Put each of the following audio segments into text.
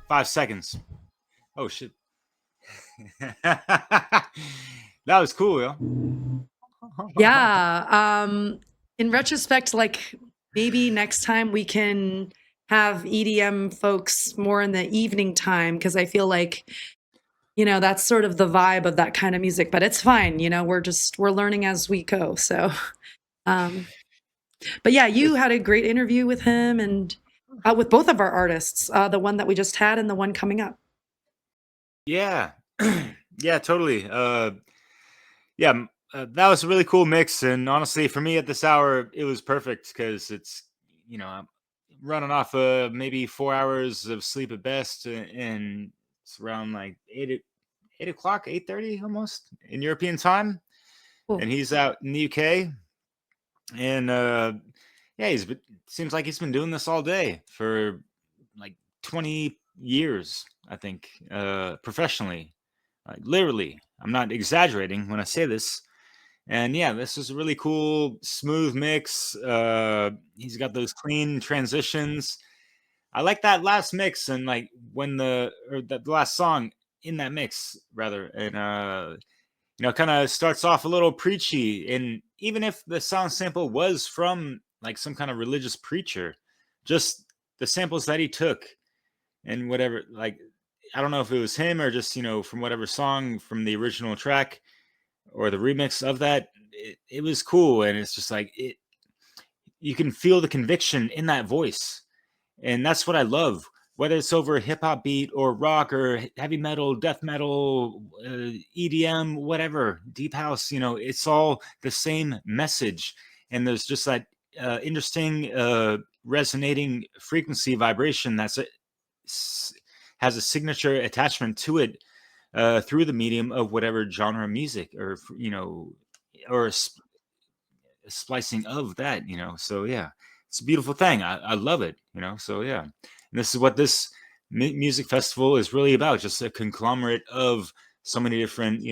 5 seconds. Oh shit. That was cool, yo. Yeah. In retrospect, like maybe next time we can have EDM folks more in the evening time, because I feel like, that's sort of the vibe of that kind of music, but it's fine. We're learning as we go. So, but yeah, you had a great interview with him and with both of our artists, the one that we just had and the one coming up. Yeah. Yeah, totally. Yeah, that was a really cool mix. And honestly, for me at this hour, it was perfect because it's, I'm running off maybe 4 hours of sleep at best. And it's around like 8 o'clock, 8:30 almost in European time. Cool. And he's out in the UK. And yeah, seems like he's been doing this all day for like 20 years, I think, professionally. Literally, I'm not exaggerating when I say this. And yeah, this is a really cool, smooth mix. He's got those clean transitions. I like that last mix, and like when the last song in that mix, rather, and kind of starts off a little preachy. And even if the sound sample was from like some kind of religious preacher, just the samples that he took and whatever, like, I don't know if it was him or just, from whatever song from the original track or the remix of that, it was cool. And it's just like, you can feel the conviction in that voice. And that's what I love, whether it's over a hip hop beat or rock or heavy metal, death metal, EDM, whatever, deep house, it's all the same message. And there's just that interesting resonating frequency vibration has a signature attachment to it through the medium of whatever genre of music or a splicing of that, so yeah, it's a beautiful thing. I love it, so yeah. And this is what this music festival is really about, just a conglomerate of so many different,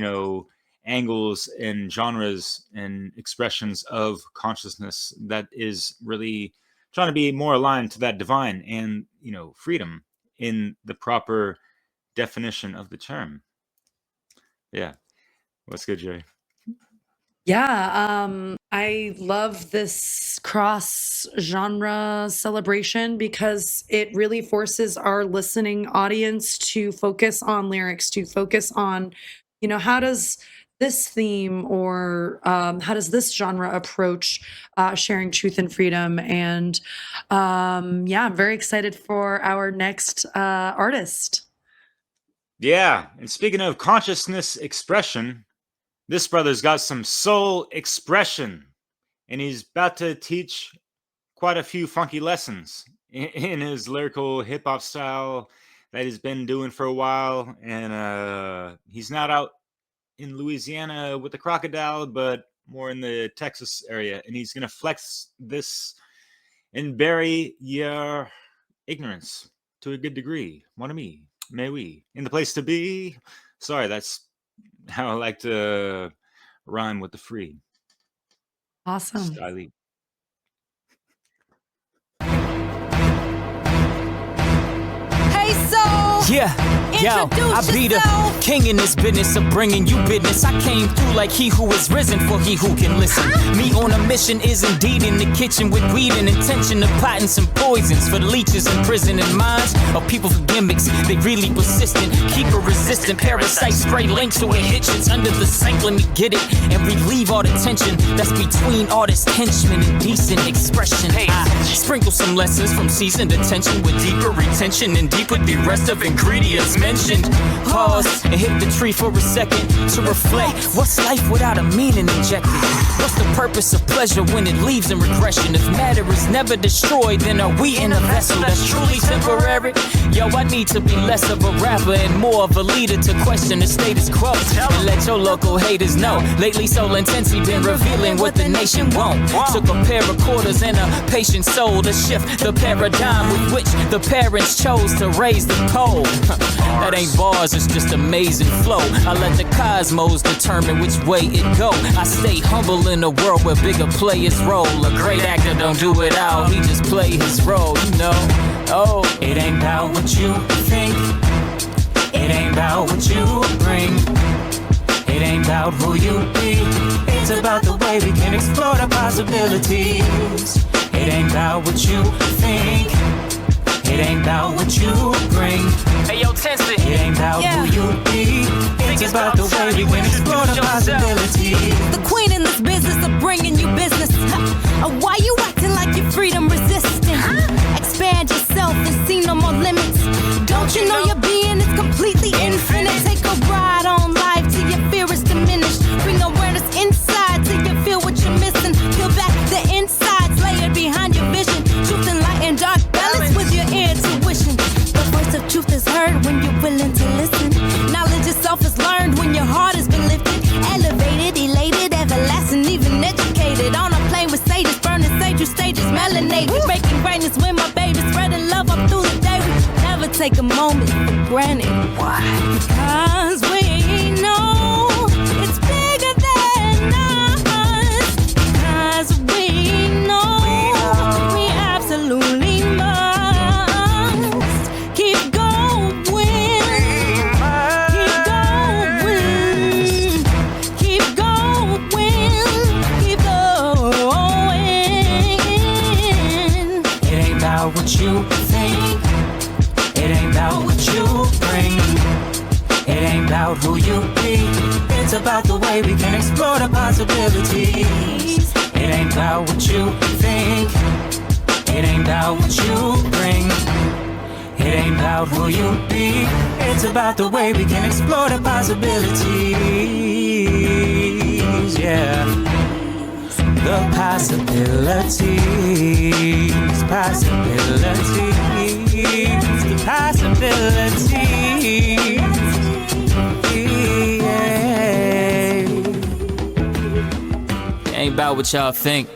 angles and genres and expressions of consciousness that is really trying to be more aligned to that divine and, freedom in the proper definition of the term. Yeah. What's good, Jerry? Yeah, I love this cross-genre celebration because it really forces our listening audience to focus on lyrics, to focus on, how does this theme or how does this genre approach sharing truth and freedom? And yeah, I'm very excited for our next artist. Yeah, and speaking of consciousness expression, this brother's got some soul expression, and he's about to teach quite a few funky lessons in his lyrical hip hop style that he's been doing for a while. And he's not out in Louisiana with the crocodile, but more in the Texas area. And he's going to flex this and bury your ignorance to a good degree. Mon ami, may we, in the place to be. Sorry, that's how I like to rhyme with the free. Awesome. Styly. Hey, soul. Yeah, yo, I be the king in this business of bringing you business. I came through like he who is risen for he who can listen. Me on a mission is indeed in the kitchen with weed and intention of plotting some poisons for the leeches in prison and minds of people for gimmicks. They really persistent, keep a resistant parasite spray linked to a hitch. It's under the sink, let me get it and relieve all the tension that's between artists, henchmen, and decent expression. I sprinkle some lessons from seasoned attention with deeper retention and deeper the rest of ingredients mentioned. Pause and hit the tree for a second to reflect. What's life without a meaning injected? What's the purpose of pleasure when it leaves in regression? If matter is never destroyed, then are we in a vessel that's truly temporary? Yo, I need to be less of a rapper and more of a leader to question the status quo and let your local haters know. Lately, Soul Intensity been revealing what the nation won't. Took a pair of quarters and a patient soul to shift the paradigm with which the parents chose to raise the pole. That ain't bars, it's just amazing flow. I let the cosmos determine which way it go. I stay humble in a world where bigger players roll. A great actor don't do it out, he just play his role, you know. Oh, it ain't about what you think, it ain't about what you bring, it ain't about who you be. It's about the way we can explore the possibilities. It ain't about what you think, it ain't about what you bring. Hey yo, Tensley. It ain't about who you be. It's about the way we can explore the possibilities. The queen in this business of bringing you business. Why you acting like you're freedom resistant? Expand yourself and see no more limits. Don't you know your being is completely infinite? Take a ride on life till your fear is diminished. Bring awareness inside till you feel what you're missing. Peel back the insides layered behind your vision. Truth and light and dark balance with your intuition. The voice of truth is heard when you're willing to listen. Knowledge itself is learned when your heart has been lifted. Elevated, elated, everlasting, even educated. On a plane with sages, burning sage through stages, melanated. Making greatness with my baby, spreading love up through the day. We never take a moment for granted. Why? Because we know it's bigger than us. Because we know we absolutely must keep going. Keep going. Keep going. Keep going. It ain't about what you think, it ain't about what you bring, it ain't about who you be. It's about the way we can explore the possibilities. It ain't about what you think, it ain't about what you bring, it ain't about who you be. It's about the way we can explore the possibilities. Yeah, the possibilities, the possibilities. Yeah. Ain't about what y'all think.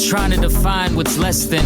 Trying to define what's less than,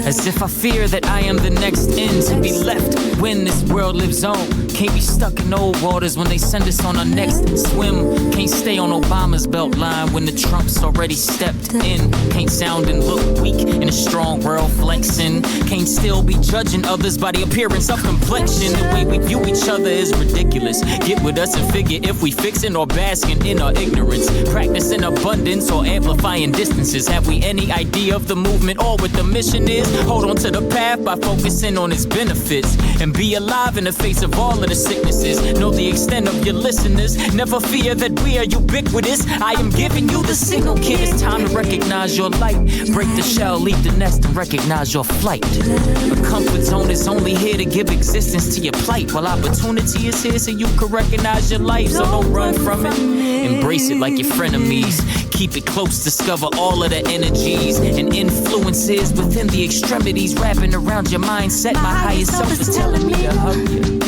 as if I fear that I am the next end to be left when this world lives on. Can't be stuck in old waters when they send us on our next swim. Can't stay on Obama's belt line when the Trump's already stepped in. Can't sound and look weak in a strong world flexing. Can't still be judging others by the appearance of complexion. The way we view each other is ridiculous. Get with us and figure if we fixing or basking in our ignorance. Practicing abundance or amplifying distances. Have we any idea of the movement or what the mission is? Hold on to the path by focusing on its benefits and be alive in the face of all of the sicknesses. Know the extent of your listeners. Never fear that we are ubiquitous. I am giving you the signal, kid. It's time to recognize your light. Break the shell, leave the nest, and recognize your flight. The comfort zone is only here to give existence to your plight, while opportunity is here so you can recognize your life. So don't run from it. Embrace it like your frenemies. Keep it close, discover all of the energies and influences within the extremities, wrapping around your mindset. My higher self is telling me to hug you.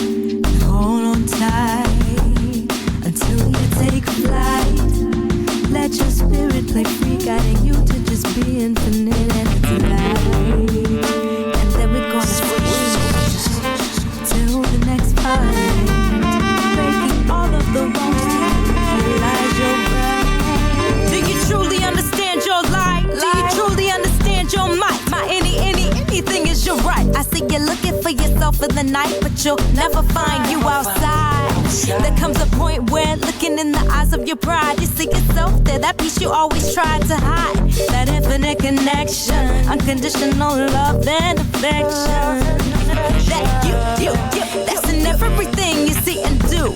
Hold on tight until you take flight. Let your spirit play free, guiding you to just be infinite and it's light. And then we're gonna switch till the next fight, breaking all of the wrongs to realize your right. Do you truly understand your light? Do you truly understand your might? My anything is your right. I see you looking for yourself in the night, but you'll never find you outside. There comes a point where looking in the eyes of your pride, you see yourself there, that piece you always tried to hide. That infinite connection, unconditional love and affection. that you, that's in everything you see and do.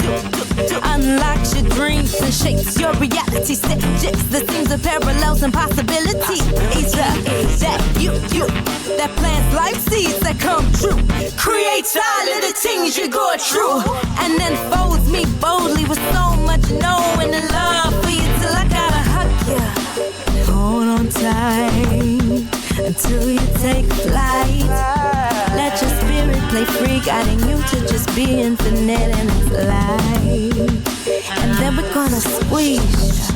Unlocks your dreams and shapes your reality. Stitches the seams of parallels and possibilities. That you, that plants life seeds that come true. Creates all of the things you go through. And then folds me boldly with so much knowing and love for you till I gotta hug you. Hold on tight until you take flight. Let your spirit play free, guiding you to just be infinite in its light. And then we're gonna squeeze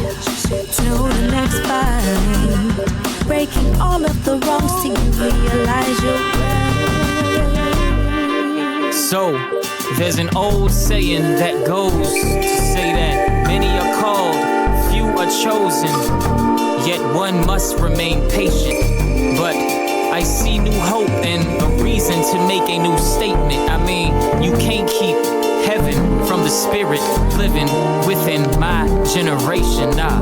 till the next fight, breaking all of the wrongs till you realize you're right. So, there's an old saying that goes to say that many are called, few are chosen, yet one must remain patient. But I see new hope and a reason to make a new statement. I mean, you can't keep heaven from the spirit living within my generation. Nah.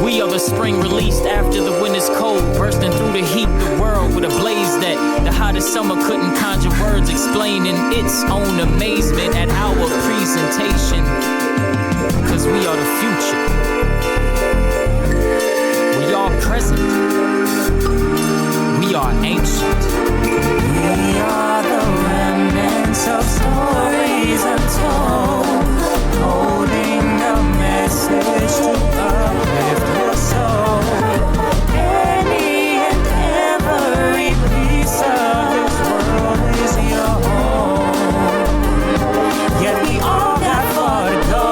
We are the spring released after the winter's cold, bursting through the heat, the world with a blaze that the hottest summer couldn't conjure words, explaining its own amazement at our presentation. Cause we are the future. We are present. We are ancient. We are the remnants of stories untold, holding a message to uplift your soul. Any and every piece of this world is your home. Yet we all got far to go.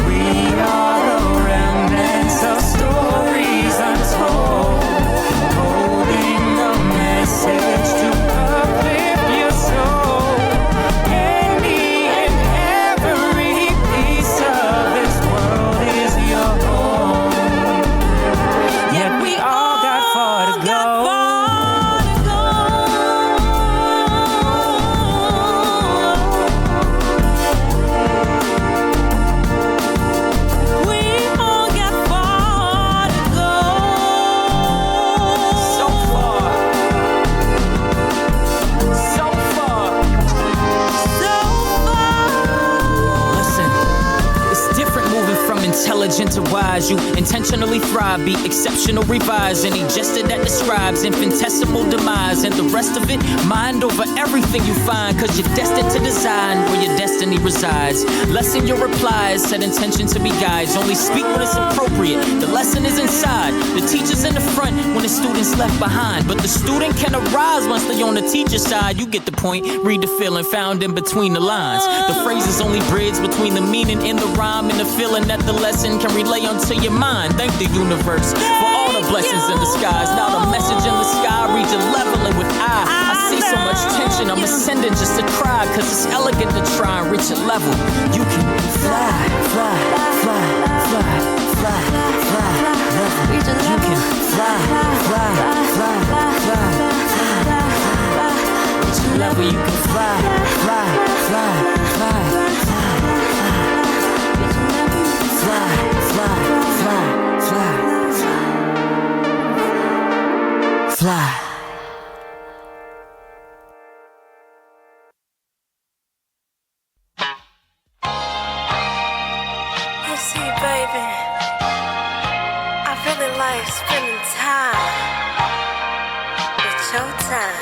We are the remnants of stories untold, holding a message to uplift your soul. Any and every piece of this world is your home. Yet we all got far to go. We all got far to go. So far, so far. Listen, it's different moving from intelligent to wise. You intentionally thrive, be exceptional, revise. Any gesture that describes infinitesimal demise, and the rest of it, mind over everything you find. Cause you're destined to design where your destiny resides. Lessen your replies, set intention to be guides. Only speak when it's appropriate. The lesson is inside. The teacher's in the front when the student's left behind. But the student can arise once they on the teacher's side. You get the point. Read the feeling found in between the lines. The phrases only bridge between the meaning in the rhyme and the feeling that the lesson can relay onto your mind. Thank the universe for all the blessings in the skies. Now the message in the sky reads a leveling with I see so much tension, I'm ascending just to cry. Cause it's elegant to try and reach a level. You can fly, fly, fly, fly, fly, fly, level. You can fly, fly, fly, fly, fly. Reach a level, you can fly, fly, fly, fly, fly, fly, fly, fly, fly, fly. You see, baby, I really like spending time with your time.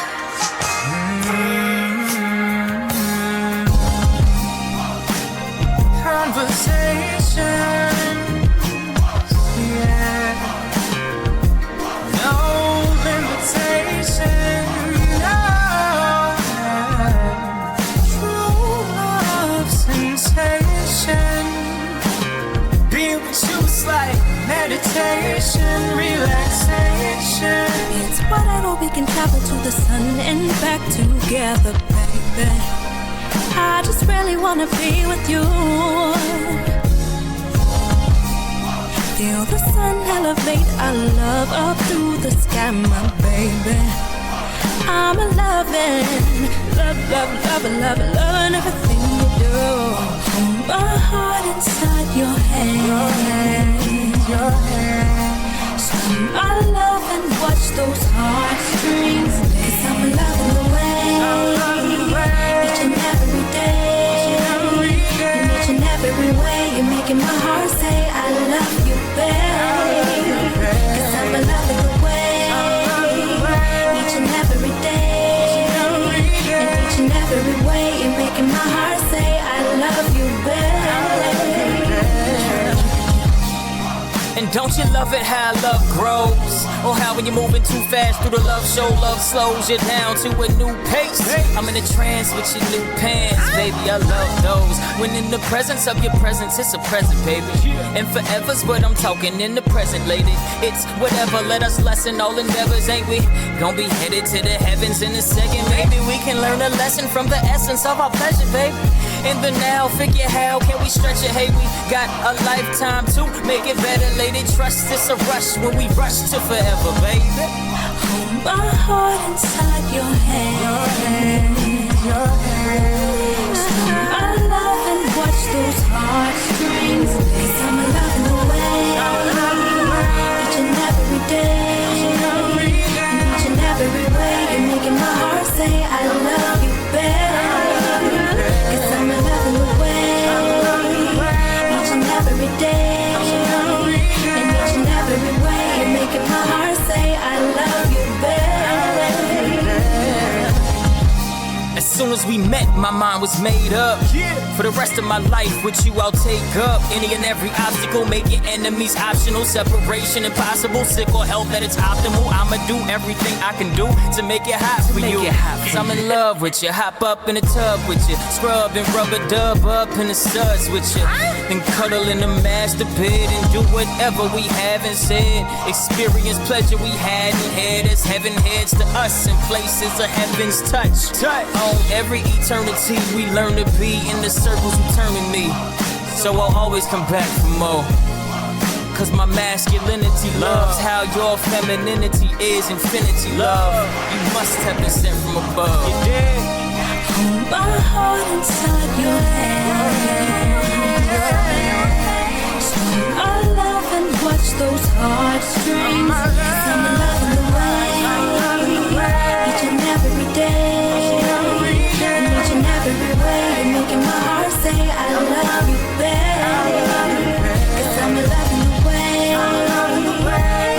Conversation, yeah. No limitation, no. True love sensation. Being with you is like meditation, relaxation. It's whatever we can travel to the sun and back together, baby. I just really wanna be with you. Feel the sun elevate our love up through the sky, my baby. I'm a loving, loving everything you do. Hold my heart inside your hand, your hand. Spend my love and watch those heartstrings. 'Cause I'm loving the way every way. You're making my heart say I love you, babe. And don't you love it how love grows? Or how when you're moving too fast through the love show, love slows you down to a new pace. I'm in a trance with your new pants, baby, I love those. When in the presence of your presence, it's a present, baby. And forever's what I'm talking in the present, lady. It's whatever, let us lessen all endeavors, ain't we? Gonna be headed to the heavens in a second. Maybe we can learn a lesson from the essence of our pleasure, baby. In the now, figure how can we stretch it? Hey, we got a lifetime to make it better, lady. Trust it's a rush when we rush to forever, baby. Hold my heart inside your hand. Slow my love and watch those heartstrings. 'Cause I'm loving the way. Each and every day. Each and every way. You're making my heart say I love you, babe. 'Cause I'm loving the way. Each and every day. And each and every way. You're making my heart say I love you, babe. As soon as we met, my mind was made up. For the rest of my life, with you, I'll take up any and every obstacle. Make your enemies optional. Separation impossible. Sick or health that it's optimal. I'ma do everything I can do to make it hot for you. Cause I'm in love with you. Hop up in the tub with you. Scrub and rub a dub up in the studs with you. Then cuddle in the master bed and do whatever we haven't said. Experience pleasure we hadn't had as heaven heads to us in places of heaven's touch. On every eternity we learn to be in the circles who turning me. So I'll always come back for more. Cause my masculinity loves how your femininity is infinity love. You must have been sent from above. You did. Hold my heart inside your hand. Slow my love and watch those heartstrings. 'Cause I'm loving the way. Each and every day. And each and every way. You're making my heart say I love you, babe. 'Cause I'm loving the way.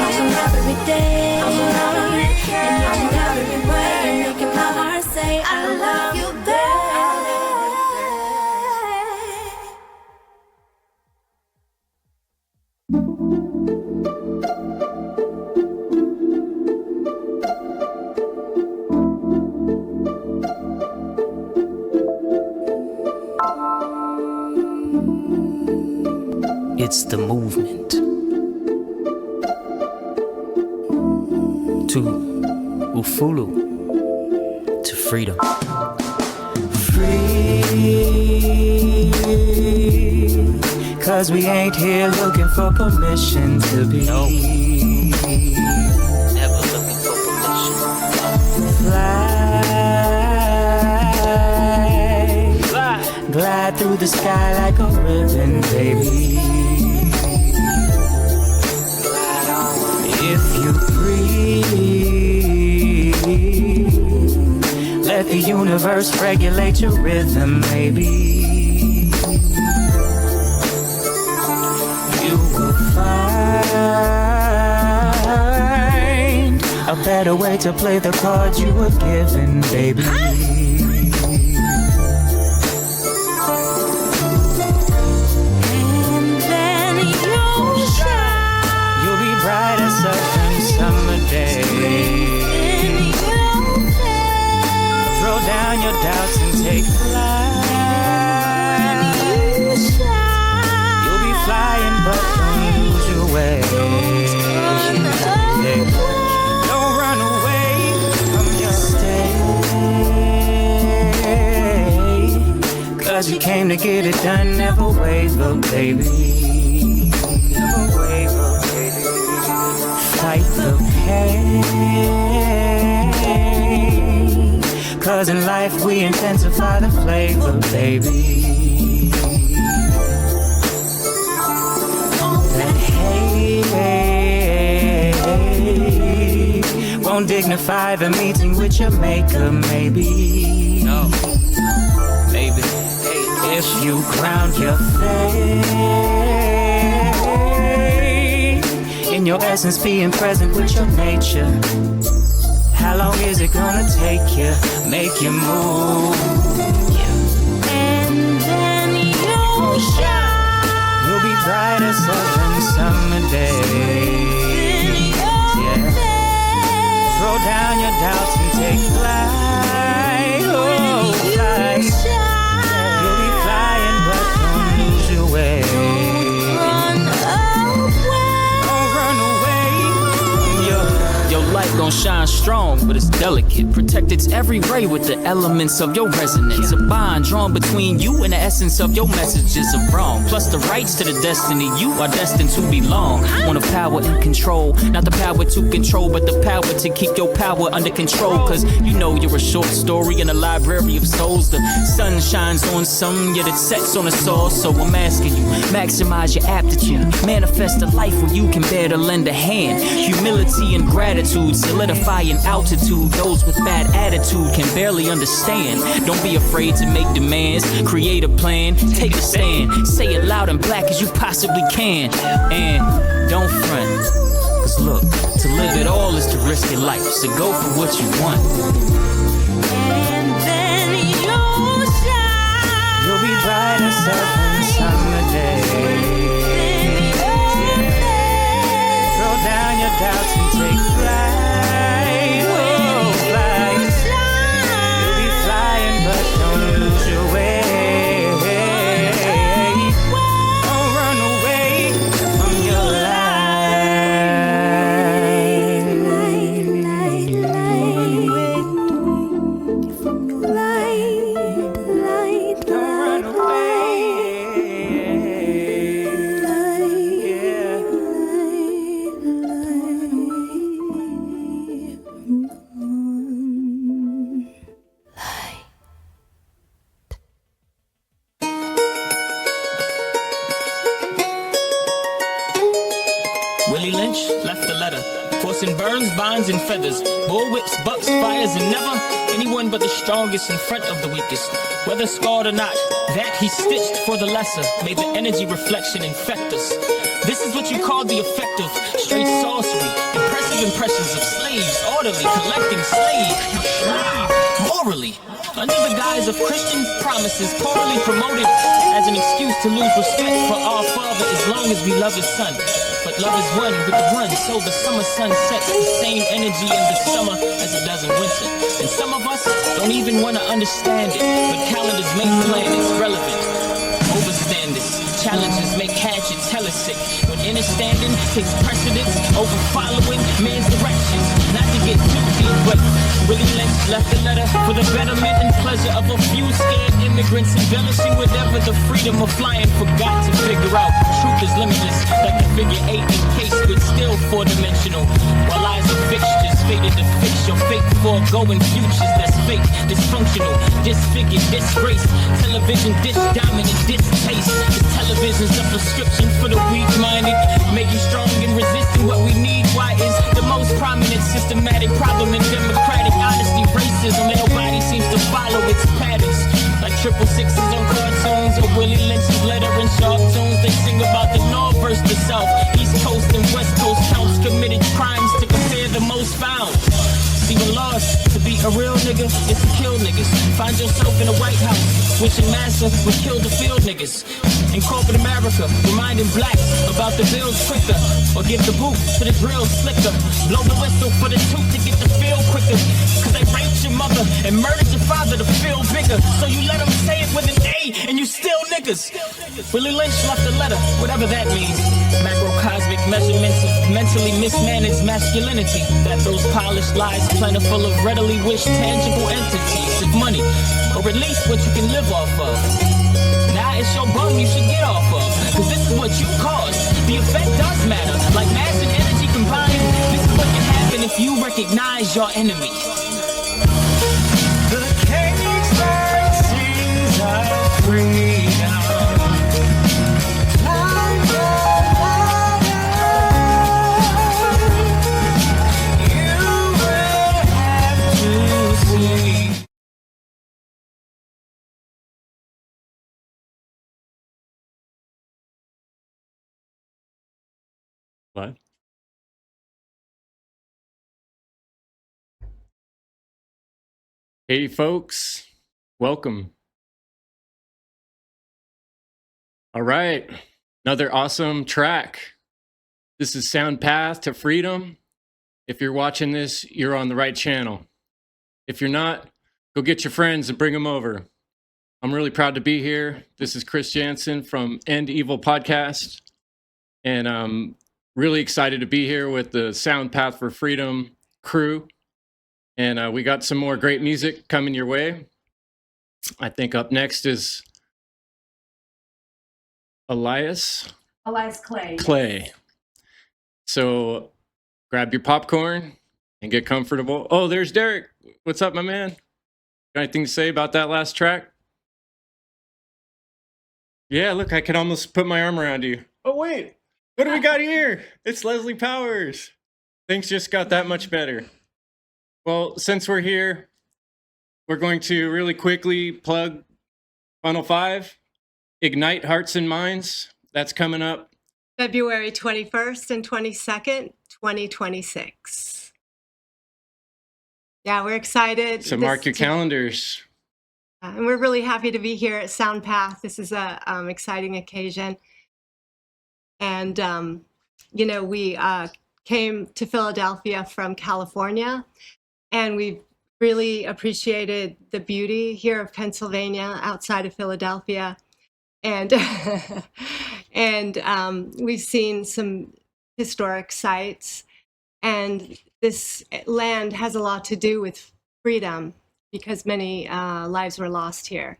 Each and every day. And each and every way. You're making my heart say I love you, babe. It's the movement to Ufulu, to freedom. Free, cause we ain't here looking for permission to be. Never looking for permission. Fly, glide through the sky like a ribbon, baby. If you breathe, let the universe regulate your rhythm, baby. You will find a better way to play the cards you were given, baby. Bright as a summer day. Throw down your doubts and take flight. You'll be flying, but don't lose your way. Don't run away from your stay. Cause you came to get it done, never waver, baby. Never waver. Fight the pain. Cause in life we intensify the flavor, baby. That hate won't dignify the meeting with your maker, maybe. No, baby. If you ground your faith in your essence, being present with your nature. How long is it gonna take you? Make you move. And then you'll shine. You'll be bright as southern summer days. Yeah. Throw down your doubts and take flight. Oh, fly. You'll be flying, but don't lose your way. Your light gon' shine strong, but it's delicate. Protect its every ray with the elements of your resonance. A bond drawn between you and the essence of your messages of wrong. Plus the rights to the destiny you are destined to belong. One of power and control, not the power to control, but the power to keep your power under control. Cause you know you're a short story in a library of souls. The sun shines on some, yet it sets on us all. So I'm asking you, maximize your aptitude. Manifest a life where you can bear to lend a hand. Humility and gratitude solidify in altitude. Those with bad attitude can barely understand. Don't be afraid to make demands. Create a plan, take a stand. Say it loud and black as you possibly can. And don't front. Cause look, to live it all is to risk your life. So go for what you want. And then you'll shine. You'll be bright as southern summer days. Throw down your doubts and take flight. Oh, fly. You'll be flying, but don't lose your way. Don't run away from your life. Don't run away. Yeah. Willie Lynch left a letter, forcing burns, bonds, and feathers, bullwhips, bucks, fires, and never anyone but the strongest in front of the weakest. Whether scarred or not, that he stitched for the lesser, made the energy reflection infect us. This is what you call the effect of straight sorcery, impressive impressions of slaves, orderly, collecting slave, morally. Under the guise of Christian promises, poorly promoted as an excuse to lose respect for our Father as long as we love His Son. But love is one with the one, so the summer sun sets the same energy in the summer as it does in winter. And some of us don't even want to understand it, but calendars make planets relevant. Overstand this. Challenges make hatchets hella sick. When inner standing takes precedence over following man's directions. Not to get too deep, but Willie Lynch left a letter for the betterment and pleasure of a few scared immigrants, embellishing whatever the freedom of flying forgot to figure out. Truth is limitless, like the figure 8 in case, but still four-dimensional. While lies are fixtures, fated to fix your fate before going futures that's fake, dysfunctional, disfigured, disgrace. Television dish dominant, distaste. The television's a prescription for the weak-minded, make you strong and resistant. What we need, why is the most prominent systematic problem in democratic honesty, racism, and nobody seems to follow its patterns. Like 666s on cartoons or Willie Lynch's letter in sharp tunes. They sing about the North versus the South, East Coast and West Coast counts committed crimes to compare the most found. Even lost to be a real nigga is to kill niggas. Find yourself in a White House wishing massa would kill the field niggas. In corporate America, reminding blacks about the bills quicker, or give the boot to the drill slicker. Blow the whistle for the tooth to get the feel quicker. Cause they raped your mother and murdered your father to feel bigger. So you let them say it with an A and you still niggas. Willie Lynch left a letter, whatever that means. Macrocosmic measurements of mentally mismanaged masculinity. That those polished lies plentiful of readily wished tangible entities of money, or at least what you can live off of. Now it's your bum you should get off of, cause this is what you caused. The effect does matter, like mass and energy combined. This is what can happen if you recognize your enemy. The cage bird sings of freedom. What? Hey folks, welcome. All right, another awesome track. This is Soundpath to Freedom. If you're watching this, you're on the right channel. If you're not, go get your friends and bring them over. I'm really proud to be here. This is Chris Jansen from End Evil Podcast, and I'm really excited to be here with the Soundpath for Freedom crew. And we got some more great music coming your way. I think up next is Elias Clay. So grab your popcorn and get comfortable. Oh, there's Derek. What's up, my man? Got anything to say about that last track? Yeah, look, I could almost put my arm around you. Oh, wait. What do we got here? It's Leslie Powers. Things just got that much better. Well, since we're here, we're going to really quickly plug Funnel 5, Ignite Hearts and Minds. That's coming up February 21st and 22nd, 2026. Yeah, we're excited. So mark your calendars. And we're really happy to be here at Soundpath. This is a exciting occasion. And, we came to Philadelphia from California, and we really appreciated the beauty here of Pennsylvania outside of Philadelphia. And we've seen some historic sites, and this land has a lot to do with freedom because many lives were lost here.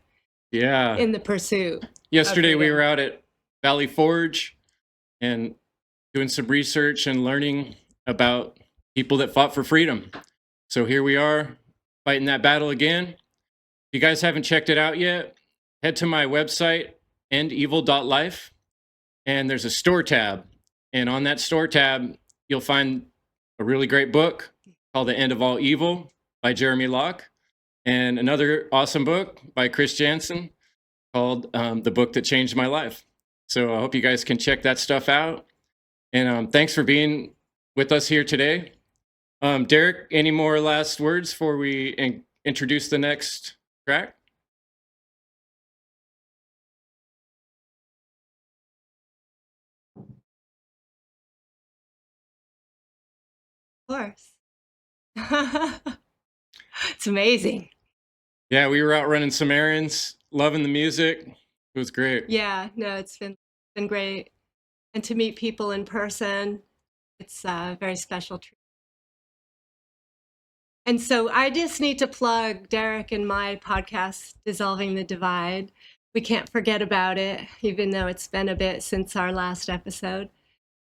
Yeah. In the pursuit. Yesterday we were out at Valley Forge and doing some research and learning about people that fought for freedom. So here we are fighting that battle again. If you guys haven't checked it out yet, head to my website, endevil.life, and there's a store tab. And on that store tab, you'll find a really great book called The End of All Evil by Jeremy Locke, and another awesome book by Chris Jansen called The Book That Changed My Life. So I hope you guys can check that stuff out. And thanks for being with us here today. Derek, any more last words before we introduce the next track? Of course. It's amazing. Yeah, we were out running some errands, loving the music. It was great. Yeah, no, it's been great. And to meet people in person, it's a very special treat. And so I just need to plug Derek and my podcast, Dissolving the Divide. We can't forget about it, even though it's been a bit since our last episode.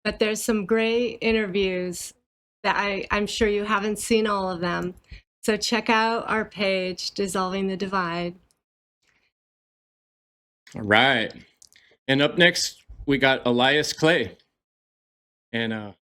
But there's some great interviews that I'm sure you haven't seen all of them. So check out our page, Dissolving the Divide. All right. And up next, we got Elias Clay. And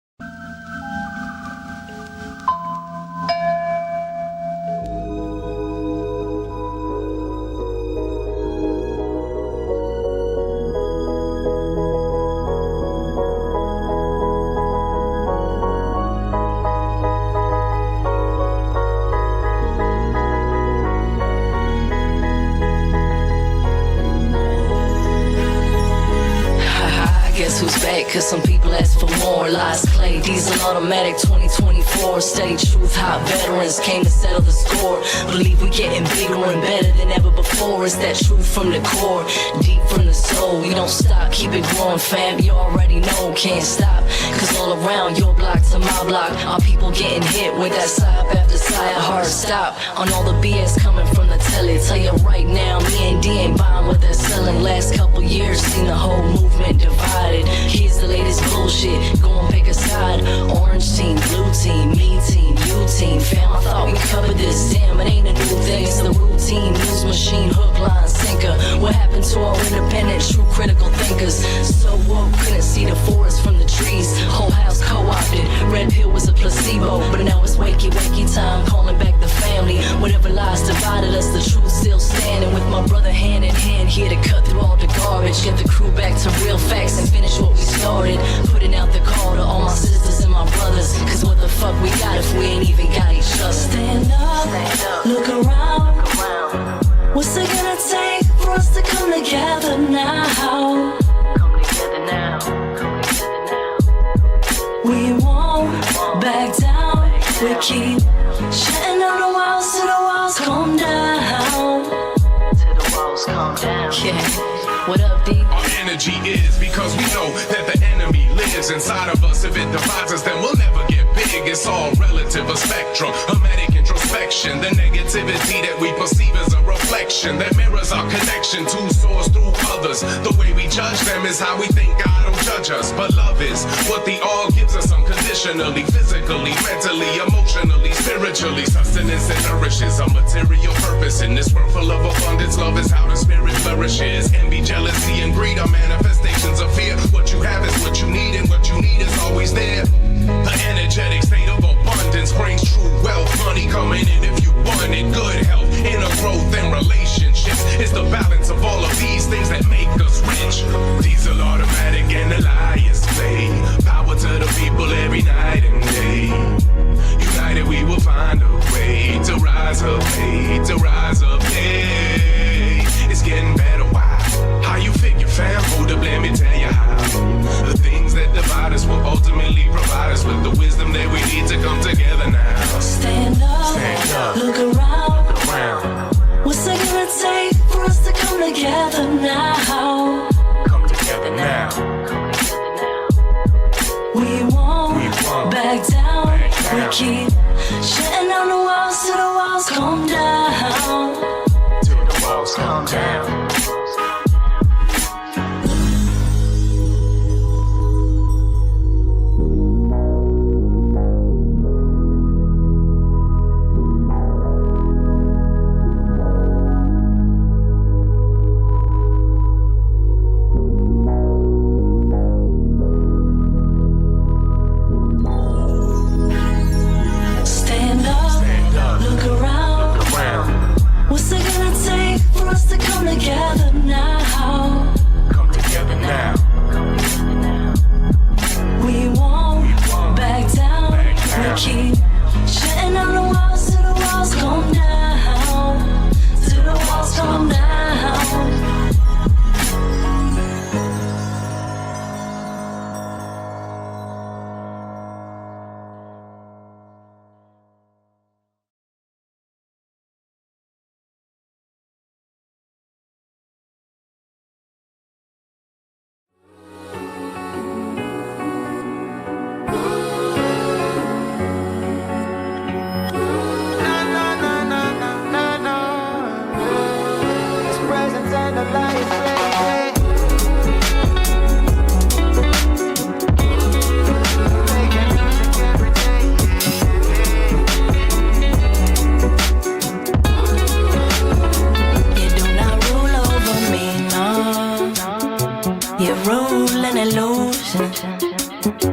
guess who's back? Cause some people ask for more. Lies Clay, diesel automatic 2024. Steady truth, hot veterans came to settle the score. Believe we getting bigger and better than ever before. It's that truth from the core, deep from the soul. We don't stop, keep it growing, fam. You already know, can't stop. Cause all around your block to my block, our people getting hit with that side after side. Hard stop on all the BS coming from the telly. Tell you right now, me and D ain't buying what they're selling. Last couple years, seen the whole movement divided. Here's the latest bullshit, go and pick a side. Orange team, blue team, me team, you team. Fam, I thought we covered this, damn, it ain't a new thing. It's the routine, news machine, hook, line, sinker. What happened to our independent, true critical thinkers? So woke, couldn't see the forest from the trees. Whole house co-opted, red pill was a placebo. But now it's wakey time, calling back the family. Whatever lies divided us, the truth still standing. With my brother hand in hand, here to cut through all the garbage. Get the crew back to real facts and finish what we started. Putting out the call to all my sisters and my brothers. Cause what the fuck we got if we ain't even got each other? Stand up, look around. now. Come together now. We won't back down. We keep shutting on the walls till the walls come down. Till the walls come down. Yeah. What up, D? Our energy is because we know that the enemy lives inside of us. If it divides us, then we'll never get big. It's all relative, a spectrum, hermetic introspection. The negativity that we perceive is a reflection that mirrors our connection to source through others. The way we judge them is how we think God will judge us. But love is what the all gives us unconditionally, physically, mentally, emotionally, spiritually. Sustenance and nourishes a material purpose. In this world full of abundance, love is how the spirit flourishes. Envy, jealousy, and greed are manifestations of fear. What you have is what you need, and what you need is always there. The energetic state of abundance brings true wealth. Money coming in if you want it. Good health, inner growth, and relationships. It's the balance of all of these things that make us rich. Diesel, automatic, and alliance play. Power to the people every night and day. United we will find a way to rise up, hey, to rise up, hey. It's getting better, why? How you figure, fam? Hold up, let me tell you how. The things that divide us will ultimately provide us with the wisdom that we need to come together now. Stand up, look around. What's it gonna take for us to come together now? Come together now. We won't back down. We keep shutting down the walls till the walls come down. Till the walls come down.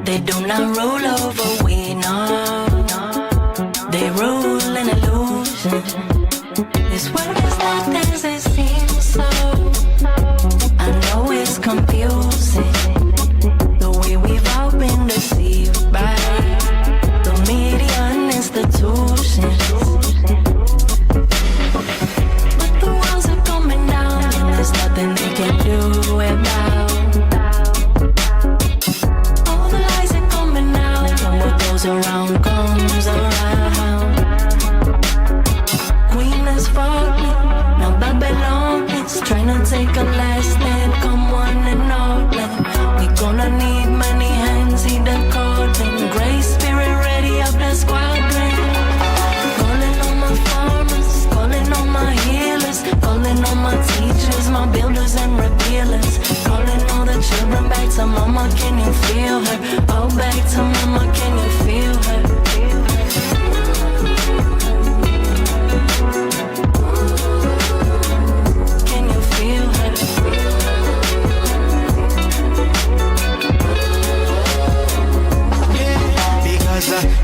They do not rule over, we know. They rule in illusion. This world is not as it seems, so I know it's confusing. The way we've all been deceived by the media and institutions. But the walls are coming down, and there's nothing they can do about. Around comes around. Queen is falling, now Babylon is trying to take a last stand. Come one and all, we gonna need many hands, see the calling. Great spirit ready up the squadron. Calling on my farmers, calling on my healers, calling on my teachers, my builders and revealers. Calling all the children back to mama, can you feel her? Oh, back to mama, can you feel her? Can you feel her?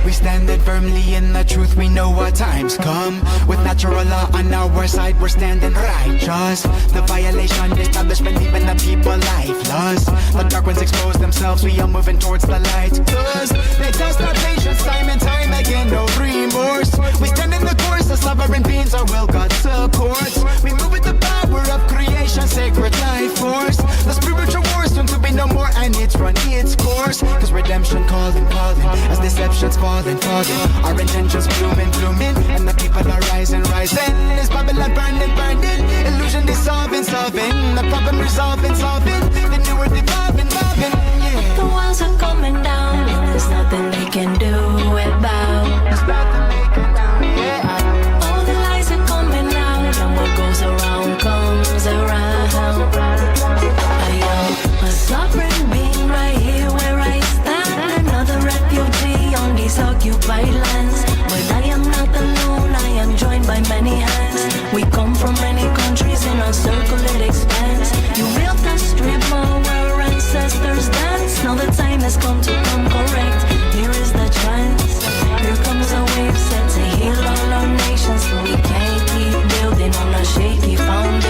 We standing firmly in the truth, we know our times come. With natural law on our side, we're standing righteous. The violation, establishment, leaving the people lifeless. The dark ones expose themselves, we are moving towards the light. Cause they test our patience time and time again, no remorse. We stand in the course, the sovereign beings, our will God supports. We move with the power of creation, sacred life force. The spiritual war soon to be no more, and it's run its course. Cause redemption calling, calling, as deception's falling, falling. Our intentions blooming, blooming, and the people are rising, rising. Is Babylon burning, burning? Illusion dissolving, solving. The problem resolving, solving. The new world evolving, evolving, yeah. The walls are coming down, and there's nothing they can do about. There's nothing they can do, yeah. All the lies are coming out, and what goes around comes around. A sovereign being right here where I stand, another refugee on these occupied lands. But I am not alone, I am joined by many hands. We come from many countries, in a circle it expands. You built the strip mall where our ancestors dance. Now the time has come to come correct. Here is the chance. Here comes a wave set to heal all our nations. But we can't keep building on a shaky foundation.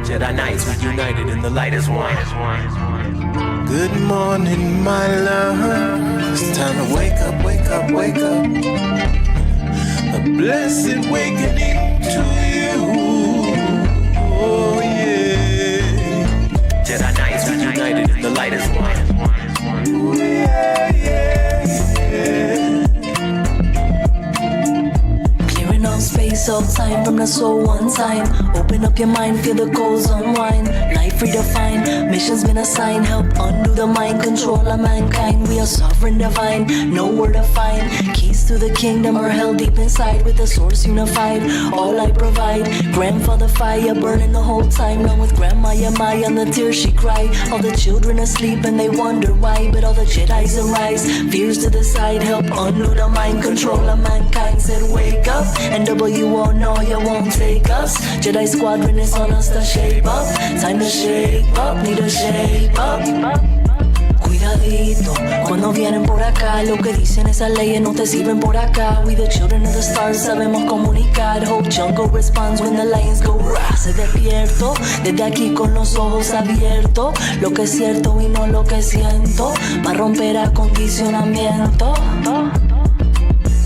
Jedi Knights, we're united and the light is one. Good morning, my love. It's time to wake up, wake up, wake up. A blessed awakening to you. Oh yeah. Jedi Knights, we're united and the light is one. Ooh, yeah, yeah, yeah. Clearing out space, all time from the soul one time. Open up your mind, feel the goals unwind. Life redefined, mission's been assigned. Help undo the mind, control of mankind. We are sovereign divine, nowhere to find. Keys to the kingdom are held deep inside. With the source unified, all I provide. Grandfather fire burning the whole time. Now with Grandma Yamai on the tears she cried. All the children asleep and they wonder why. But all the Jedis arise, fears to the side. Help undo the mind, control of mankind. Said wake up, and all know you won't take us. Jedi squadron is on us to shape up. Time to shape up, need to shape up. Cuidadito, cuando vienen por acá, lo que dicen esas leyes no te sirven por acá. We the children of the stars, sabemos comunicar. Hope jungle responds when the lions go rah. Se despierto, desde aquí con los ojos abiertos. Lo que es cierto y no lo que siento, pa' romper acondicionamiento.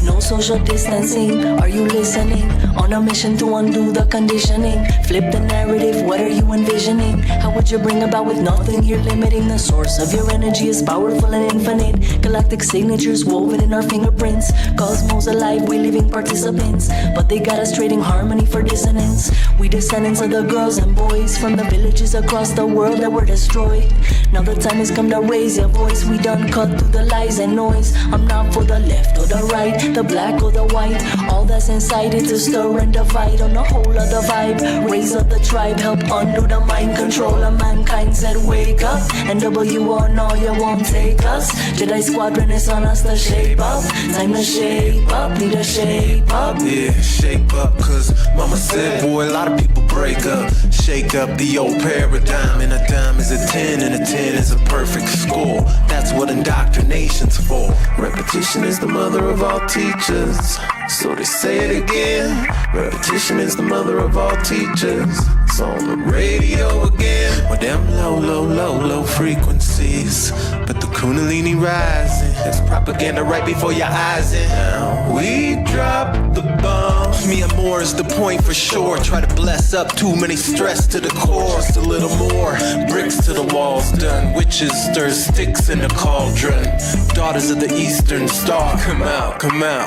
No social distancing, are you listening? On a mission to undo the conditioning. Flip the narrative, what are you envisioning? How would you bring about with nothing you're limiting? The source of your energy is powerful and infinite. Galactic signatures woven in our fingerprints. Cosmos alive, we living participants. But they got us trading harmony for dissonance. We descendants of the girls and boys from the villages across the world that were destroyed. Now the time has come to raise your voice. We done cut through the lies and noise. I'm not for the left or the right, the black or the white. All that's inside it to stir and divide on the whole of the vibe. Raise up the tribe, help undo the mind control of mankind. Said wake up, and all know you won't take us. Jedi squadron is on us to shape up. Time to shape up, need to shape up. Yeah, shape up, cause mama said, boy, a lot of people break up. Shake up the old paradigm, and a dime is a 10, and a 10 is a perfect score. That's what indoctrination's for. Repetition is the mother of all teachers. So they say it again. Repetition is the mother of all teachers. It's on the radio again. With them low frequencies. But the Kundalini rising. It's propaganda right before your eyes. And now we drop the bomb. Me and more is the point for sure. Try to bless up too many stress to the core. Just a little more. Bricks to the walls done. Witches stir sticks in the cauldron. Daughters of the Eastern Star. Come out.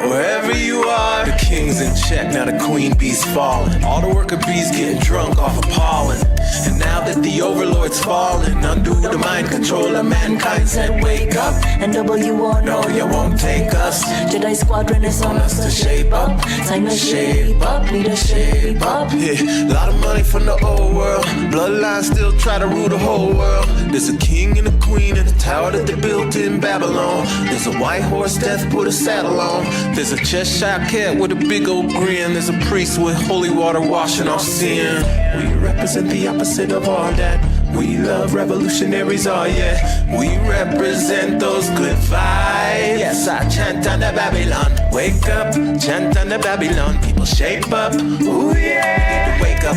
Wherever you are. The king's in check. Now the queen bee's falling. All the worker bees getting drunk off of pollen. And now that the overlord's fallen, undo the mind control of mankind. Said wake up, and all know you won't take us. Jedi squadron is on us to shape up. Time to shape up, need to shape up. Yeah, a lot of money from the old world. Bloodline lies still try to rule the whole world. There's a king and a queen in the tower that they built in Babylon. There's a white horse death put a saddle on. There's a Cheshire cat with a big old grin. There's a priest with holy water washing off sin. We represent the opposite of all that. We love revolutionaries, oh yeah. We represent those good vibes. Yes, I chant on the Babylon. Wake up, chant on the Babylon. People shape up, ooh yeah.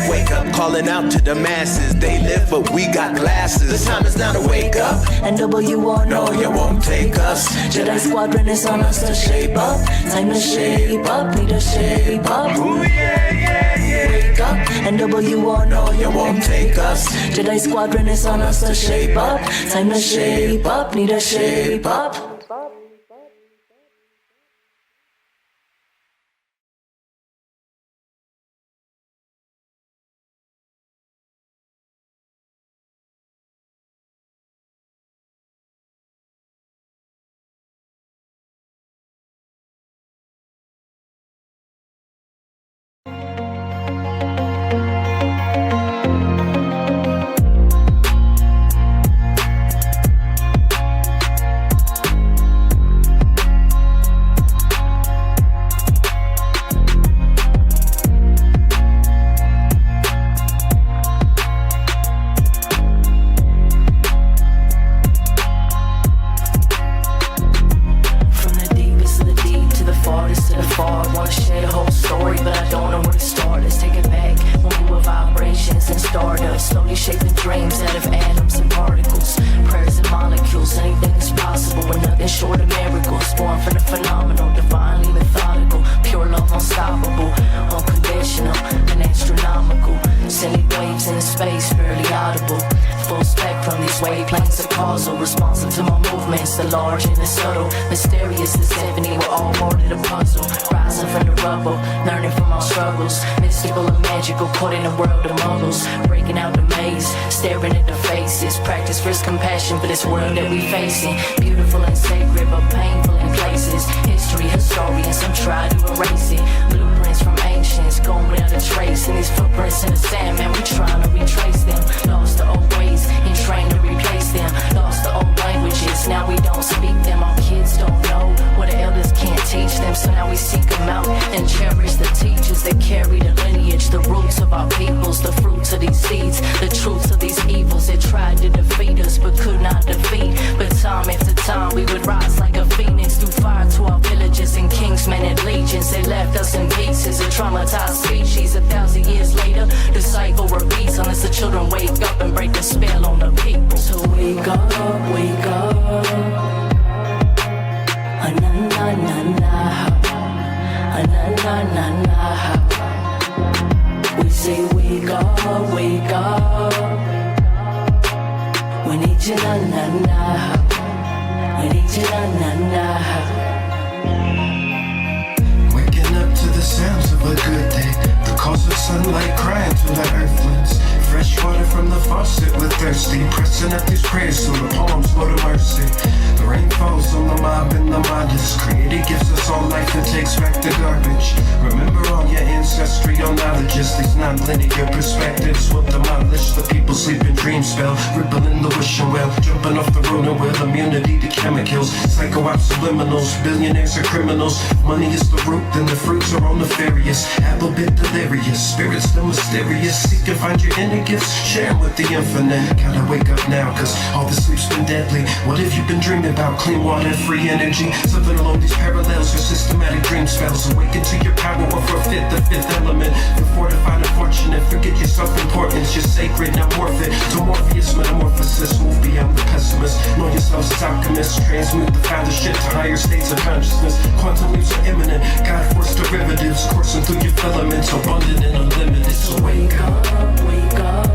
Wake up, calling out to the masses. They live, but we got glasses. The time is now to wake up. And WO, No, you won't take us. Jedi Squadron is on us to shape up. Time to shape up, need to shape up. Ooh yeah, yeah, yeah. Wake up, and WO, No, you won't take us. Jedi Squadron is on us to shape up. Time to shape up, need to shape up. For this world that we facing, beautiful and sacred, but painful in places. History, historians, some try to erase it. Blueprints from ancients, going without a trace. And these footprints in the sand, man, we trying to retrace them. Lost the old ways, and trained to replace them. Lost the old languages, now we don't speak them. Our kids don't know what the elders can't teach them. So now we seek them out and cherish the teachers that carry the lineage, the roots of our peoples, the fruits of these seeds, the truths of these evils that tried to defeat us but could not defeat. But time after time we would rise like a phoenix through fire to our villages and kingsmen and legions. They left us in pieces, a traumatized species. 1,000 years later the cycle repeats unless the children wake up and break the spell on the people. So wake up, wake up. Na na na na, na na na na. We say wake up, wake up. We need you na na na. We need you na na na. Waking up to the sounds of a good day. The calls of sunlight crying through the earthlings. Fresh water from the faucet, we're thirsty. Pressing out these prayers so the palms go to mercy. The rain falls on the mob and the modest. Creator gives us all life and takes back the garbage. Remember all your ancestral knowledges. These non-linear perspectives will demolish the people sleeping dream spell. Rippling the wishing well, jumping off the roller wheel. Immunity to chemicals, psycho-ops subliminals. Billionaires are criminals. Money is the root, then the fruits are all nefarious. Apple bit delirious, spirits still mysterious. Seek and find your inner gifts, share them with the infinite. Gotta wake up now, cause all the sleep's been deadly. What have you been dreaming about? Clean water and free energy. Slipping along these parallels, your systematic dream spells. Awaken to your power or forfeit the fifth element. You're fortified and fortunate, forget your self-importance. You're sacred, now morph it to Morpheus metamorphosis. Move beyond the pessimist, know yourself as alchemists. Transmute the founder's shit to higher states of consciousness. Quantum leaps are imminent, God force derivatives coursing through your filaments, abundant and unlimited. So wake up, wake up.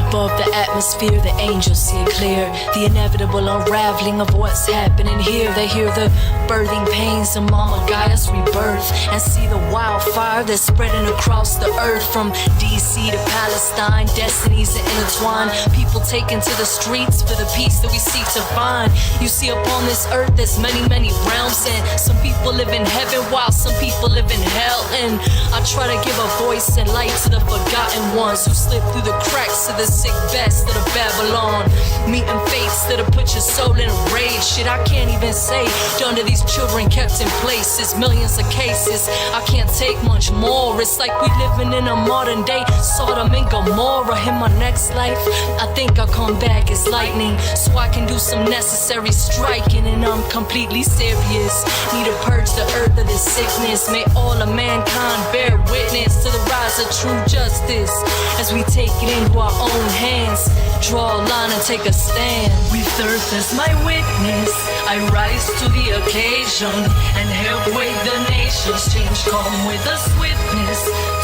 Above the atmosphere, the angels see it clear. The inevitable unraveling of what's happening here. They hear the birthing pains of Mama Gaia's rebirth and see the wildfire that's spreading across the earth. From DC to Palestine, destinies are intertwined. People taken to the streets for the peace that we seek to find. You see, upon this earth, there's many, many realms, and some people live in heaven while some people live in hell. And I try to give a voice and light to the forgotten ones who slip through the cracks of the sick bastard of Babylon. Meeting fates that'll put your soul in a rage. Shit, I can't even say. Done to these children kept in places, millions of cases. I can't take much more. It's like we living in a modern day Sodom and Gomorrah. In my next life, I think I'll come back as lightning, so I can do some necessary striking. And I'm completely serious. Need to purge the earth of this sickness. May all of mankind bear witness to the rise of true justice as we take it into our own hands. Draw a line and take a stand. With earth as my witness, I rise to the occasion and help wake the nations. Change come with a swiftness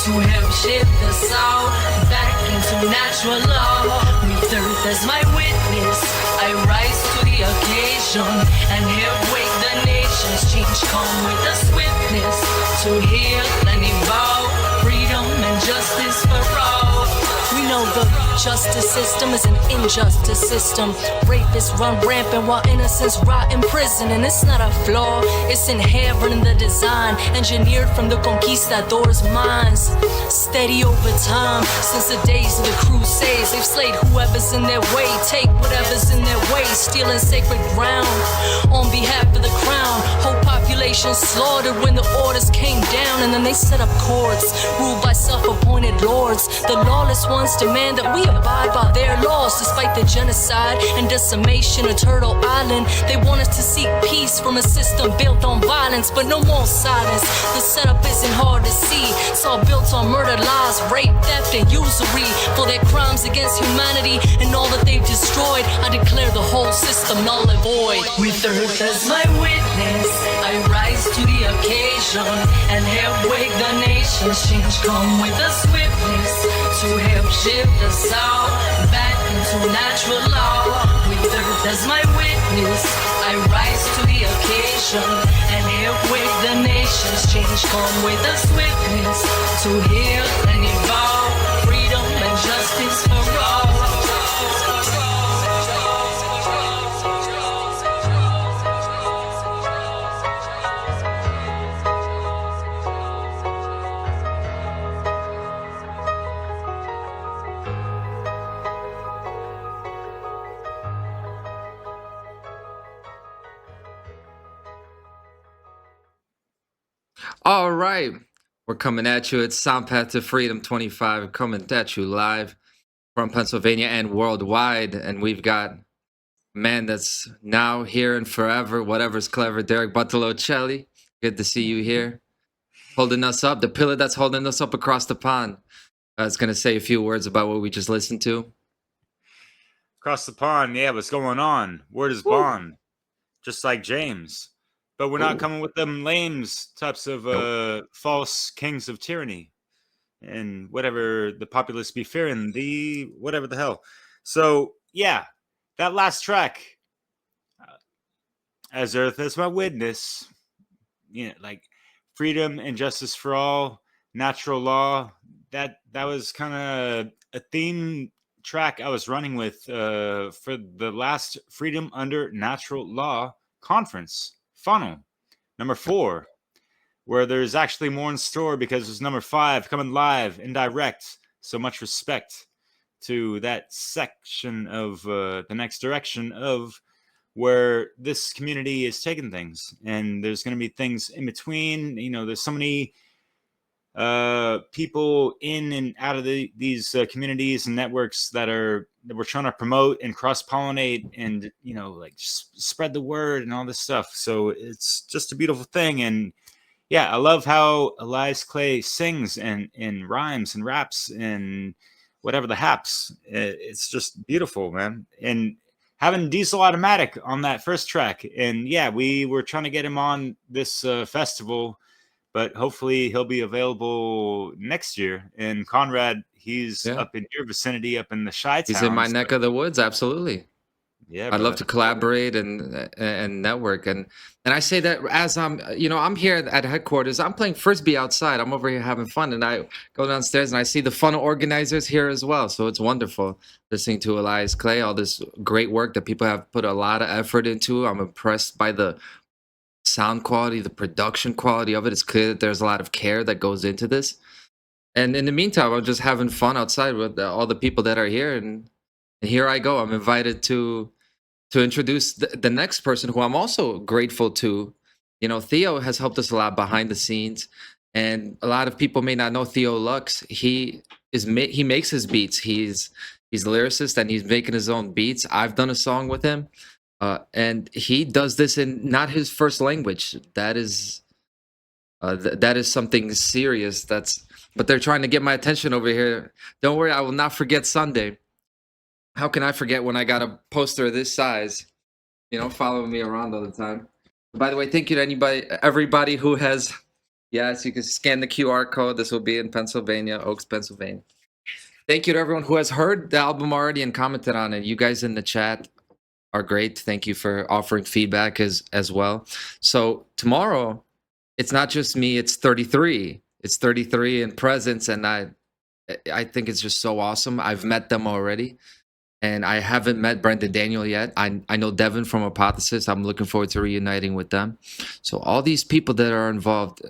to help shift us all back into natural law. With earth as my witness, I rise to the occasion and help wake the nations. Change come with a swiftness to heal and evolve. Freedom and justice for all. We know the justice system is an injustice system. Rapists run rampant while innocents rot in prison. And it's not a flaw, it's inherent in the design, engineered from the conquistadors' minds. Steady over time, since the days of the crusades. They've slayed whoever's in their way, take whatever's in their way, stealing sacred ground on behalf of the crown. Whole population slaughtered when the orders came down. And then they set up courts, ruled by self-appointed lords. The lawless ones demand that we abide by their laws. Despite the genocide and decimation of Turtle Island, they want us to seek peace from a system built on violence, but no more silence. The setup isn't hard to see. It's all built on murder, lies, rape, theft, and usury. For their crimes against humanity and all that they've destroyed, I declare the whole system null and void. With earth as my witness, I rise to the occasion and help wake the nations. Change come with a swiftness to help shift us all back into natural law. With earth as my witness, I rise to the occasion and help wake the nations. Change come with a swiftness to heal and evolve. Freedom and justice for all. All right. We're coming at you. It's Soundpath to Freedom 25, coming at you live from Pennsylvania and worldwide. And we've got a man that's now here and forever, whatever's clever, Derek Bartolocelli. Good to see you here. Holding us up, the pillar that's holding us up across the pond. I was going to say a few words about what we just listened to. Across the pond, yeah, what's going on? Word is bond, just like James. But we're not coming with them lames types of false kings of tyranny and whatever the populace be fearing, the whatever the hell. So, yeah, that last track, As Earth as My Witness, you know, like freedom and justice for all, natural law, that was kind of a theme track I was running with for the last Freedom Under Natural Law conference. Funnel number 4, where there's actually more in store because there's number 5 coming live and direct. So much respect to that section of the next direction of where this community is taking things. And there's going to be things in between. You know, there's so many people in and out of these communities and networks that we're trying to promote and cross-pollinate and, you know, like spread the word and all this stuff. So it's just a beautiful thing. And yeah, I love how Elias Clay sings and rhymes and raps and whatever the haps. It's just beautiful, man. And having Diesel Automatic on that first track, and yeah, we were trying to get him on this festival, but hopefully he'll be available next year. And Conrad, he's Yeah. up in your vicinity, up in the Chi-Town. He's in my neck of the woods. Absolutely. Yeah, I'd love to brother. collaborate and network. And I say that as I'm here at headquarters. I'm playing frisbee outside. I'm over here having fun, and I go downstairs and I see the funnel organizers here as well. So it's wonderful listening to Elias Clay, all this great work that people have put a lot of effort into. I'm impressed by the sound quality, the production quality of it. It's clear that there's a lot of care that goes into this. And in the meantime, I'm just having fun outside with all the people that are here, and here I go. I'm invited to introduce the next person who I'm also grateful to. You know, Theo has helped us a lot behind the scenes, and a lot of people may not know Theo Lux. He makes his beats. He's a lyricist and he's making his own beats. I've done a song with him, and he does this in not his first language. That is that is something serious. But they're trying to get my attention over here. Don't worry, I will not forget Sunday. How can I forget when I got a poster of this size, following me around all the time? By the way, thank you to everybody who has, yes, you can scan the QR code. This will be in Pennsylvania, Oaks, Pennsylvania. Thank you to everyone who has heard the album already and commented on it. You guys in the chat are great. Thank you for offering feedback as well. So tomorrow, it's not just me, it's 33. It's 33 in presence, and I think it's just so awesome. I've met them already. And I haven't met Brendan Daniel yet. I know Devin from Hypothesis. I'm looking forward to reuniting with them. So all these people that are involved,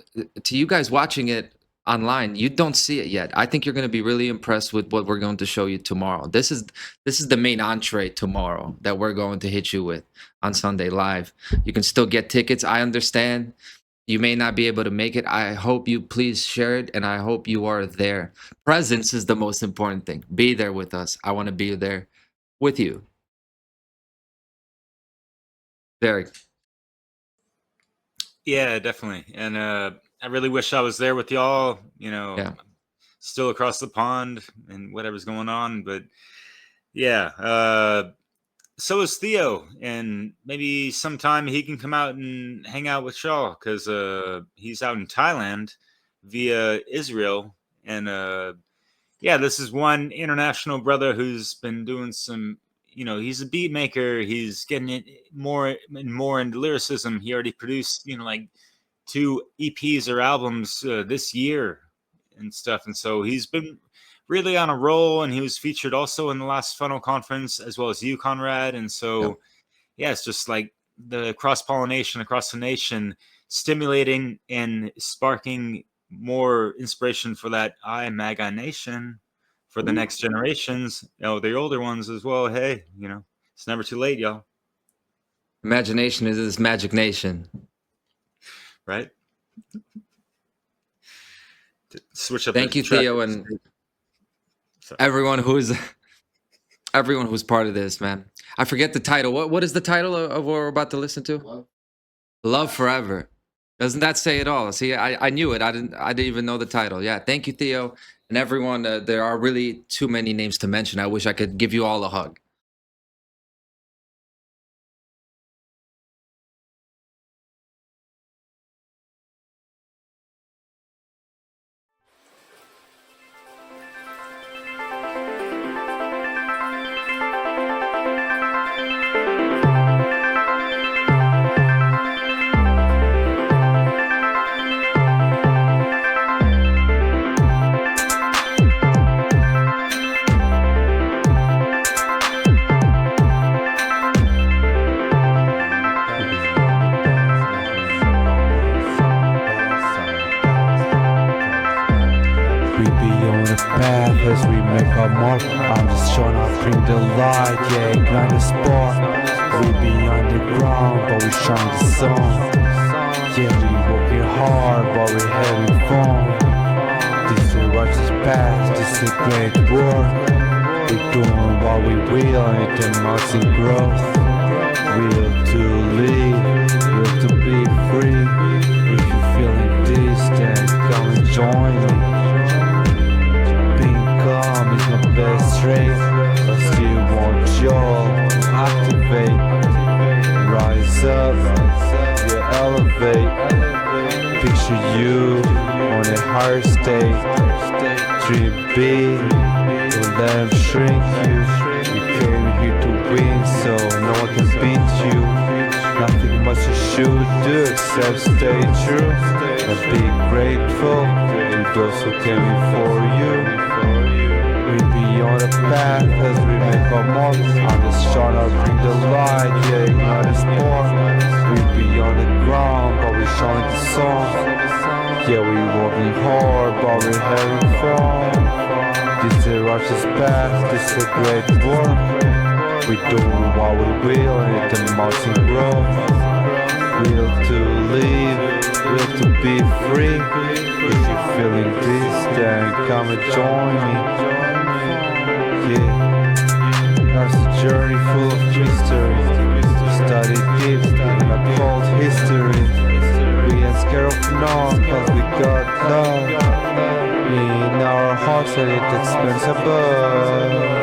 to you guys watching it online, you don't see it yet. I think you're going to be really impressed with what we're going to show you tomorrow. This is the main entree tomorrow that we're going to hit you with on Sunday Live. You can still get tickets. I understand you may not be able to make it. I hope you please share it, and I hope you are there. Presence is the most important thing. Be there with us. I want to be there with you. Derek. Yeah, definitely. And I really wish I was there with y'all, still across the pond and whatever's going on. But yeah, so is Theo. And maybe sometime he can come out and hang out with y'all, because he's out in Thailand via Israel. And yeah, this is one international brother who's been doing some, he's a beat maker. He's getting it more and more into lyricism. He already produced, like 2 EPs or albums this year and stuff. And so he's been really on a roll, and he was featured also in the last Funnel Conference, as well as you, Conrad. And so, yeah, it's just like the cross-pollination across the nation, stimulating and sparking more inspiration for that MAGA nation, for the next generations, the older ones as well. Hey, it's never too late, y'all. Imagination is this magic nation. Right? Switch up. Thank you, Theo, and everyone who's part of this, man. I forget the title. What is the title of what we're about to listen to? Love Forever. Doesn't that say it all? See, I knew it. I didn't even know the title. Yeah, thank you, Theo, and everyone. There are really too many names to mention. I wish I could give you all a hug. As we make our mark, I'm just trying to bring the light, yeah, ignite the spark. We be underground, but we shine the sun. Yeah, we working hard, but we having fun. This is a righteous path, this is a great work. We doing what we will, and it amounts in growth. Will to live, will to be free. If you're feeling this, then come and join me. Is my best trait. I still want y'all to activate. Rise up, yeah, elevate. Picture you on a high higher state. Dream big, don't let them shrink you. You came here to win, so no one can beat you. Nothing much you should do except stay true and be grateful to those who came before you. We be on the path as we make our mark. On the start, I'll bring the light, yeah, ignite the spark. We be on the ground, but we showing the song. Yeah, we working hard, but we having fun. This is a righteous path, this is a great work. We do what we will, and the mountain grow. Will to live, will to be free. If you're feeling this, then come and join me. Yeah, that's a journey full of mystery. Study deep in a cold history. We ain't scared of none, cause we got love in our hearts, and it expands above.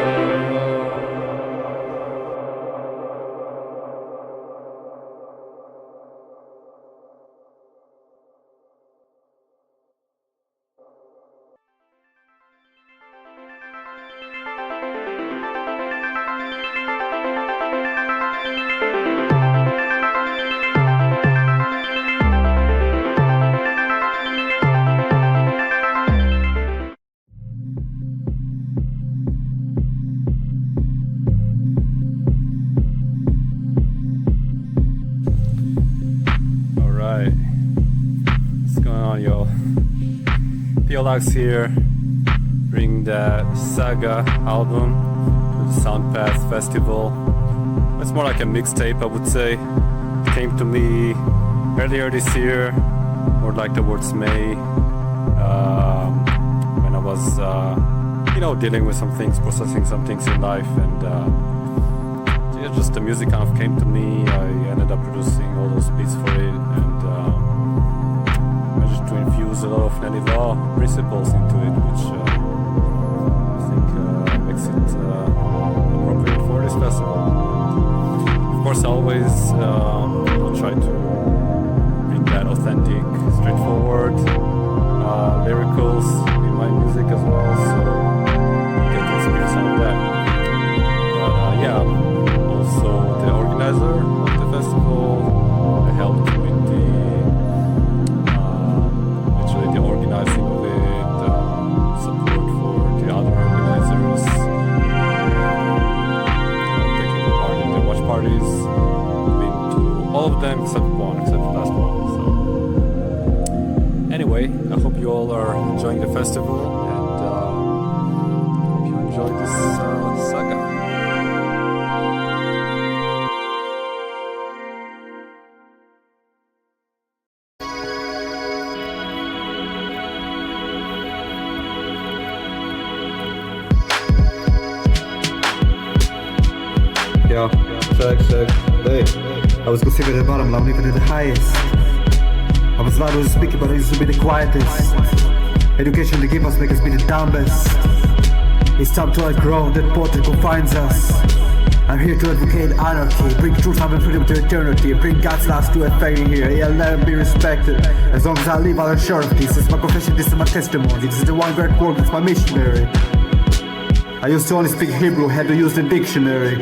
Alright, what's going on, y'all? Piolax here, bring the Saga album to the Soundpath Festival. It's more like a mixtape, I would say. It came to me earlier this year, or like towards May, when I was, dealing with some things, processing some things in life, and yeah, just the music kind of came to me. I ended up producing all those beats for it, and managed to infuse a lot of Nanny Law principles into it, which I think makes it appropriate for this festival. Of course, I always try to bring that authentic, straightforward lyricals in my music as well, so you get to experience some of that. But yeah, also the organizer of the festival. I helped with literally the organizing of it, support for the other organizers, taking part in the watch parties. I've been to all of them except the last one. So anyway, I hope you all are enjoying the festival, and hope you enjoy this saga. Yeah, check. Hey, I was considered the bottom, I'm even at the highest. I was loud as speaking, but I used to be the quietest. Education they give us make us be the dumbest. It's time to outgrow that portal confines us. I'm here to advocate anarchy, bring truth, love and freedom to eternity, bring God's last to a fading here. Yeah, let him be respected. As long as I live, I'll assure of this. It's my confession, this is my testimony. This is the one great word, it's my missionary. I used to only speak Hebrew, had to use the dictionary.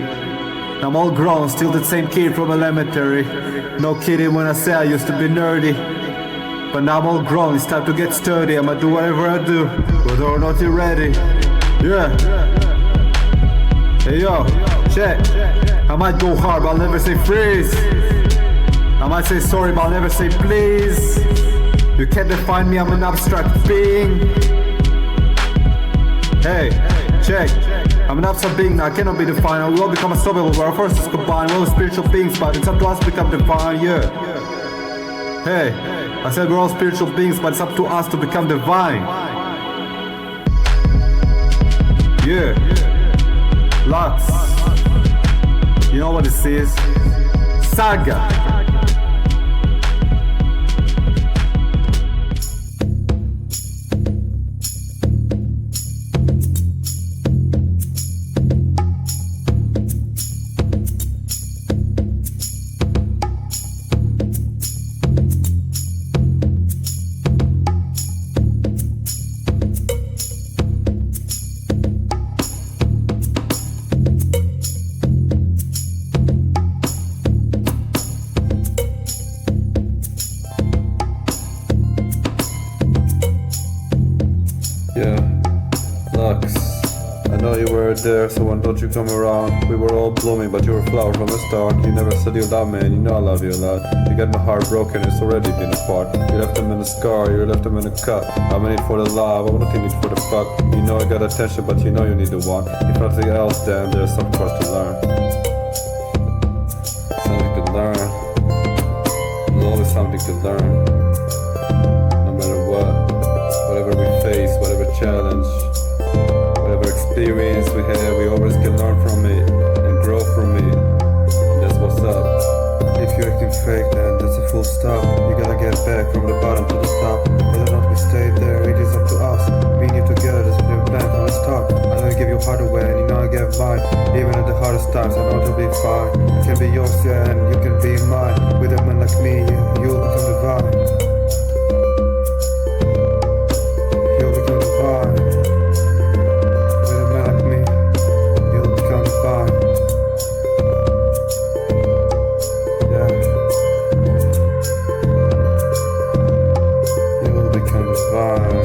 Now I'm all grown, still that same kid from elementary. No kidding when I say I used to be nerdy. But now I'm all grown, it's time to get sturdy. I'ma do whatever I do, whether or not you're ready. Yeah. Hey yo, check. I might go hard, but I'll never say freeze. I might say sorry, but I'll never say please. You can't define me, I'm an abstract being. Hey, check. I'm an abstract being now, I cannot be defined. We all become unstoppable, but our forces combined. We're all spiritual beings, but it's up to us to become divine, yeah. Hey, I said we're all spiritual beings, but it's up to us to become divine. Yeah. Lots. You know what this is? Saga. there, so when don't you come around? We were all blooming, but you were a flower from the start. You never said you love me, and you know I love you a lot. You got my heart broken, it's already been apart. You left him in a scar, you left him in a cut. I'm in it for the love, I'm not in it for the fuck. You know I got attention, but you know you need the one. If nothing else, then there's something for us to learn. Something to learn. There's always something to learn. No matter what, whatever we face, whatever challenge, whatever experience we have, we always can learn from it and grow from it. That's what's up. If you're acting fake, then that's a full stop. You gotta get back from the bottom to the top. Whether or not we stay there, it is up to us. Me and you together, that's been planned from the start. I know you give your heart away, and you know I give mine. Even at the hardest times, I know it'll be fine. I can be yours, yeah, and you can be mine. With a man like me, you'll become divine. You'll become divine. With a man like me, you'll become divine. Yeah. You'll become divine.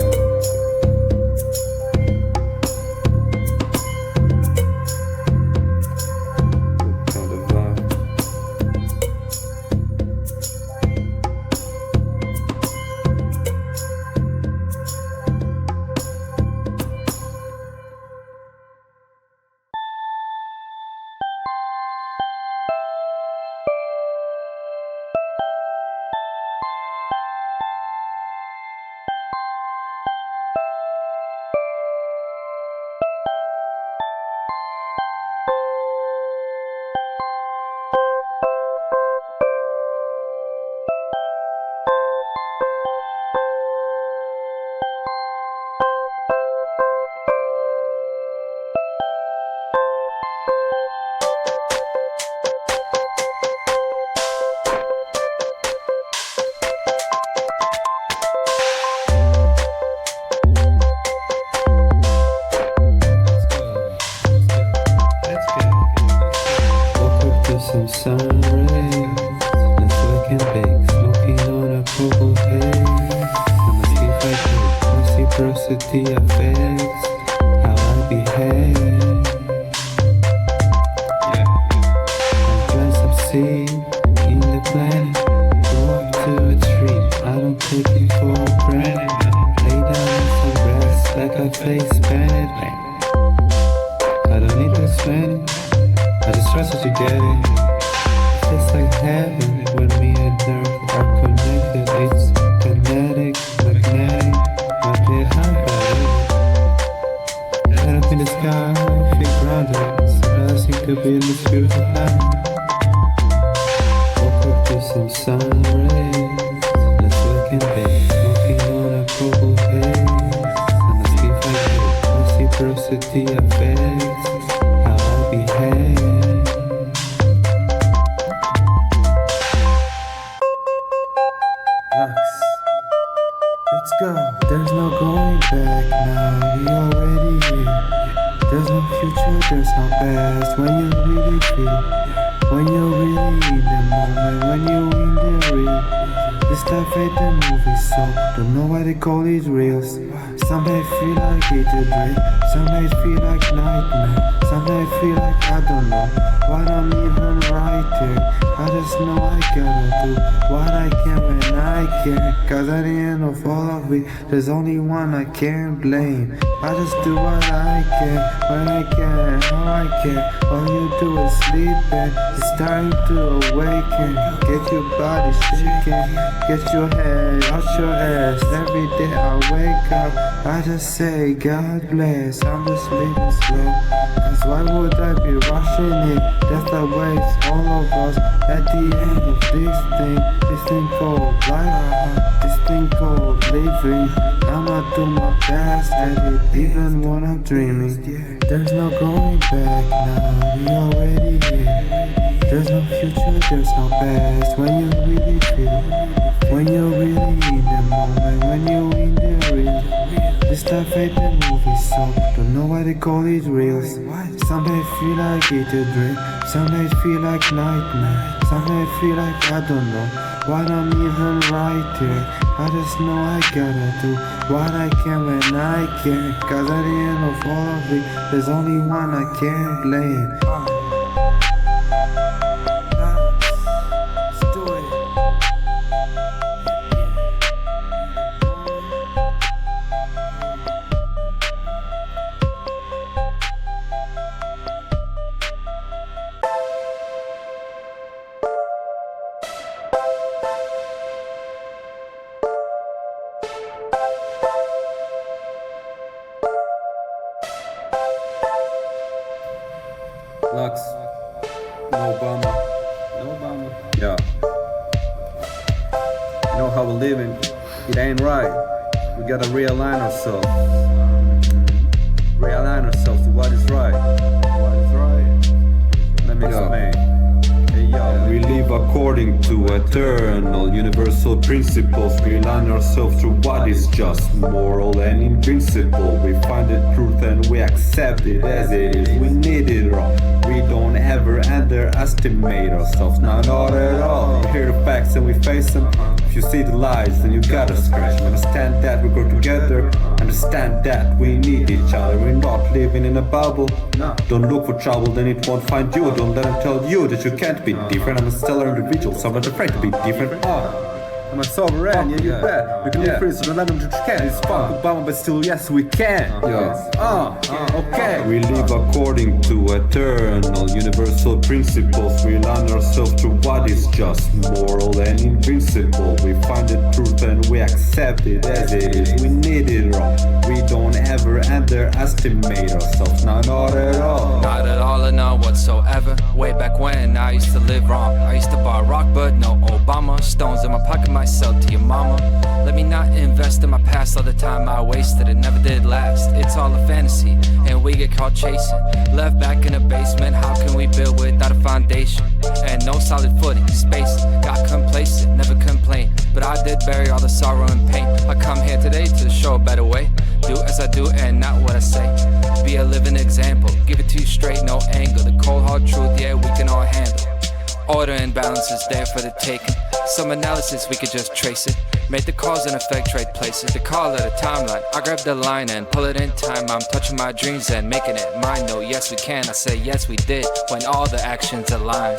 Some sun rays, let's wake and bake, smoking on a purple haze. I must be fighting, reciprocity affects how I behave. I plant some seed in the planet, go up to a tree, I don't take it for granted. Lay down on some grass like I play Spanish. I don't need to explain it, I just trust that you get it. It's like heaven when me and Earth are connected. It's kinetic, magnetic, might be high by head up in the sky, feel grounded. It's a blessing to be in this beautiful planet. Woke up to some sun rays, let's wake and bake, smoking on a purple haze. I must be fighting, reciprocity affects how I behave. Let's go. There's no going back now, we already here. There's no future, there's no past. When you really feel, when you're really in the moment, when you're in the real. This life ain't the movie, so don't know why they call these reels. Some days feel like it's a dream, some days feel like nightmare. Some days feel like I don't know what I'm even writing. I just know I gotta do what I can when I can. Cause at the end of all of it, there's only one I can't blame. I just do what I can, when I can, how I can. All you do is sleep and it's time to awaken. Get your body shaking, get your head out your ass. Every day I wake up, I just say God bless. I'm just living slow, cause why would I be rushing it? Death awaits all of us at the end of this thing called life, this thing called living. I'ma do my best at it, even when I'm dreaming. There's no going back now, we already here. There's no future, there's no past. When you really feel, when you're really in the moment, when you're in the real. This life ain't the movie, so don't know why they call it reels. Some days feel like it's a dream, some days feel like nightmare. Some days feel like I don't know what I'm even writing. I just know I gotta do what I can when I can. Cause at the end of all of it, there's only one I can blame. Let's do it. Lux, no Obama. No Obama. Yeah. You know how we're living. It ain't right. We gotta realign ourselves. Realign ourselves to what is right. What is right? Let me explain. Hey yo. We live according to eternal universal principles. We align ourselves through what is just, moral and invincible. We find the truth and we accept it as it is. We need it wrong. We don't ever underestimate ourselves, not at all. We hear the facts and we face them. If you see the lies, then you gotta scratch. Understand that we grow together. Understand that we need each other. We're not living in a bubble. Don't look for trouble, then it won't find you. Don't let them tell you that you can't be different. I'm a stellar individual, so I'm not afraid to be different. I'm a sovereign, yeah, you bet. We can live free, so don't let them just can. It's fuck Obama, but still, yes, we can. Okay. We live according to eternal universal principles. We align ourselves to what is just, moral and invincible. We find the truth and we accept it as it is. We need it wrong. We don't ever underestimate ourselves, not at all. Not at all or none whatsoever. Way back when I used to live wrong. I used to buy rock, but no Obama. Stones in my pocket, myself to your mama. Let me not invest in my past. All the time I wasted, it never did last. It's all a fantasy, and we get caught chasing. Left back in the basement, how can we build without a foundation? And no solid footing, space, got complacent, never complain. But I did bury all the sorrow and pain. I come here today to show a better way. Do as I do and not what I say. Be a living example, give it to you straight, no angle. The cold hard truth, yeah, we can all handle. Order and balance is there for the taking. Some analysis, we could just trace it. Made the cause and effect right places. They call it a timeline. I grab the line and pull it in time. I'm touching my dreams and making it mine. No, yes we can. I say yes we did when all the actions align.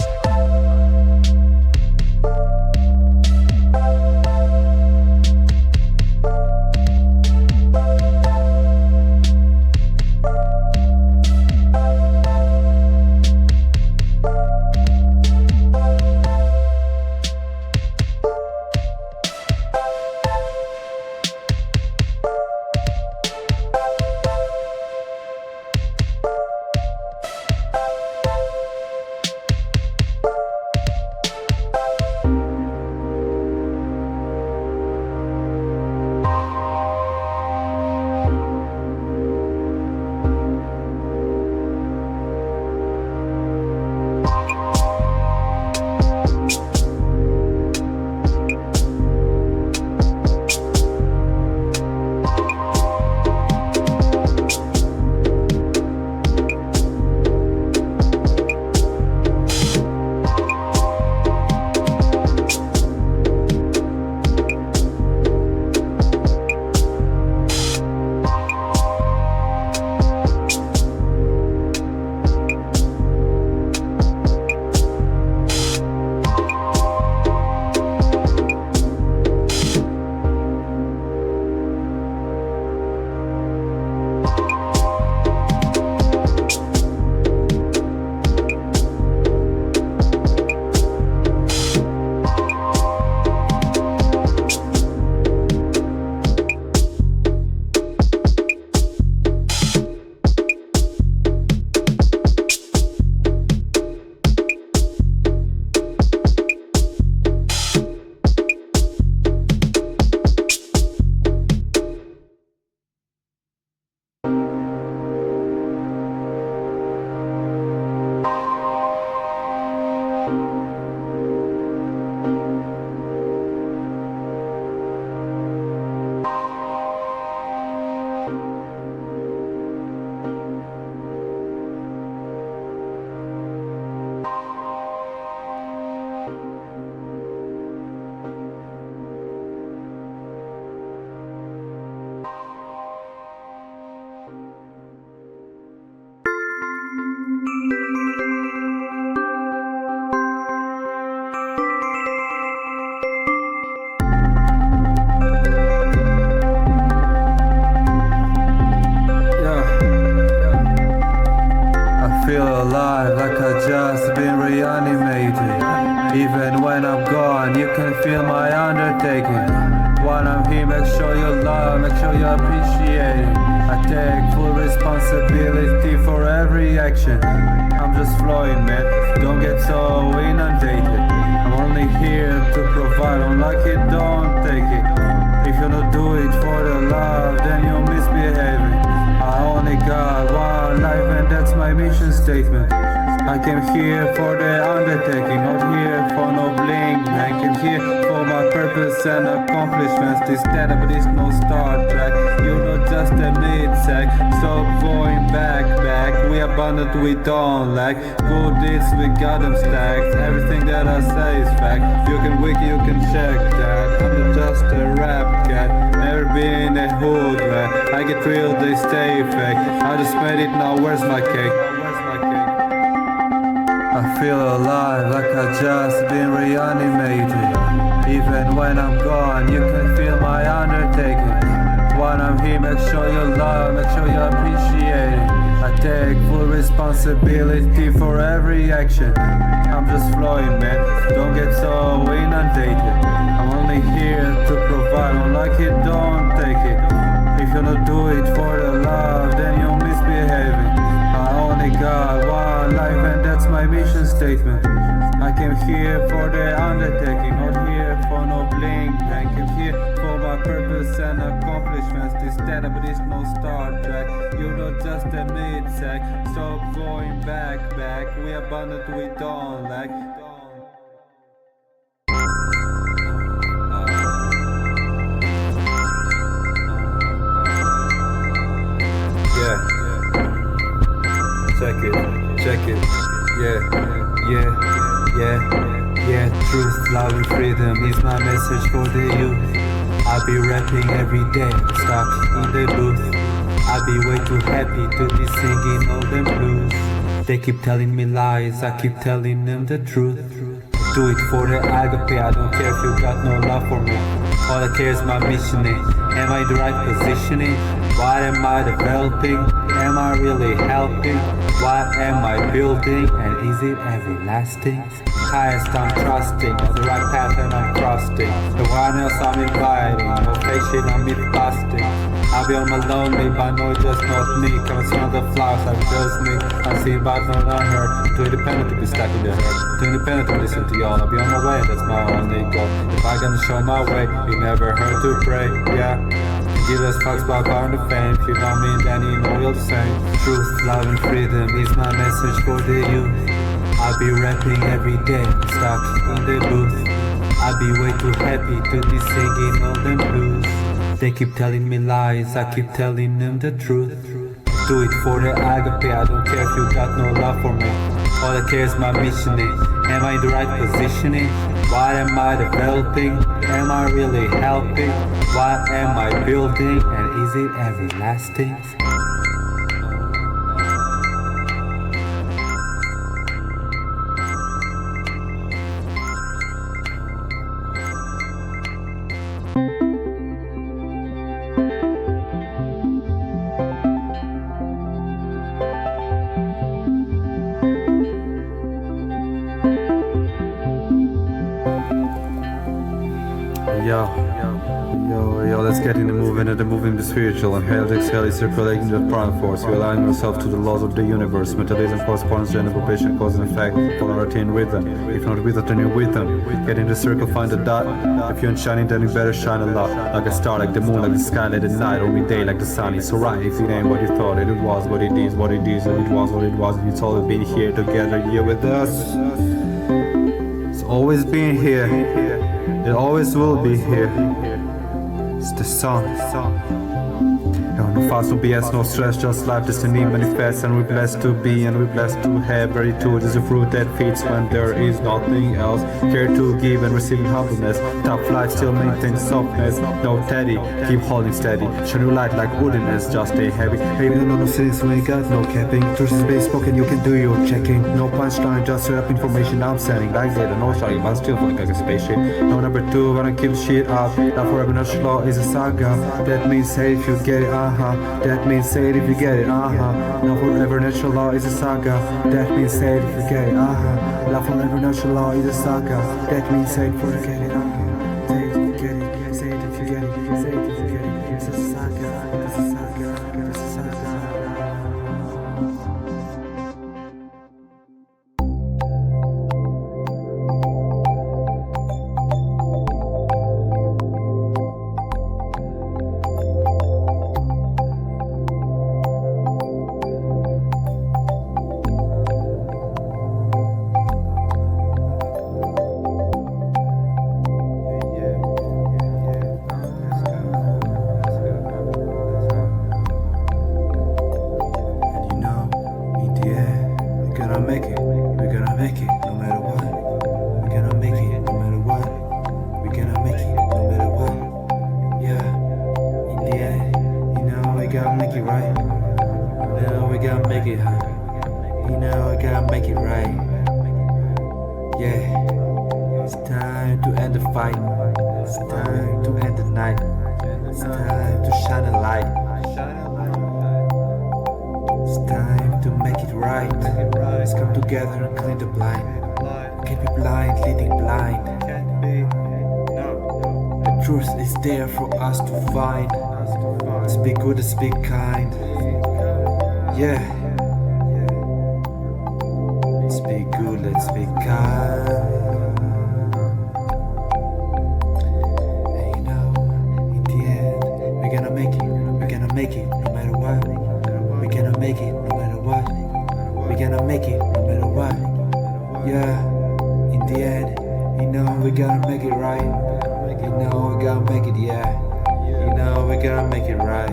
feel alive like I just been reanimated. Even when I'm gone, you can feel my undertaking. When I'm here, make sure you love, make sure you appreciate it. I take full responsibility for every action. I'm just flowing, man, don't get so inundated. I'm only here to provide, don't like it, don't take it. If you don't do it for the love, then you're misbehaving. I only got one life and that's my mission statement. I came here for the undertaking, not here for no bling. I came here for my purpose and accomplishments. This stand up, but it's no Star Trek. You're not just a mid-sack. Stop going back. We abundant, we don't lack. Good deeds, we got them stacked. Everything that I say is fact. You can wiki, you can check that. I'm not just a rap cat. Never been in a hood rat. I get real, they stay fake. I just made it, now where's my cake? I feel alive like I just been reanimated. Even when I'm gone, you can feel my undertaking. When I'm here, make sure you love, make sure you appreciate it. I take full responsibility for every action. I'm just flowing, man, don't get so inundated. I'm only here to provide, don't like it, don't take it. If you don't do it for the love, then you're misbehaving. I only got one life and that's my mission statement. I came here for the undertaking, not here for no bling. I came here for my purpose and accomplishments. This stand up, but it's no Star Trek. You're not just a mid-sack. Stop going back. We abundant, we don't lack. Yeah. Check it, yeah, truth, love and freedom is my message for the youth. I'll be rapping every day, stuck in the booth. I'll be way too happy to be singing all them blues. They keep telling me lies, I keep telling them the truth. Do it for the agape, I don't care if you got no love for me. All I care is my missioning. Am I in the right positioning? What am I developing? Am I really helping? What am I building? And is it everlasting? Highest I'm trusting, on the right path and I'm trusting. The one else I'm inviting, no fake shit I'm myth busting. I'll be on my lonely, but no, just not me. Come and smell the flowers, I'm just me. Unseen but not unheard. Too independent to be stuck in the herd. Too independent to listen to y'all. I'll be on my way, that's my only goal. If I gonna show my way, you never heard to pray, yeah. Give us fucks about power and fame. If you know me, then you know you're the same. Truth, love and freedom is my message for the youth. I'll be rapping every day, stuck in the booth. I'll be way too happy to be singing all them blues. They keep telling me lies, I keep telling them the truth. Do it for the agape, I don't care if you got no love for me. All I care is my missioning. Am I in the right positioning? What am I developing? Am I really helping? What am I building? And is it everlasting? Yo, let's get in the moving the spiritual. Inhale, exhale, circulating the prime force. We align ourselves to the laws of the universe. Metabolism corresponds to probation, cause and effect, polarity and rhythm. If not with it, then you're with them. Get in the circle, find the dot. If you ain't shining, then you better shine a lot. Like a star, like the moon, like the sky, like the night, only day, like the sun. It's alright if it ain't what you thought. It was what it is, and it was what it was. It's always been here together, here with us. It's always been here. It always will be here. It's the song. No fast, no BS, no stress, just life, destiny manifests. And we're blessed to be, and we're blessed to have. Gratitude is a fruit that feeds when there is nothing else. Care to give and receiving humbleness. Top flight still maintains softness. No teddy, keep holding steady. Shine your light like woodenness, just stay heavy. Hey, no sense, we ain't got no capping. Truth is base spoken, you can do your checking. No punchline, just straight up information I'm sending. Like that, no shouting, but still feeling like a spaceship. No number two, wanna keep shit up. Not forever, not slow is a saga. That means hey, if you get it, That means say it if you get it, Love forever, natural law is a saga. That means say it if you get it, Love forever, natural law is a saga. That means say it if you get it, Say it if you get it, say it if you get it, say it if you get it. It's a saga, it's a saga, it's a saga. There for us to find. Let's be good, let's be kind. Yeah. Let's be good, let's be kind. And you know, in the end, we're gonna make it. We're gonna make it no matter what. We're gonna make it no matter what. We're gonna make it no matter what. Yeah. In the end, you know, we're gonna make it right. You know we gotta make it, yeah. You know we gotta make it right.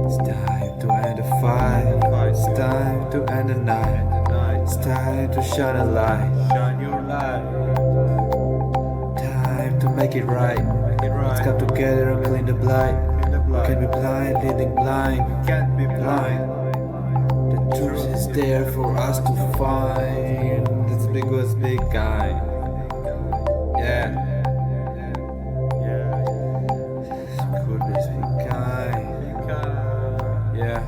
It's time to end the fight. It's time to end the night. It's time to shine a light. Shine your light. Time to make it right. Let's come together and clean the blind. We can't be blind, leading blind. We can't be blind. The truth is there for us to find. Let's be good, let's be kind. Yeah. Good, let's be kind. Yeah.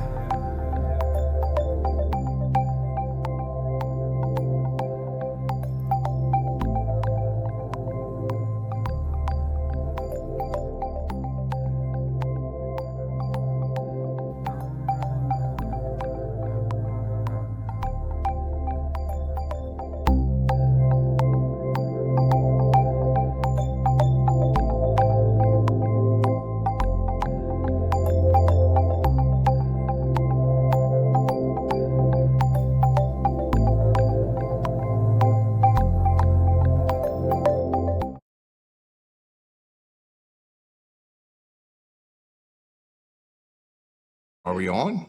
Are we on?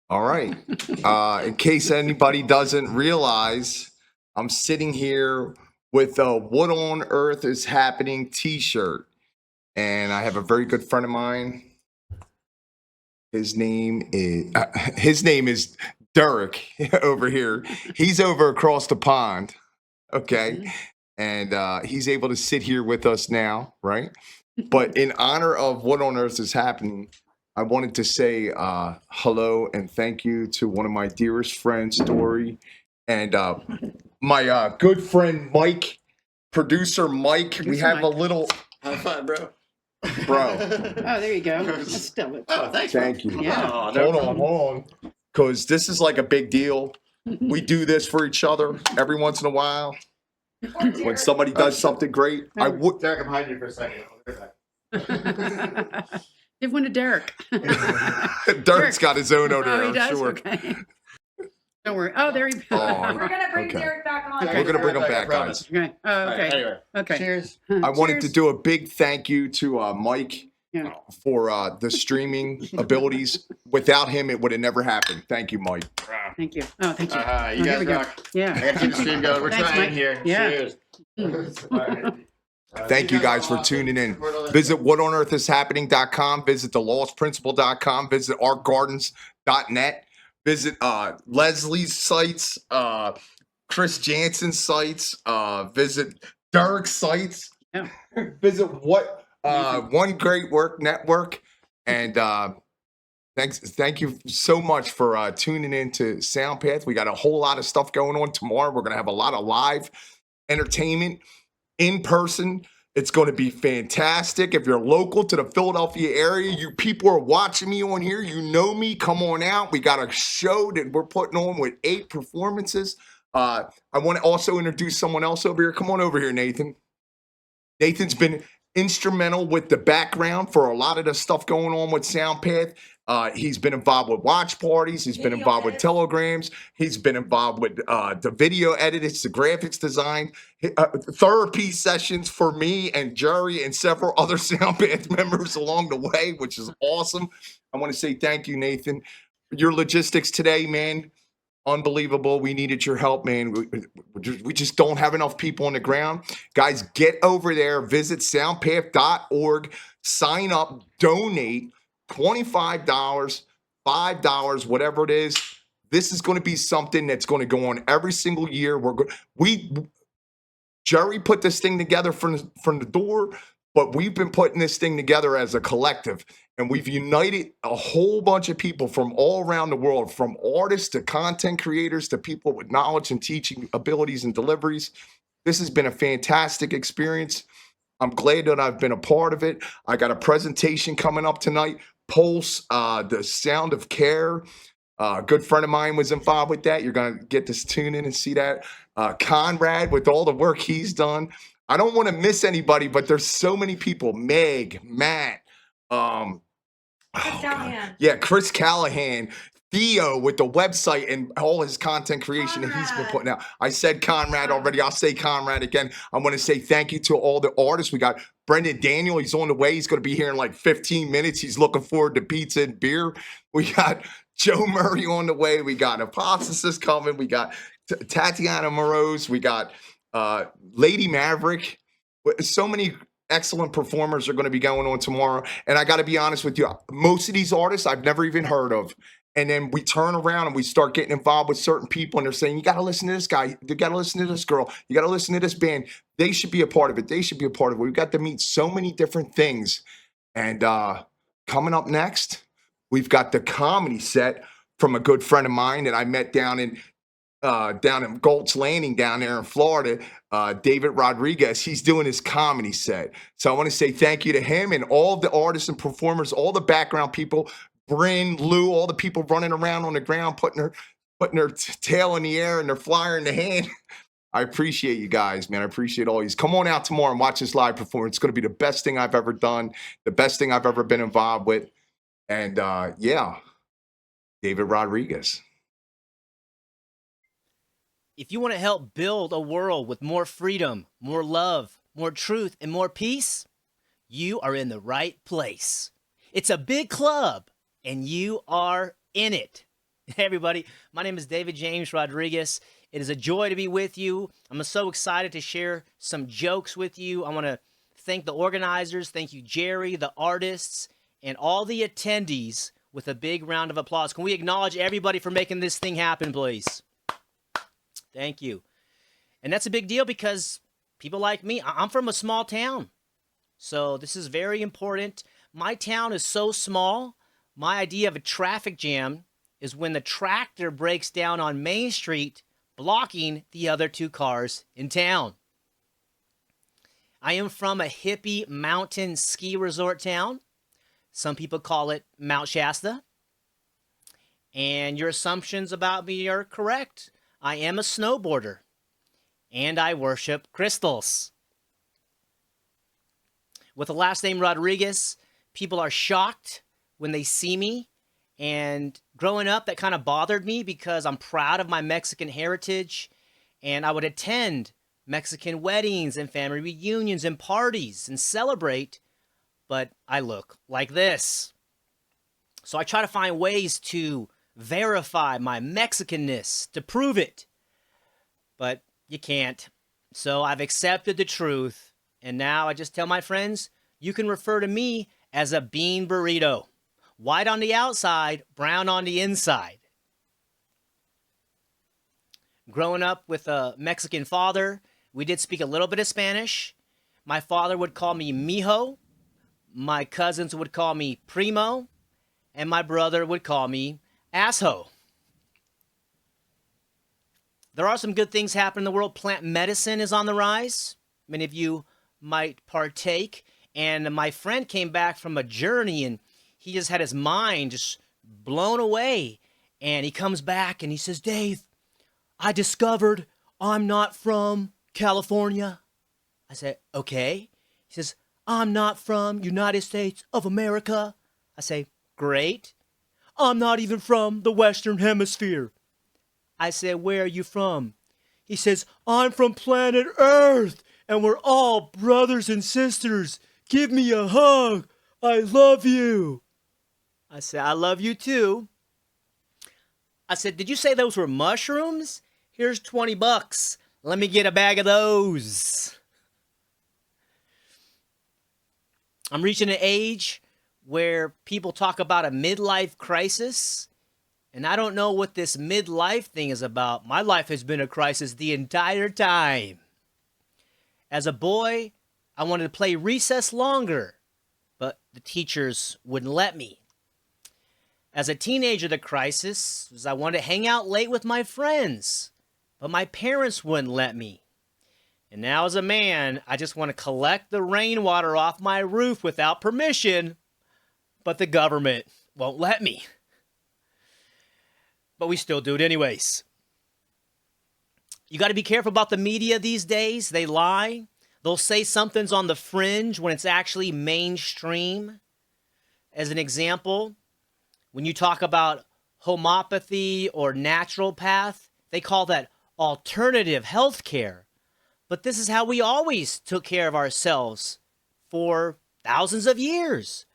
All right. In case anybody doesn't realize, I'm sitting here with a What on Earth is Happening t-shirt. And I have a very good friend of mine. His name is Derek over here. He's over across the pond. Okay. And he's able to sit here with us now, right? But in honor of What on Earth is Happening, I wanted to say hello and thank you to one of my dearest friends, Dory, and my good friend, Mike, producer Mike. We have a little high five, bro. Bro. Oh, there you go. That's still it. Oh, thanks. Thank you. Yeah. Hold on. Because this is like a big deal. We do this for each other every once in a while. When somebody does something great, I would. Derek, I'm hiding you for a second. I'll be right back. Give one to Derek. Derek's got his own over Oh, there, he I'm does? sure. Okay. Don't worry. Oh, there he goes. Oh, We're gonna bring okay. Derek back on. We're gonna bring him back, guys. Okay. Oh, okay. Right, anyway. Okay. Cheers. I wanted to do a big thank you to Mike Yeah. for the streaming abilities. Without him, it would have never happened. Thank you, Mike. Thank you. Oh, thank you. You Oh, here guys we go. rock. Yeah. I gotta keep the stream going. We're Thanks, trying Mike. here. Yeah. Cheers. All right. Thank you guys for tuning in. Visit whatonearthishappening.com. Visit thelostprinciple.com. Visit artgardens.net. Visit Leslie's sites, Chris Jansen's sites. Visit Derek's sites. Yeah. Visit what One Great Work Network. And thank you so much for tuning in to Soundpath. We got a whole lot of stuff going on tomorrow. We're going to have a lot of live entertainment in person. It's going to be fantastic. If you're local to the Philadelphia area, you people are watching me on here, you know me, come on out. We got a show that we're putting on with 8 performances. I want to also introduce someone else over here. Come on over here, Nathan. Nathan's been instrumental with the background for a lot of the stuff going on with Soundpath. He's been involved with watch parties. He's been involved with telegrams. He's been involved with the video edits, the graphics design, therapy sessions for me and Jerry and several other Soundpath members along the way, which is awesome. I want to say thank you, Nathan. Your logistics today, man, unbelievable. We needed your help, man. We just don't have enough people on the ground. Guys, get over there. Visit soundpath.org. Sign up. Donate. $25, $5, whatever it is. This is going to be something that's going to go on every single year. Jerry put this thing together from the door, but we've been putting this thing together as a collective, and we've united a whole bunch of people from all around the world, from artists to content creators to people with knowledge and teaching abilities and deliveries. This has been a fantastic experience. I'm glad that I've been a part of it. I got a presentation coming up tonight. Pulse, the Sound of Care. A good friend of mine was involved with that. You're going to get to tune in and see that. Conrad, with all the work he's done. I don't want to miss anybody, but there's so many people. Meg, Matt, Chris Callahan, Theo with the website and all his content creation that he's been putting out. I said Conrad already. I'll say Conrad again. I want to say thank you to all the artists. We got Brendan Daniel. He's on the way. He's going to be here in like 15 minutes. He's looking forward to pizza and beer. We got Joe Murray on the way. We got Apostasis coming. We got Tatiana Moroz. We got Lady Maverick. So many excellent performers are going to be going on tomorrow. And I got to be honest with you, most of these artists I've never even heard of. And then we turn around and we start getting involved with certain people, and they're saying, you got to listen to this guy. You got to listen to this girl. You got to listen to this band. They should be a part of it. They should be a part of it. We've got to meet so many different things. And coming up next, we've got the comedy set from a good friend of mine that I met down in Gulch Landing down there in Florida, David Rodriguez. He's doing his comedy set. So I want to say thank you to him and all the artists and performers, all the background people, Bryn, Lou, all the people running around on the ground, putting their tail in the air and their flyer in the hand. I appreciate you guys, man. I appreciate all you. Come on out tomorrow and watch this live performance. It's going to be the best thing I've ever done, the best thing I've ever been involved with. And David Rodriguez. If you want to help build a world with more freedom, more love, more truth, and more peace, you are in the right place. It's a big club, and you are in it. Hey, everybody. My name is David James Rodriguez. It is a joy to be with you. I'm so excited to share some jokes with you. I want to thank the organizers. Thank you, Jerry, the artists, and all the attendees with a big round of applause. Can we acknowledge everybody for making this thing happen, please? Thank you. And that's a big deal because people like me, I'm from a small town. So this is very important. My town is so small. My idea of a traffic jam is when the tractor breaks down on Main Street, blocking the other 2 cars in town. I am from a hippie mountain ski resort town. Some people call it Mount Shasta. And your assumptions about me are correct. I am a snowboarder, and I worship crystals. With the last name Rodriguez, people are shocked when they see me. And growing up, that kind of bothered me because I'm proud of my Mexican heritage, and I would attend Mexican weddings and family reunions and parties and celebrate, but I look like this. So I try to find ways to verify my Mexicanness, to prove it, but you can't. So I've accepted the truth, and now I just tell my friends, you can refer to me as a bean burrito. White on the outside, brown on the inside. Growing up with a Mexican father, we did speak a little bit of Spanish. My father would call me mijo. my cousins would call me Primo, and my brother would call me Asshole. There are some good things happening in the world. Plant medicine is on the rise. Many of you might partake. And my friend came back from a journey, and he just had his mind just blown away. And he comes back and he says, Dave, I discovered I'm not from California. I said, okay. He says, I'm not from United States of America. I say, great. I'm not even from the Western Hemisphere. I said, where are you from? He says, I'm from planet Earth, and we're all brothers and sisters. Give me a hug. I love you. I said, I love you too. I said, did you say those were mushrooms? Here's $20. Let me get a bag of those. I'm reaching an age where people talk about a midlife crisis, and I don't know what this midlife thing is about. My life has been a crisis the entire time. As a boy, I wanted to play recess longer, but the teachers wouldn't let me. As a teenager, the crisis was I wanted to hang out late with my friends, but my parents wouldn't let me. And now as a man, I just want to collect the rainwater off my roof without permission, but the government won't let me. But we still do it anyways. You got to be careful about the media these days. They lie. They'll say something's on the fringe when it's actually mainstream. As an example, when you talk about homeopathy or naturopath, they call that alternative health care. But this is how we always took care of ourselves for thousands of years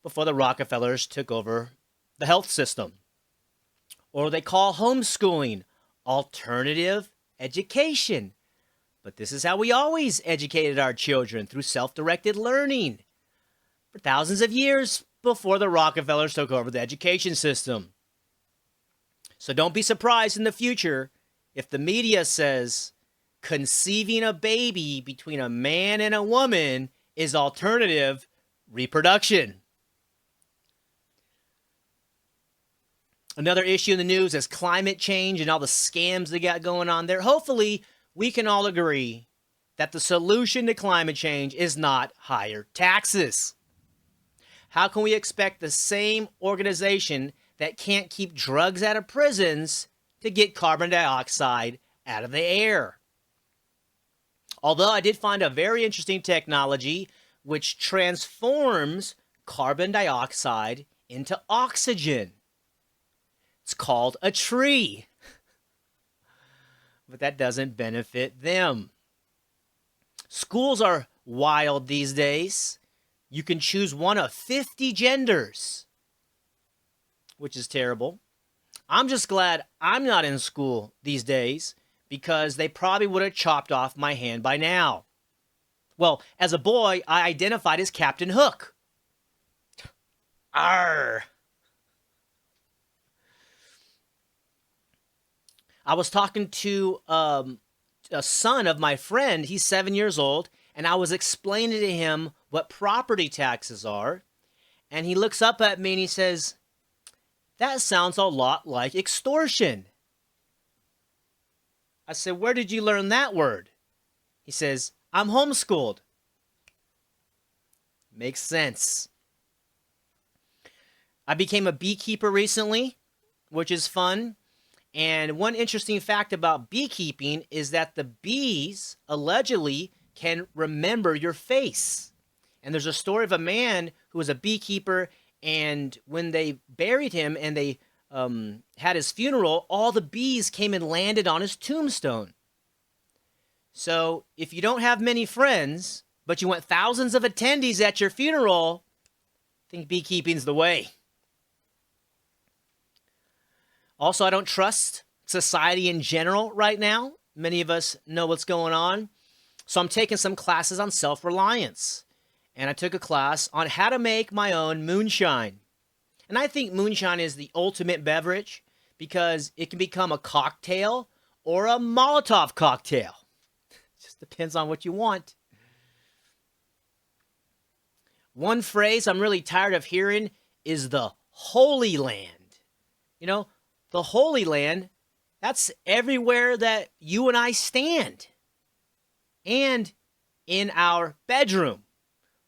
before the Rockefellers took over the health system. Or they call homeschooling alternative education. But this is how we always educated our children, through self-directed learning for thousands of years before the Rockefellers took over the education system. So don't be surprised in the future if the media says conceiving a baby between a man and a woman is alternative reproduction. Another issue in the news is climate change and all the scams they got going on there. Hopefully, we can all agree that the solution to climate change is not higher taxes. How can we expect the same organization that can't keep drugs out of prisons to get carbon dioxide out of the air? Although I did find a very interesting technology which transforms carbon dioxide into oxygen. It's called a tree. But that doesn't benefit them. Schools are wild these days. You can choose one of 50 genders, which is terrible. I'm just glad I'm not in school these days, because they probably would have chopped off my hand by now. Well, as a boy, I identified as Captain Hook. Arr! I was talking to a son of my friend. He's 7 years old, and I was explaining to him what property taxes are. And he looks up at me and he says, that sounds a lot like extortion. I said, where did you learn that word? He says, I'm homeschooled. Makes sense. I became a beekeeper recently, which is fun. And one interesting fact about beekeeping is that the bees allegedly can remember your face. And there's a story of a man who was a beekeeper, and when they buried him and they had his funeral, all the bees came and landed on his tombstone. So if you don't have many friends, but you want thousands of attendees at your funeral, I think beekeeping's the way. Also, I don't trust society in general right now. Many of us know what's going on. So I'm taking some classes on self-reliance. And I took a class on how to make my own moonshine. And I think moonshine is the ultimate beverage because it can become a cocktail or a Molotov cocktail. It just depends on what you want. One phrase I'm really tired of hearing is the Holy Land. You know, the Holy Land, that's everywhere that you and I stand. And in our bedroom,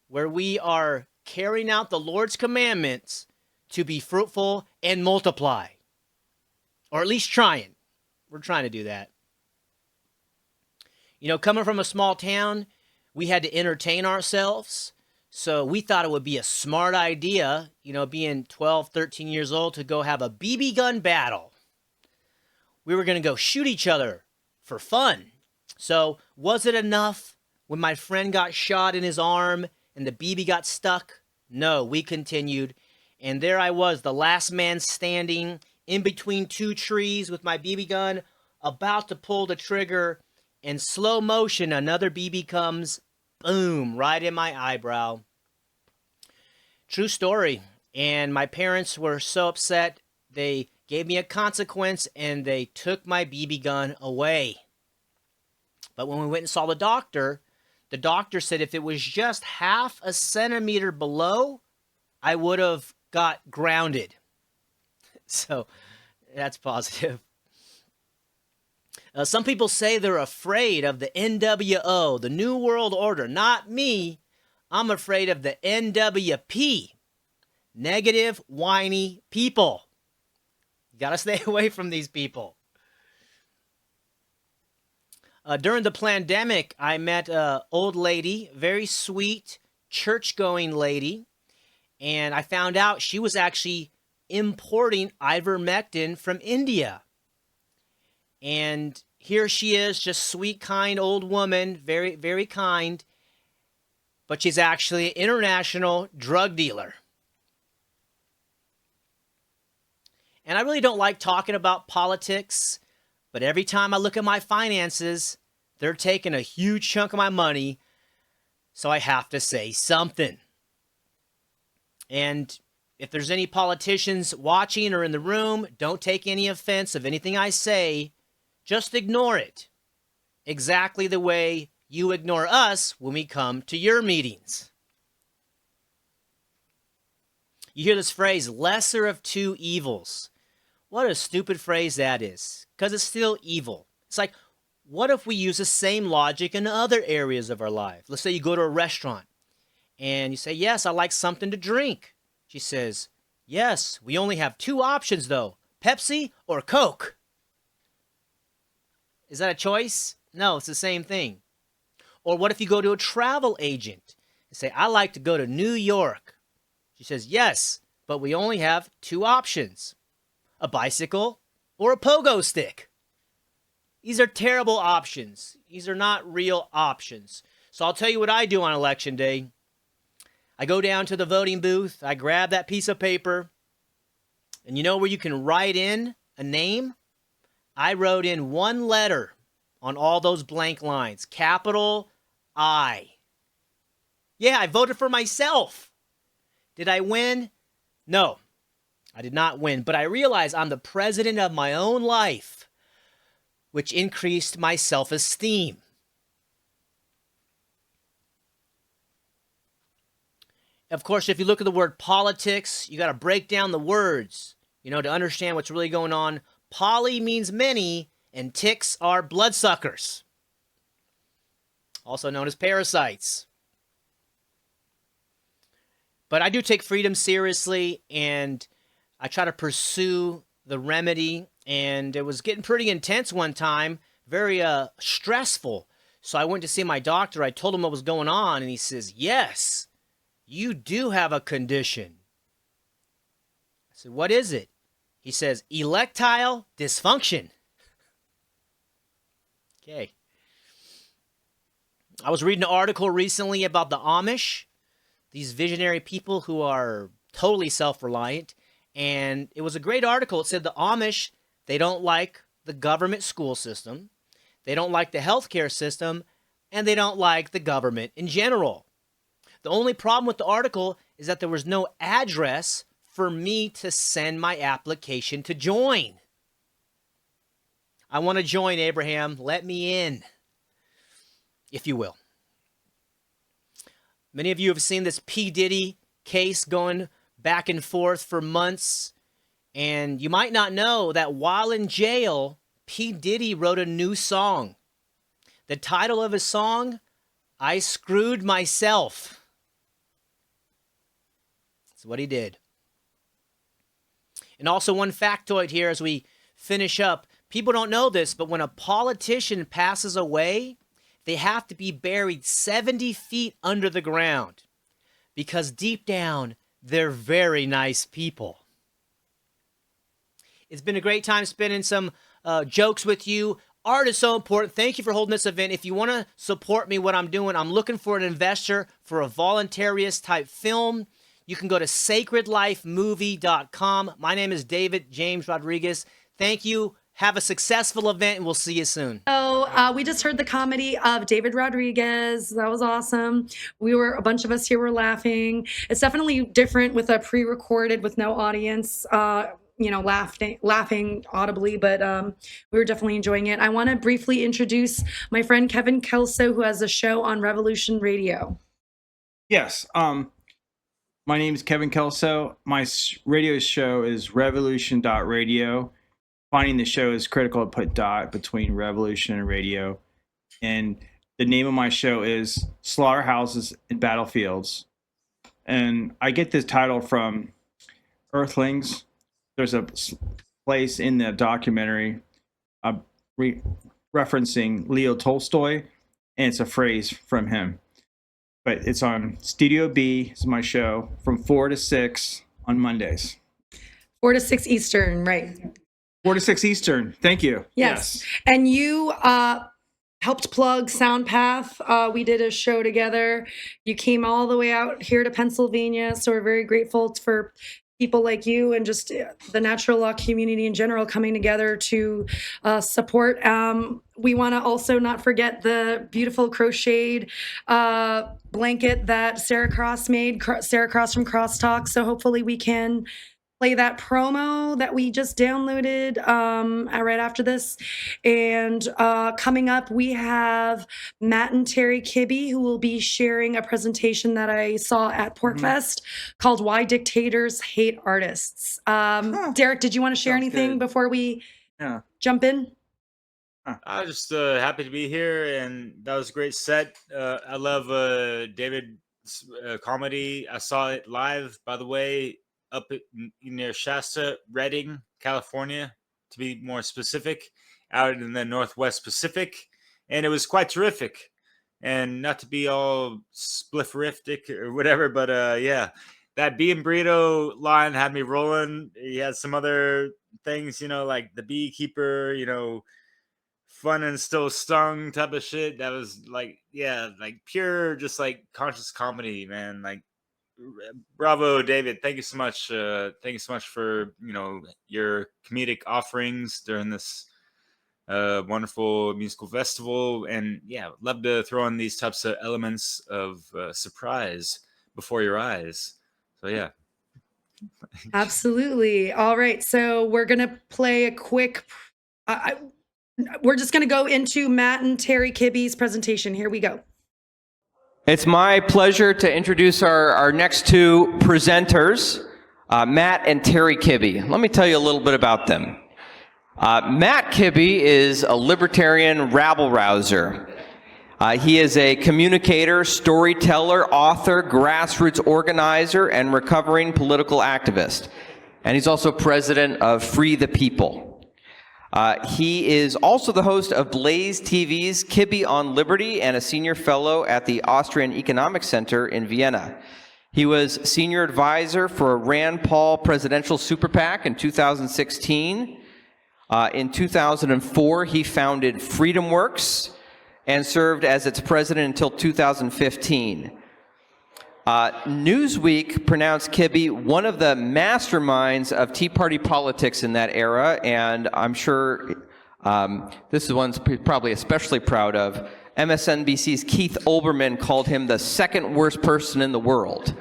where we are carrying out the Lord's commandments to be fruitful and multiply. Or at least trying. We're trying to do that. You know, coming from a small town, we had to entertain ourselves. So we thought it would be a smart idea, you know, being 12, 13 years old, to go have a BB gun battle. We were going to go shoot each other for fun. So was it enough when my friend got shot in his arm and the BB got stuck? No, we continued. And there I was, the last man standing in between two trees with my BB gun, about to pull the trigger. In slow motion, another BB comes, boom, right in my eyebrow. True story. And my parents were so upset, they gave me a consequence and they took my BB gun away. But when we went and saw the doctor said if it was just half a centimeter below, I would have got grounded. So that's positive. Some people say they're afraid of the NWO, the New World Order. Not me. I'm afraid of the NWP, negative, whiny people. You got to stay away from these people. During the pandemic, I met an old lady, very sweet, church-going lady, and I found out she was actually importing ivermectin from India. And here she is, just sweet, kind old woman, very, very kind, but she's actually an international drug dealer. And I really don't like talking about politics, but every time I look at my finances, they're taking a huge chunk of my money, so I have to say something. And if there's any politicians watching or in the room, don't take any offense of anything I say. Just ignore it. Exactly the way you ignore us when we come to your meetings. You hear this phrase, lesser of two evils. What a stupid phrase that is, because it's still evil. It's like, what if we use the same logic in other areas of our life? Let's say you go to a restaurant and you say, yes, I like something to drink. She says, yes, we only have two options though, Pepsi or Coke. Is that a choice? No, it's the same thing. Or what if you go to a travel agent and say, I like to go to New York. She says, yes, but we only have two options, a bicycle or a pogo stick. These are terrible options. These are not real options. So I'll tell you what I do on election day. I go down to the voting booth, I grab that piece of paper, and you know where you can write in a name? I wrote in one letter on all those blank lines, capital I. Yeah, I voted for myself. Did I win? No, I did not win, but I realized I'm the president of my own life, which increased my self-esteem. Of course, if you look at the word politics, you got to break down the words, to understand what's really going on. Poly means many, and ticks are bloodsuckers, also known as parasites. But I do take freedom seriously, and I try to pursue the remedy, and it was getting pretty intense one time, very stressful. So I went to see my doctor. I told him what was going on, and he says, yes, you do have a condition. I said, what is it? He says, erectile dysfunction. Okay. I was reading an article recently about the Amish, these visionary people who are totally self-reliant, and it was a great article. It said the Amish, they don't like the government school system, they don't like the healthcare system, and they don't like the government in general. The only problem with the article is that there was no address for me to send my application to join. I want to join, Abraham. Let me in, if you will. Many of you have seen this P. Diddy case going back and forth for months. And you might not know that while in jail, P. Diddy wrote a new song. The title of his song, I Screwed Myself. That's what he did. And also one factoid here as we finish up. People don't know this, but when a politician passes away, they have to be buried 70 feet under the ground because deep down, they're very nice people. It's been a great time spending some jokes with you. Art is so important. Thank you for holding this event. If you want to support me, what I'm doing, I'm looking for an investor for a voluntarist type film. You can go to sacredlifemovie.com. My name is David James Rodriguez. Thank you. Have a successful event, and we'll see you soon. So we just heard the comedy of David Rodriguez. That was awesome. A bunch of us here were laughing. It's definitely different with a pre-recorded with no audience, laughing audibly, but we were definitely enjoying it. I want to briefly introduce my friend Kevin Kelso, who has a show on Revolution Radio. Yes. My name is Kevin Kelso. My radio show is revolution.radio. Finding the show is critical to put dot between revolution and radio. And the name of my show is Slaughterhouses and Battlefields. And I get this title from Earthlings. There's a place in the documentary referencing Leo Tolstoy, and it's a phrase from him. But it's on Studio B, it's my show, from 4 to 6 on Mondays. 4 to 6 Eastern, right? 4 to 6 Eastern. Thank you. Yes. And you helped plug Soundpath. We did a show together. You came all the way out here to Pennsylvania. So we're very grateful for people like you and just the natural law community in general coming together to support. We want to also not forget the beautiful crocheted blanket that Sarah Cross made, Sarah Cross from Crosstalk. So hopefully we can play that promo that we just downloaded right after this. And coming up, we have Matt and Terry Kibbe, who will be sharing a presentation that I saw at PorkFest called Why Dictators Hate Artists. Derek, did you want to share anything before we jump in? I'm just happy to be here, and that was a great set. I love David's comedy. I saw it live, by the way, up near Shasta, Redding, California, to be more specific, out in the Northwest Pacific, and it was quite terrific. And not to be all splifferific or whatever, but yeah, that bee and burrito line had me rolling. He had some other things, like the beekeeper, fun and still stung type of shit. That was like pure, just like conscious comedy, man. Like, bravo, David. Thank you so much. Thank you so much for your comedic offerings during this wonderful musical festival. And yeah, love to throw in these types of elements of surprise before your eyes. So yeah. Absolutely. All right. So we're gonna play a quick. We're just gonna go into Matt and Terry Kibbe's presentation. Here we go. It's my pleasure to introduce our next two presenters, Matt and Terry Kibbe. Let me tell you a little bit about them. Matt Kibbe is a libertarian rabble-rouser. He is a communicator, storyteller, author, grassroots organizer, and recovering political activist. And he's also president of Free the People. He is also the host of Blaze TV's Kibbe on Liberty and a senior fellow at the Austrian Economic Center in Vienna. He was senior advisor for Rand Paul presidential super PAC in 2016. In 2004, he founded FreedomWorks and served as its president until 2015. Newsweek pronounced Kibbe one of the masterminds of Tea Party politics in that era, and I'm sure this is one probably especially proud of. MSNBC's Keith Olbermann called him the second worst person in the world.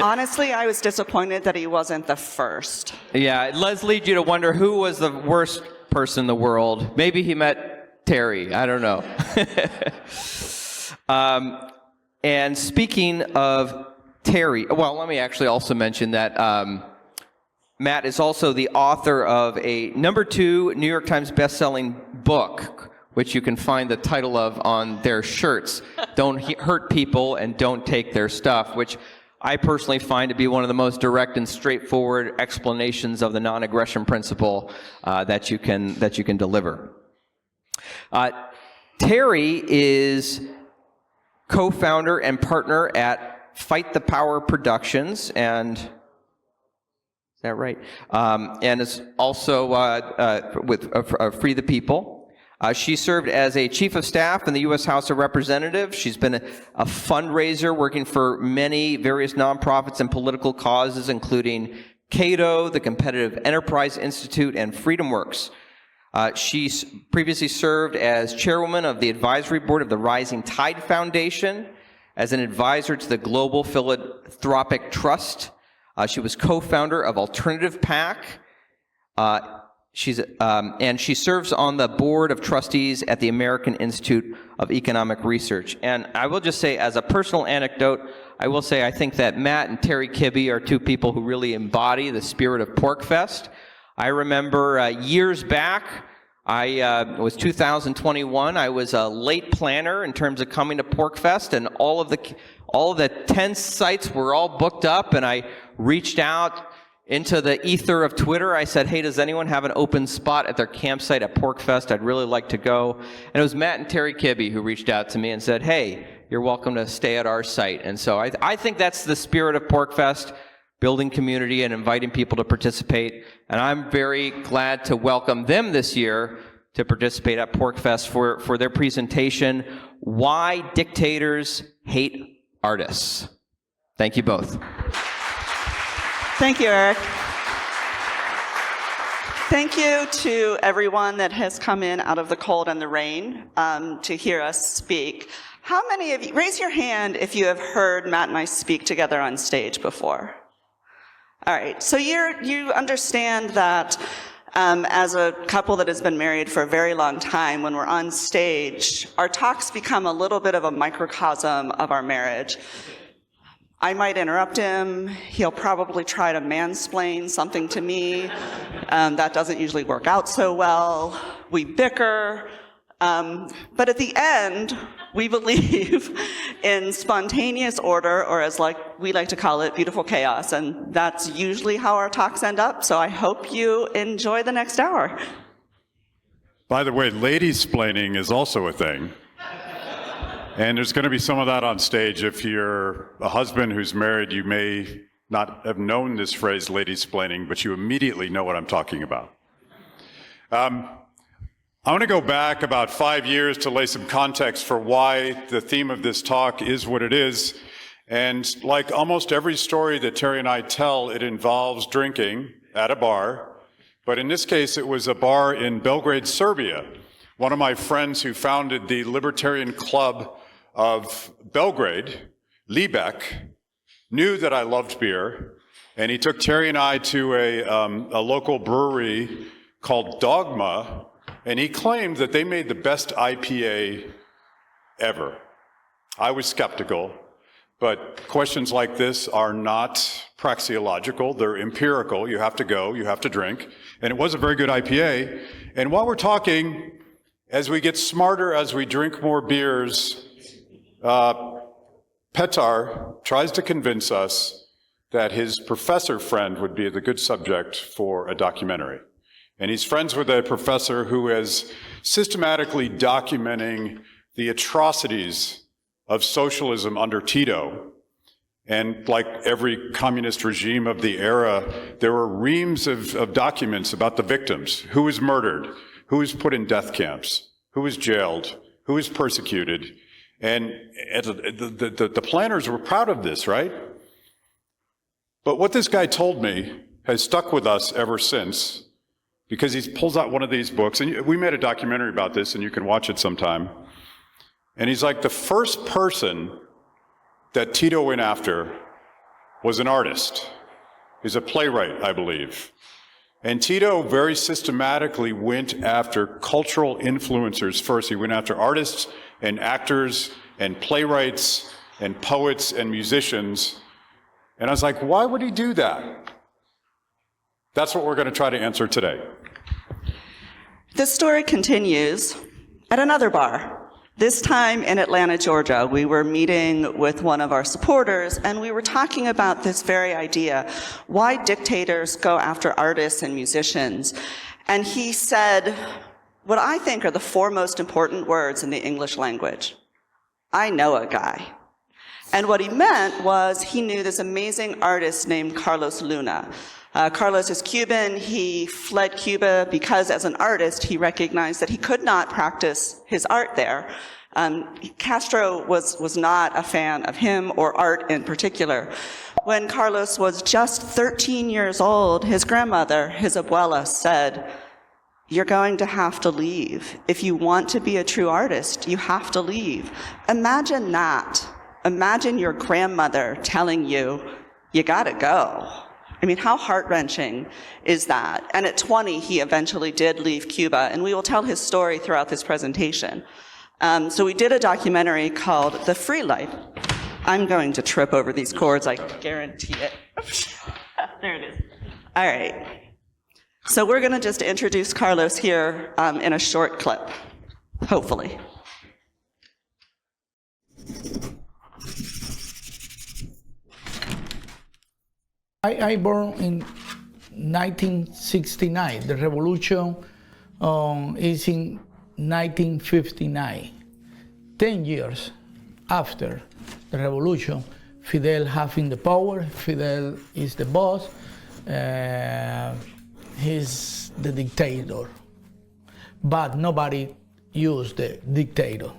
Honestly, I was disappointed that he wasn't the first. Yeah, it does lead you to wonder who was the worst person in the world. Maybe he met Terry. I don't know. And speaking of Terry, well, let me actually also mention that Matt is also the author of a #2 New York Times bestselling book, which you can find the title of on their shirts. Don't hurt people and don't take their stuff, which I personally find to be one of the most direct and straightforward explanations of the non-aggression principle that you can deliver. Terry is co-founder and partner at Fight the Power Productions, and is that right? And is also with Free the People. She served as a chief of staff in the U.S. House of Representatives. She's been a fundraiser working for many various nonprofits and political causes, including Cato, the Competitive Enterprise Institute, and FreedomWorks. She previously served as chairwoman of the advisory board of the Rising Tide Foundation, as an advisor to the Global Philanthropic Trust. She was co-founder of Alternative PAC. And she serves on the board of trustees at the American Institute of Economic Research. And I will just say, as a personal anecdote, I will say I think that Matt and Terry Kibbe are two people who really embody the spirit of PorcFest. I remember years back, it was 2021, I was a late planner in terms of coming to PorcFest, and all of the 10 sites were all booked up, and I reached out into the ether of Twitter. I said, hey, does anyone have an open spot at their campsite at PorcFest? I'd really like to go. And it was Matt and Terry Kibbe who reached out to me and said, hey, you're welcome to stay at our site. And so I think that's the spirit of PorcFest, building community and inviting people to participate. And I'm very glad to welcome them this year to participate at PorcFest for their presentation, Why Dictators Hate Artists. Thank you both. Thank you, Eric. Thank you to everyone that has come in out of the cold and the rain to hear us speak. How many of you, raise your hand if you have heard Matt and I speak together on stage before? All right, so you understand that as a couple that has been married for a very long time, when we're on stage, our talks become a little bit of a microcosm of our marriage. I might interrupt him. He'll probably try to mansplain something to me. That doesn't usually work out so well. We bicker. But at the end, we believe in spontaneous order, or as we like to call it, beautiful chaos. And that's usually how our talks end up. So I hope you enjoy the next hour. By the way, lady-splaining is also a thing. And there's going to be some of that on stage. If you're a husband who's married, you may not have known this phrase, lady-splaining, but you immediately know what I'm talking about. I want to go back about 5 years to lay some context for why the theme of this talk is what it is. And like almost every story that Terry and I tell, it involves drinking at a bar. But in this case, it was a bar in Belgrade, Serbia. One of my friends who founded the Libertarian Club of Belgrade, Libek, knew that I loved beer, and he took Terry and I to a local brewery called Dogma, and he claimed that they made the best IPA ever. I was skeptical, but questions like this are not praxeological, they're empirical. You have to go, you have to drink, and it was a very good IPA. And while we're talking, as we get smarter, as we drink more beers, Petar tries to convince us that his professor friend would be the good subject for a documentary. And he's friends with a professor who is systematically documenting the atrocities of socialism under Tito. And like every communist regime of the era, there were reams of documents about the victims, who was murdered, who was put in death camps, who was jailed, who was persecuted. And the planners were proud of this, right? But what this guy told me has stuck with us ever since, because he pulls out one of these books, and we made a documentary about this, and you can watch it sometime. And he's like, the first person that Tito went after was an artist. He's a playwright, I believe. And Tito very systematically went after cultural influencers first. He went after artists and actors and playwrights and poets and musicians. And I was like, why would he do that? That's what we're going to try to answer today. This story continues at another bar. This time in Atlanta, Georgia. We were meeting with one of our supporters, and we were talking about this very idea, why dictators go after artists and musicians. And he said what I think are the four most important words in the English language. I know a guy. And what he meant was he knew this amazing artist named Carlos Luna. Carlos is Cuban. He fled Cuba because as an artist, he recognized that he could not practice his art there. Castro was not a fan of him or art in particular. When Carlos was just 13 years old, his grandmother, his abuela, said, "You're going to have to leave. If you want to be a true artist, you have to leave." Imagine that. Imagine your grandmother telling you, you gotta go. I mean, how heart-wrenching is that? And at 20, he eventually did leave Cuba, and we will tell his story throughout this presentation. So we did a documentary called The Free Life. I'm going to trip over these chords, I guarantee it. There it is. All right. So we're gonna just introduce Carlos here in a short clip, hopefully. I born in 1969. The revolution is in 1959. 10 years after the revolution, Fidel having the power, Fidel is the boss, he's the dictator. But nobody used the dictator.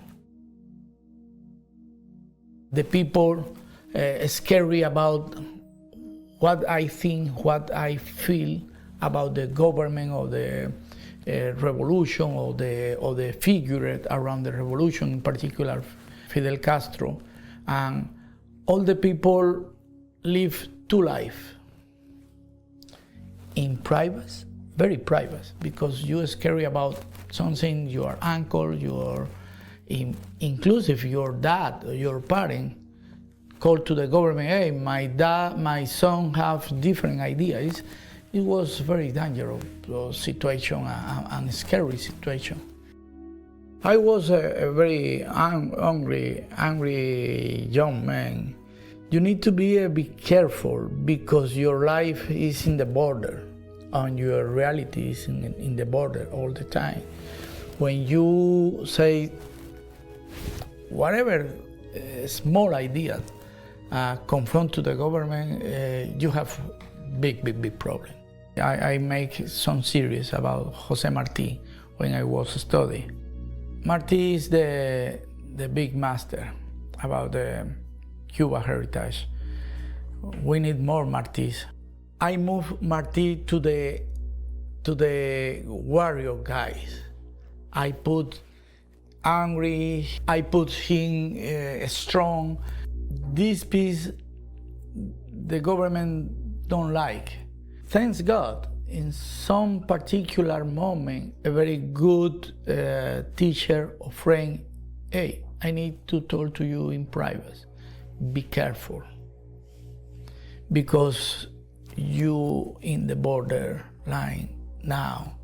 The people scary about what I think, what I feel about the government or the revolution or the figure around the revolution, in particular Fidel Castro. And all the people live two lives. In private, very private, because you are scary about something, your uncle, your, inclusive your dad, your parent, call to the government, hey, my son have different ideas. It was very dangerous situation and scary situation. I was a very angry young man. You need to be careful because your life is in the border and your reality is in the border all the time. When you say whatever small idea, confront to the government, you have big problem. I make some series about Jose Marti when I was studying. Marti is the big master about the Cuba heritage. We need more Martis. I moved Marti to the warrior guys. I put angry, I put him strong. This piece the government don't like. Thanks God, in some particular moment, a very good teacher or friend, hey, I need to talk to you in private. Be careful, because you in the border line now.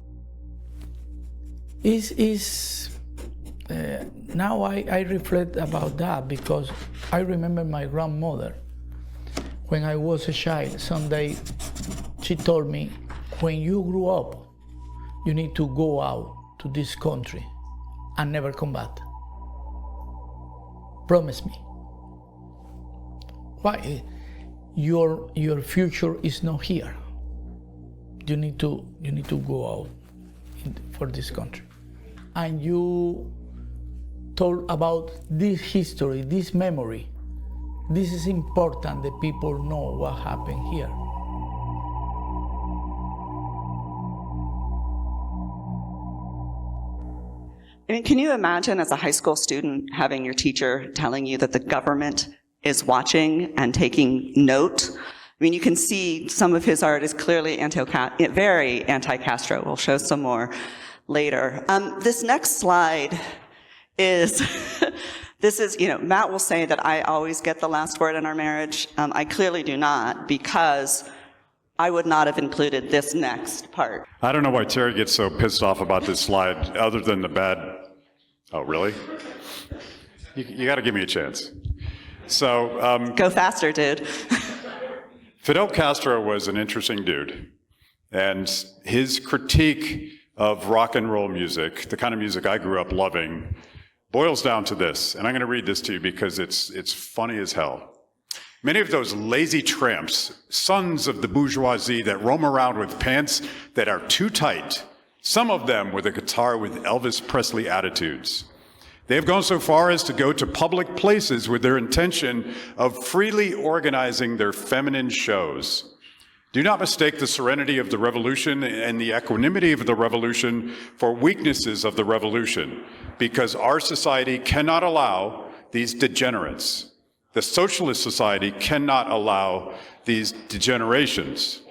Now I reflect about that because I remember my grandmother. When I was a child, someday she told me, when you grew up, you need to go out to this country and never come back. Promise me. Why? Your future is not here. You need to go out for this country. And you told about this history, this memory. This is important that people know what happened here. I mean, can you imagine as a high school student having your teacher telling you that the government is watching and taking note? I mean, you can see some of his art is clearly very anti-Castro. We'll show some more later. This next slide is, Matt will say that I always get the last word in our marriage. I clearly do not, because I would not have included this next part. I don't know why Terry gets so pissed off about this slide, other than the bad. Oh, really? You got to give me a chance. So, go faster, dude. Fidel Castro was an interesting dude, and his critique of rock and roll music, the kind of music I grew up loving, boils down to this, and I'm going to read this to you because it's funny as hell. Many of those lazy tramps, sons of the bourgeoisie that roam around with pants that are too tight, some of them with a guitar with Elvis Presley attitudes. They have gone so far as to go to public places with their intention of freely organizing their feminine shows. Do not mistake the serenity of the revolution and the equanimity of the revolution for weaknesses of the revolution, because our society cannot allow these degenerates. The socialist society cannot allow these degenerations.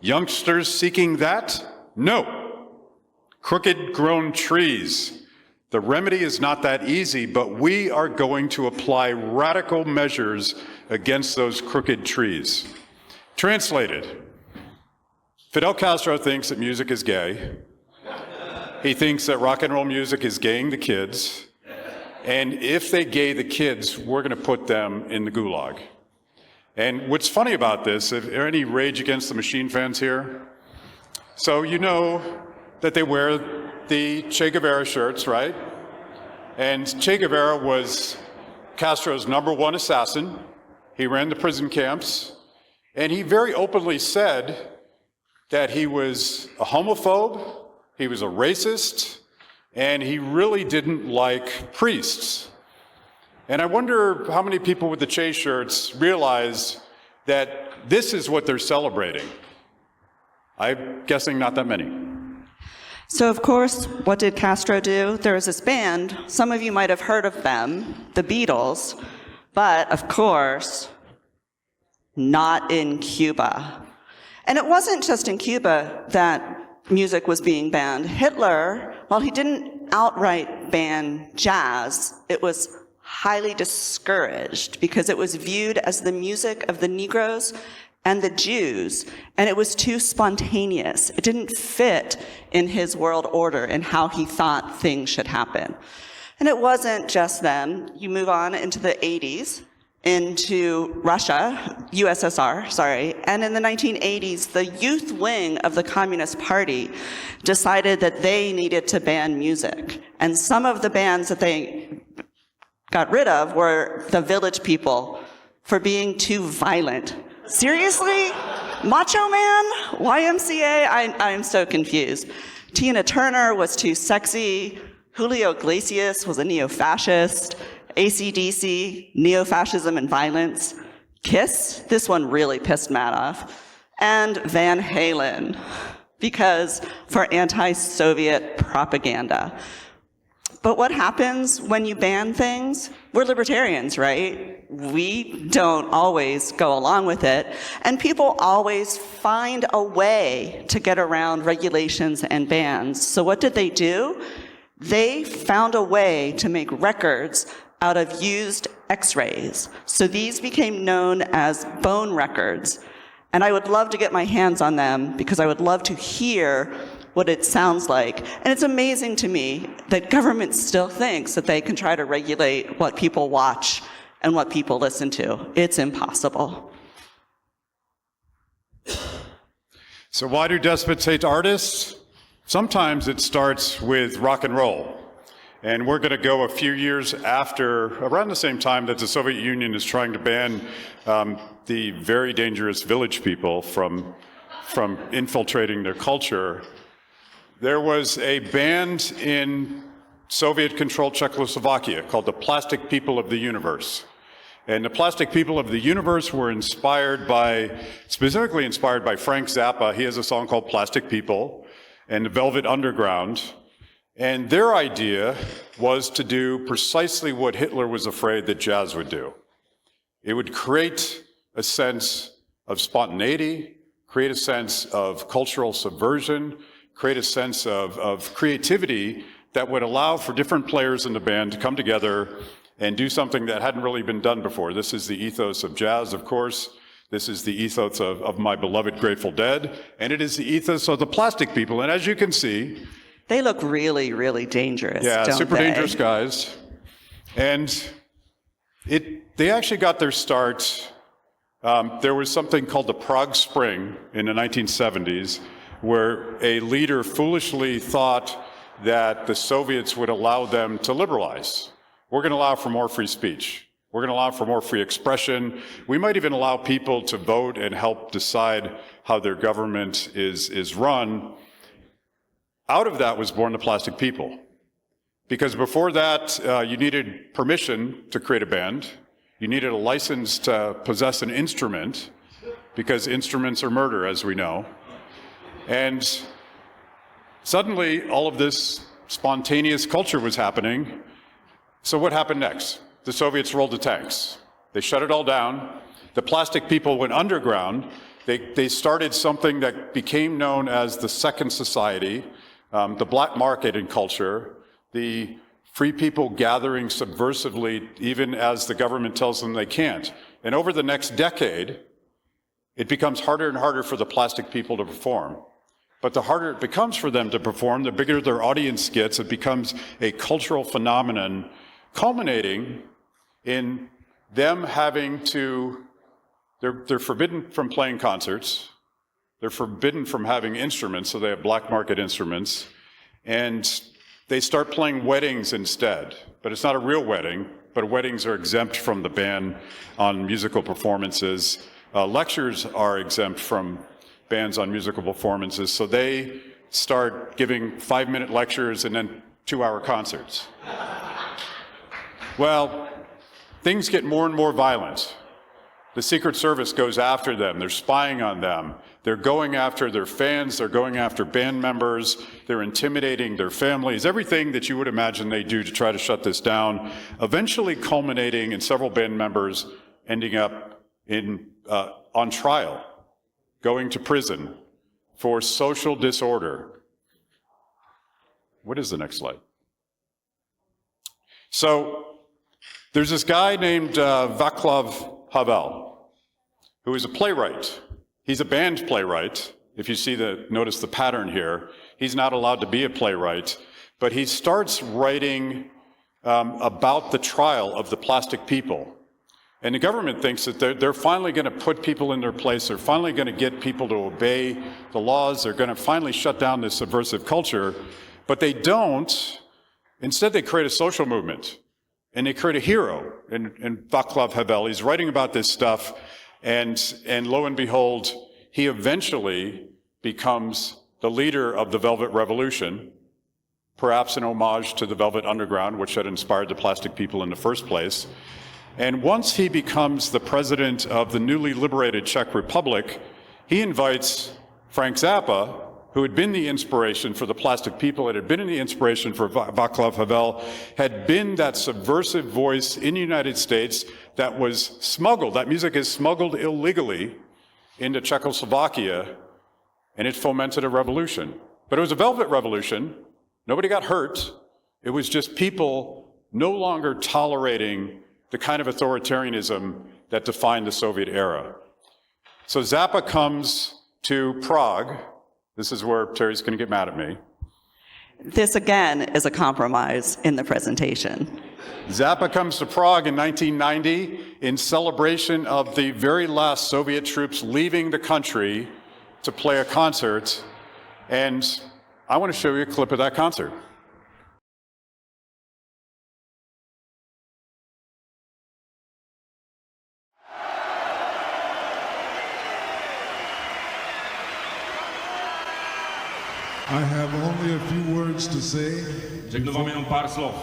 Youngsters seeking that? No. Crooked grown trees. The remedy is not that easy, but we are going to apply radical measures against those crooked trees. Translated, Fidel Castro thinks that music is gay. He thinks that rock and roll music is gaying the kids. And if they gay the kids, we're going to put them in the gulag. And what's funny about this, are there any Rage Against the Machine fans here? So you know that they wear the Che Guevara shirts, right? And Che Guevara was Castro's #1 assassin. He ran the prison camps. And he very openly said that he was a homophobe, he was a racist, and he really didn't like priests. And I wonder how many people with the Che shirts realize that this is what they're celebrating. I'm guessing not that many. So, of course, what did Castro do? There was this band, some of you might have heard of them, the Beatles, but, of course, not in Cuba. And it wasn't just in Cuba that music was being banned. Hitler, while he didn't outright ban jazz, it was highly discouraged because it was viewed as the music of the Negroes and the Jews, and it was too spontaneous. It didn't fit in his world order and how he thought things should happen. And it wasn't just them. You move on into the 80s, into Russia, USSR, sorry, and in the 1980s, the youth wing of the Communist Party decided that they needed to ban music. And some of the bands that they got rid of were the Village People for being too violent. Seriously? Macho Man? YMCA? I'm so confused. Tina Turner was too sexy. Julio Iglesias was a neo-fascist. AC/DC, neo-fascism and violence. Kiss? This one really pissed Matt off. And Van Halen, because for anti-Soviet propaganda. But what happens when you ban things? We're libertarians, right? We don't always go along with it. And people always find a way to get around regulations and bans. So what did they do? They found a way to make records out of used X-rays. So these became known as bone records. And I would love to get my hands on them because I would love to hear what it sounds like. And it's amazing to me that government still thinks that they can try to regulate what people watch and what people listen to. It's impossible. So why do despots hate artists? Sometimes it starts with rock and roll. And we're going to go a few years after, around the same time that the Soviet Union is trying to ban the very dangerous Village People from infiltrating their culture. There was a band in Soviet-controlled Czechoslovakia called the Plastic People of the Universe. And the Plastic People of the Universe were specifically inspired by Frank Zappa. He has a song called Plastic People, and the Velvet Underground. And their idea was to do precisely what Hitler was afraid that jazz would do. It would create a sense of spontaneity, create a sense of cultural subversion, create a sense of creativity that would allow for different players in the band to come together and do something that hadn't really been done before. This is the ethos of jazz, of course. This is the ethos of my beloved Grateful Dead, and it is the ethos of the Plastic People. And as you can see, They look really, really dangerous, yeah, don't super they? dangerous guys. And they actually got their start. There was something called the Prague Spring in the 1970s, where a leader foolishly thought that the Soviets would allow them to liberalize. We're going to allow for more free speech. We're going to allow for more free expression. We might even allow people to vote and help decide how their government is run. Out of that was born the Plastic People. Because before that, you needed permission to create a band. You needed a license to possess an instrument, because instruments are murder, as we know. And suddenly, all of this spontaneous culture was happening. So what happened next? The Soviets rolled the tanks. They shut it all down. The Plastic People went underground. They started something that became known as the Second Society, the black market in culture, the free people gathering subversively even as the government tells them they can't. And over the next decade, it becomes harder and harder for the Plastic People to perform. But the harder it becomes for them to perform, the bigger their audience gets. It becomes a cultural phenomenon, culminating in them having to, they're forbidden from playing concerts. They're forbidden from having instruments, so they have black market instruments. And they start playing weddings instead. But it's not a real wedding, but weddings are exempt from the ban on musical performances. Lectures are exempt from bans on musical performances, so they start giving 5-minute lectures and then 2-hour concerts. Well, things get more and more violent. The Secret Service goes after them. They're spying on them. They're going after their fans. They're going after band members. They're intimidating their families. Everything that you would imagine they do to try to shut this down, eventually culminating in several band members ending up on trial, going to prison for social disorder. What is the next slide? So there's this guy named Václav Havel, who is a playwright. He's a band playwright. If you notice the pattern here, he's not allowed to be a playwright, but he starts writing about the trial of the Plastic People. And the government thinks that they're finally going to put people in their place. They're finally going to get people to obey the laws. They're going to finally shut down this subversive culture. But they don't. Instead, they create a social movement. And they create a hero in Václav Havel. He's writing about this stuff. And lo and behold, he eventually becomes the leader of the Velvet Revolution, perhaps an homage to the Velvet Underground, which had inspired the Plastic People in the first place. And once he becomes the president of the newly liberated Czech Republic, he invites Frank Zappa, who had been the inspiration for the Plastic People, it had been the inspiration for Václav Havel, had been that subversive voice in the United States that was smuggled. That music is smuggled illegally into Czechoslovakia, and it fomented a revolution. But it was a Velvet Revolution. Nobody got hurt. It was just people no longer tolerating the kind of authoritarianism that defined the Soviet era. So Zappa comes to Prague. This is where Terry's going to get mad at me. This, again, is a compromise in the presentation. Zappa comes to Prague in 1990 in celebration of the very last Soviet troops leaving the country to play a concert. And I want to show you a clip of that concert. I have only a few words to say Řeknu vám jenom pár slov.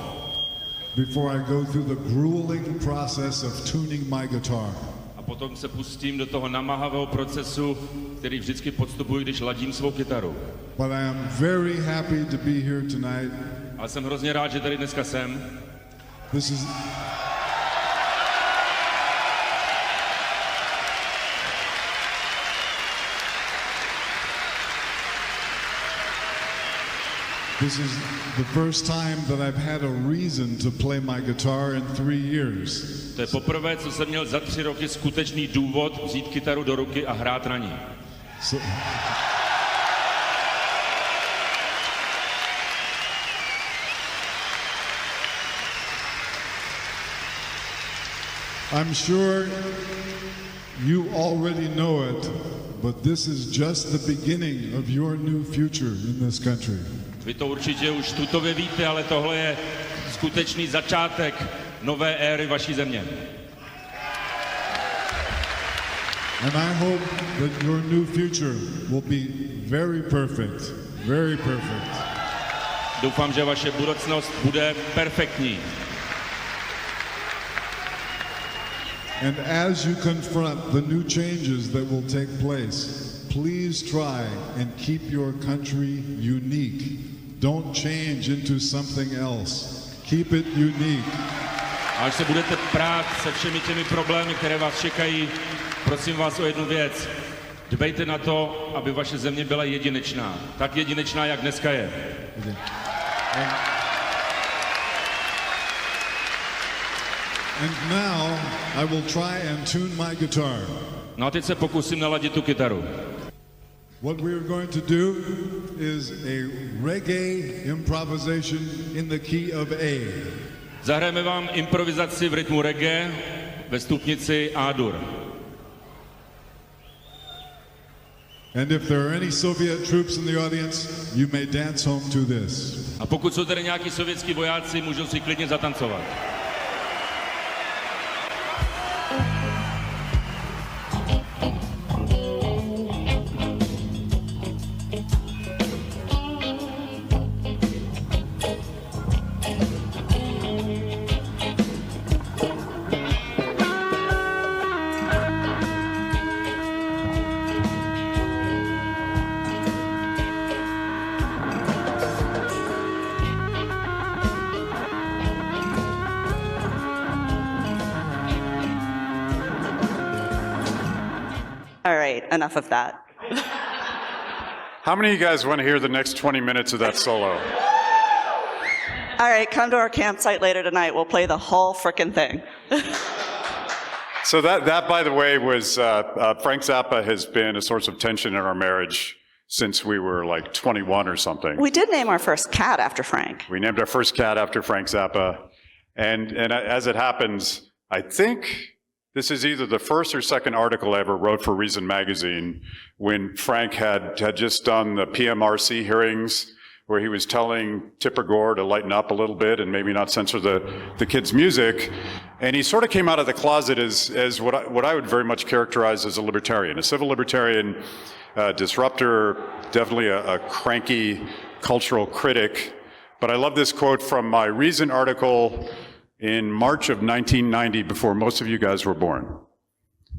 Before I go through the grueling process of tuning my guitar. A potom se pustím do toho namáhavého procesu, který vždycky podstupuji, když ladím svou kytaru. But I am very happy to be here tonight. Ale jsem hrozně rád, že tady dneska jsem. This is This is the first time that I've had a reason to play my guitar in 3 years. To je poprvé, co jsem měl za 3 roky skutečný důvod vzít kytaru do ruky a hrát na ní. So, I'm sure you already know it, but this is just the beginning of your new future in this country. Vy to určitě už tutově víte, ale tohle je skutečný začátek nové éry vaší země. And I hope that your new future will be very perfect, very perfect. Doufám, že vaše budoucnost bude perfektní. And as you confront the new changes that will take place, please try and keep your country unique. Don't change into something else. Keep it unique. A až se budete prát se všemi těmi problémy, které vás čekají, prosím vás o jednu věc. Dbejte na to, aby vaše země byla jedinečná. Tak jedinečná, jak dneska je. And now I will try and tune my guitar. No a teď se pokusím naladit tu kytaru. What we are going to do is a reggae improvisation in the key of A. Zahrajeme vám improvizaci v rytmu reggae ve stupnici A-dur. And if there are any Soviet troops in the audience, you may dance home to this. A pokud jsou tady nějaký sovětský vojáci, můžou si klidně zatancovat. All right, enough of that. How many of you guys want to hear the next 20 minutes of that solo? All right, come to our campsite later tonight. We'll play the whole frickin' thing. So that, by the way, was Frank Zappa has been a source of tension in our marriage since we were like 21 or something. We did name our first cat after Frank. We named our first cat after Frank Zappa. And as it happens, I think this is either the first or second article I ever wrote for Reason Magazine when Frank had just done the PMRC hearings where he was telling Tipper Gore to lighten up a little bit and maybe not censor the kids' music. And he sort of came out of the closet as what I would very much characterize as a libertarian, a civil libertarian, disruptor, definitely a cranky cultural critic. But I love this quote from my Reason article in March of 1990, before most of you guys were born.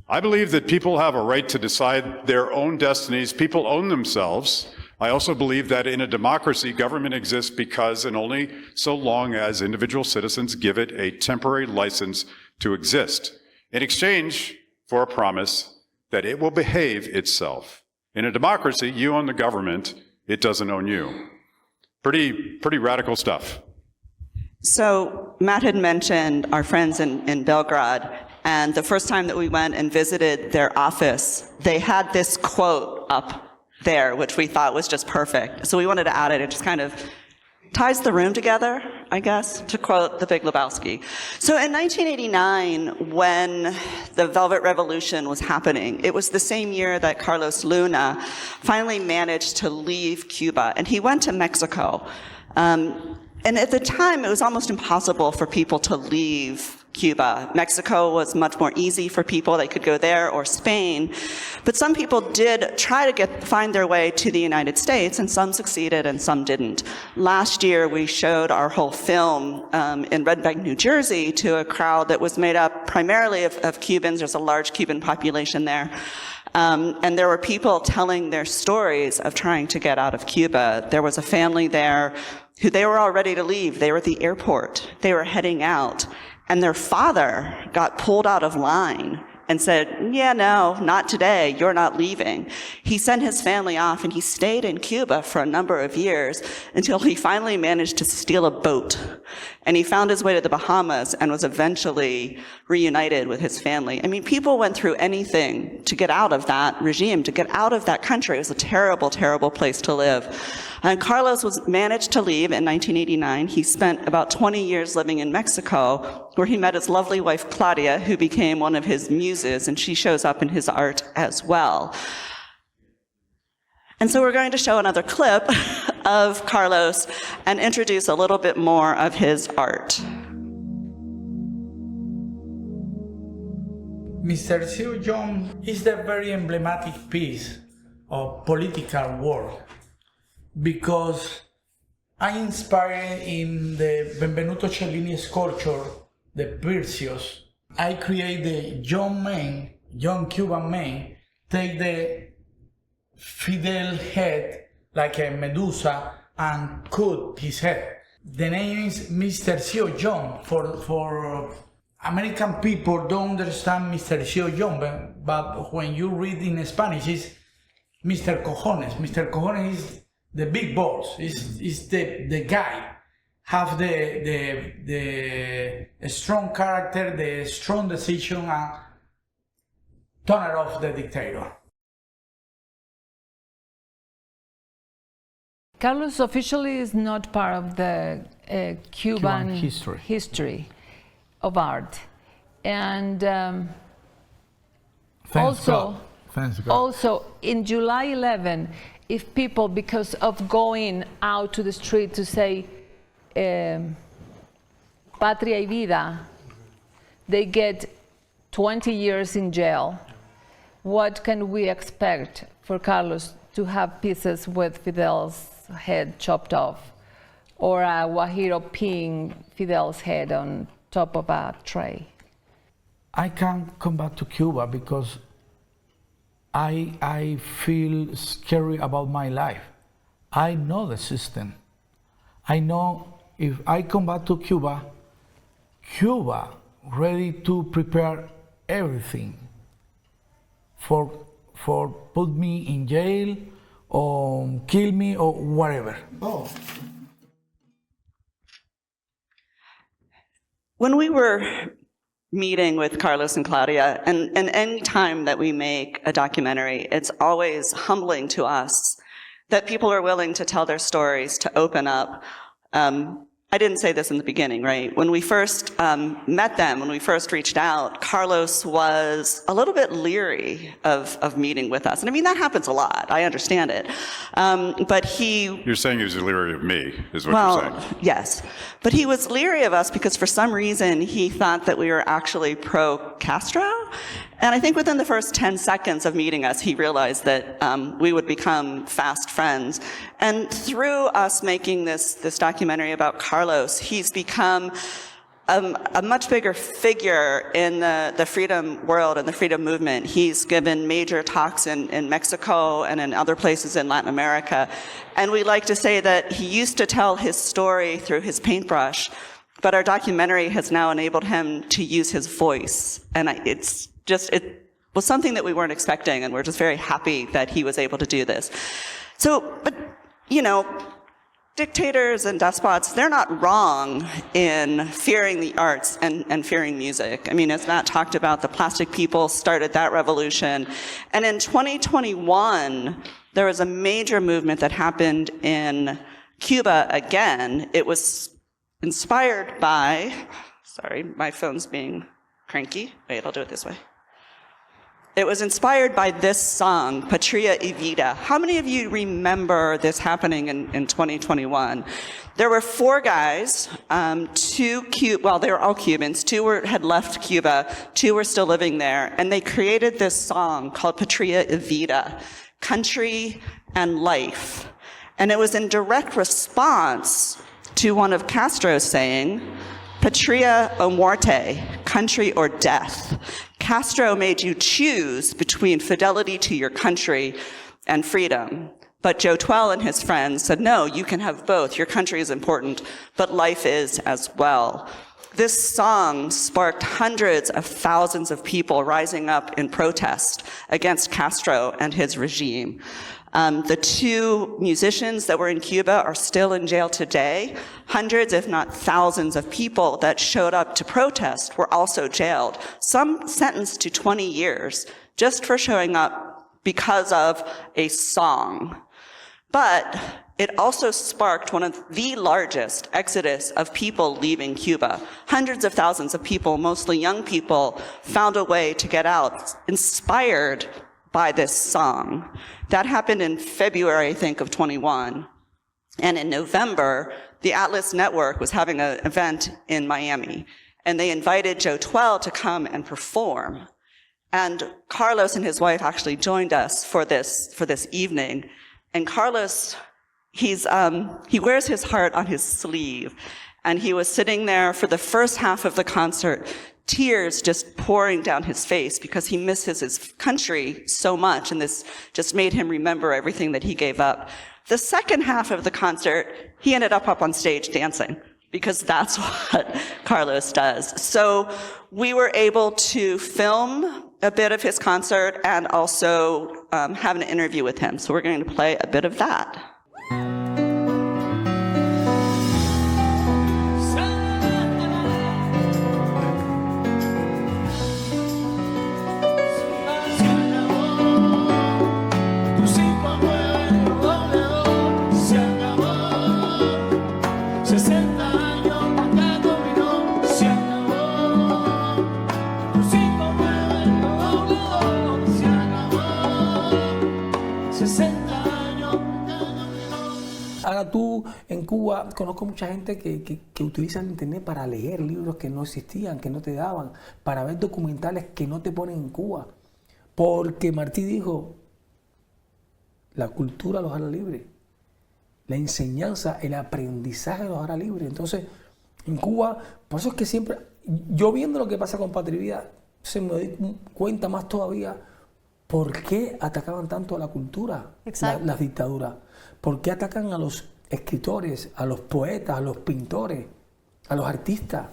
I believe that people have a right to decide their own destinies. People own themselves. I also believe that in a democracy, government exists because and only so long as individual citizens give it a temporary license to exist, in exchange for a promise that it will behave itself. In a democracy, you own the government, it doesn't own you. Pretty radical stuff. So Matt had mentioned our friends in Belgrade, and the first time that we went and visited their office, they had this quote up there, which we thought was just perfect. So we wanted to add it. It just kind of ties the room together, I guess, to quote the Big Lebowski. So in 1989, when the Velvet Revolution was happening, it was the same year that Carlos Luna finally managed to leave Cuba, and he went to Mexico. And at the time, it was almost impossible for people to leave Cuba. Mexico was much more easy for people. They could go there, or Spain. But some people did try to find their way to the United States, and some succeeded and some didn't. Last year, we showed our whole film in Red Bank, New Jersey, to a crowd that was made up primarily of Cubans. There's a large Cuban population there. And there were people telling their stories of trying to get out of Cuba. There was a family there who they were all ready to leave. They were at the airport. They were heading out. And their father got pulled out of line and said, yeah, no, not today, you're not leaving. He sent his family off and he stayed in Cuba for a number of years until he finally managed to steal a boat. And he found his way to the Bahamas and was eventually reunited with his family. I mean, people went through anything to get out of that regime, to get out of that country. It was a terrible, terrible place to live. And Carlos managed to leave in 1989. He spent about 20 years living in Mexico, where he met his lovely wife, Claudia, who became one of his muses, and she shows up in his art as well. And so we're going to show another clip of Carlos and introduce a little bit more of his art. Mr. Sir John is the very emblematic piece of political work, because I inspired in the Benvenuto Cellini sculpture, the Perseus. I create the young Cuban man, take the Fidel head like a Medusa and cut his head. The name is Mr. Sir John. For American people don't understand Mr. Sir John, but when you read in Spanish, it's Mr. Cojones. Mr. Cojones is the big boss, is the guy, have the strong character, the strong decision, and turn off the dictator. Carlos officially is not part of the Cuban history of art. And also in July 11, if people, because of going out to the street to say Patria y Vida, they get 20 years in jail, what can we expect for Carlos to have pieces with Fidel's head chopped off, or a Guajiro peeing Fidel's head on top of a tray? I can't come back to Cuba because I feel scary about my life. I know the system. I know if I come back to Cuba, Cuba ready to prepare everything for put me in jail or kill me or whatever. Oh. When we were meeting with Carlos and Claudia, and any time that we make a documentary, it's always humbling to us that people are willing to tell their stories, to open up. I didn't say this in the beginning, right? When we first met them, when we first reached out, Carlos was a little bit leery of meeting with us. And I mean, that happens a lot. I understand it. But You're saying he was leery of me, is what you're saying. Yes. But he was leery of us because for some reason he thought that we were actually pro-Castro. And I think within the first 10 seconds of meeting us, he realized that we would become fast friends. And through us making this documentary about Carlos, he's become a much bigger figure in the freedom world and the freedom movement. He's given major talks in Mexico and in other places in Latin America. And we like to say that he used to tell his story through his paintbrush, but our documentary has now enabled him to use his voice. And it was something that we weren't expecting, and we're just very happy that he was able to do this. So, but, you know, dictators and despots, they're not wrong in fearing the arts and fearing music. I mean, as Matt talked about, the plastic people started that revolution. And in 2021, there was a major movement that happened in Cuba again. It was inspired by, sorry, my phone's being cranky. Wait, I'll do it this way. It was inspired by this song, Patria y Vida. How many of you remember this happening in 2021? There were 4 guys, they were all Cubans, 2 had left Cuba, 2 were still living there, and they created this song called Patria y Vida, Country and Life. And it was in direct response to one of Castro's saying, Patria o muerte, country or death. Castro made you choose between fidelity to your country and freedom. But Joe Twell and his friends said, no, you can have both. Your country is important, but life is as well. This song sparked hundreds of thousands of people rising up in protest against Castro and his regime. The two musicians that were in Cuba are still in jail today. Hundreds, if not thousands, of people that showed up to protest were also jailed, some sentenced to 20 years just for showing up because of a song. But it also sparked one of the largest exodus of people leaving Cuba. Hundreds of thousands of people, mostly young people, found a way to get out, inspired by this song. That happened in February, I think, of 21. And in November, the Atlas Network was having an event in Miami, and they invited Joe Twell to come and perform. And Carlos and his wife actually joined us for this evening. And Carlos, he wears his heart on his sleeve. And he was sitting there for the first half of the concert, tears just pouring down his face because he misses his country so much, and this just made him remember everything that he gave up. The second half of the concert, he ended up on stage dancing because that's what Carlos does. So we were able to film a bit of his concert and also have an interview with him. So we're going to play a bit of that. Ahora tú, en Cuba, conozco mucha gente que utiliza el internet para leer libros que no existían, que no te daban, para ver documentales que no te ponen en Cuba. Porque Martí dijo, la cultura los hará libres, la enseñanza, el aprendizaje los hará libres. Entonces, en Cuba, por eso es que siempre, yo viendo lo que pasa con Patria y Vida, se me doy cuenta más todavía por qué atacaban tanto a la cultura, las dictaduras. ¿Por qué atacan a los escritores, a los poetas, a los pintores, a los artistas?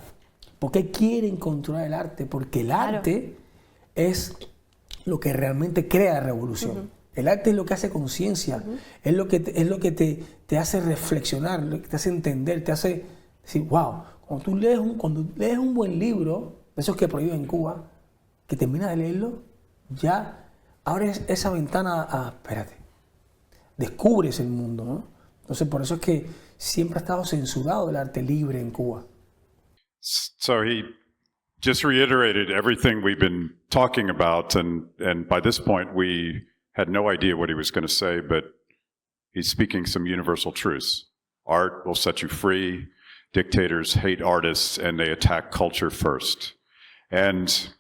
¿Por qué quieren controlar el arte? Porque el arte es lo que realmente crea la revolución. El arte es lo que hace conciencia, es lo que te hace reflexionar, lo que te hace entender, te hace decir, wow, cuando lees un buen libro, de esos que prohíben en Cuba, que terminas de leerlo, ya abres esa ventana a, espérate, descubres el mundo, ¿no? Entonces, por eso es que siempre ha estado censurado el arte libre en Cuba. So he just reiterated everything we've been talking about, and by this point we had no idea what he was going to say, but he's speaking some universal truths. Art will set you free. Dictators hate artists, and they attack culture first. And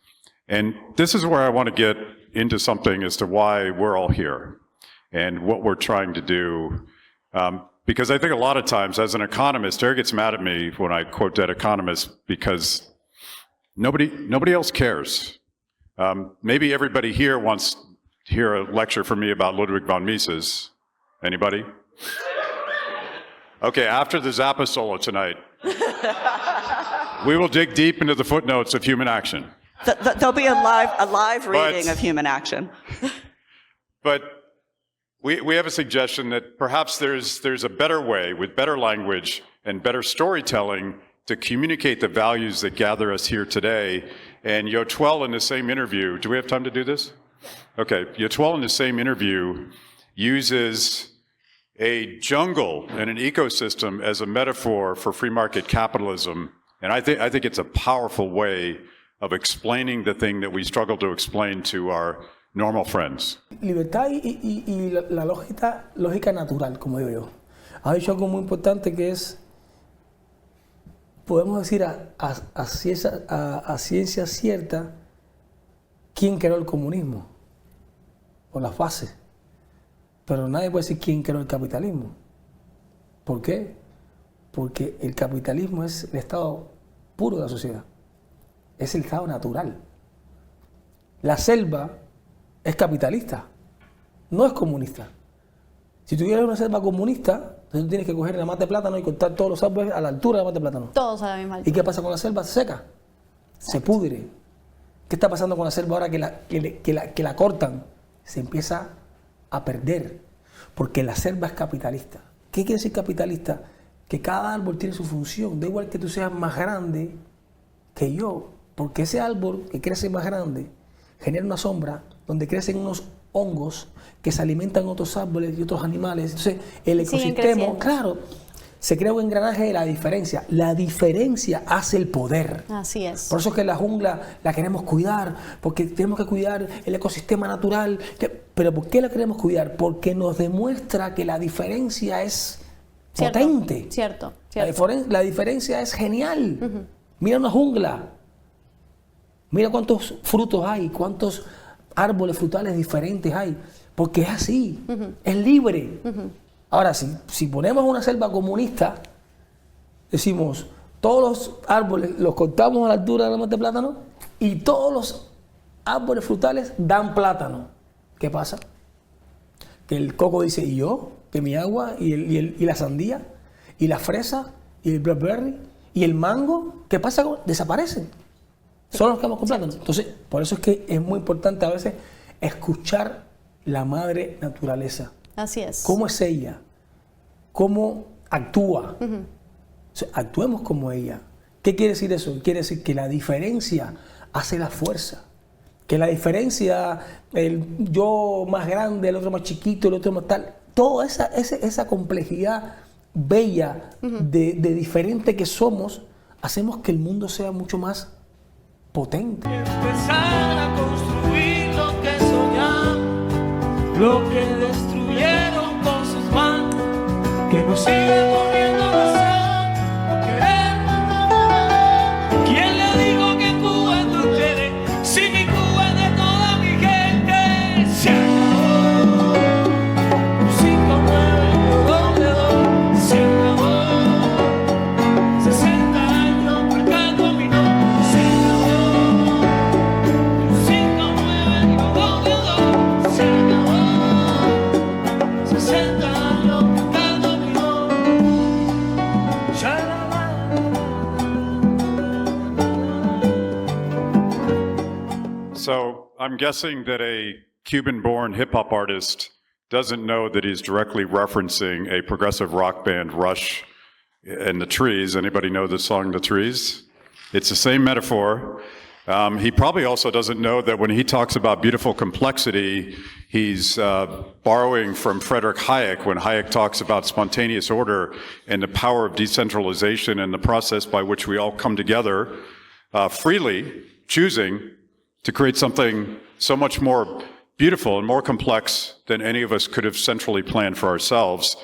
this is where I want to get into something as to why we're all here and what we're trying to do. Because I think a lot of times, as an economist, Eric gets mad at me when I quote that economist because nobody else cares. Maybe everybody here wants to hear a lecture from me about Ludwig von Mises. Anybody? Okay, after the Zappa solo tonight, we will dig deep into the footnotes of human action. There'll be a live reading of Human Action. But we have a suggestion that perhaps there's a better way, with better language and better storytelling, to communicate the values that gather us here today. And Yotuel, in the same interview, do we have time to do this? Okay, Yotuel in the same interview uses a jungle and an ecosystem as a metaphor for free market capitalism. And I think it's a powerful way of explaining the thing that we struggle to explain to our normal friends. Libertad y la lógica natural, como digo yo. Ha dicho algo muy importante que es, podemos decir a ciencia cierta, quién creó el comunismo, o las bases. Pero nadie puede decir quién creó el capitalismo. ¿Por qué? Porque el capitalismo es el estado puro de la sociedad. Es el estado natural. La selva es capitalista, no es comunista. Si tuvieras una selva comunista, Entonces tú tienes que coger la mata de plátano y cortar todos los árboles a la altura de la mata de plátano. Todos a la misma altura. ¿Y qué pasa con la selva? Se seca, se pudre. ¿Qué está pasando con la selva ahora que la cortan? Se empieza a perder, porque la selva es capitalista. ¿Qué quiere decir capitalista? Que cada árbol tiene su función. Da igual que tú seas más grande que yo, porque ese árbol que crece más grande genera una sombra donde crecen unos hongos que se alimentan otros árboles y otros animales. Entonces, el ecosistema, claro, se crea un engranaje de la diferencia. La diferencia hace el poder. Así es. Por eso es que la jungla la queremos cuidar, porque tenemos que cuidar el ecosistema natural. Pero ¿por qué la queremos cuidar? Porque nos demuestra que la diferencia es potente. Cierto. La diferencia es genial. Mira una jungla. Mira cuántos frutos hay, cuántos árboles frutales diferentes hay. Porque es así, es libre. Ahora, si ponemos una selva comunista, decimos, todos los árboles los cortamos a la altura de la mata de plátano y todos los árboles frutales dan plátano. ¿Qué pasa? Que el coco dice, ¿y yo? Que mi agua y la sandía y la fresa y el blackberry y el mango, ¿qué pasa? Desaparecen. Solo nos quedamos con plátano. Entonces, por eso es que es muy importante a veces escuchar la madre naturaleza. Así es. ¿Cómo es ella? ¿Cómo actúa? O sea, actuemos como ella. ¿Qué quiere decir eso? Quiere decir que la diferencia hace la fuerza. Que la diferencia, el yo más grande, el otro más chiquito, el otro más tal, toda esa complejidad bella de diferente que somos, hacemos que el mundo sea mucho más potente. Empezar a construir lo que soñamos, lo que destruyeron con sus manos, que nos sigue poniendo razón a querer. ¿Quién le dijo que Cuba es de ustedes? Si mi Cuba es de toda mi gente. Se acabó. 5-9-2-2, se acabó. 60 años marcando mi nombre. Se acabó. 5-9-2-2, se acabó. 60 años marcando mi nombre. So I'm guessing that a Cuban-born hip-hop artist doesn't know that he's directly referencing a progressive rock band, Rush, and The Trees. Anybody know the song The Trees? It's the same metaphor. He probably also doesn't know that when he talks about beautiful complexity, he's borrowing from Frederick Hayek when Hayek talks about spontaneous order and the power of decentralization and the process by which we all come together freely, choosing to create something so much more beautiful and more complex than any of us could have centrally planned for ourselves.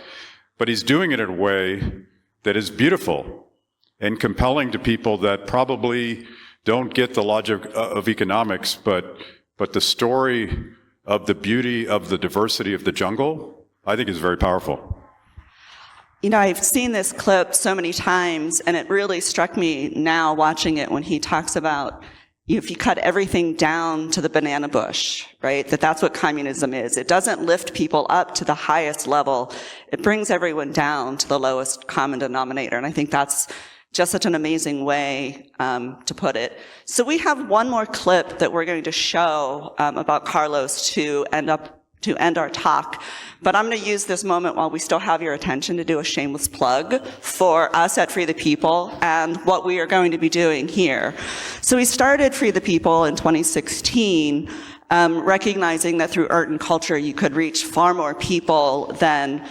But he's doing it in a way that is beautiful and compelling to people that probably don't get the logic of economics, but the story of the beauty of the diversity of the jungle, I think is very powerful. You know, I've seen this clip so many times, and it really struck me now watching it when he talks about if you cut everything down to the banana bush, right? That's what communism is. It doesn't lift people up to the highest level. It brings everyone down to the lowest common denominator. And I think that's just such an amazing way to put it. So we have one more clip that we're going to show about Carlos to end our talk. But I'm going to use this moment while we still have your attention to do a shameless plug for us at Free the People and what we are going to be doing here. So we started Free the People in 2016, recognizing that through art and culture you could reach far more people than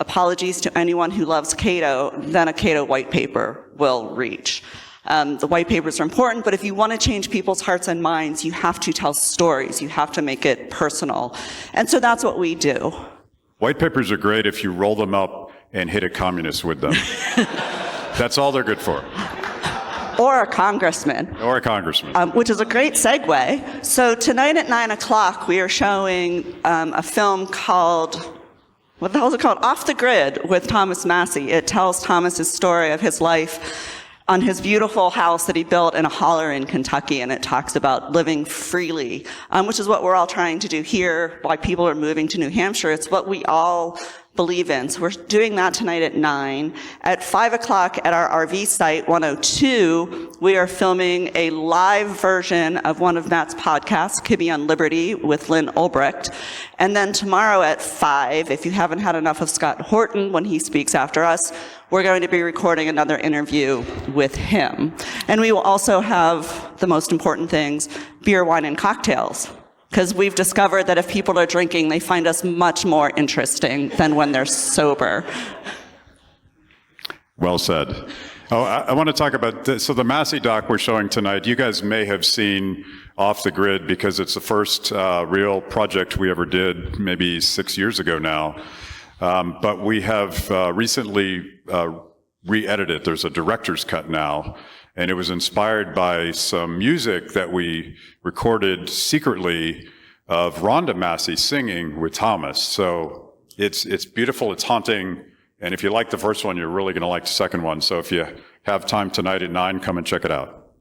apologies to anyone who loves Cato than a Cato white paper will reach. The white papers are important, but if you want to change people's hearts and minds, you have to tell stories. You have to make it personal. And so that's what we do. White papers are great if you roll them up and hit a communist with them. That's all they're good for. Or a congressman. Or a congressman. Which is a great segue. So tonight at 9 o'clock, we are showing a film called, what the hell is it called? Off the Grid with Thomas Massey. It tells Thomas's story of his life on his beautiful house that he built in a holler in Kentucky, and it talks about living freely, which is what we're all trying to do here, why people are moving to New Hampshire. It's what we all believe in. So we're doing that tonight at 9. At 5 o'clock at our RV site, 102, we are filming a live version of one of Matt's podcasts, Kibbe on Liberty, with Lynn Ulbrecht. And then tomorrow at 5, if you haven't had enough of Scott Horton when he speaks after us, we're going to be recording another interview with him. And we will also have the most important things, beer, wine, and cocktails. Because we've discovered that if people are drinking, they find us much more interesting than when they're sober. Well said. Oh, I want to talk about this. So the Massey doc we're showing tonight, you guys may have seen Off the Grid because it's the first real project we ever did, maybe 6 years ago now. But we have recently re-edited. There's a director's cut now. And it was inspired by some music that we recorded secretly of Rhonda Massey singing with Thomas. So it's beautiful, it's haunting, and if you like the first one, you're really going to like the second one. So if you have time tonight at 9, come and check it out.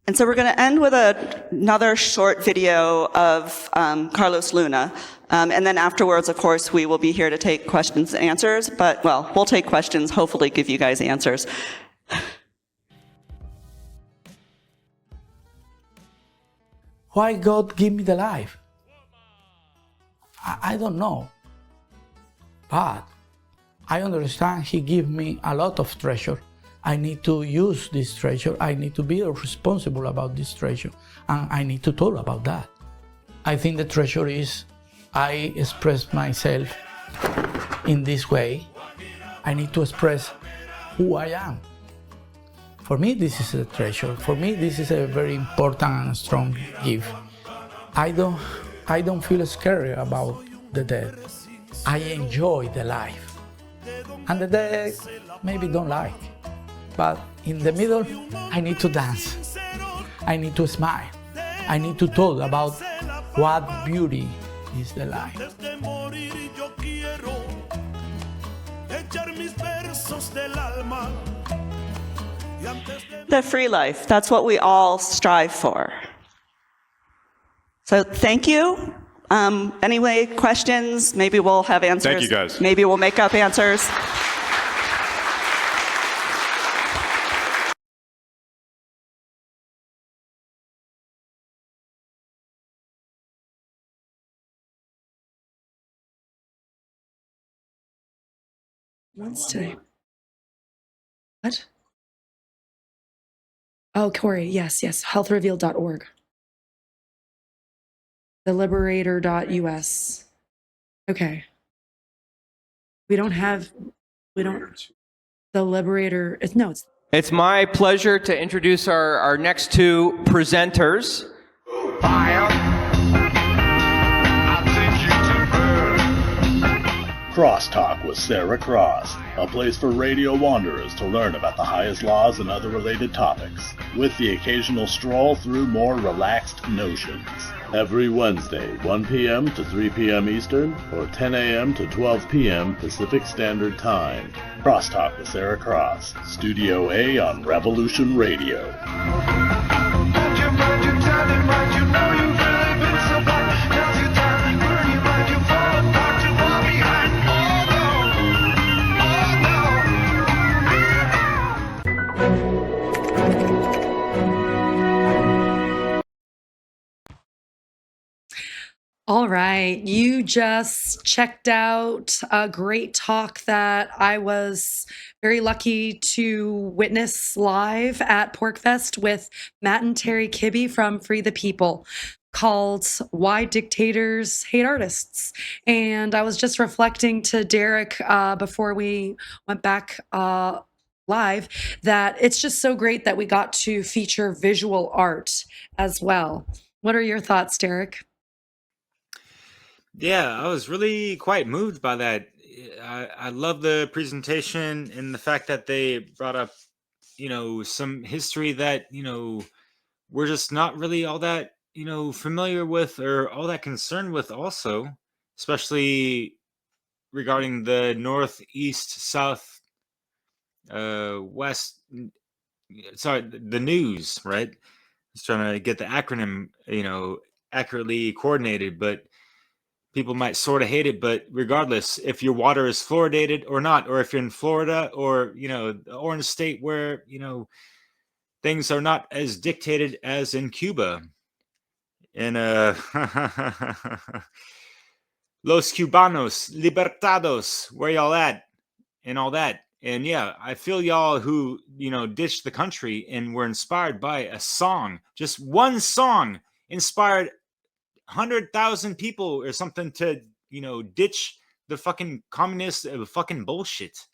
And so we're going to end with another short video of Carlos Luna. And then afterwards, of course, we will be here to take questions and answers. But, well, we'll take questions, hopefully give you guys answers. Why God give me the life? I don't know. But I understand He give me a lot of treasure. I need to use this treasure. I need to be responsible about this treasure. And I need to talk about that. I think the treasure is I express myself in this way. I need to express who I am. For me, this is a treasure. For me, this is a very important and strong gift. I don't feel scared about the death. I enjoy the life. And the death maybe don't like. But in the middle, I need to dance. I need to smile. I need to talk about what beauty is the life. The free life, that's what we all strive for. So thank you. Anyway, questions? Maybe we'll have answers. Thank you, guys. Maybe we'll make up answers. What's today? What? Oh, Corey, yes. Healthreveal.org. Theliberator.us. Okay. We don't. The Liberator, it's It's my pleasure to introduce our next two presenters. Crosstalk with Sarah Cross, a place for radio wanderers to learn about the highest laws and other related topics, with the occasional stroll through more relaxed notions. Every Wednesday, 1 p.m. to 3 p.m. Eastern, or 10 a.m. to 12 p.m. Pacific Standard Time. Crosstalk with Sarah Cross, Studio A on Revolution Radio. All right, you just checked out a great talk that I was very lucky to witness live at PorcFest with Matt and Terry Kibbe from Free the People, called Why Dictators Hate Artists. And I was just reflecting to Derek before we went back live that it's just so great that we got to feature visual art as well. What are your thoughts, Derek? Yeah, I was really quite moved by that. I love the presentation and the fact that they brought up, some history that, we're just not really all that, familiar with or all that concerned with also, especially regarding the north, east, south, west, sorry, the news, right? I was trying to get the acronym, accurately coordinated, but people might sort of hate it. But regardless, if your water is fluoridated or not, or if you're in Florida or, or in a state where, things are not as dictated as in Cuba. And Los Cubanos, Libertados, where y'all at? And all that. And yeah, I feel y'all who, ditched the country and were inspired by a song, just one song inspired 100,000 people or something to, ditch the fucking communist fucking bullshit.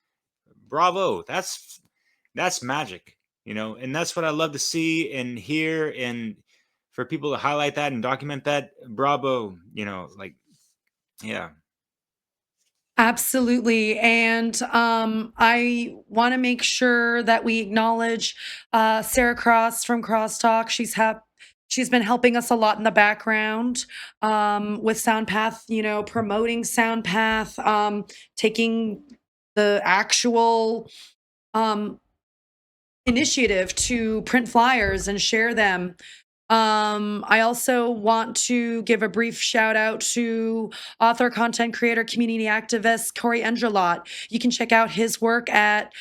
Bravo. That's magic, and that's what I love to see and hear. And for people to highlight that and document that, bravo, yeah. Absolutely. And I want to make sure that we acknowledge Sarah Cross from Crosstalk. She's been helping us a lot in the background with Soundpath, promoting Soundpath, taking the actual initiative to print flyers and share them. I also want to give a brief shout out to author, content creator, community activist Corey Engelot. You can check out his work at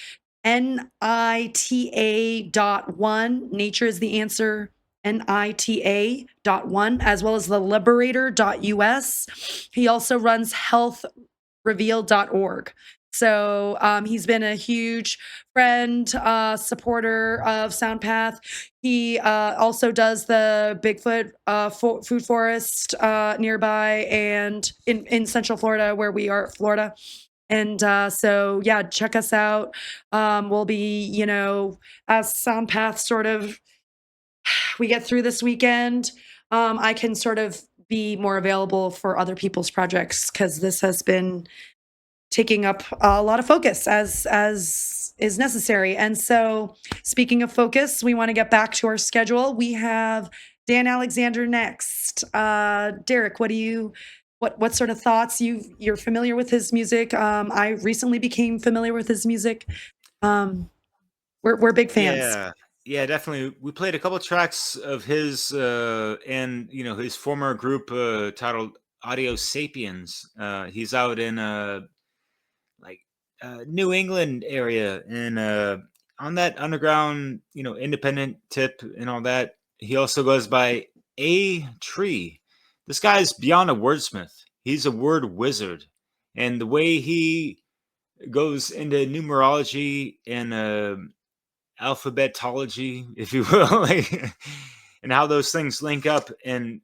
NITA.1. Nature is the answer. NITA.1, as well as the liberator.us. He also runs healthreveal.org. So he's been a huge friend, supporter of Soundpath. He also does the Bigfoot food forest nearby and in Central Florida, where we are, Florida. And so, yeah, check us out. We'll be, as Soundpath sort of, we get through this weekend, I can sort of be more available for other people's projects, because this has been taking up a lot of focus as is necessary. And so, speaking of focus, we want to get back to our schedule. We have Dan Alexander next. Derek, what sort of thoughts? You're familiar with his music. I recently became familiar with his music. We're big fans. Yeah, definitely. We played a couple tracks of his and his former group titled Audio Sapiens. He's out in New England area, and on that underground, independent tip and all that. He also goes by A Tree. This guy's beyond a wordsmith. He's a word wizard, and the way he goes into numerology and alphabetology, if you will, and how those things link up. And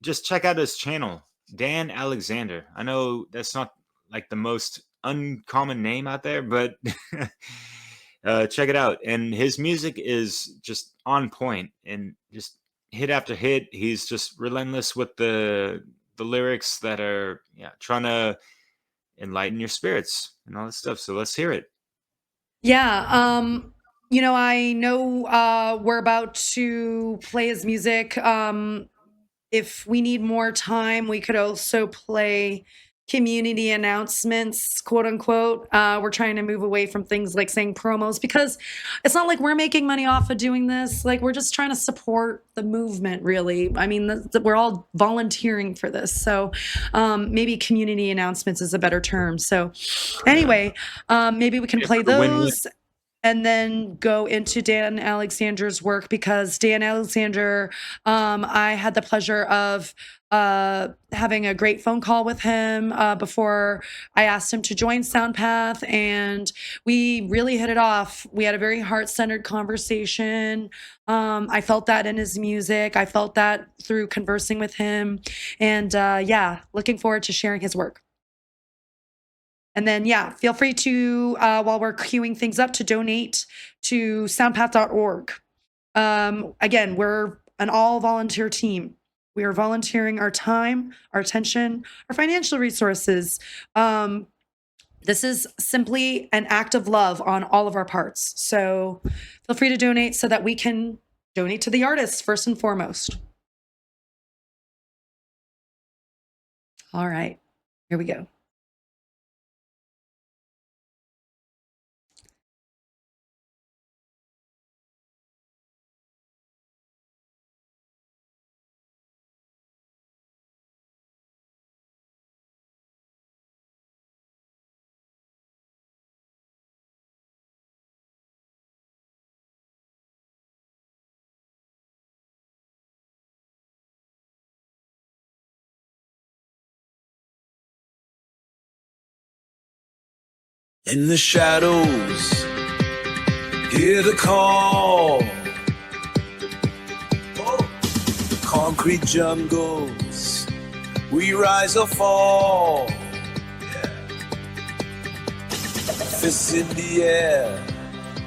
just check out his channel, Dan Alexander. I know that's not like the most uncommon name out there, but check it out. And his music is just on point and just hit after hit. He's just relentless with the lyrics that are trying to enlighten your spirits and all that stuff. So let's hear it. Yeah. I know we're about to play his music. If we need more time, we could also play community announcements, quote unquote. We're trying to move away from things like saying promos, because it's not like we're making money off of doing this. Like, we're just trying to support the movement, really. I mean, we're all volunteering for this. So maybe community announcements is a better term. So anyway, maybe we can play those and then go into Dan Alexander's work, because Dan Alexander, I had the pleasure of having a great phone call with him before I asked him to join Soundpath, and we really hit it off. We had a very heart-centered conversation. I felt that in his music. I felt that through conversing with him, and looking forward to sharing his work. And then, feel free to, while we're queuing things up, to donate to soundpath.org. Again, we're an all volunteer team. We are volunteering our time, our attention, our financial resources. This is simply an act of love on all of our parts. So feel free to donate so that we can donate to the artists first and foremost. All right, here we go. In the shadows, hear the call. The concrete jungles, we rise or fall. Fists in the air,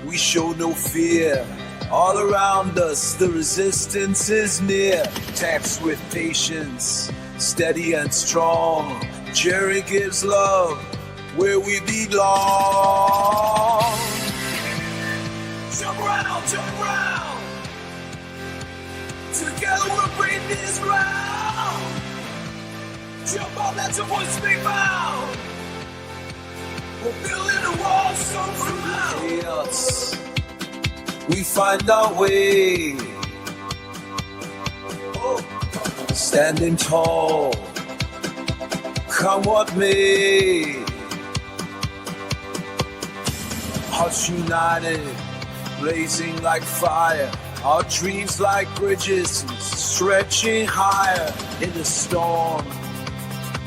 we show no fear. All around us, the resistance is near. Taxed with patience, steady and strong. Jerry gives love where we belong. Jump round, jump round. Together we'll break this ground. Jump on, let your voice be found. We're building a wall so profound. Chaos, we find our way. Standing tall, come what may. Hearts united, blazing like fire. Our dreams like bridges, stretching higher. In the storm,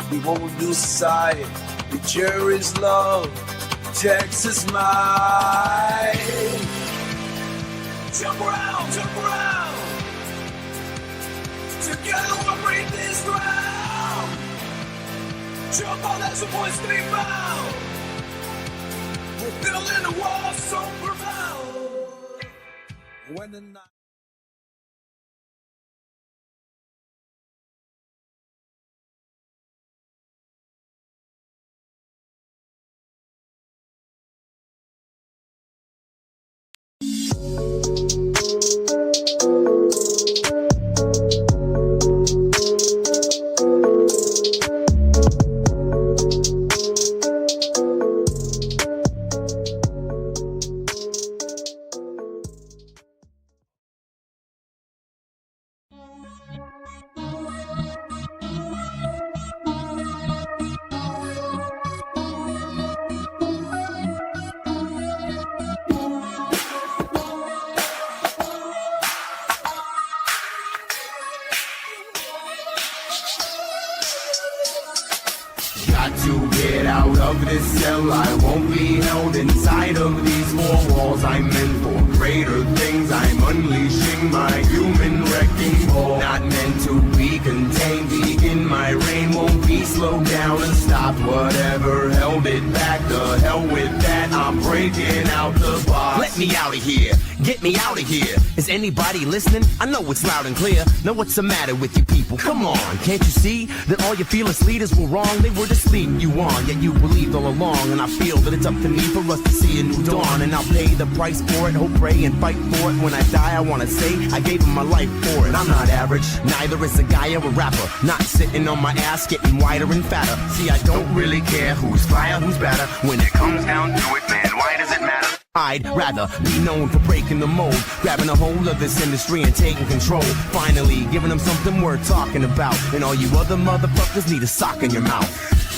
we won't lose sight. The Jerry's love, Texas might. Jump around, jump around. Together we'll break this ground. Jump on, let your voice be found. We're building a wall so profound. When the night got to get out of this cell. I won't be held inside of these four walls. I'm meant for greater things. I'm unleashing my human wrecking ball. Not meant to be contained. Begin my reign won't be slowed down and stopped. Whatever held it back, the hell with that. I'm breaking out the box. Let me out of here. Get me out of here. Is anybody listening? I know it's loud and clear. Know what's the matter with you people? Come on, can't you see that all your fearless leaders were wrong? They were just leading you on, yet you believed all along. And I feel that it's up to me for us to see a new dawn. And I'll pay the price for it, hope, pray, and fight for it. When I die, I wanna say I gave him my life for it. I'm not average, neither is a guy or a rapper. Not sitting on my ass, getting wider and fatter. See, I don't really care who's flyer, who's better. When it comes down to it, man, why does it matter? I'd rather be known for breaking the mold, grabbing a hold of this industry and taking control. Finally, giving them something worth talking about. And all you other motherfuckers need a sock in your mouth.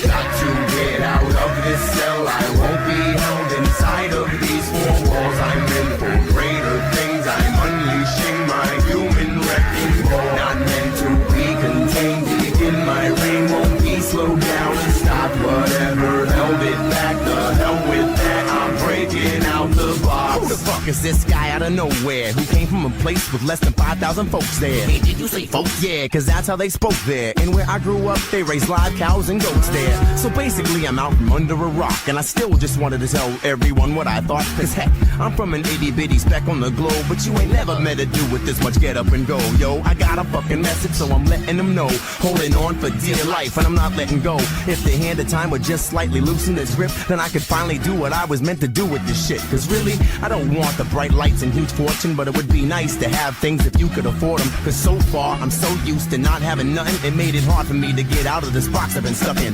Got to get out of this cell. I won't be held inside of these four walls. I'm meant for greater things. I'm unleashing my human wrecking ball. Not meant to be contained. Begin my reign won't be slowed down and stopped. Whatever held it back, the hell with that. I'm breaking out the box. Who the fuck is this guy out of nowhere who came from a place with less than 5,000 folks there? Hey, did you say folks? Yeah, cause that's how they spoke there. And where I grew up, they raised live cows and goats there. So basically, I'm out from under a rock, and I still just wanted to tell everyone what I thought. Cause heck, I'm from an itty bitty speck on the globe, but you ain't never met a dude with this much get up and go. Yo, I got a fucking message, so I'm letting them know. Holding on for dear life, and I'm not letting go. If the hand of time would just slightly loosen its grip, then I could finally do what I was meant to do with this shit. Cause really, I don't want the bright lights and huge fortune, but it would be nice to have things if you could afford them. Cause so far, I'm so used to not having nothing, it made it hard for me to get out of this box I've been stuck in.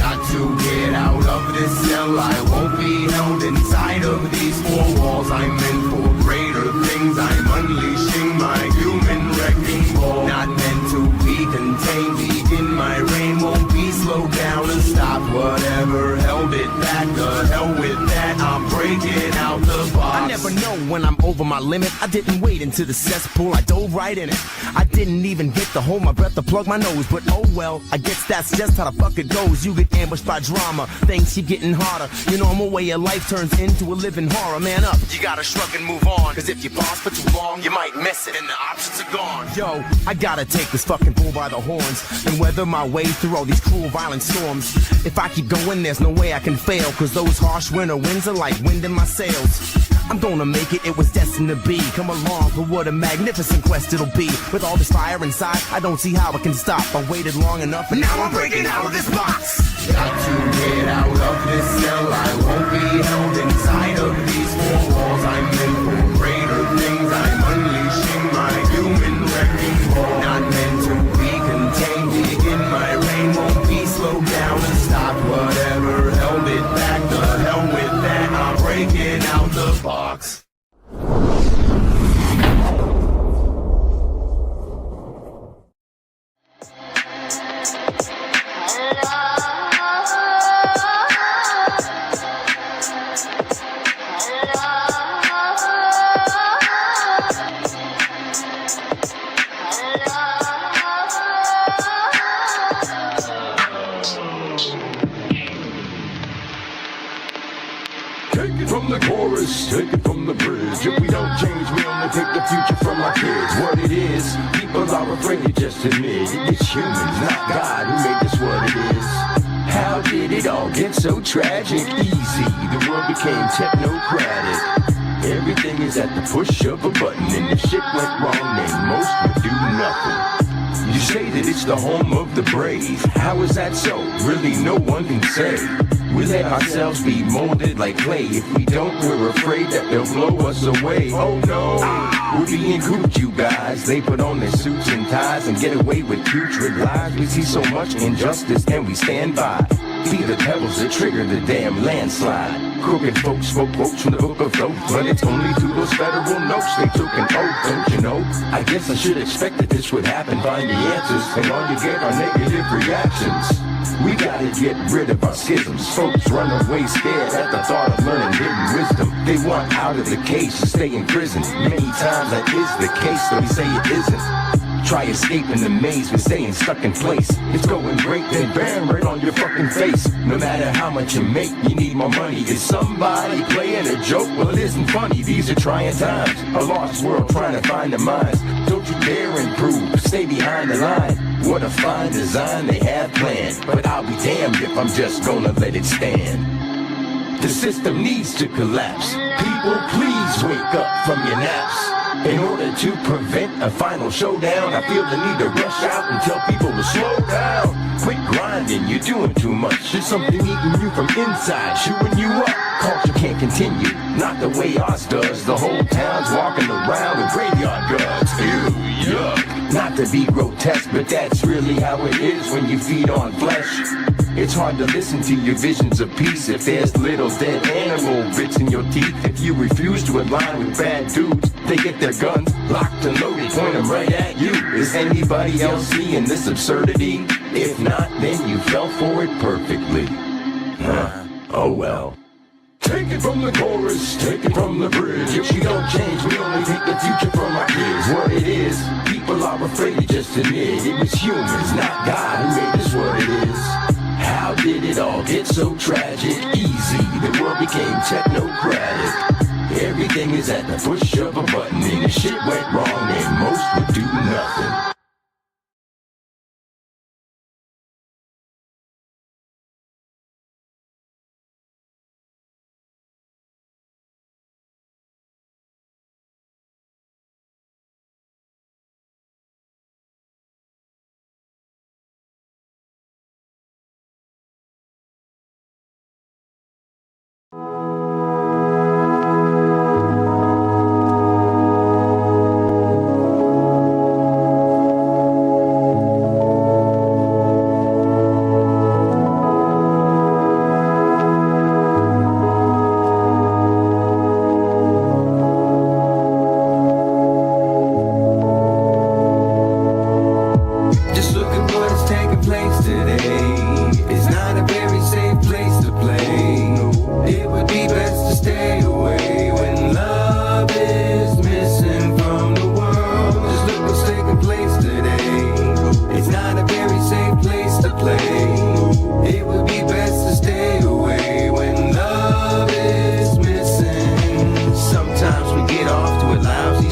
Got to get out of this cell. I won't be held inside of these four walls. I'm meant for greater things. I'm unleashing my human wrecking ball. Not meant to be contained. Begin my reign won't be slowed down and stopped. Whatever held it back, the hell with that. I'm breaking out the box. I never know when I'm over my limit, I didn't wait into the cesspool, I dove right in it. I didn't even get to hold my breath to plug my nose, but oh well, I guess that's just how the fuck it goes. You get ambushed by drama, things keep getting harder. Your normal way of life turns into a living horror. Man up, you gotta shrug and move on, cause if you pause for too long, you might miss it and the options are gone. Yo, I gotta take this fucking bull by the horns and weather my way through all these cruel violent storms. If I keep going, there's no way I can fail, cause those harsh winter winds are like wind in my sails. I'm gonna make it, it was destined to be. Come along for what a magnificent quest it'll be. With all this fire inside, I don't see how it can stop. I waited long enough and now I'm breaking out of this box. Got to get out of this cell. I won't be held inside of these four walls. I'm in for greater things. I'm unleashing my human wrecking ball. Not meant to be contained. Begin my reign won't be slowed down and stopped. Whatever held it back, the hell with that. I'm breaking out the box. Take it from the chorus, take it from the bridge. If we don't change, we only take the future from our kids. What it is, people are afraid to just admit it. It's humans, not God, who made this what it is. How did it all get so tragic? Easy, the world became technocratic. Everything is at the push of a button, and if shit went wrong, then most would do nothing. You say that it's the home of the brave. How is that so? Really, no one can say. We let ourselves be molded like clay. If we don't, we're afraid that they'll blow us away. Oh no, we're being cooped, you guys. They put on their suits and ties and get away with putrid lies. We see so much injustice and we stand by. Be the pebbles that trigger the damn landslide. Crooked folks spoke quotes from the book of Thoth, but it's only through those federal notes they took an oath, don't you know? I guess I should expect that this would happen. Find the answers, and all you get are negative reactions. We gotta get rid of our schisms. Folks run away scared at the thought of learning hidden wisdom. They want out of the cage to stay in prison. Many times that is the case, so we say it isn't. Try escaping the maze but staying stuck in place. It's going great, then bam, right on your fucking face. No matter how much you make, you need more money. Is somebody playing a joke? Well, it isn't funny. These are trying times. A lost world trying to find the minds. Don't you dare improve, stay behind the line. What a fine design they have planned. But I'll be damned if I'm just gonna let it stand. The system needs to collapse. People, please wake up from your naps. In order to prevent a final showdown, I feel the need to rush out and tell people to slow down. Quit grinding, you're doing too much. There's something eating you from inside, chewing you up. Culture can't continue, not the way ours does. The whole town's walking around with graveyard guards. Ew, yuck. Not to be grotesque, but that's really how it is when you feed on flesh. It's hard to listen to your visions of peace if there's little dead animal bits in your teeth. If you refuse to align with bad dudes, they get their guns locked and loaded, point them right at you. Is anybody else seeing this absurdity? If not, then you fell for it perfectly. Oh well. Take it from the chorus, take it from the bridge. If we don't change, we only take the future from our kids. What it is, people are afraid to just admit it was humans, not God, who made this what it is. How did it all get so tragic? Easy, the world became technocratic. Everything is at the push of a button, and if shit went wrong, then most would do nothing.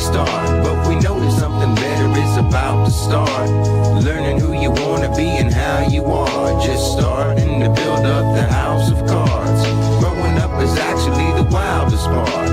start. But we know that something better is about to start. Learning who you wanna be and how you are. Just starting to build up the house of cards. Growing up is actually the wildest part.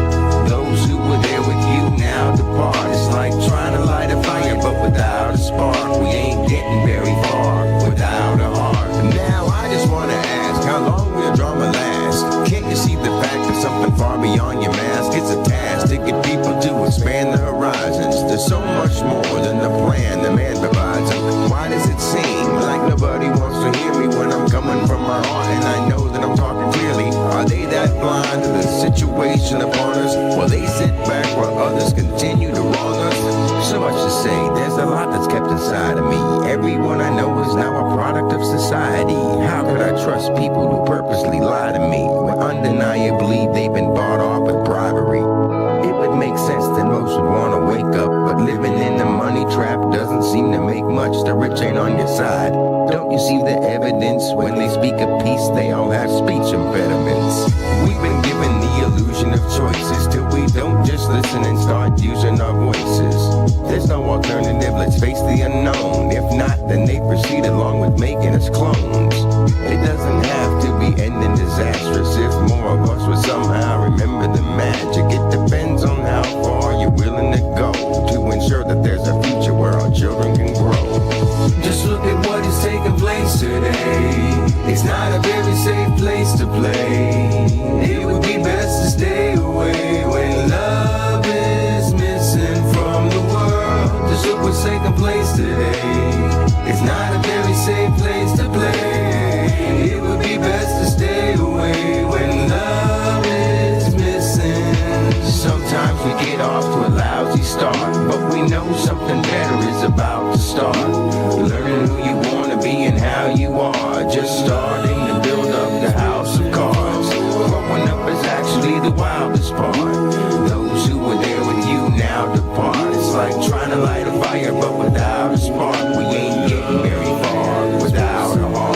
Those who were there with you now depart. It's like trying to light a fire but without a spark. We ain't getting very far without a heart. Now I just wanna ask, how long will drama last? Can't you see the fact that something far beyond your mask? It's a task to get people to expand their horizons. There's so much more than the plan the man provides them. Why does it seem like nobody wants to hear me when I'm coming from my heart and I know that I'm talking clearly? Are they that blind to the situation upon us? Will they sit back while others continue to wrong us? So much to say, there's a lot that's kept inside of me. Everyone I know is now a product of society. How could I trust people who purposely lie to me when undeniably they've been bought off with bribery? It would make sense that most would want to wake up, but living in the money trap doesn't seem to make much. The rich ain't on your side. Don't you see the evidence? When they speak of peace, they all have speech impediments. We've been given the illusion of choices till we don't just listen and start using our voices. There's no alternative, let's face the unknown. If not, then they proceed along with making us clones. It doesn't have to be ending disastrous if more of us would somehow remember the magic. It depends on how far you're willing to go to ensure that there's a future where our children can grow. Just look at what is taking place today. It's not a very safe place to play. It would be best to stay away when love is missing from the world. Just look what's taking place today. It's not a very safe place to play. It would be best to stay away when love is missing. Sometimes we get off to a lousy start, but we know something better is about to start. Learning who you want to be and how you are. Just starting to build up the house of cards. Growing up is actually the wildest part. Those who were there with you now depart. It's like trying to light a fire but without a spark. We ain't getting very far without a heart.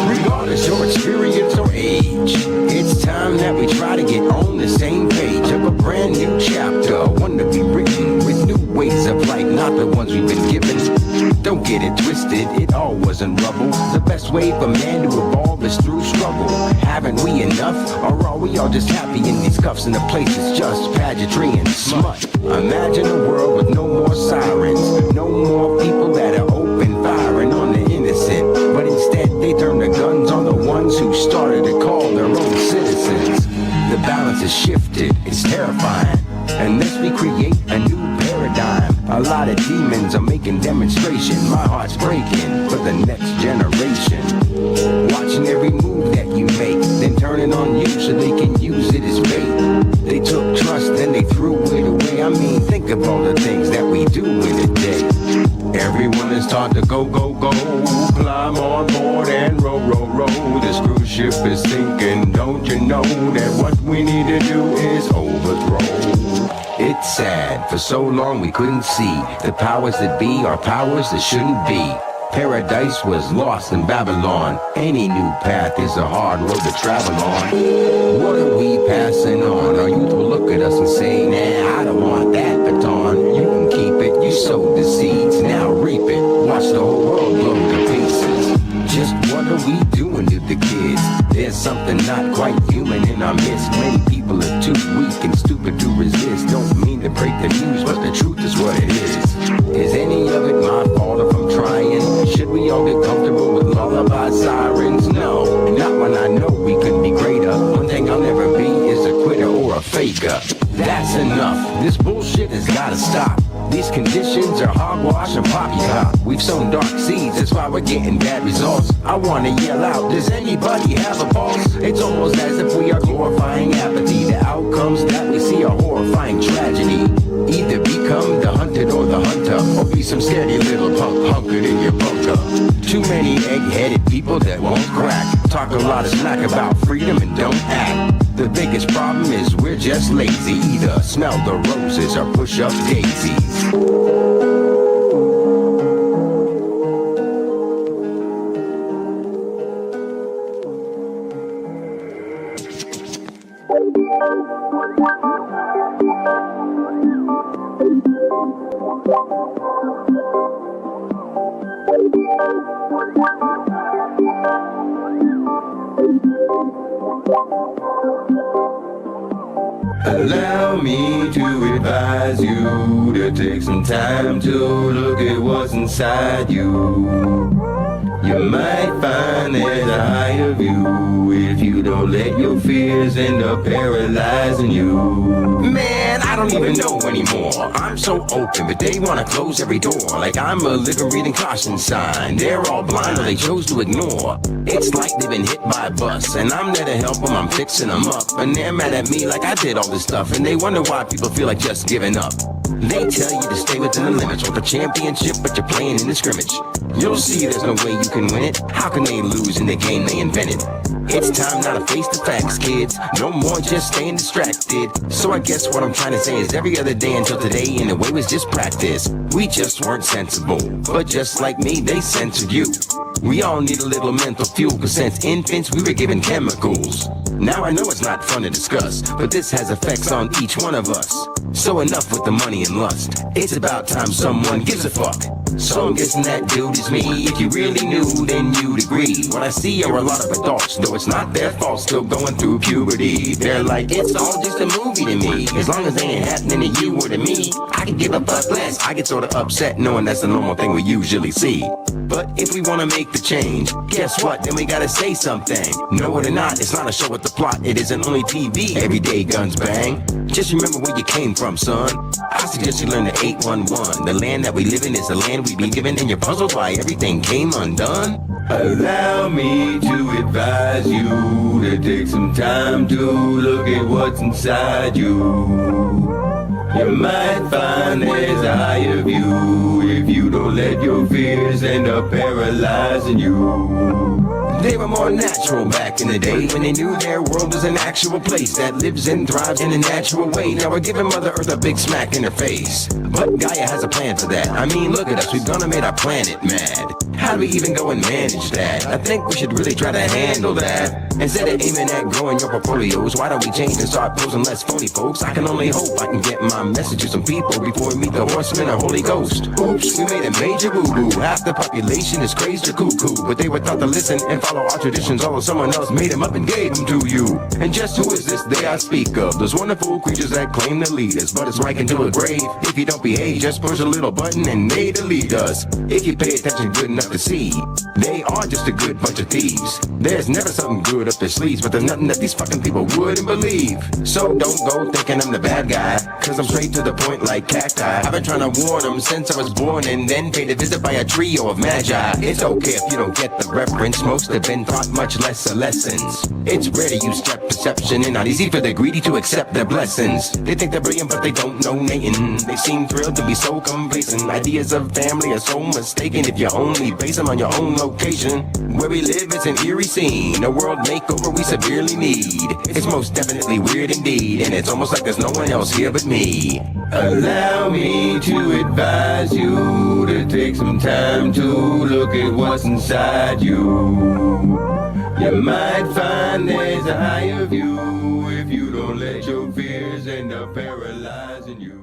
Regardless your experience or age, it's time that we try to get on the same page of a brand new chapter, one to be written with new ways of life, not the ones we've been given. Don't get it twisted, it all wasn't rubble. The best way for man to evolve is through struggle. Haven't we enough, or are we all just happy in these cuffs and the place is just pageantry and smut? Imagine a world with no more sirens, no more people that are open firing on the innocent, but instead they turn their guns on the ones who started to call their own citizens. The balance has shifted, it's terrifying. Unless we create a new paradigm, a lot of demons are making demonstration. My heart's breaking for the next generation. Watching every move that you make, then turning on you so they can use it as bait. They took trust, then they threw it away. I mean, think of all the things that we do in a day. Everyone is taught to go, go, go. Climb on board and row, row, row. This cruise ship is sinking. Don't you know that what we need to do is overthrow? It's sad, for so long we couldn't see the powers that be are powers that shouldn't be. Paradise was lost in Babylon. Any new path is a hard road to travel on. What are we passing on? Our youth will look at us and say, nah, I don't want that baton. You can keep it, you sowed the seeds, now reap it. Watch the whole world blow to pieces. Just what are we doing to the kids? There's something not quite human in our midst. Many people are too weak and stupid to resist. Don't mean to break the news, but the truth is what it is. Is any of it my fault if I'm trying? Should we all get comfortable with lullaby sirens? No, not when I know we could be greater. One thing I'll never be is a quitter or a faker. That's enough, this bullshit has gotta stop. These conditions are hogwash and poppycock. We've sown dark seeds, that's why we're getting bad results. I wanna yell out, does anybody have a pulse? It's almost as if we are glorifying apathy. The outcomes that we see are horrifying tragedy. Either become the hunter wanted or the hunter, or be some steady little punk hunkered in your bunker. Too many egg-headed people that won't crack, talk a lot of smack about freedom and don't act. The biggest problem is we're just lazy, either smell the roses or push up daisies. Allow me to advise you to take some time to look at what's inside you. You might find there's a higher view if you don't let your fears end up paralyzing you. Man, I don't even know anymore. I'm so open, but they wanna close every door like I'm a living, reading caution sign. They're all blind or they chose to ignore. It's like they've been hit by a bus, and I'm there to help them, I'm fixing them up. And they're mad at me like I did all this stuff, and they wonder why people feel like just giving up. They tell you to stay within the limits, want the championship, but you're playing in the scrimmage. You'll see there's no way you can win it. How can they lose in the game they invented? It's time now to face the facts, kids. No more just staying distracted. So I guess what I'm trying to say is every other day until today, in a way, was just practice. We just weren't sensible, but just like me, they censored you. We all need a little mental fuel, cause since infants we were given chemicals. Now I know it's not fun to discuss, but this has effects on each one of us. So enough with the money and lust. It's about time someone gives a fuck. So I'm guessing that dude is me. If you really knew, then you'd agree. What I see are a lot of adults, though it's not their fault, still going through puberty. They're like, it's all just a movie to me. As long as it ain't happening to you or to me, I can give a fuck less. I get sort of upset knowing that's the normal thing we usually see. But if we wanna make the change, guess what? Then we gotta say something. Know it or not, it's not a show with the plot. It isn't only TV. Every day guns bang. Just remember where you came from, son. I suggest you learn the 811. The land that we live in is the land we be given, and you're puzzled why everything came undone. Allow me to advise you to take some time to look at what's inside you. You might find there's a higher view if you don't let your fears end up paralyzing you. They were more natural back in the day when they knew their world was an actual place that lives and thrives in a natural way. Now we're giving Mother Earth a big smack in her face. But Gaia has a plan for that. I mean, look at us, we've gonna make our planet mad. How do we even go and manage that? I think we should really try to handle that. Instead of aiming at growing your portfolios, why don't we change and start posing less phony, folks? I can only hope I can get my message to some people before we meet the horsemen or Holy Ghost. Oops, we made a major boo-boo. Half the population is crazed or cuckoo, but they were taught to listen and follow our traditions, although someone else made them up and gave them to you. And just who is this they I speak of? Those wonderful creatures that claim to lead us, but it's right into a grave. If you don't behave, just push a little button and they delete us. If you pay attention good enough to see, they are just a good bunch of thieves. There's never something good up their sleeves, but there's nothing that these fucking people wouldn't believe. So don't go thinking I'm the bad guy, cause I'm straight to the point like cacti. I've been trying to warn them since I was born, and then paid a visit by a trio of magi. It's okay if you don't get the reference, most have been taught much lesser lessons. It's rare to use step perception and not easy for the greedy to accept their blessings. They think they're brilliant but they don't know Nathan. They seem thrilled to be so complacent. Ideas of family are so mistaken if you only base them on your own location. Where we live is an eerie scene, a world makeover we severely need. It's most definitely weird indeed, and it's almost like there's no one else here but me. Allow me to advise you to take some time to look at what's inside you. You might find there's a higher view if you don't let your fears end up paralyzing you.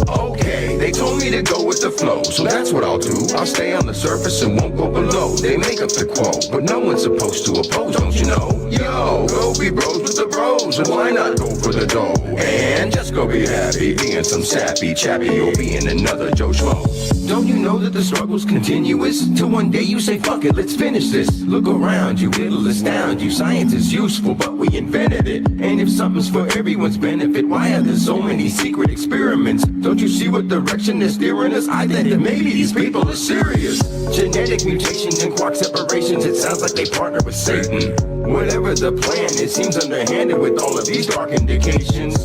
Okay, they told me to go with the flow, so that's what I'll do. I'll stay on the surface surface and won't go below. They make up the quote, but no one's supposed to oppose, don't you know? Yo, go be bros with the bros, and why not go for the dough? And just go be happy, being some sappy chappy, or being another Joe Schmo. Don't you know that the struggle's continuous? Till one day you say, fuck it, let's finish this. Look around you, it'll astound you. Science is useful, but we invented it. And if something's for everyone's benefit, why are there so many secret experiments? Don't you see what direction they're steering us? I think that maybe these people are serious. Genetic mutations and quark separations, it sounds like they partner with Satan. Whatever the plan, it seems underhanded with all of these dark indications.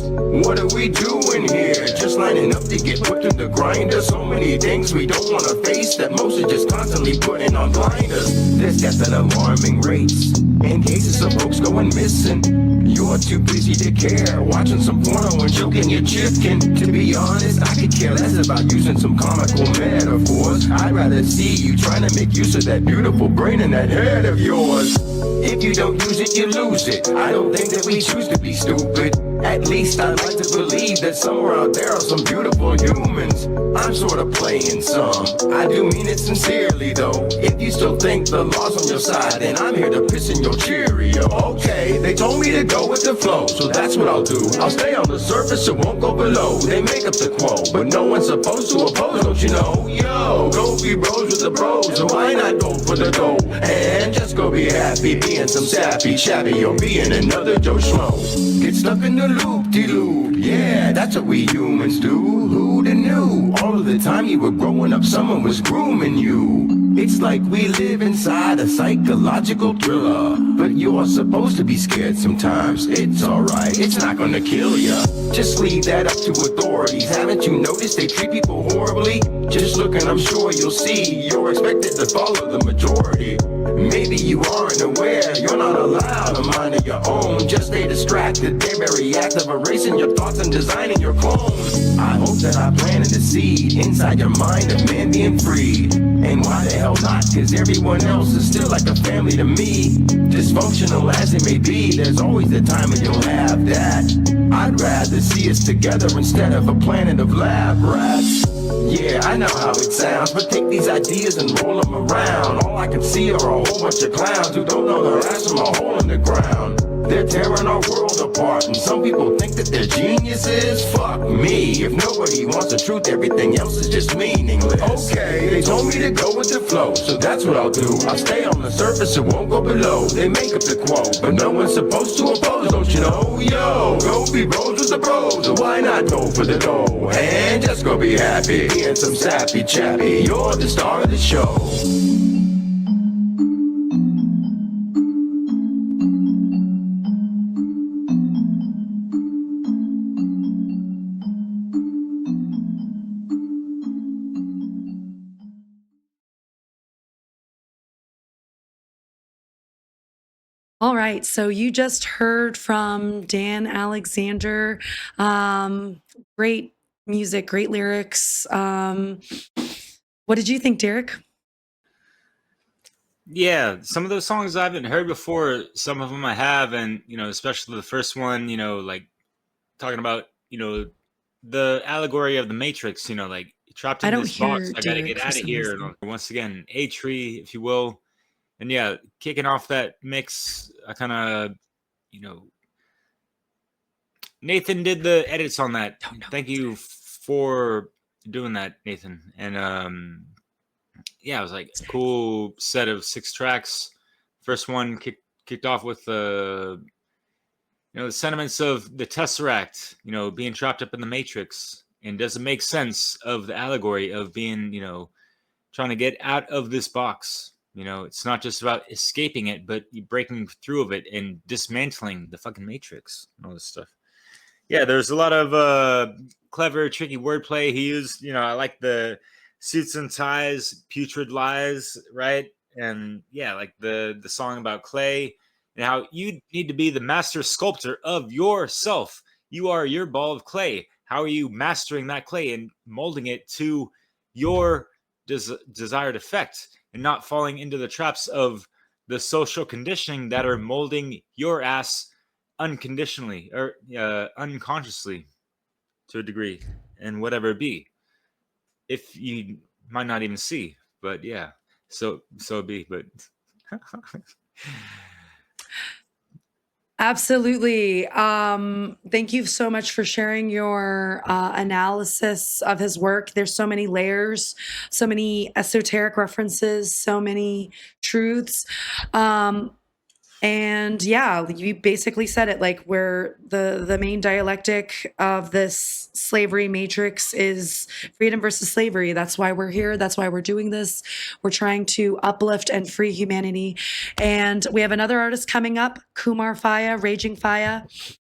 What are we doing here? Just lining up to get put through the grinder. So many things we don't want to face that most are just constantly putting on blinders. There's death at alarming rates, and cases of folks going missing. You're too busy to care, watching some porno and choking your chicken. To be honest, I could care less about using some comical metaphors. I'd rather see you trying to make use of that beautiful brain and that head of yours. If you don't use it, you lose it. I don't think that we choose to be stupid. At least I like to believe that somewhere out there are some beautiful humans. I'm sort of playing some. I do mean it sincerely though. If you still think the law's on your side, then I'm here to piss in your Cheerio. Okay, they told me to go with the flow, so that's what I'll do. I'll stay on the surface and won't go below. They make up the quote, but no one's supposed to oppose, don't you know? Yo, go be bros with the bros, so why not go for the dough? And just go be happy, being some sappy chappy, or being another Joe Schmo. Get stuck in the loop-de-loop, yeah, that's what we humans do. Who'da knew? All of the time you were growing up, someone was grooming you. It's like we live inside a psychological thriller, but you're supposed to be scared sometimes. It's alright, it's not gonna kill ya. Just leave that up to authorities. Haven't you noticed they treat people horribly? Just look and I'm sure you'll see you're expected to follow the majority. Maybe you aren't aware, you're not allowed a mind of your own. Just stay distracted, their very act of erasing your thoughts and designing your clone. I hope that I planted a seed inside your mind of man being freed. And why the hell not? Cause everyone else is still like a family to me. Dysfunctional as it may be, there's always a time when you'll have that. I'd rather see us together instead of a planet of lab rats. Yeah, I know how it sounds, but take these ideas and roll them around. All I can see are a whole bunch of clowns who don't know their ass from a hole in the ground. They're tearing our world apart, and some people think that they're geniuses. Fuck me, if nobody wants the truth, everything else is just meaningless. Okay, they told me to go with the flow, so that's what I'll do. I'll stay on the surface and won't go below. They make up the quote, but no one's supposed to oppose, don't you know? Yo, go be bros with the bros, so why not go for the dough? And just go be happy, being some sappy chappy. You're the star of the show. All right, so you just heard from Dan Alexander. Great music, great lyrics. What did you think, Derek? Yeah, some of those songs I haven't heard before. Some of them I have, and especially the first one. Like talking about the allegory of the Matrix. Like trapped I in don't this box. hear I got to Derek get for out of some here. reason. And once again, A tree, if you will. And yeah, kicking off that mix, I kind of, Nathan did the edits on that. Thank you for doing that, Nathan. And yeah, it was like a cool set of 6 tracks. First one kicked off with the sentiments of the Tesseract, being trapped up in the Matrix, and does it make sense of the allegory of being, trying to get out of this box. It's not just about escaping it, but breaking through of it and dismantling the fucking Matrix and all this stuff. Yeah, there's a lot of clever, tricky wordplay he used. I like the suits and ties, putrid lies, right? And yeah, like the song about clay and how you need to be the master sculptor of yourself. You are your ball of clay. How are you mastering that clay and molding it to your desired effect and not falling into the traps of the social conditioning that are molding your ass unconditionally or unconsciously to a degree, and whatever it be, if you might not even see. But yeah, so be. But Absolutely. Thank you so much for sharing your analysis of his work. There's so many layers, so many esoteric references, so many truths. And yeah, you basically said it, like, where the main dialectic of this slavery matrix is freedom versus slavery. That's why we're here. That's why we're doing this. We're trying to uplift and free humanity. And we have another artist coming up, Kumar Faya, Raging Faya,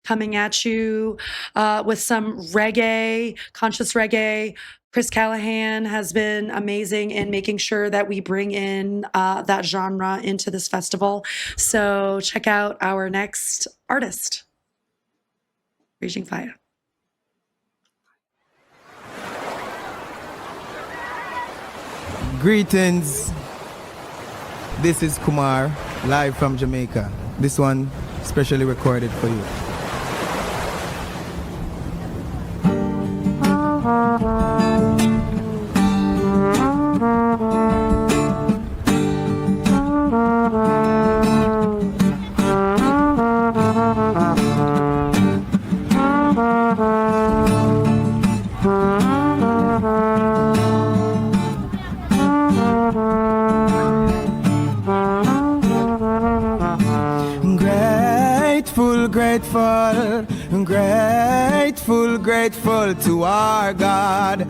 coming at you with some reggae, conscious reggae. Chris Callahan has been amazing in making sure that we bring in that genre into this festival. So check out our next artist, Raging Fire. Greetings. This is Kumar, live from Jamaica. This one specially recorded for you. Grateful to our God,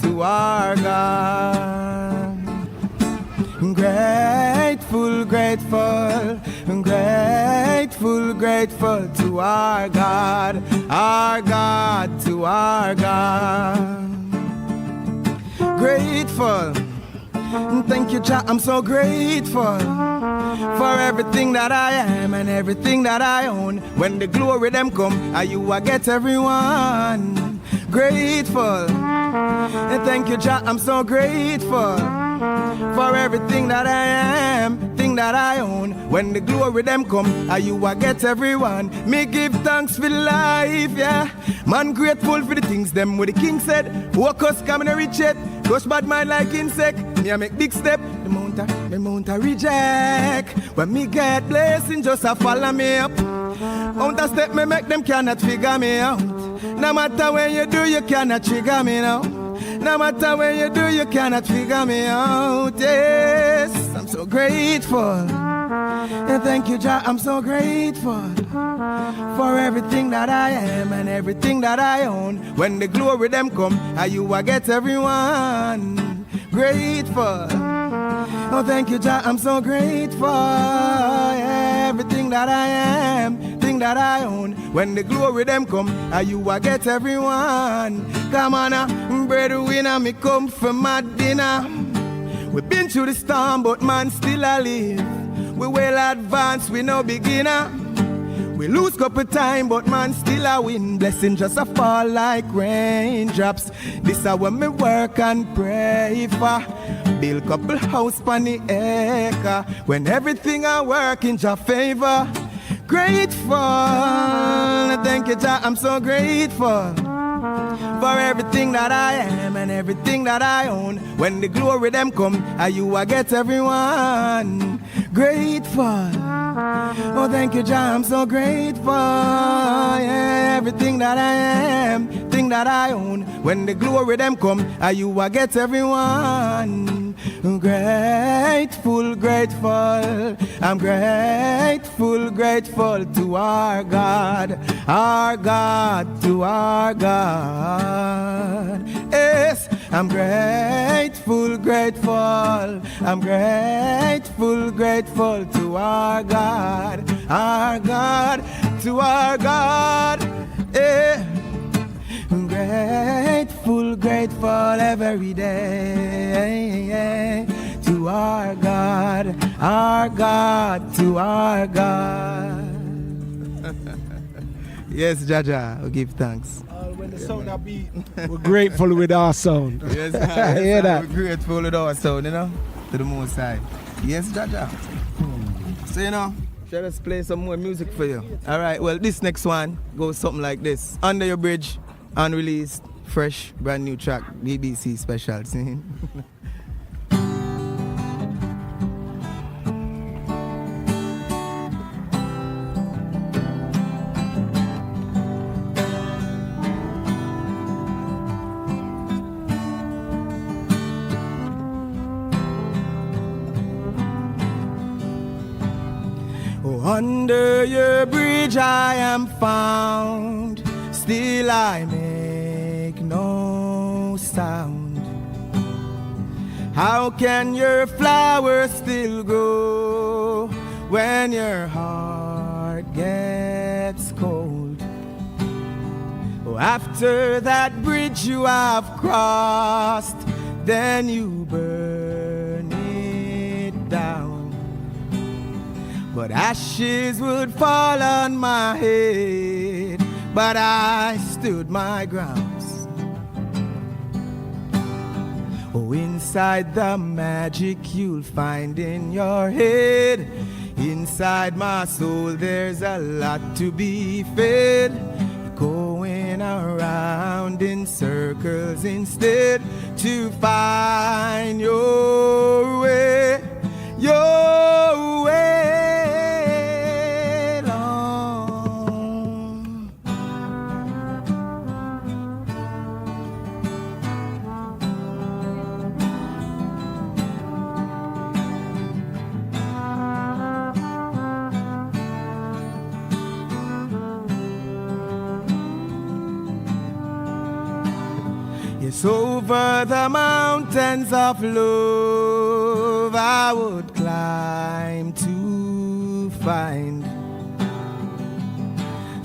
to our God. Grateful to our God, to our God. Grateful. Thank you, Jah. I'm so grateful for everything that I am and everything that I own. When the glory them come, you I get everyone. Grateful. And thank you, Jah. I'm so grateful for everything that I am, thing that I own. When the glory them come, you I get everyone. Me give thanks for life, yeah. Man grateful for the things them what the king said. Walk us coming to reach it. Gosh bad mind like insect. Me I make big step. The mount a reject. When me get blessing, just a follow me up. Mount a step me make them cannot figure me out. No matter when you do, you cannot trigger me now. No matter when you do, you cannot figure me out. Yes, I'm so grateful. And thank you, Jah. I'm so grateful for everything that I am and everything that I own. When the glory them come, you I get everyone. Grateful. Oh, thank you, Jah. I'm so grateful. Yeah, everything that I am, thing that I own. When the glory them come, you I get everyone. Come on, breadwinner, me come for my dinner. We've been through the storm, but man still alive. We well advanced, we no beginner. We lose couple time, but man still a win. Blessing just a fall like raindrops. This is when me work and pray for. Build couple house pan the acre. When everything I work in your favor. Grateful. Thank you, Jah. I'm so grateful for everything that I am and everything that I own. When the glory them come, you I get everyone. Grateful. Oh, thank you, Jah. I'm so grateful. Yeah, everything that I am, thing that I own. When the glory them come, you I get everyone. Grateful, grateful. I'm grateful, grateful to our God, to our God. Yes, I'm grateful, grateful. I'm grateful, grateful to our God, to our God. Yeah. Grateful, grateful every day to our God, to our God. Yes, Jaja, we give thanks. When the sound are beat, we're grateful with our sound. Yes, I hear that. We're grateful with our sound, you know, to the Most High. Yes, Jaja. So, you know, shall us play some more music for you? All right, well, this next one goes something like this. Under Your Bridge, unreleased, fresh, brand new track, BBC special. See? Under your bridge I am found, still I make no sound. How can your flower still grow when your heart gets cold? Oh, after that bridge you have crossed, then you burn it down. But ashes would fall on my head, but I stood my grounds. Oh, inside the magic you'll find in your head, inside my soul there's a lot to be fed. Going around in circles instead to find your way, your way. Yes, over the mountains of love I would climb to find,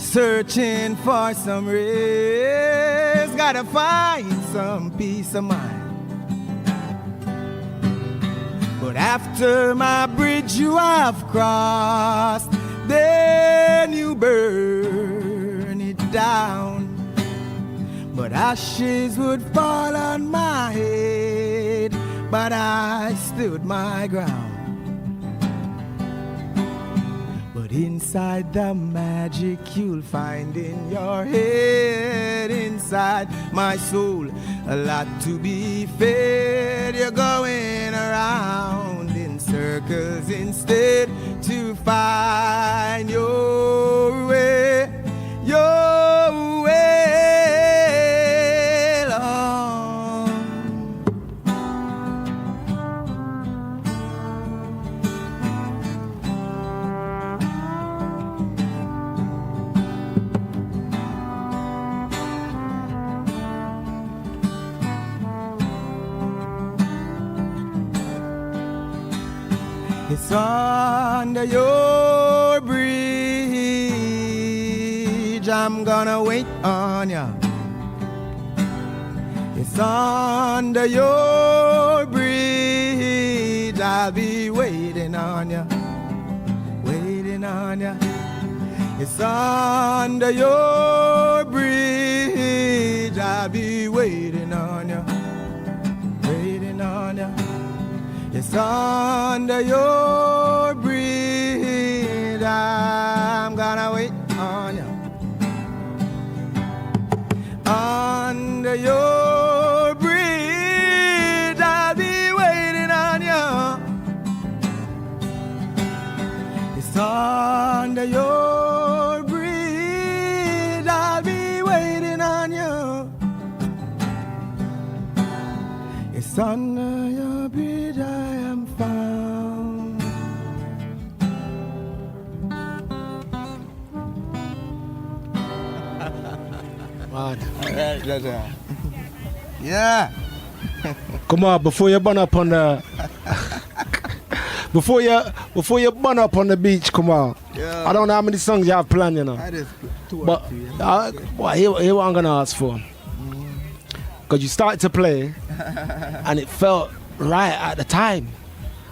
searching for some rest, gotta find some peace of mind. But after my bridge you have crossed, then you burn it down. But ashes would fall on my head, but I stood my ground. But inside the magic you'll find in your head, inside my soul, a lot to be fed. You're going around in circles instead to find your way, your way. It's under your bridge I'm gonna wait on ya. It's under your bridge I'll be waiting on ya, waiting on ya. It's under your bridge I'll be waiting on ya, waiting on ya. It's under your bridge I'm gonna wait on you. Under your bridge I'll be waiting on you. It's under your bridge I'll be waiting on you. It's under your bridge I am found. Man. Alright, Jaja. Yeah. Come on, before you burn up on the before you burn up on the beach, come on. Yeah. I don't know how many songs you have planned, you know. I just two or But three, yeah. here what I'm gonna ask for. Because you started to play and it felt right at the time.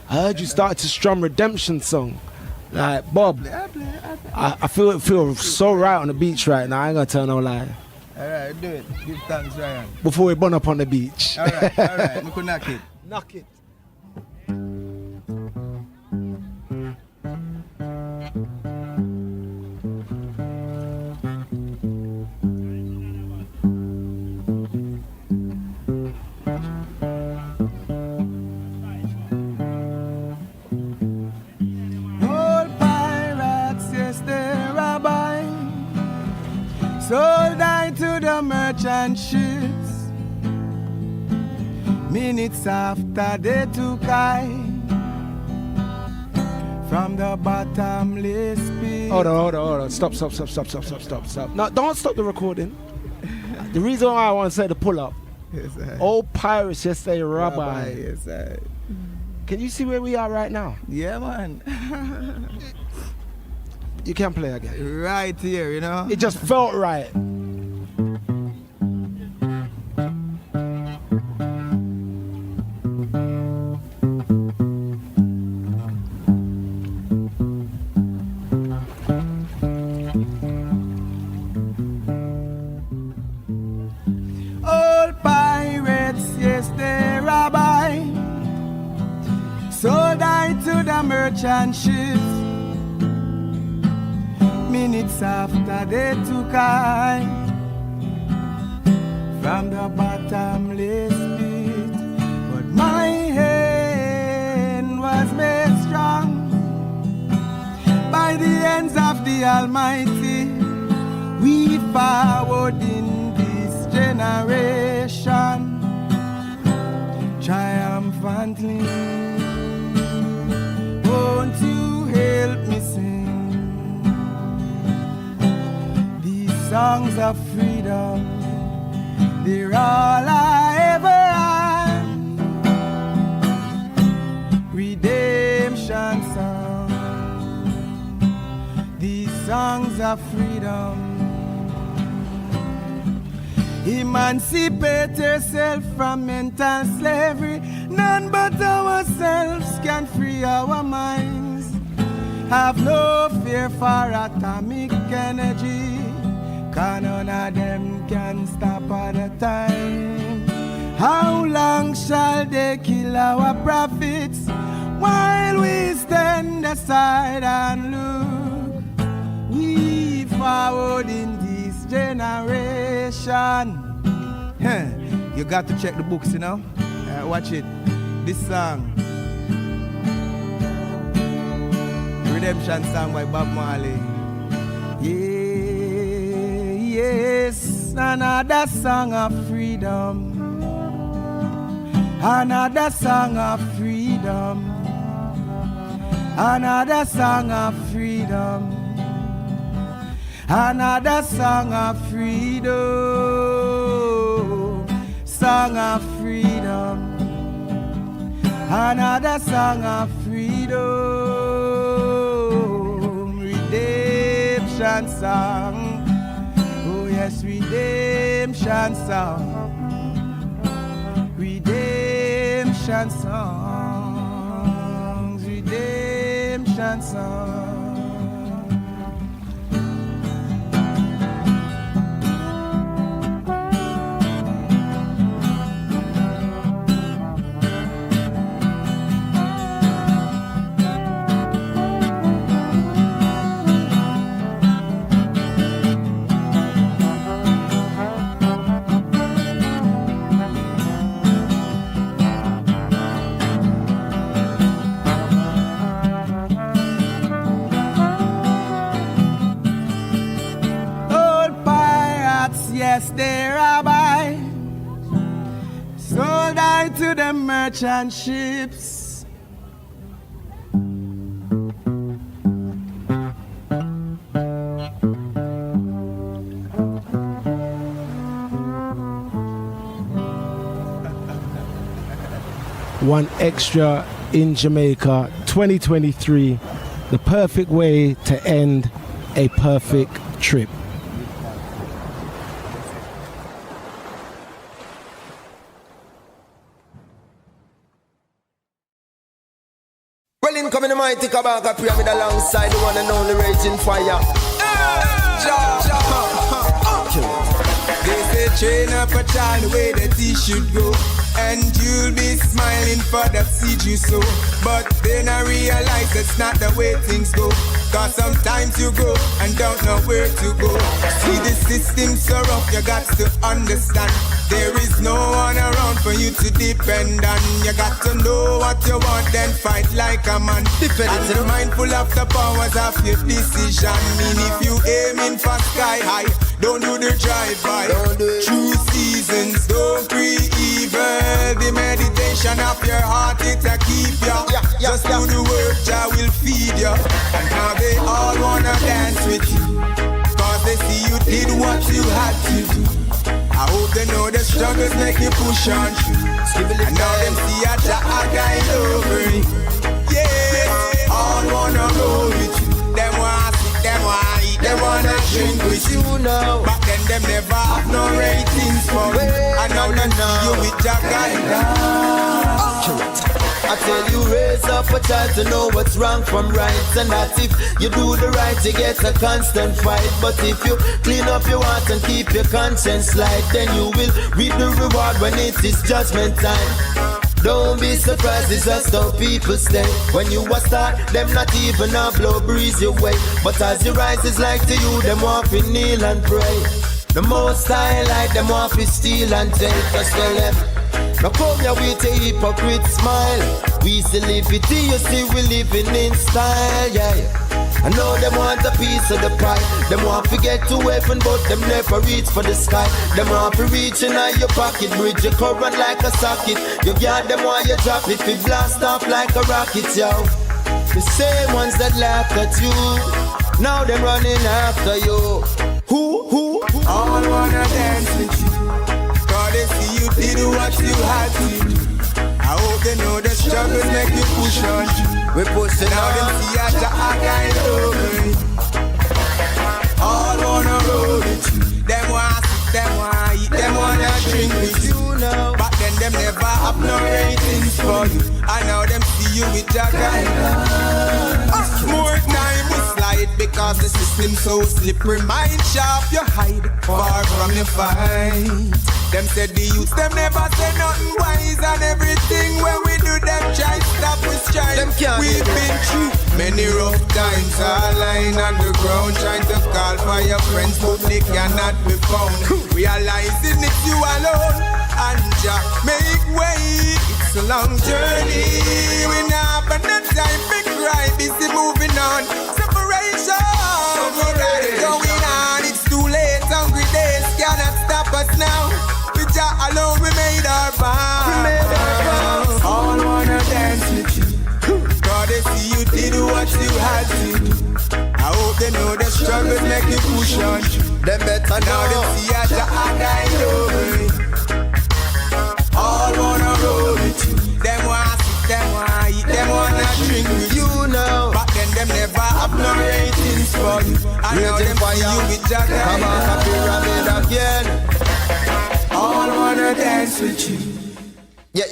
I heard you start to strum Redemption song. Like, Bob, I feel it feels so right on the beach right now. I ain't gonna tell no lie. Alright, do it. Give thanks, Ryan. Before we burn up on the beach. Alright, we could knock it. Knock it. Sold I to the merchant ships. Minutes after they took I from the bottomless pit. Hold on. Stop. No, don't stop the recording. The reason why I want to say the pull up. Yes, Old Pirates yesterday, Rabbi. Yes, Can you see where we are right now? Yeah, man. You can play again. Right here, you know. It just felt right. Old pirates, yes, they rabbi, sold I to the merchant ships. Minutes after they took I from the bottomless pit, but my hand was made strong by the hands of the Almighty. We forward in this generation triumphantly. Won't you help me sing these songs of freedom? They're all I ever had. Redemption songs, these songs of freedom. Emancipate yourself from mental slavery. None but ourselves can free our minds. Have no fear for atomic energy, 'cause none of them can stop at a time. How long shall they kill our prophets while we stand aside and look? We forward in this generation. You got to check the books, you know. Watch it. This song, Redemption song by Bob Marley. Yeah, yes, another song of freedom. Another song of freedom. Another song of freedom. Another song of freedom. Song of freedom. Another song of freedom. Redemption song. Oh yes, redemption song. Redemption songs. Redemption songs. Yes, they rabbi, sold I to the merchant ships. One extra in Jamaica 2023, the perfect way to end a perfect trip. Well, incoming the mighty Kabaka pyramid alongside the one and only raging fire. They say train up a child the way that he should go, and you'll be smiling for that seed you sow. But then I realize that's not the way things go, 'cause sometimes you grow and don't know where to go. See the system's so rough, you got to understand. There is no one around for you to depend on. You got to know what you want, then fight like a man. And be mindful of the powers of your decision. Mean if you aiming for sky high, don't do the drive-by. True seasons, don't pre-evil. The meditation of your heart, it'll keep you. Just do the work, Jah will feed you. And now they all wanna dance with you, cause they see you did what you had to do. I hope they know the struggles make you push on through. And now them see a Jah guide over you. Yeah, all wanna roll with you. Them wanna sit, them wanna eat, them wanna drink with you. Back then them never have no ratings for you. And now they see you with Jah guide. I tell you, raise up a child to know what's wrong from right. And that if you do the right, you get a constant fight. But if you clean up your heart and keep your conscience light, then you will reap the reward when it is judgment time. Don't be surprised, it's just how people stay. When you a start, them not even a blow breeze your way. But as you rise, it's like to you, them want to kneel and pray. The most I like, them want to steal and take. Just tell them, now come here with a hypocrite smile. We still live it, you see we living in style, yeah. I know them want a piece of the pie. Them want to get to heaven, but them never reach for the sky. Them want to reach in your pocket, bridge your current like a socket. You got them while you drop it, we blast off like a rocket, yo. The same ones that laughed at you, now them running after you. Who? All wanna dance with you, cause they see you did what you had to do. I hope they know the struggles make you push on. We push it now. Them see a Jah guide over you. All wanna roll with you. Them wanna sit, them wanna eat, them wanna drink with you. Back then them never have no ratings for you. And now them see you with Jah guide. More time we slide because the system so slippery. Mind sharp, you hide far from your fight. Them said the youths, them never say nothing wise. And everything when we do, them try stop with strife. We've been through many rough times. All lying on the ground, trying to call for your friends, but they cannot be found. Realizing it's you alone, and Jah make way. It's a long journey. We not have enough time to cry. Busy moving on. Separation. So that is going on. It's too late. Hungry days cannot stop us now. With Jah alone, we made our vows. All wanna dance with you, cause they see you did what you had to do. I hope they know the struggles make you push on. Them better now them see a Jah guide over you. All wanna roll with you. Them wanna sit, them wanna eat, them wanna drink with you. Back then them never have no ratings for you. And now them see you with Jah guide. Come on, a pyramid again. All wanna dance with you. Yeah.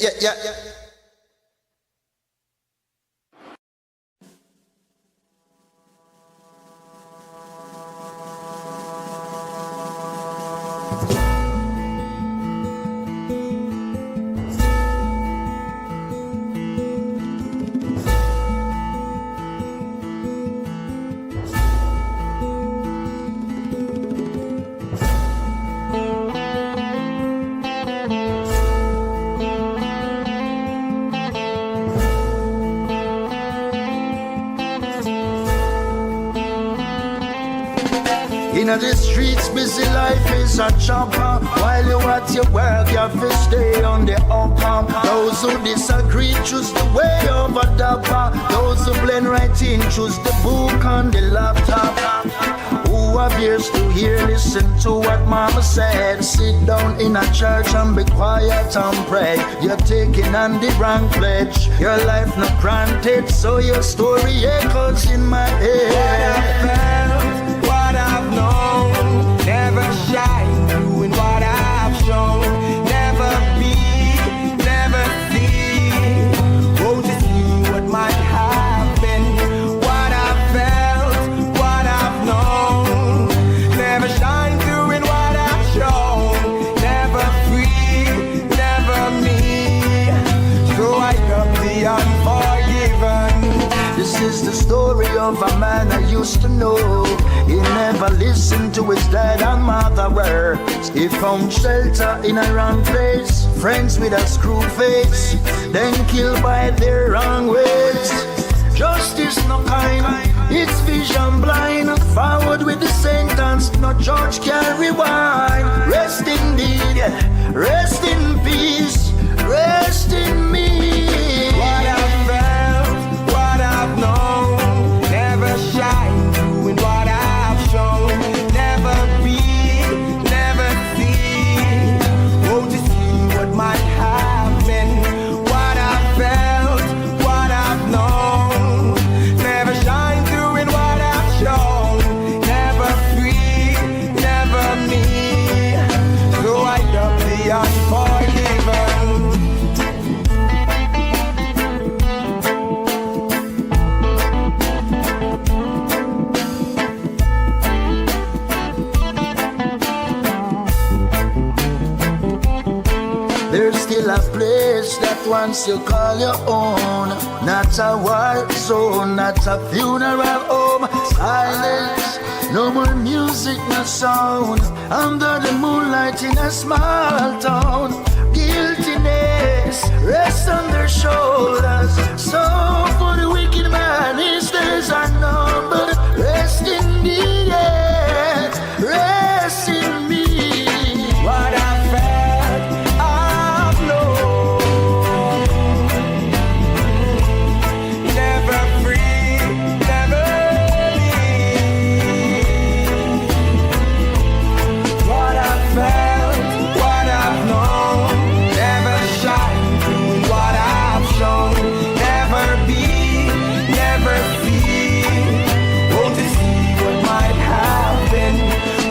In the streets, busy life is a chopper. While you at your work, you have to stay on the upper. Those who disagree choose the way over the bar. Those who blend right in choose the book on the laptop. Who have ears to hear, listen to what mama said. Sit down in a church and be quiet and pray. You're taking on the wrong pledge. Your life not granted, so your story echoes in my head. What I've known, never shy, doing what I've shown. Never be, never see. Oh, to see what might happen. What I've felt, what I've known. Never shine, doing what I've shown. Never free, never me. So I come the unforgiven. This is the story of a man I used to know. He never listened to his dad and mother words. He found shelter in a wrong place. Friends with a screw face, then killed by their wrong ways. Justice no kind, it's vision blind. Forward with the sentence, no judge can rewind. Rest indeed, rest in peace, rest in me. What I felt, once you call your own. Not a war zone, not a funeral home. Silence, no more music, no sound. Under the moonlight in a small town. Guiltiness rests on their shoulders. So for the wicked man, his days are numbered. Rest in me, yeah. Rest in me. What I felt, I've known. Never free, never leave. What I felt, what I've known. Never shine through what I've shown. Never be, never feel. Want to see what might happen.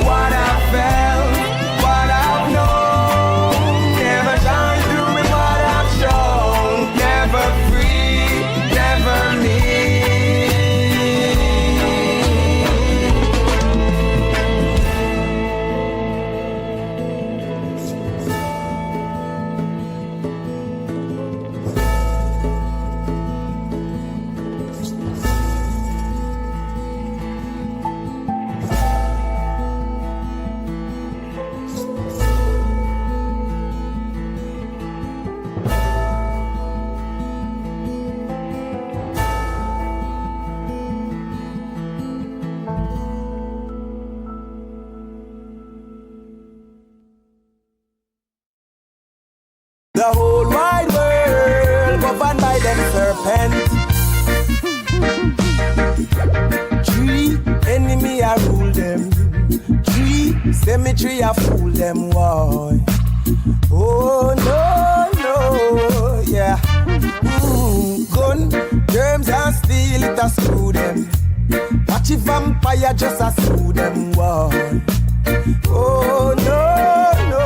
What I felt, what I've known. Never shine through with what I've shown. Never free, never me. The whole wide world governed by them serpents. Three enemy I rule them. Three cemetery I fool them. Why? Oh no, no, yeah. Gun, germs and steel it a screw them. Watch a vampire just a screw them. Why? Oh no, no.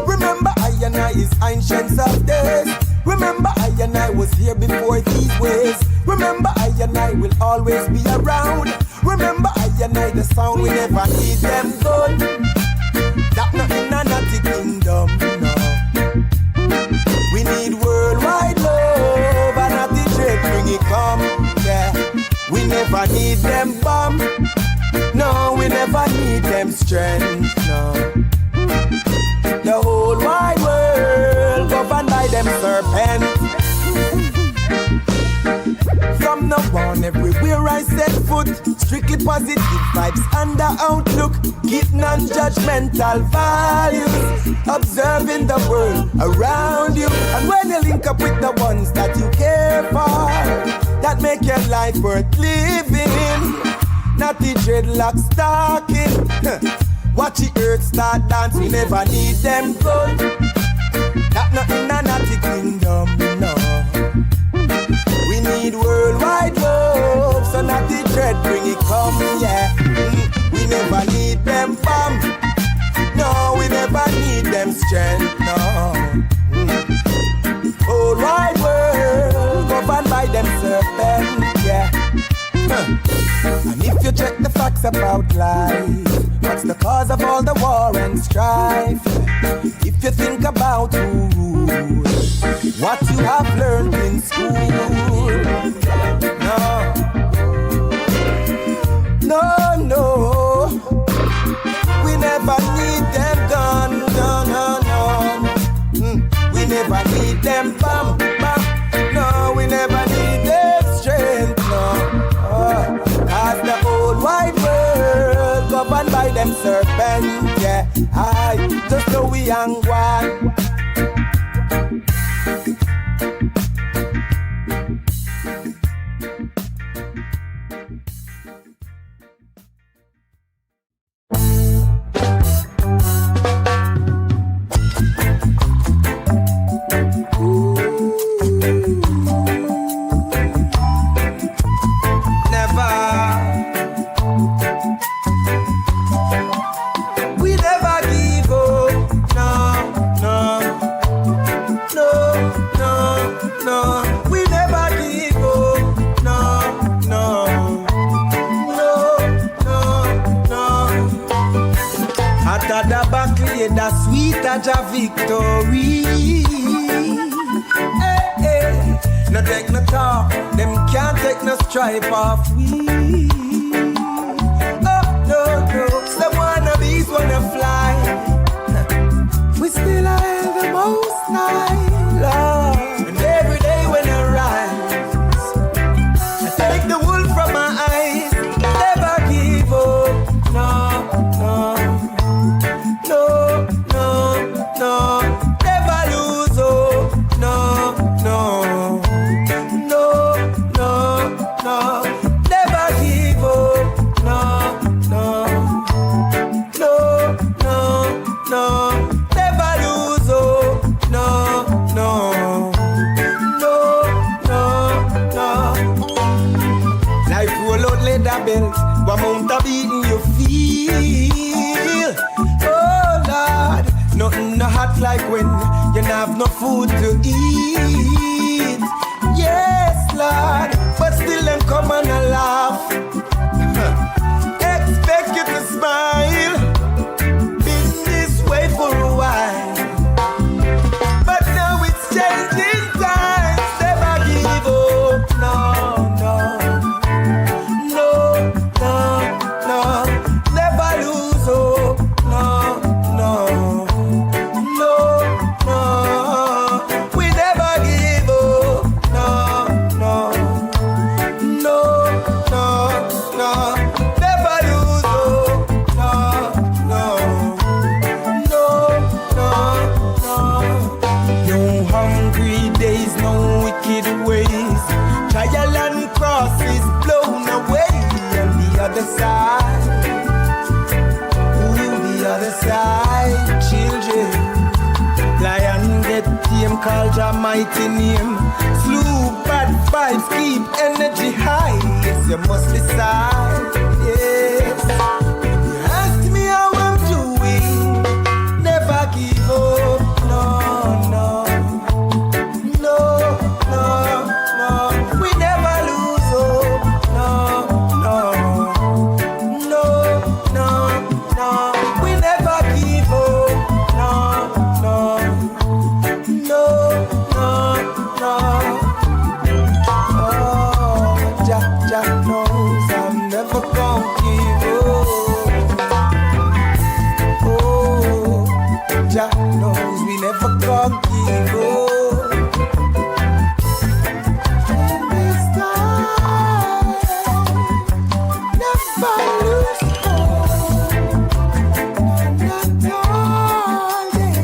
Remember I and I is ancients of days. Remember I and I was here before these ways. Remember I and I will always be around. Remember I and I the sound we never need them gun. That not in another kingdom, no. We need worldwide love and not the dread bring it come, yeah. We never need them bomb. No, we never need them strength, no. The whole wide world governed by them serpents. From now on, everywhere I set foot, strictly positive vibes and the outlook. Keep non-judgmental values, observing the world around you. And when you link up with the ones that you care for, that make your life worth living. Not the dreadlocks stalking. Watch the earth start dance, we never need them gun. That not in another kingdom, no. We need worldwide love, so not the dread bring it come, yeah. We never need them bomb. No, we never need them strength, no. Whole wide world governed by them serpents, yeah. And if you check the facts about life, what's the cause of all the war and strife? If you think about what you have learned in school, no, no, we never need them gun, no. We never need them bomb, no, we never need them strength, no. Cause the whole wide world governed by them serpents, yeah. I just know we young one. victory. Hey, hey. No take no talk, them can't take no stripe off we. Oh no, no, some wannabes wanna fly. We still are the most high, Lord. And every day when I rise, I take the wool from my eyes. Never give up, no, no, no, no, no. Never lose hope, no, no, no, no, no. Never give up, no, no, no, no, no. Never lose hope, no, no, no, no, no. Life roll out leather belt, what amount of beating you feel? Oh Lord, nothing no hot like when you don't have no food to eat. Yes, Lord, but still them come and a laugh. Expect you to smile. Been this way for a while, but now it's changing times. Never give up, no, no, no, no, no. Never lose hope, no, no, no, no. We never give up, no, no, no, no, no. Never lose hope, no, no, no, no, no. No hungry days, no wicked ways. Trial and crosses blown away on the other side. Ooh, the other side, children. Lion get tame, call Jah mighty name. Slew bad vibes, keep energy high. Yes, you must decide. Yes. You ask me how I'm doing. Never give up. No, no, no, no, no. We never lose hope. No, no, no, no, no. We never give up. No, no, no, no, no. Oh, Jah knows I'm never gonna give up. Oh, Jah knows we never gonna give up. And this time, never lose hope. Not all day.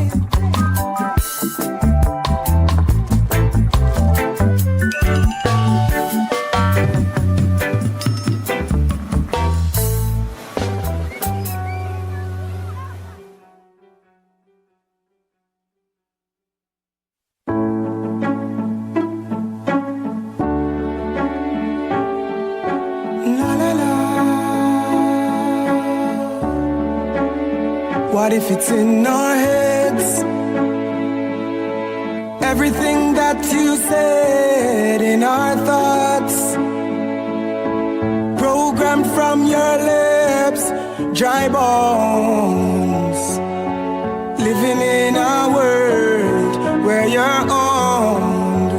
La la la. What if it's in our heads? Everything that you said in our thoughts, programmed from your lips, dry bones, living in a world where you're owned.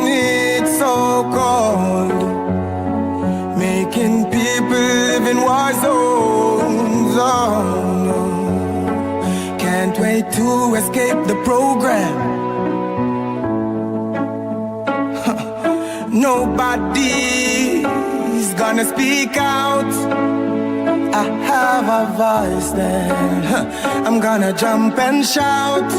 It's so cold, making people live in war zones. Oh, no. Can't wait to escape the program. Nobody's gonna speak out. I have a voice then I'm gonna jump and shout.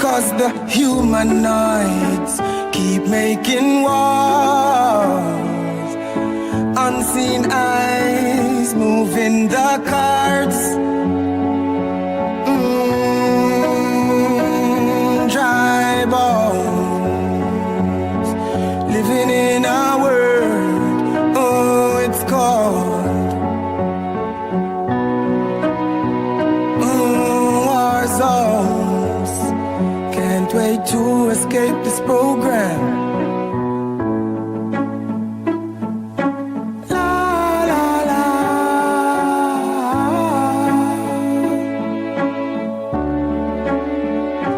Cause the humanoids keep making wars. Unseen eyes moving the cards. Dry bones, living in a world, oh, it's cold. War zones, can't wait to escape this program. La la la.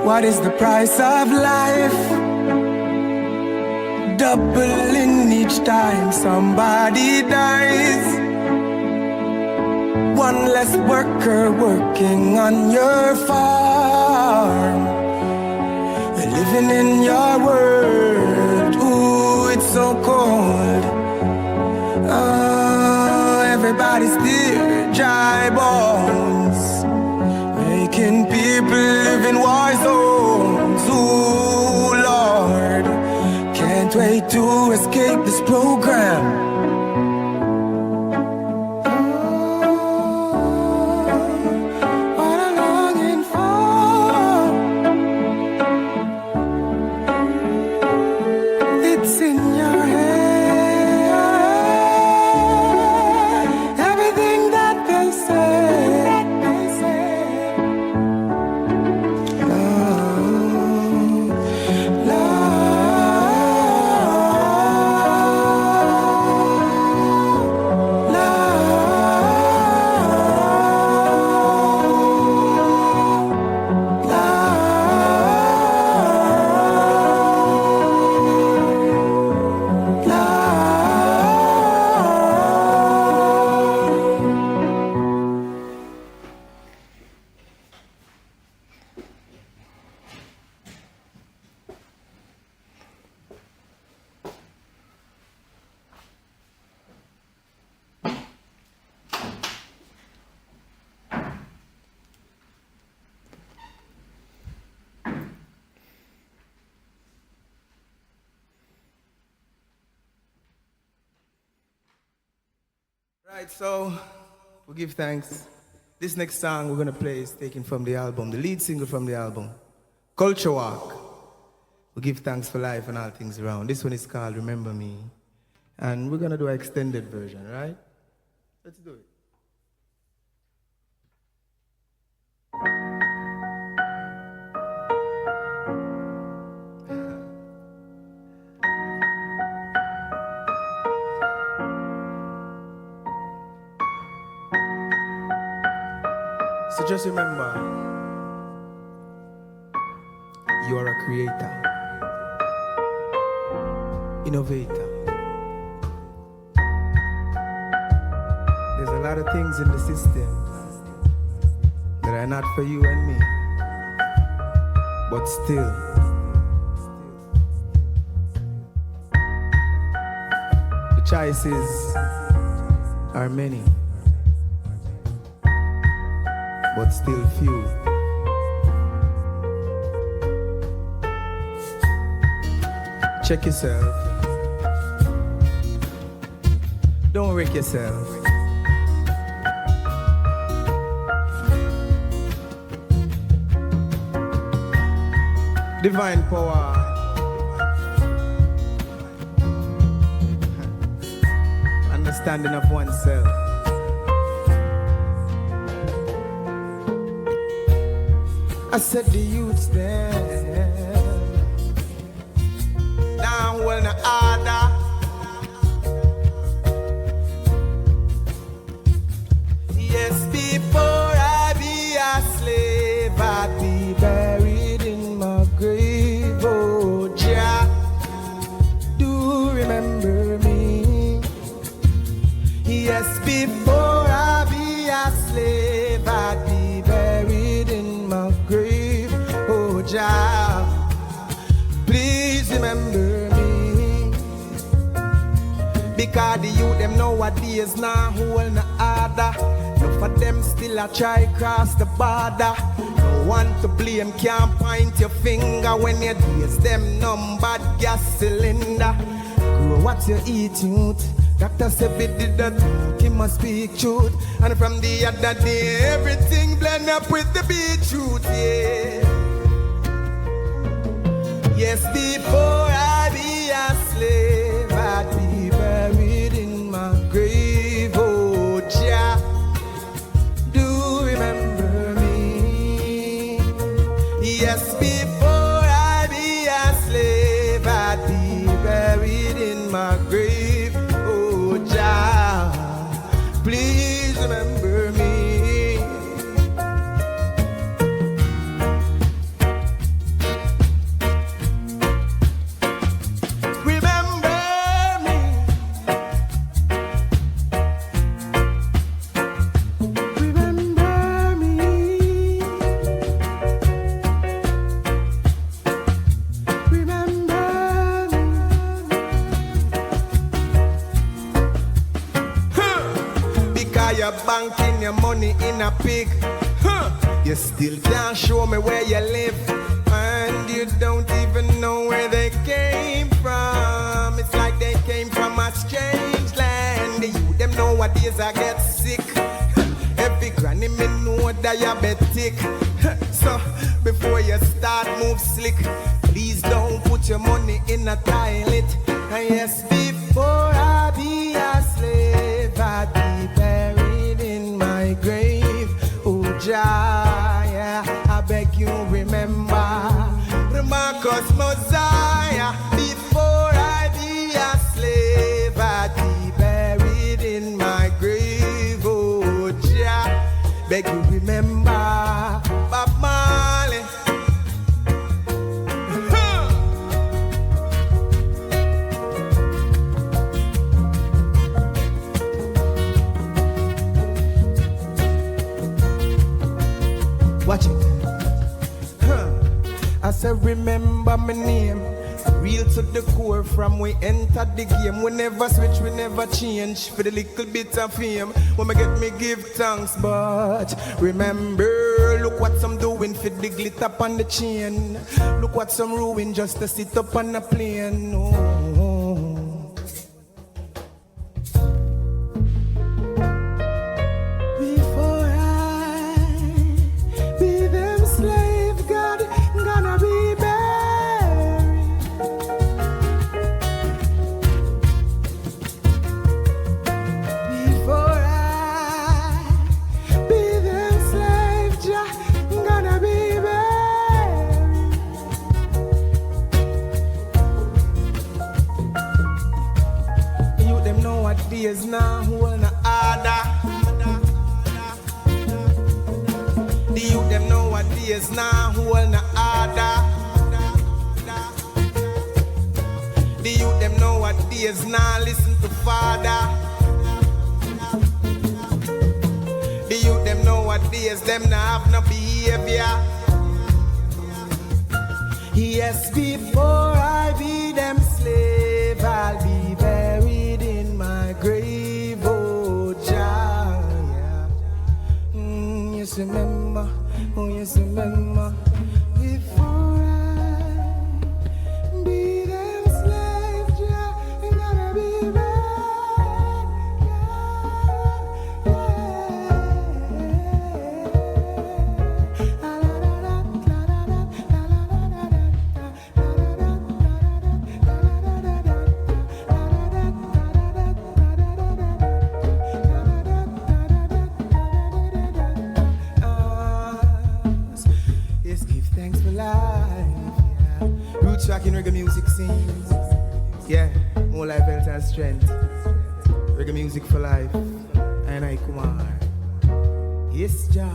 What is the price of life? Doubling each time somebody dies. One less worker working on your farm. We're living in your world. Ooh, it's so cold. Oh, everybody's still dry bones, making people live in war zones. Ooh, Lord, can't wait to escape this program. What I'm longing for, it's in your head. Everything that they say. Right, so we give thanks. This next song we're gonna play is taken from the album, the lead single from the album, Culture Walk. We give thanks for life and all things around. This one is called Remember Me. And we're gonna do an extended version, right? Let's do it. So just remember, you are a creator, innovator. There's a lot of things in the system that are not for you and me, but still, the choices are many, but still few. Check yourself. Don't wreck yourself. Divine power. Understanding of oneself. I said the youths there down well no order. Yes, before I be a slave, I'd be buried in my grave. Oh, Jah, do remember me. Yes, before I be a slave, I'd be buried in my grave. Oh, Jah, please remember me. Because the youth them nowadays now hold no order. No for them still a try cross the border. No one to blame, can't point your finger when your days them numbered gas cylinder. Grow what you eat, youth. Doctor said we did that, he must speak truth. And from the other day, everything blend up with the beetroot, yeah. Yes, before I be a slave, I'd be buried in my grave. Oh, Jah, do remember me. Yes, before I be a slave, I'd be buried in my grave. Oh, Jah, please remember me. banking your money in a pig. You still can't show me where you live, and you don't even know where they came from. It's like they came from a strange land. The youth them nowadays I get sick. Every granny me know diabetic. So before you start move slick, please don't put your money in a toilet. And yes, before I be a slave, I'd be buried in my grave. Oh Jah, yeah, I beg you remember the Marcus Messiah. Before I be a slave, I'd be buried in my grave. Oh Jah, beg you remember Bob Marley. Watch it. I said remember my name, real to the core from we entered the game. We never switch, we never change for the little bit of fame. When me get me give thanks, but remember, look what some doing for the glitter on the chain. Look what some ruin just to sit up on a plane. Oh. Before I be them slave, God gonna be buried. Before I be them slave, Jah gonna be buried. You them know what days now, who will not order. The youth them know what days now, who will not order. The youth them know what days now, listen to Father. The youth them know what days, them now have no behavior. Yes, before I be them slave, I'll be buried in my grave. Oh Jah, yeah. Yes, remember, oh yes, remember. Before I be them slave, Jah, you gotta be buried. Yes, give thanks for life. Yeah. Root track in reggae music scenes. Yeah, more life, health, and strength. Reggae music for life. And I Kumar. Yes, Jah.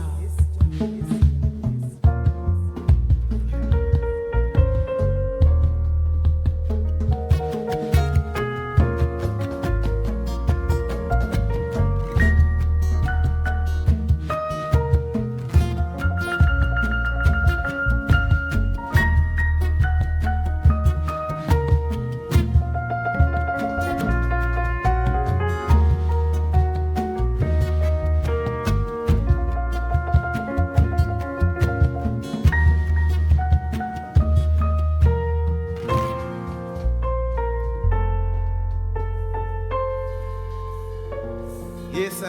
Yes, sir.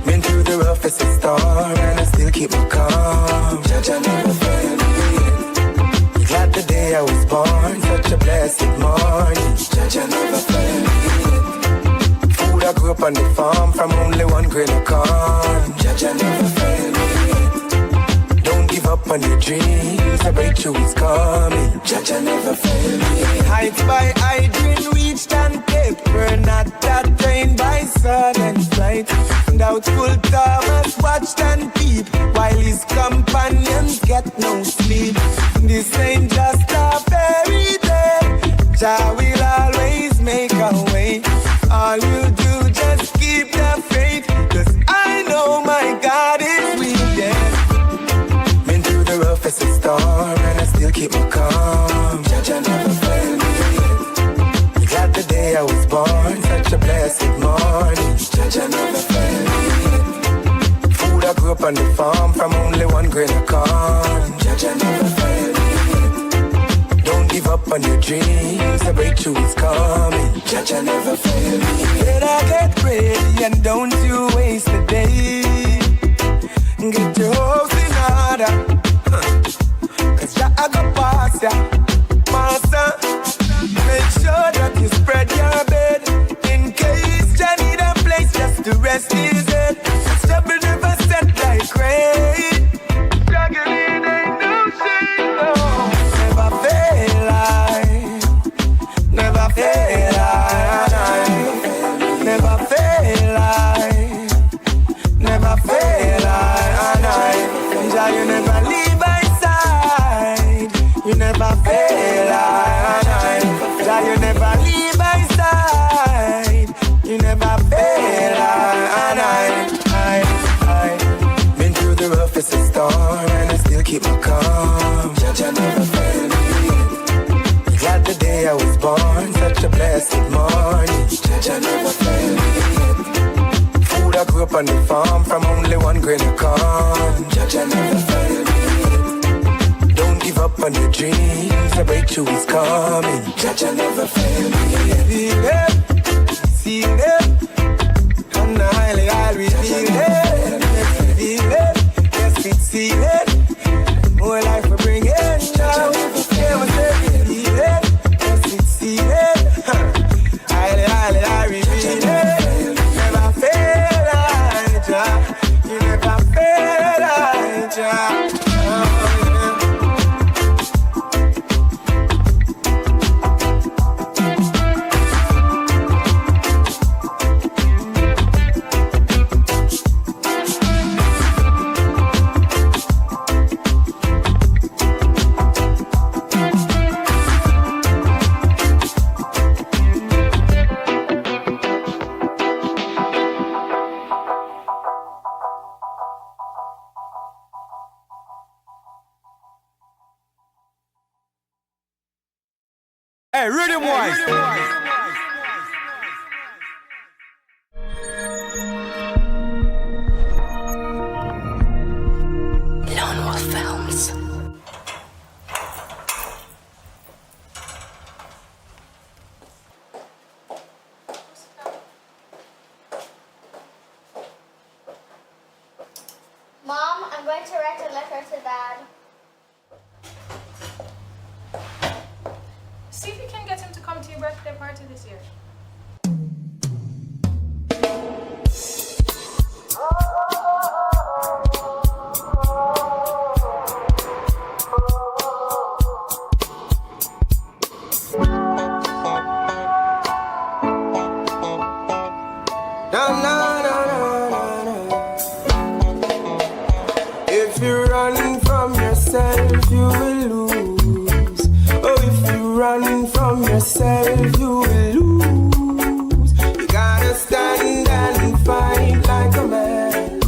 Been through the roughest storm and I still keep my calm. Judge, I never fail me. Glad the day I was born, such a blessed morning. Judge, I never fail me. Food I grew up on the farm from only one grain of corn. Judge, I never fail me. Don't give up on your dreams, a breakthrough is coming. Judge, I never fail me. Heights by hydrogen reached and paper, not that trained by sun and flight. Doubtful Thomas watched and peep while his companions get no sleep. This ain't just a fairy tale. Jah will always make a way. All you do, just keep the faith. Cause I know my God is with you. Been through the roughest storm and I still keep my calm. Jah never failed me yet. Glad the day I was born, such a blessed morning. Jah never failed me yet. Food I grew up on the farm from only one grain of corn. Jah never failed me yet. Don't give up on your dreams, the breakthrough is coming. Jah never failed me yet. Better get ready and don't you waste a day. Get your hopes in order, cause Jah I go pass ya. Master, make sure that you spread your bed in case Jah need a place just to rest his head. Trouble never set like rain. Struggling ain't no shame, no. Never fail I, never fail I, never fail I, never fail I. Jah, you never leave my side. You never fail I. Jah, you never leave my side. You never fail I. Been through the roughest storm and I still keep my calm. Jah never failed me. Glad the day I was born, such a blessed morning. Jah never failed me. Food I grew up on the farm from only one grain of corn. Jah never failed me. Don't give up on your dreams, the breakthrough is coming. Jah never failed me. Feel them, see them, and I'll reveal them. Feel them, yes it's sealed. More life we bring in now. Yeah, we say feel them, yes it's sealed. I'll reveal them. Never fail I, Jah. You never fail I, Jah. Hey, rhythm wise. Lone Wolf Films. Mom, I'm going to write a letter to Dad. See if you can get him to come to your birthday party this year. If you run from yourself, you will lose. Oh, if you run from yourself, you will lose. You gotta stand and fight like a man.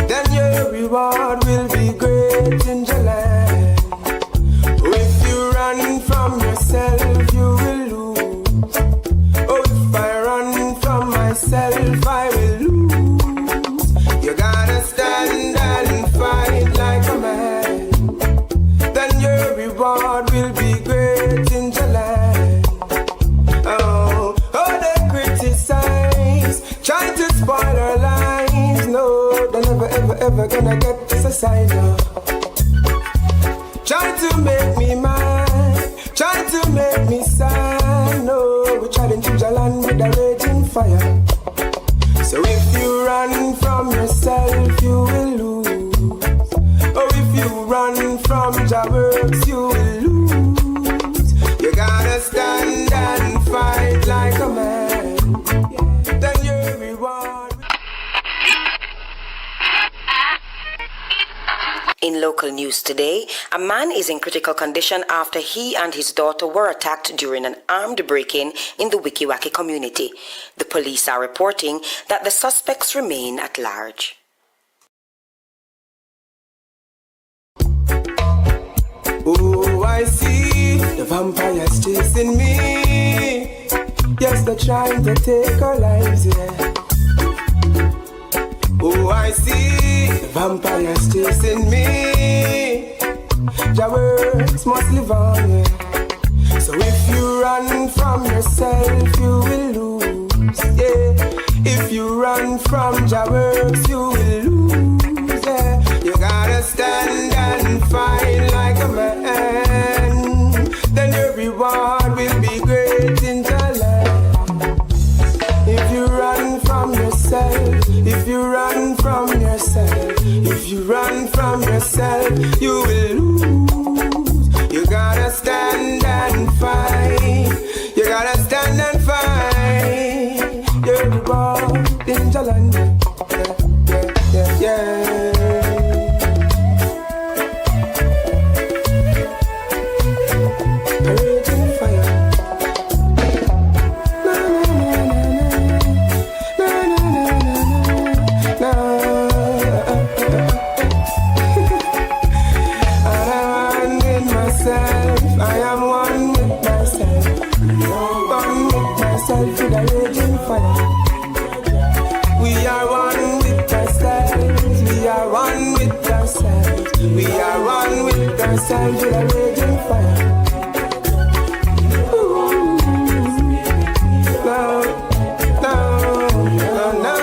Then your reward will be great in the land. Oh, if you run from yourself, you will lose. Oh, if I run from myself, I will lose. You gotta stand and fight like a man. Then your reward will be great in the land. Oh, they criticize, try to spoil our lives. No, they're never, ever, ever gonna get this aside now. Try to make me mad, try to make me sad. No, we're trying to the land with a raging fire. So if you run from yourself, you will lose. Oh, if you run from your works, you will lose. You gotta stand and fight like a man. Then your reward. In local news today, a man is in critical condition after he and his daughter were attacked during an armed break-in in the Wikiwaki community. The police are reporting that the suspects remain at large. Oh, I see the vampires chasing me. Yes, they're trying to take our lives, yeah. Oh, I see the vampires chasing me. Your words must live on, yeah. So if you run from yourself, you will lose, yeah. If you run from your works, you will lose, yeah. You gotta stand and fight like a man. Then your reward will be great in your life. If you run from yourself, if you run from yourself, if you run from yourself, you will lose. You gotta stand and fight. You gotta stand and fight. Your reward in your land. Yeah, yeah, yeah. Ourselves with a raging fire. Ooh, no, no, no, no,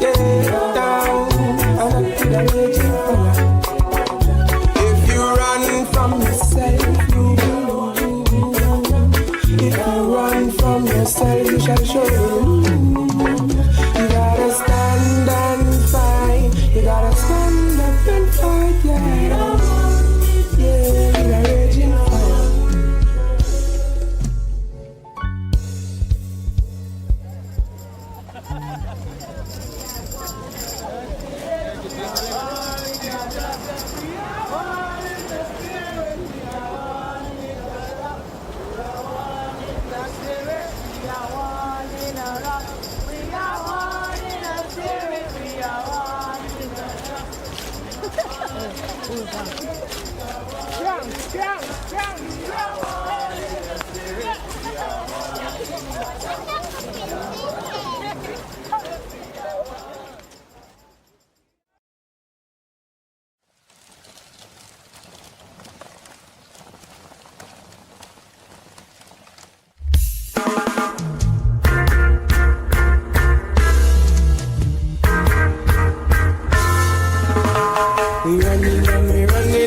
yeah, down, with a raging fire. If you run from yourself, you will. If you run from yourself, you shall show you. You gotta stand and fight. You gotta stand up and fight, yeah. Yeah, with a raging fire. We running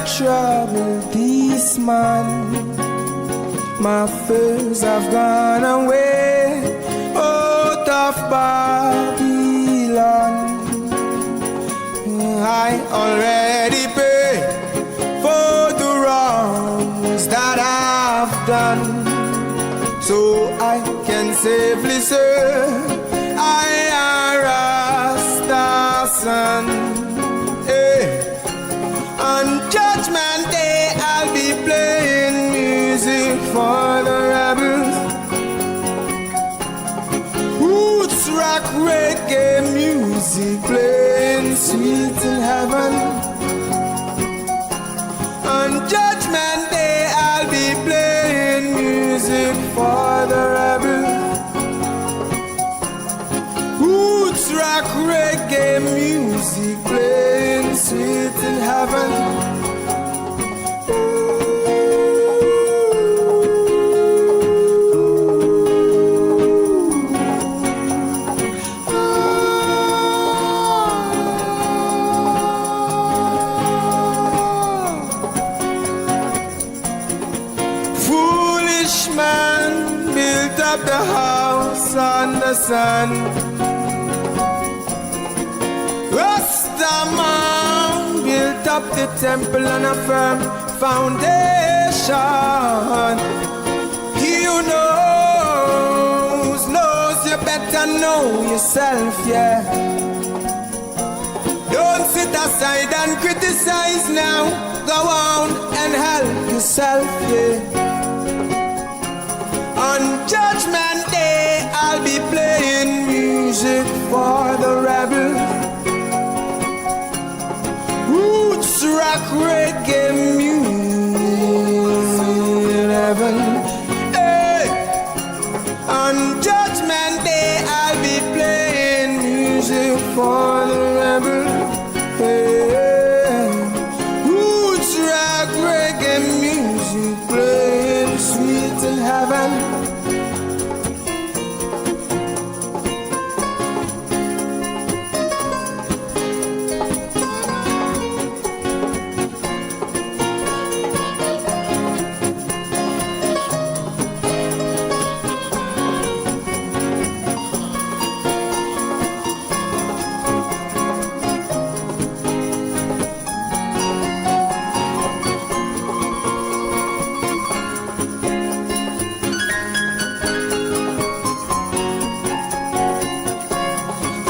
troubled this man. My fears have gone away out of Babylon. I already paid for the wrongs that I've done, so I can safely say I am Rasta's son. On Judgment Day I'll be playing music for the rebels. Roots rock reggae music playing sweet in heaven. On Judgment Day I'll be playing music for the rebels. Roots rock reggae music playing sweet in heaven. Foolish man built up the house on the sun. Rastaman built up the temple on a firm foundation. He who knows you better know yourself, yeah. Don't sit aside and criticize now. Go on and help yourself, yeah. On Judgment Day I'll be playing music for the rebels. Roots rock reggae music. Hey. On Judgment Day I'll be playing music for the rebels. Hey. Roots rock reggae music playing sweet in heaven.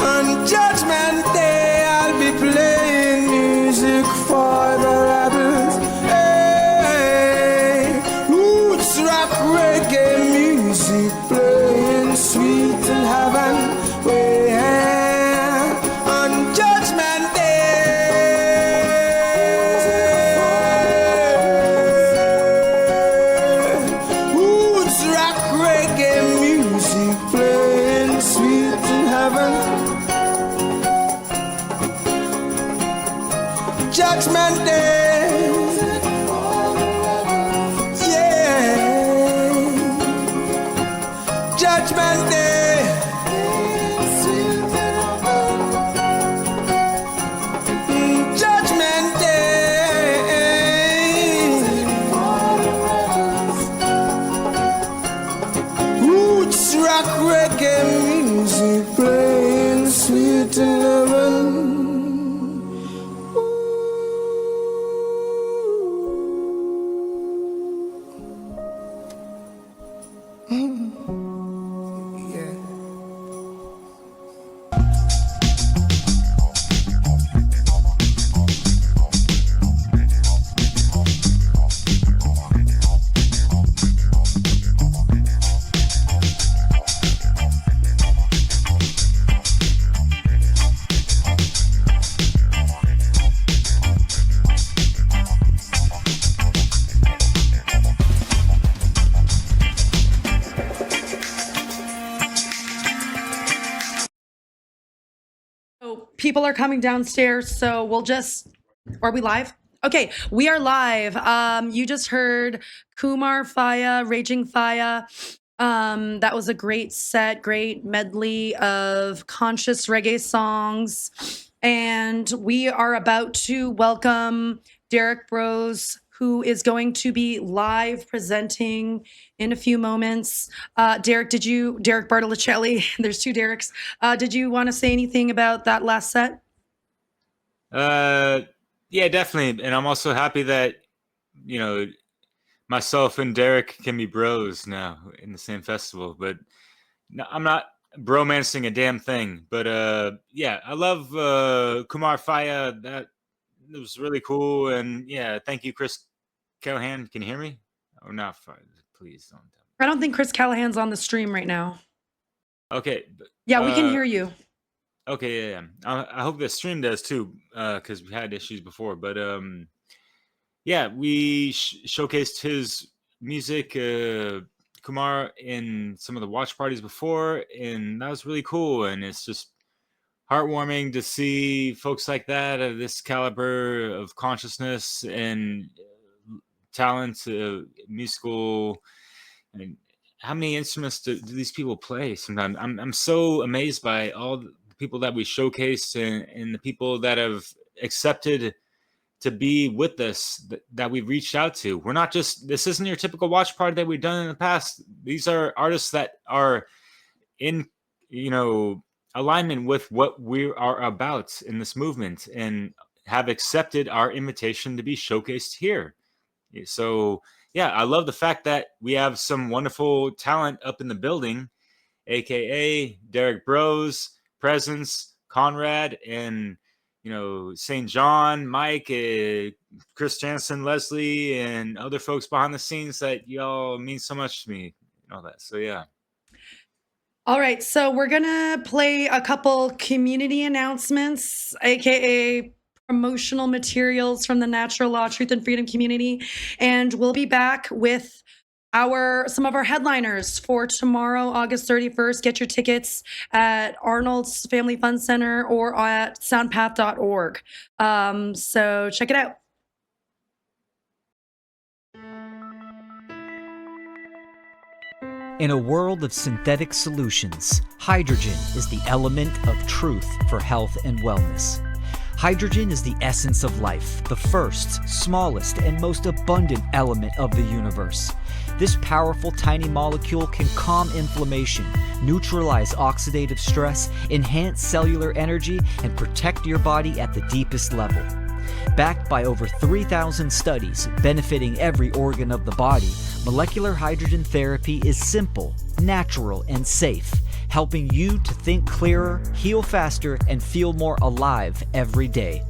On Judgment Day I'll be playing music for the rebels. Hey, roots rock reggae music playing sweet in heaven. Yeah. On Judgment Day, roots rock reggae music playing sweet in heaven. Judgment Day, yeah. Judgment Day, Judgment Day. Roots rock reggae music playing sweet in heaven. People are coming downstairs, so we'll just. Are we live? Okay, we are live. You just heard Kumar Faya, Raging Faya. That was a great set, great medley of conscious reggae songs. And we are about to welcome Derek Bros, who is going to be live presenting in a few moments. Derek Bartolicelli, there's two Dereks. Did you want to say anything about that last set? Yeah, definitely. And I'm also happy that, you know, myself and Derek can be bros now in the same festival. But no, I'm not bromancing a damn thing. But yeah, I love Kumar Faya. That was really cool. And yeah, thank you, Chris Callahan. Can you hear me? Or not? Please don't. I don't think Chris Callahan's on the stream right now. Okay. Yeah, we can hear you. Okay, yeah. I hope the stream does too, because we had issues before. But yeah, we showcased his music, Kumar, in some of the watch parties before, and that was really cool. And it's just heartwarming to see folks like that of this caliber of consciousness and talent, musical. And how many instruments do these people play? Sometimes I'm so amazed by all the people that we showcased and the people that have accepted to be with us, that we've reached out to. We're not just, this isn't your typical watch party that we've done in the past. These are artists that are in, alignment with what we are about in this movement and have accepted our invitation to be showcased here. So yeah, I love the fact that we have some wonderful talent up in the building, aka Derek Bros, Presence, Conrad, and St. John, Mike, Chris Jansen, Leslie, and other folks behind the scenes that y'all mean so much to me and all that. So yeah. All right, so we're gonna play a couple community announcements, aka promotional materials from the Natural Law, Truth and Freedom community, and we'll be back with some of our headliners for tomorrow, August 31st. Get your tickets at Arnold's Family Fun Center or at soundpath.org. So check it out. In a world of synthetic solutions, hydrogen is the element of truth for health and wellness. Hydrogen is the essence of life, the first, smallest, and most abundant element of the universe. This powerful tiny molecule can calm inflammation, neutralize oxidative stress, enhance cellular energy, and protect your body at the deepest level. Backed by over 3,000 studies benefiting every organ of the body, molecular hydrogen therapy is simple, natural, and safe, helping you to think clearer, heal faster, and feel more alive every day.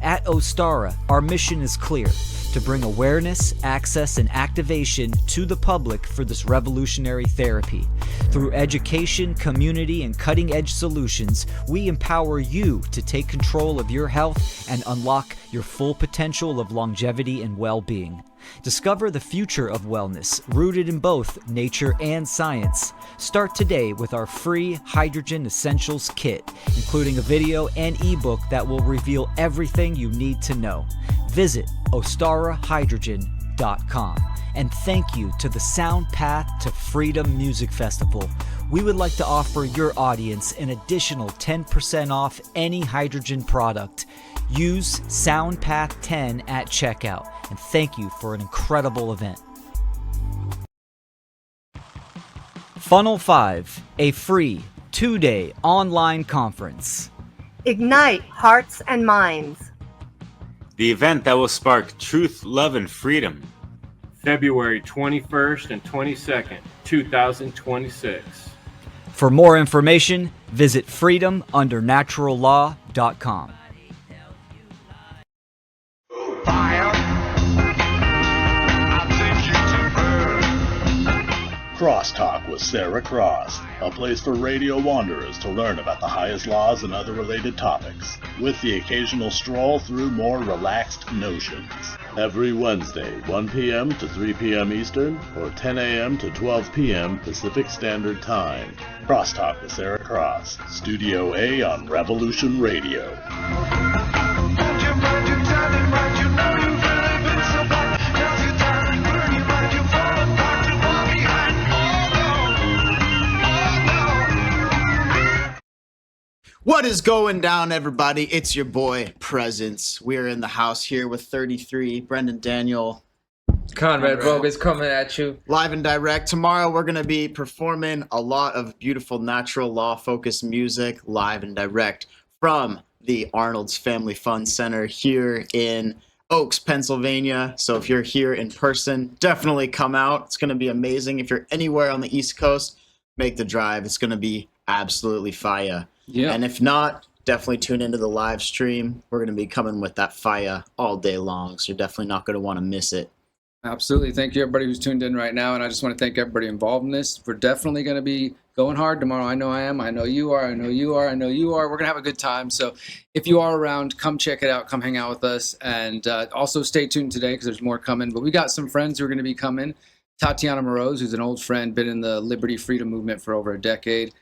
At Ostara, our mission is clear: to bring awareness, access, and activation to the public for this revolutionary therapy. Through education, community, and cutting-edge solutions, we empower you to take control of your health and unlock your full potential of longevity and well-being. Discover the future of wellness, rooted in both nature and science. Start today with our free Hydrogen Essentials Kit, including a video and ebook that will reveal everything you need to know. Visit ostarahydrogen.com. And thank you to the Soundpath to Freedom Music Festival. We would like to offer your audience an additional 10% off any hydrogen product. Use Soundpath 10 at checkout. And thank you for an incredible event. Funnel 5, a free 2-day online conference. Ignite hearts and minds. The event that will spark truth, love, and freedom. February 21st and 22nd, 2026. For more information, visit freedomundernaturallaw.com. Crosstalk with Sarah Cross, a place for radio wanderers to learn about the highest laws and other related topics, with the occasional stroll through more relaxed notions. Every Wednesday, 1 p.m. to 3 p.m. Eastern, or 10 a.m. to 12 p.m. Pacific Standard Time. Crosstalk with Sarah Cross, Studio A on Revolution Radio. Whoa! What is going down, everybody? It's your boy, Presence. We are in the house here with 33, Brendan Daniel. Conrad Vogue is coming at you. Live and direct. Tomorrow we're going to be performing a lot of beautiful natural law focused music live and direct from the Arnold's Family Fun Center here in Oaks, Pennsylvania. So if you're here in person, definitely come out. It's going to be amazing. If you're anywhere on the East Coast, make the drive. It's going to be absolutely fire. Yeah. And if not, definitely tune into the live stream. We're going to be coming with that fire all day long. So you're definitely not going to want to miss it. Absolutely. Thank you, everybody who's tuned in right now. And I just want to thank everybody involved in this. We're definitely going to be going hard tomorrow. I know I am. I know you are. I know you are. I know you are. We're going to have a good time. So if you are around, come check it out. Come hang out with us. And also stay tuned today because there's more coming. But we got some friends who are going to be coming. Tatiana Moroz, who's an old friend, been in the Liberty Freedom movement for over a decade.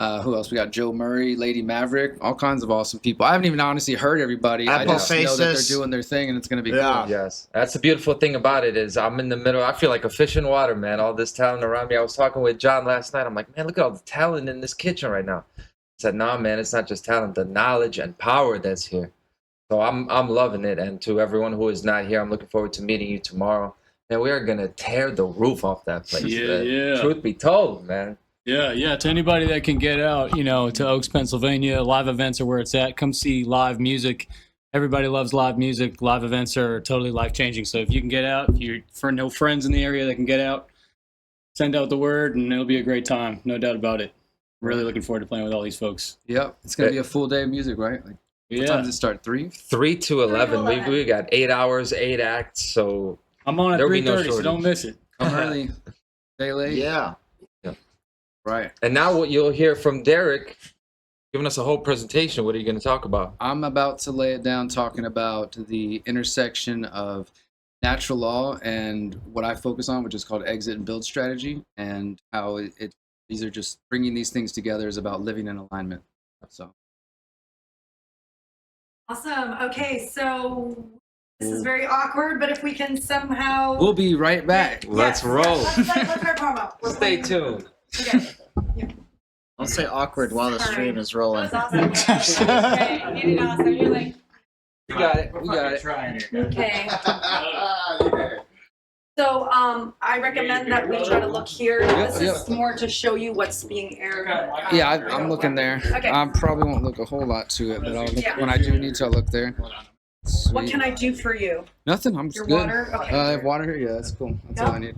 Who else? We got Joe Murray, Lady Maverick, all kinds of awesome people. I haven't even honestly heard everybody. I just know that they're doing their thing and it's going to be cool. Yes. That's the beautiful thing about it is I'm in the middle. I feel like a fish in water, man. All this talent around me. I was talking with John last night. I'm like, man, look at all the talent in this kitchen right now. I said, nah, man, it's not just talent, the knowledge and power that's here. So I'm loving it. And to everyone who is not here, I'm looking forward to meeting you tomorrow. And we are going to tear the roof off that place. Yeah. Truth be told, man. Yeah. To anybody that can get out, to Oaks, Pennsylvania, live events are where it's at. Come see live music. Everybody loves live music. Live events are totally life-changing. So if you can get out, if you're for no friends in the area that can get out, send out the word, and it'll be a great time. No doubt about it. Really looking forward to playing with all these folks. Yep. It's going to be a full day of music, right? What time does it start? 3? 3 to 11. We got 8 hours, 8 acts. So I'm on at 3:30, so don't miss it. Come early. Stay late. Yeah. Right. And now what you'll hear from Derek, giving us a whole presentation. What are you going to talk about? I'm about to lay it down talking about the intersection of natural law and what I focus on, which is called exit and build strategy, and how these are just bringing these things together is about living in alignment. So. Awesome. Okay, so this is very awkward, but if we can somehow... We'll be right back. Let's roll. Let's our promo. Stay tuned. Okay. Don't say awkward while the stream is rolling. That was awesome. Okay, you did awesome. You're like... We got it. We got it. Okay. So I recommend that we try to look here. This is more to show you what's being aired. Yeah, I'm looking there. Okay. I probably won't look a whole lot to it, but I'll look, Yeah. when I do need to, I'll look there. Sweet. What can I do for you? Nothing. I'm Your good. water? Okay. I have water here. Yeah, that's cool. That's all I need.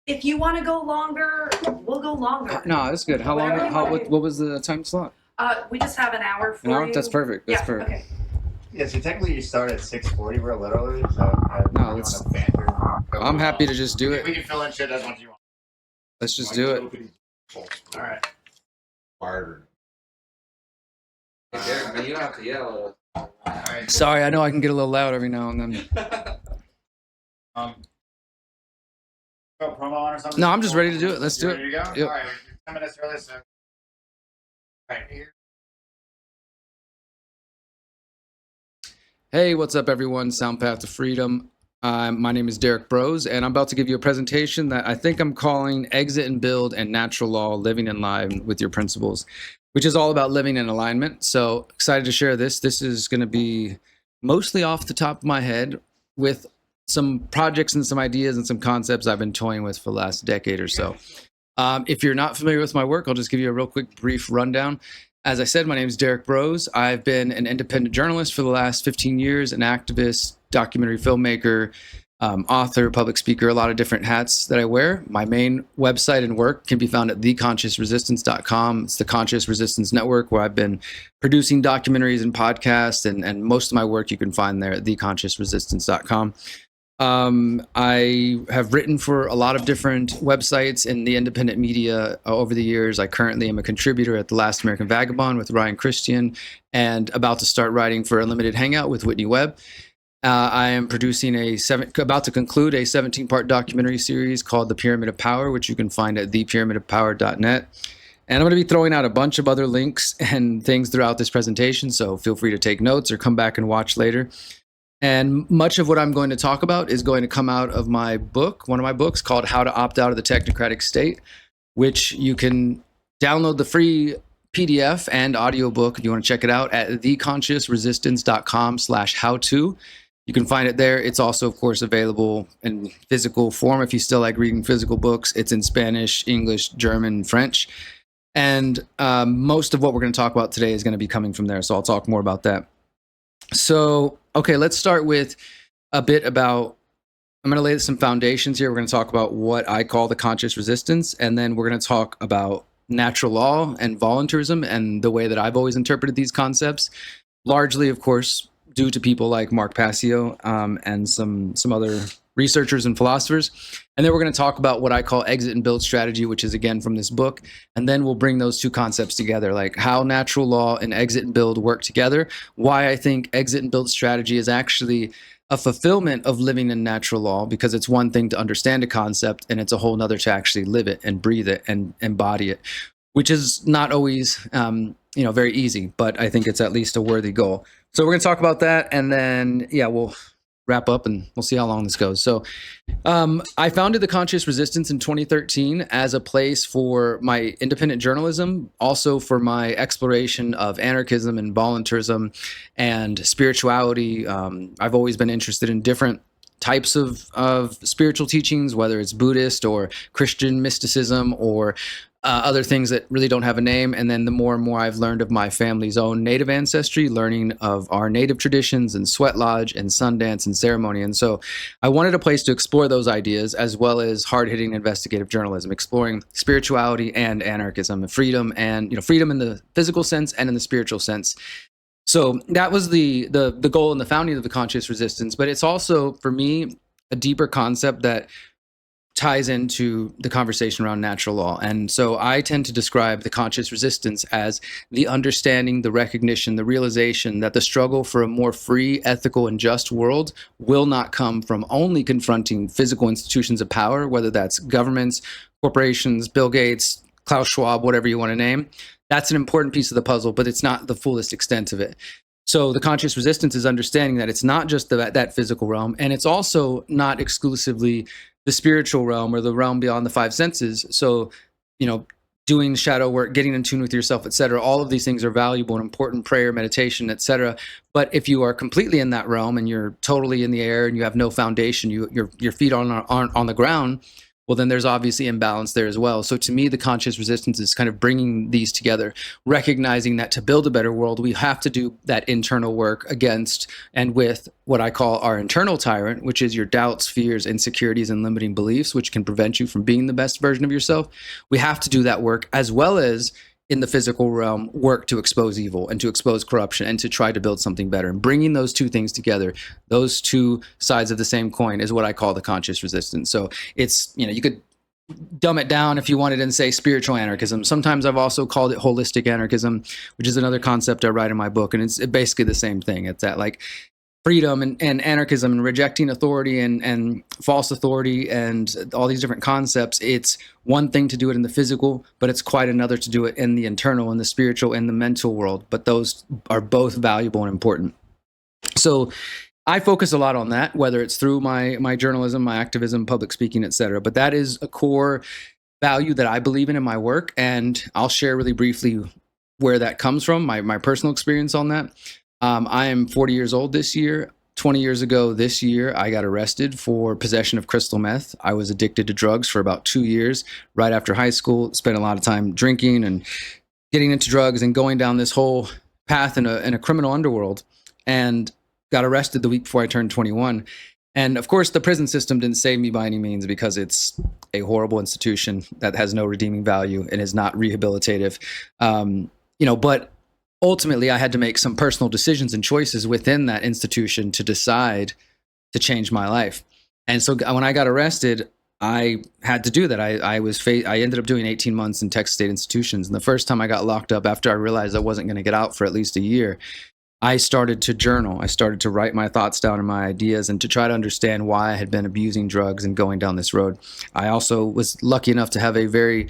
If you want to go longer, we'll go longer. No, that's good. How long? Whatever you wanna What was the time slot? We just have an hour for An hour? you. That's perfect. That's Yeah, perfect. okay. Yeah, so technically you start at 6:40. We're a little early, so No, let's. I'm happy to just do it. We can fill in shit as much as you want. Let's just do it. All right. Harder. Derek, man, you don't have to yell. Sorry, I know I can get a little loud every now and then. Promo on or something? No, I'm just ready to do it. Let's do it. Ready to go? Yep. All right, 10 minutes early, so. Right here. Hey, what's up, everyone? Soundpath to Freedom. My name is Derek Bros, and I'm about to give you a presentation that I think I'm calling Exit and Build and Natural Law, Living in Line with Your Principles, which is all about living in alignment. So excited to share this. This is going to be mostly off the top of my head with some projects and some ideas and some concepts I've been toying with for the last decade or so. If you're not familiar with my work, I'll just give you a real quick brief rundown. As I said, my name is Derek Bros. I've been an independent journalist for the last 15 years, an activist, documentary filmmaker, author, public speaker, a lot of different hats that I wear. My main website and work can be found at theconsciousresistance.com. It's the Conscious Resistance Network, where I've been producing documentaries and podcasts, and most of my work you can find there at theconsciousresistance.com. I have written for a lot of different websites in the independent media over the years. I currently am a contributor at The Last American Vagabond with Ryan Christian, and about to start writing for Unlimited Hangout with Whitney Webb. I am producing about to conclude a 17-part documentary series called The Pyramid of Power, which you can find at thepyramidofpower.net. And I'm going to be throwing out a bunch of other links and things throughout this presentation, so feel free to take notes or come back and watch later. And much of what I'm going to talk about is going to come out of my book, one of my books called How to Opt Out of the Technocratic State, which you can download the free PDF and audiobook if you want to check it out at theconsciousresistance.com/how-to. You can find it there. It's also, of course, available in physical form if you still like reading physical books. It's in Spanish, English, German, French. And most of what we're going to talk about today is going to be coming from there. So I'll talk more about that. So, okay, let's start with a bit about, I'm going to lay some foundations here. We're going to talk about what I call the conscious resistance. And then we're going to talk about natural law and voluntarism and the way that I've always interpreted these concepts. Largely, of course, due to people like Mark Passio and some other researchers and philosophers. And then we're going to talk about what I call exit and build strategy, which is again from this book. And then we'll bring those two concepts together, like how natural law and exit and build work together, why I think exit and build strategy is actually a fulfillment of living in natural law, because it's one thing to understand a concept and it's a whole nother to actually live it and breathe it and embody it, which is not always very easy, but I think it's at least a worthy goal. So we're going to talk about that, and then we'll wrap up and we'll see how long this goes. So I founded the Conscious Resistance in 2013 as a place for my independent journalism, also for my exploration of anarchism and voluntarism and spirituality. I've always been interested in different types of spiritual teachings, whether it's Buddhist or Christian mysticism or other things that really don't have a name. And then the more and more I've learned of my family's own native ancestry, learning of our native traditions and sweat lodge and Sundance and ceremony. And so I wanted a place to explore those ideas, as well as hard-hitting investigative journalism, exploring spirituality and anarchism, freedom, and freedom in the physical sense and in the spiritual sense. So that was the goal in the founding of the Conscious Resistance. But it's also, for me, a deeper concept that ties into the conversation around natural law. And so I tend to describe the conscious resistance as the understanding, the recognition, the realization that the struggle for a more free, ethical, and just world will not come from only confronting physical institutions of power, whether that's governments, corporations, Bill Gates, Klaus Schwab, whatever you want to name. That's an important piece of the puzzle, but it's not the fullest extent of it. So the conscious resistance is understanding that it's not just that physical realm, and it's also not exclusively the spiritual realm or the realm beyond the five senses. So, doing shadow work, getting in tune with yourself, etc. All of these things are valuable and important, prayer, meditation, etc. But if you are completely in that realm and you're totally in the air and you have no foundation, your feet aren't on the ground, well, then there's obviously imbalance there as well. So to me, the conscious resistance is kind of bringing these together, recognizing that to build a better world, we have to do that internal work against and with what I call our internal tyrant, which is your doubts, fears, insecurities, and limiting beliefs, which can prevent you from being the best version of yourself. We have to do that work, as well as in the physical realm, work to expose evil and to expose corruption and to try to build something better. And bringing those two things together, those two sides of the same coin, is what I call the conscious resistance. So it's, you could dumb it down if you wanted and say spiritual anarchism. Sometimes I've also called it holistic anarchism, which is another concept I write in my book. And it's basically the same thing. It's that freedom and anarchism and rejecting authority and false authority and all these different concepts. It's one thing to do it in the physical, but it's quite another to do it in the internal, in the spiritual, and the mental world. But those are both valuable and important. So I focus a lot on that, whether it's through my journalism, my activism, public speaking, etc. But that is a core value that I believe in my work. And I'll share really briefly where that comes from, my personal experience on that. I am 40 years old this year. 20 years ago this year, I got arrested for possession of crystal meth. I was addicted to drugs for about 2 years. Right after high school, spent a lot of time drinking and getting into drugs and going down this whole path in a criminal underworld, and got arrested the week before I turned 21. And of course, the prison system didn't save me by any means, because it's a horrible institution that has no redeeming value and is not rehabilitative. But ultimately, I had to make some personal decisions and choices within that institution to decide to change my life. And so when I got arrested, I had to do that. I ended up doing 18 months in Texas State institutions. And the first time I got locked up, after I realized I wasn't going to get out for at least a year, I started to journal. I started to write my thoughts down and my ideas, and to try to understand why I had been abusing drugs and going down this road. I also was lucky enough to have a very,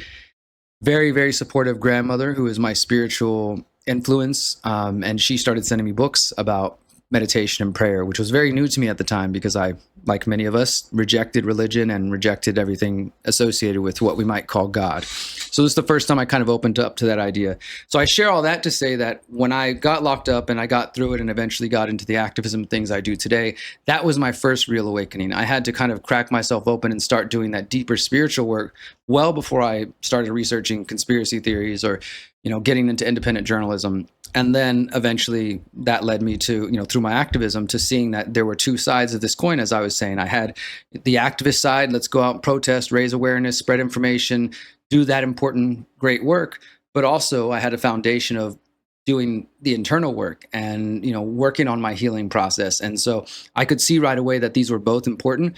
very, very supportive grandmother who is my spiritual influence, and she started sending me books about meditation and prayer, which was very new to me at the time, because I, like many of us, rejected religion and rejected everything associated with what we might call God. So this is the first time I kind of opened up to that idea. So I share all that to say that when I got locked up and I got through it and eventually got into the activism things I do today, that was my first real awakening. I had to kind of crack myself open and start doing that deeper spiritual work well before I started researching conspiracy theories or, getting into independent journalism. And then eventually that led me to, through my activism, to seeing that there were two sides of this coin, as I was saying. I had the activist side, let's go out and protest, raise awareness, spread information, do that important, great work. But also I had a foundation of doing the internal work and, working on my healing process. And so I could see right away that these were both important.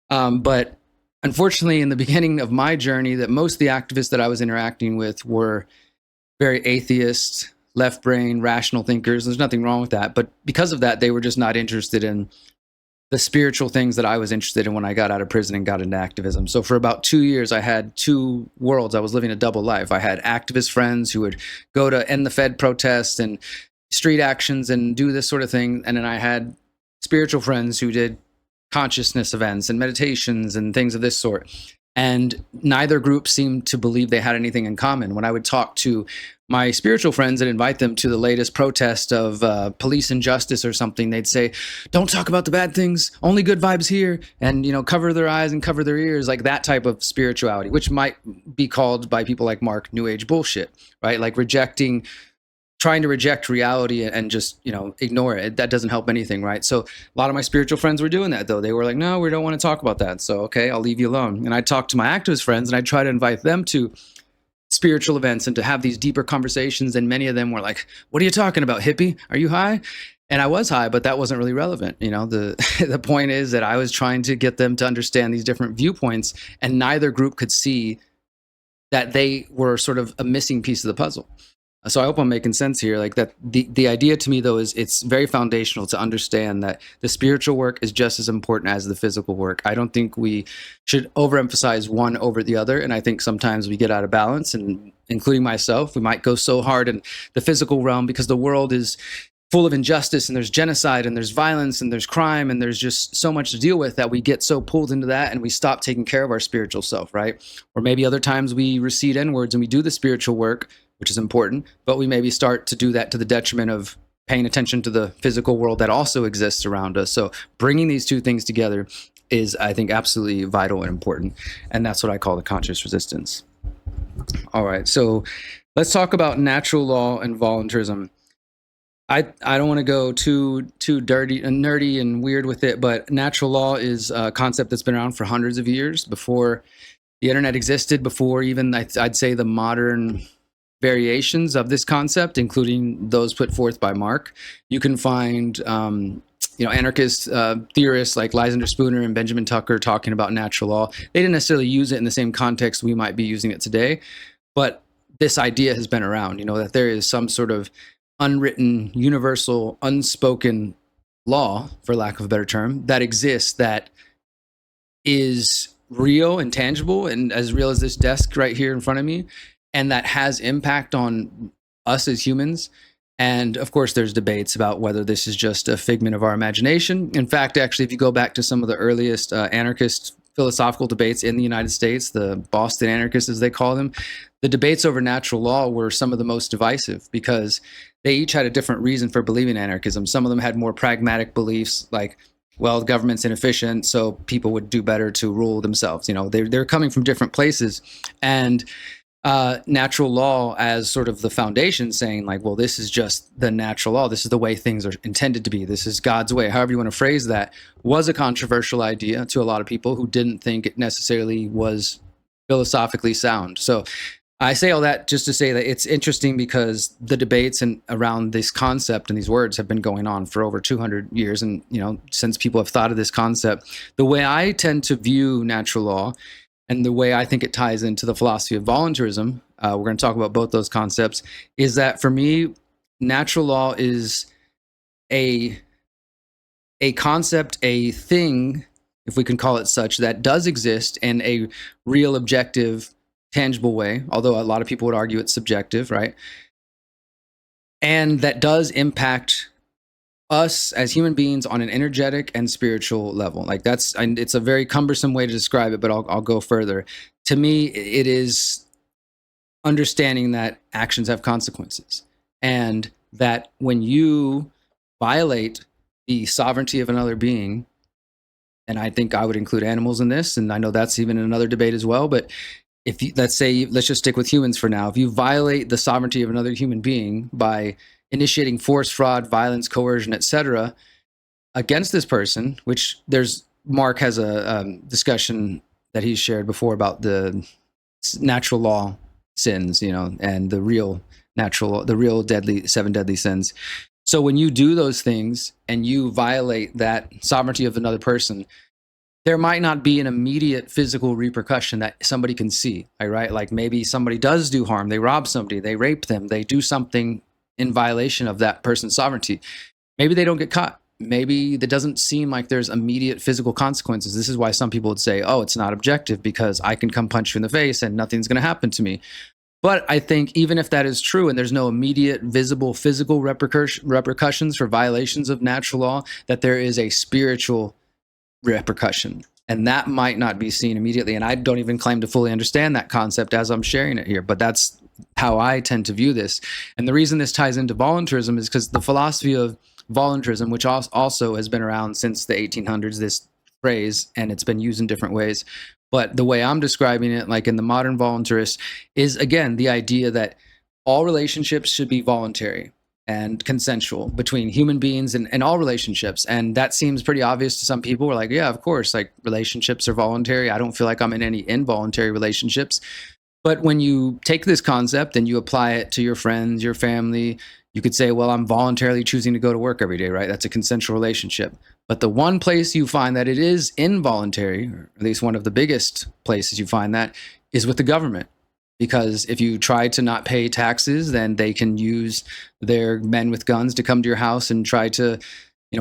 But unfortunately, in the beginning of my journey, that most of the activists that I was interacting with were very atheist, left brain, rational thinkers. There's nothing wrong with that. But because of that, they were just not interested in the spiritual things that I was interested in when I got out of prison and got into activism. So for about 2 years, I had two worlds. I was living a double life. I had activist friends who would go to end the Fed protests and street actions and do this sort of thing. And then I had spiritual friends who did consciousness events and meditations and things of this sort. And neither group seemed to believe they had anything in common. When I would talk to my spiritual friends and invite them to the latest protest of police injustice or something, they'd say, don't talk about the bad things, only good vibes here, and cover their eyes and cover their ears, like that type of spirituality, which might be called by people like Mark New Age bullshit, right? Like trying to reject reality and just, ignore it. That doesn't help anything, right? So a lot of my spiritual friends were doing that, though. They were like, no, we don't want to talk about that. So, okay, I'll leave you alone. And I talked to my activist friends and I try to invite them to spiritual events and to have these deeper conversations. And many of them were like, what are you talking about, hippie? Are you high? And I was high, but that wasn't really relevant. The point is that I was trying to get them to understand these different viewpoints, and neither group could see that they were sort of a missing piece of the puzzle. So I hope I'm making sense here. Like that, the idea to me, though, is it's very foundational to understand that the spiritual work is just as important as the physical work. I don't think we should overemphasize one over the other. And I think sometimes we get out of balance, and including myself, we might go so hard in the physical realm because the world is full of injustice and there's genocide and there's violence and there's crime and there's just so much to deal with that we get so pulled into that and we stop taking care of our spiritual self, right? Or maybe other times we recede inwards and we do the spiritual work, which is important, but we maybe start to do that to the detriment of paying attention to the physical world that also exists around us. So bringing these two things together is, I think, absolutely vital and important. And that's what I call the conscious resistance. All right, so let's talk about natural law and voluntarism. I don't want to go too dirty and nerdy and weird with it, but natural law is a concept that's been around for hundreds of years, before the internet existed, before even I'd say the modern variations of this concept, including those put forth by Mark. You can find anarchist theorists like Lysander Spooner and Benjamin Tucker talking about natural law. They didn't necessarily use it in the same context we might be using it today, but this idea has been around, that there is some sort of unwritten, universal, unspoken law, for lack of a better term, that exists, that is real and tangible and as real as this desk right here in front of me, and that has impact on us as humans. And of course, there's debates about whether this is just a figment of our imagination. In fact, actually, if you go back to some of the earliest anarchist philosophical debates in the United States, the Boston anarchists, as they call them, the debates over natural law were some of the most divisive because they each had a different reason for believing in anarchism. Some of them had more pragmatic beliefs like, well, the government's inefficient, so people would do better to rule themselves. They're coming from different places. And natural law as sort of the foundation, saying like, well, this is just the natural law. This is the way things are intended to be. This is God's way. However you want to phrase that, was a controversial idea to a lot of people who didn't think it necessarily was philosophically sound. So I say all that just to say that it's interesting because the debates around this concept and these words have been going on for over 200 years. And, since people have thought of this concept, the way I tend to view natural law and the way I think it ties into the philosophy of voluntarism, we're going to talk about both those concepts, is that for me, natural law is a concept, a thing, if we can call it such, that does exist in a real, objective, tangible way, although a lot of people would argue it's subjective, right? And that does impact us as human beings on an energetic and spiritual level. Like it's a very cumbersome way to describe it, but I'll go further. To me, it is understanding that actions have consequences, and that when you violate the sovereignty of another being, and I think I would include animals in this, and I know that's even another debate as well, but if you, let's just stick with humans for now. If you violate the sovereignty of another human being by initiating force, fraud, violence, coercion, etc., against this person, which Mark has a discussion that he's shared before about the natural law sins, and the real seven deadly sins. So when you do those things and you violate that sovereignty of another person, there might not be an immediate physical repercussion that somebody can see, right? Like maybe somebody does do harm, they rob somebody, they rape them, they do something in violation of that person's sovereignty. Maybe they don't get caught. Maybe that doesn't seem like there's immediate physical consequences. This is why some people would say, oh, it's not objective because I can come punch you in the face and nothing's going to happen to me. But I think even if that is true and there's no immediate visible physical repercussions for violations of natural law, that there is a spiritual repercussion. And that might not be seen immediately. And I don't even claim to fully understand that concept as I'm sharing it here, but that's how I tend to view this. And the reason this ties into voluntarism is because the philosophy of voluntarism, which also has been around since the 1800s, this phrase, and it's been used in different ways. But the way I'm describing it, like in the modern voluntarist, is again the idea that all relationships should be voluntary and consensual between human beings and all relationships. And that seems pretty obvious to some people. We're like, yeah, of course, like relationships are voluntary. I don't feel like I'm in any involuntary relationships. But when you take this concept and you apply it to your friends, your family, you could say, well, I'm voluntarily choosing to go to work every day, right? That's a consensual relationship. But the one place you find that it is involuntary, or at least one of the biggest places you find that, is with the government. Because if you try to not pay taxes, then they can use their men with guns to come to your house and try to,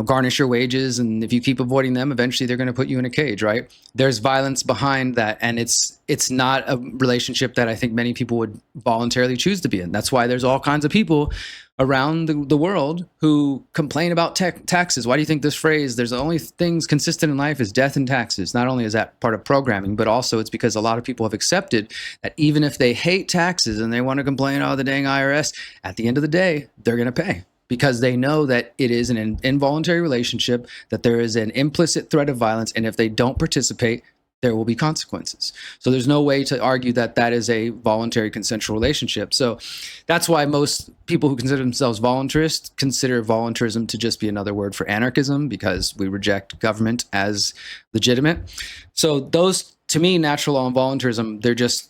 garnish your wages. And if you keep avoiding them, eventually they're going to put you in a cage, right? There's violence behind that. And it's not a relationship that I think many people would voluntarily choose to be in. That's why there's all kinds of people around the world who complain about taxes. Why do you think this phrase, there's only things consistent in life is death and taxes? Not only is that part of programming, but also it's because a lot of people have accepted that even if they hate taxes and they want to complain, oh, the dang IRS, at the end of the day, they're going to pay. Because they know that it is an involuntary relationship, that there is an implicit threat of violence, and if they don't participate, there will be consequences. So there's no way to argue that that is a voluntary consensual relationship. So that's why most people who consider themselves voluntarists consider voluntarism to just be another word for anarchism, because we reject government as legitimate. So those, to me, natural law and voluntarism,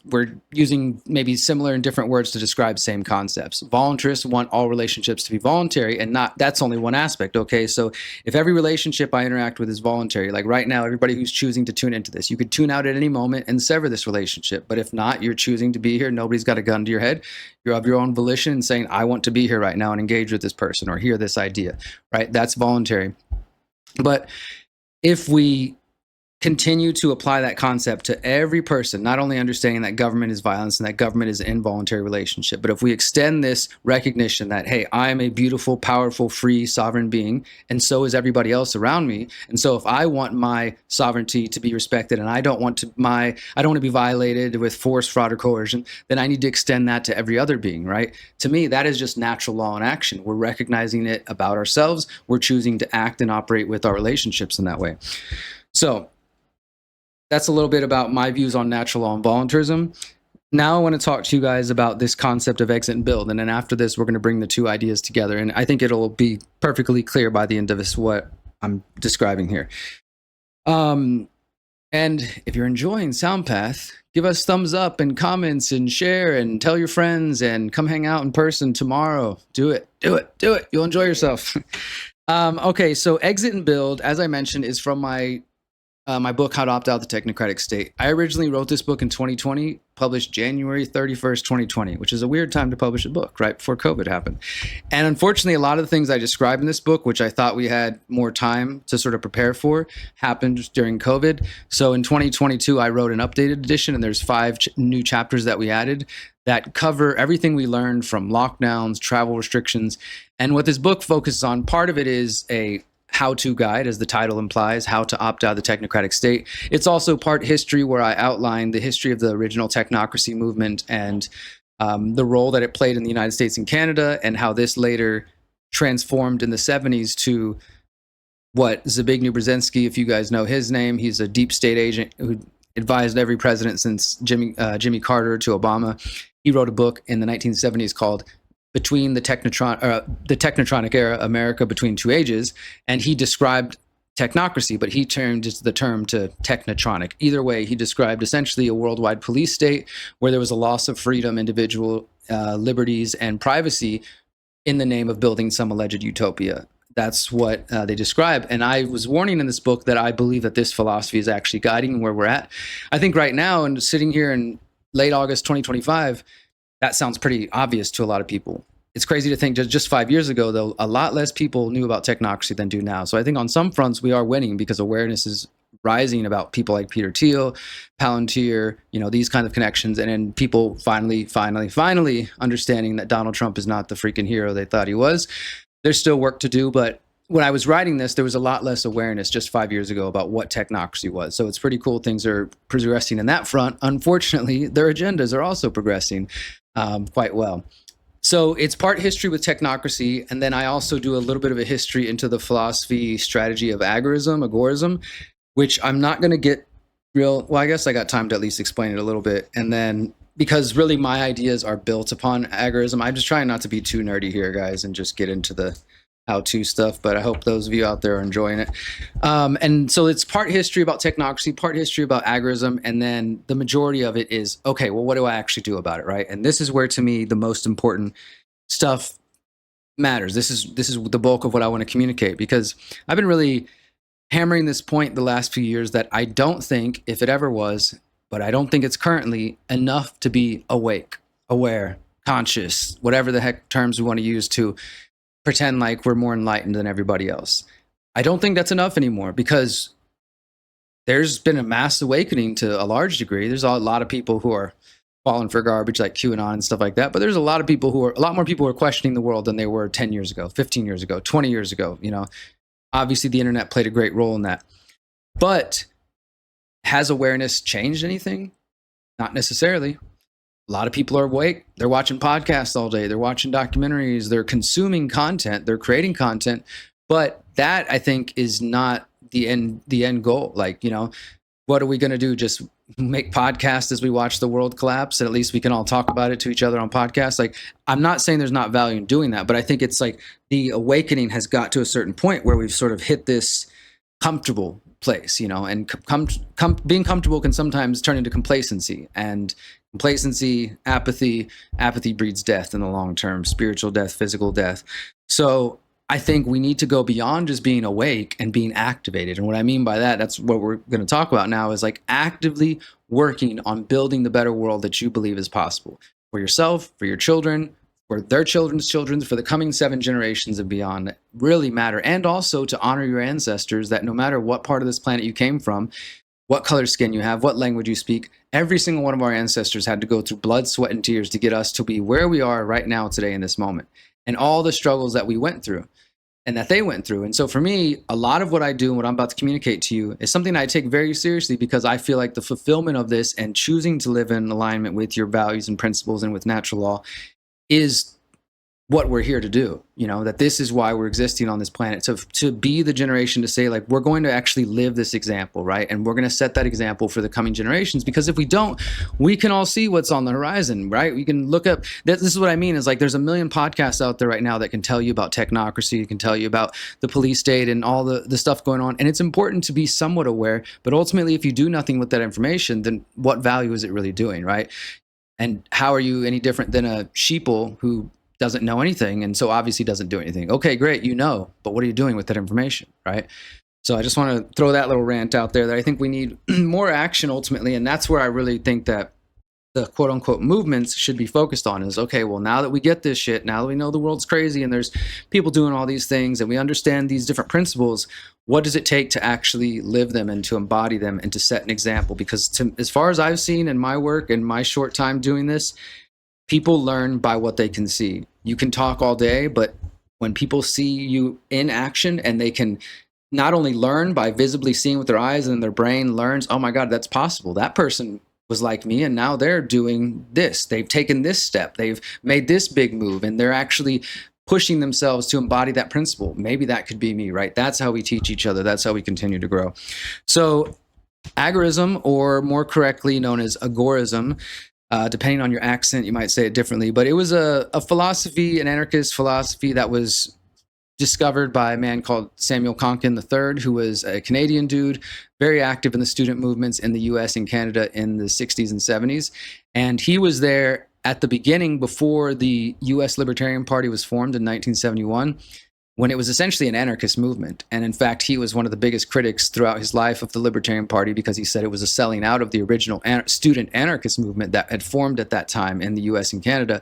we're using maybe similar and different words to describe same concepts. Voluntarists want all relationships to be voluntary, and that's only one aspect, okay? So if every relationship I interact with is voluntary, like right now, everybody who's choosing to tune into this, you could tune out at any moment and sever this relationship. But if not, you're choosing to be here, nobody's got a gun to your head, you're of your own volition and saying, I want to be here right now and engage with this person or hear this idea, right? That's voluntary. But if we continue to apply that concept to every person, not only understanding that government is violence and that government is an involuntary relationship, but if we extend this recognition that, hey, I am a beautiful, powerful, free, sovereign being, and so is everybody else around me. And so if I want my sovereignty to be respected and I don't want to be violated with force, fraud, or coercion, then I need to extend that to every other being, right? To me, that is just natural law in action. We're recognizing it about ourselves. We're choosing to act and operate with our relationships in that way. So that's a little bit about my views on natural law and voluntarism. Now I want to talk to you guys about this concept of exit and build. And then after this, we're going to bring the two ideas together. And I think it'll be perfectly clear by the end of this what I'm describing here. And if you're enjoying Soundpath, give us thumbs up and comments and share and tell your friends and come hang out in person tomorrow. Do it. You'll enjoy yourself. Okay, so exit and build, as I mentioned, is from my book, How to Opt Out of the Technocratic State. I originally wrote this book in 2020, published January 31st, 2020, which is a weird time to publish a book, right before COVID happened. And unfortunately, a lot of the things I describe in this book, which I thought we had more time to sort of prepare for, happened during COVID. So in 2022, I wrote an updated edition, and there's 5 new chapters that we added that cover everything we learned from lockdowns, travel restrictions. And what this book focuses on, part of it is a how-to guide, as the title implies, how to opt out of the technocratic state. It's also part history, where I outline the history of the original technocracy movement and the role that it played in the United States and Canada, and how this later transformed in the 70s to what Zbigniew Brzezinski, if you guys know his name, he's a deep state agent who advised every president since Jimmy Carter to Obama. He wrote a book in the 1970s called Between the Technotronic Era, America Between Two Ages, and he described technocracy, but he turned the term to technotronic. Either way, he described essentially a worldwide police state where there was a loss of freedom, individual liberties, and privacy in the name of building some alleged utopia. That's what they describe. And I was warning in this book that I believe that this philosophy is actually guiding where we're at. I think right now, and sitting here in late August 2025, that sounds pretty obvious to a lot of people. It's crazy to think just 5 years ago, though, a lot less people knew about technocracy than do now. So I think on some fronts we are winning because awareness is rising about people like Peter Thiel, Palantir, these kind of connections. And then people finally understanding that Donald Trump is not the freaking hero they thought he was. There's still work to do, but when I was writing this, there was a lot less awareness just 5 years ago about what technocracy was. So it's pretty cool. Things are progressing in that front. Unfortunately, their agendas are also progressing quite well. So it's part history with technocracy. And then I also do a little bit of a history into the philosophy strategy of agorism, which I'm not going to get well, I guess I got time to at least explain it a little bit. And then because really my ideas are built upon agorism, I'm just trying not to be too nerdy here, guys, and just get into the how-to stuff, but I hope those of you out there are enjoying it. And so it's part history about technocracy, part history about agorism, and then the majority of it is, okay, well, what do I actually do about it, right? And this is where, to me, the most important stuff matters. This is the bulk of what I want to communicate, because I've been really hammering this point the last few years that I don't think, if it ever was, but I don't think it's currently enough to be awake, aware, conscious, whatever the heck terms we want to use to pretend like we're more enlightened than everybody else. I don't think that's enough anymore, because there's been a mass awakening to a large degree. There's a lot of people who are falling for garbage like QAnon and stuff like that, but there's a lot more people who are questioning the world than they were 10 years ago, 15 years ago, 20 years ago. Obviously the internet played a great role in that. But has awareness changed anything? Not necessarily. A lot of people are awake. They're watching podcasts all day. They're watching documentaries. They're consuming content. They're creating content. But that, I think, is not the end goal. Like, what are we going to do? Just make podcasts as we watch the world collapse? And at least we can all talk about it to each other on podcasts. Like, I'm not saying there's not value in doing that, but I think it's like the awakening has got to a certain point where we've sort of hit this comfortable place, and being comfortable can sometimes turn into complacency, and complacency, apathy breeds death in the long term, spiritual death, physical death. So I think we need to go beyond just being awake and being activated. And what I mean by that, that's what we're going to talk about now, is like actively working on building the better world that you believe is possible for yourself, for your children, for their children's children, for the coming 7 generations and beyond, that really matter. And also to honor your ancestors, that no matter what part of this planet you came from, what color skin you have, what language you speak, every single one of our ancestors had to go through blood, sweat, and tears to get us to be where we are right now today in this moment. And all the struggles that we went through and that they went through. And so for me, a lot of what I do and what I'm about to communicate to you is something I take very seriously, because I feel like the fulfillment of this and choosing to live in alignment with your values and principles and with natural law is what we're here to do. That this is why we're existing on this planet, to be the generation to say, like, we're going to actually live this example, right? And we're going to set that example for the coming generations, because if we don't, we can all see what's on the horizon, right? We can look up, this is what I mean, is like there's a million podcasts out there right now that can tell you about technocracy, can tell you about the police state and all the stuff going on. And it's important to be somewhat aware, but ultimately, if you do nothing with that information, then what value is it really doing, right? And how are you any different than a sheeple who doesn't know anything, and so obviously doesn't do anything? Okay, great, but what are you doing with that information, right? So I just want to throw that little rant out there, that I think we need more action ultimately, and that's where I really think that the quote unquote movements should be focused on, is, okay, well, now that we get this shit, now that we know the world's crazy and there's people doing all these things and we understand these different principles, what does it take to actually live them and to embody them and to set an example? Because as far as I've seen in my work and my short time doing this, people learn by what they can see. You can talk all day, but when people see you in action and they can not only learn by visibly seeing with their eyes and their brain learns, oh my God, that's possible, that person was like me, and now they're doing this. They've taken this step. They've made this big move, and they're actually pushing themselves to embody that principle. Maybe that could be me, right? That's how we teach each other. That's how we continue to grow. So agorism, or more correctly known as agorism, depending on your accent, you might say it differently, but it was a philosophy, an anarchist philosophy that was discovered by a man called Samuel Konkin III, who was a Canadian dude, very active in the student movements in the US and Canada in the 60s and 70s. And he was there at the beginning before the US Libertarian Party was formed in 1971, when it was essentially an anarchist movement. And in fact, he was one of the biggest critics throughout his life of the Libertarian Party, because he said it was a selling out of the original student anarchist movement that had formed at that time in the US and Canada.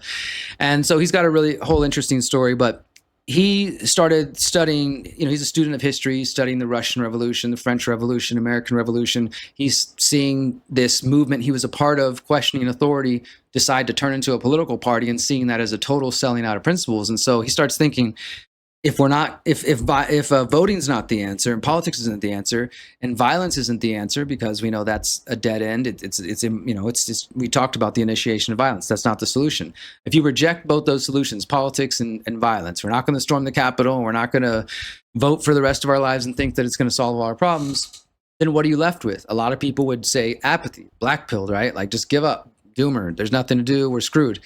And so he's got a really whole interesting story, but he started studying, he's a student of history, studying the Russian Revolution, the French Revolution, American Revolution. He's seeing this movement he was a part of, questioning authority, decide to turn into a political party, and seeing that as a total selling out of principles. And so he starts thinking, if voting's not the answer, and politics isn't the answer, and violence isn't the answer, because we know that's a dead end. We talked about the initiation of violence. That's not the solution. If you reject both those solutions, politics and violence, we're not going to storm the Capitol, and we're not going to vote for the rest of our lives and think that it's going to solve all our problems. Then what are you left with? A lot of people would say apathy, black pilled, right? Like, just give up, doomer. There's nothing to do. We're screwed.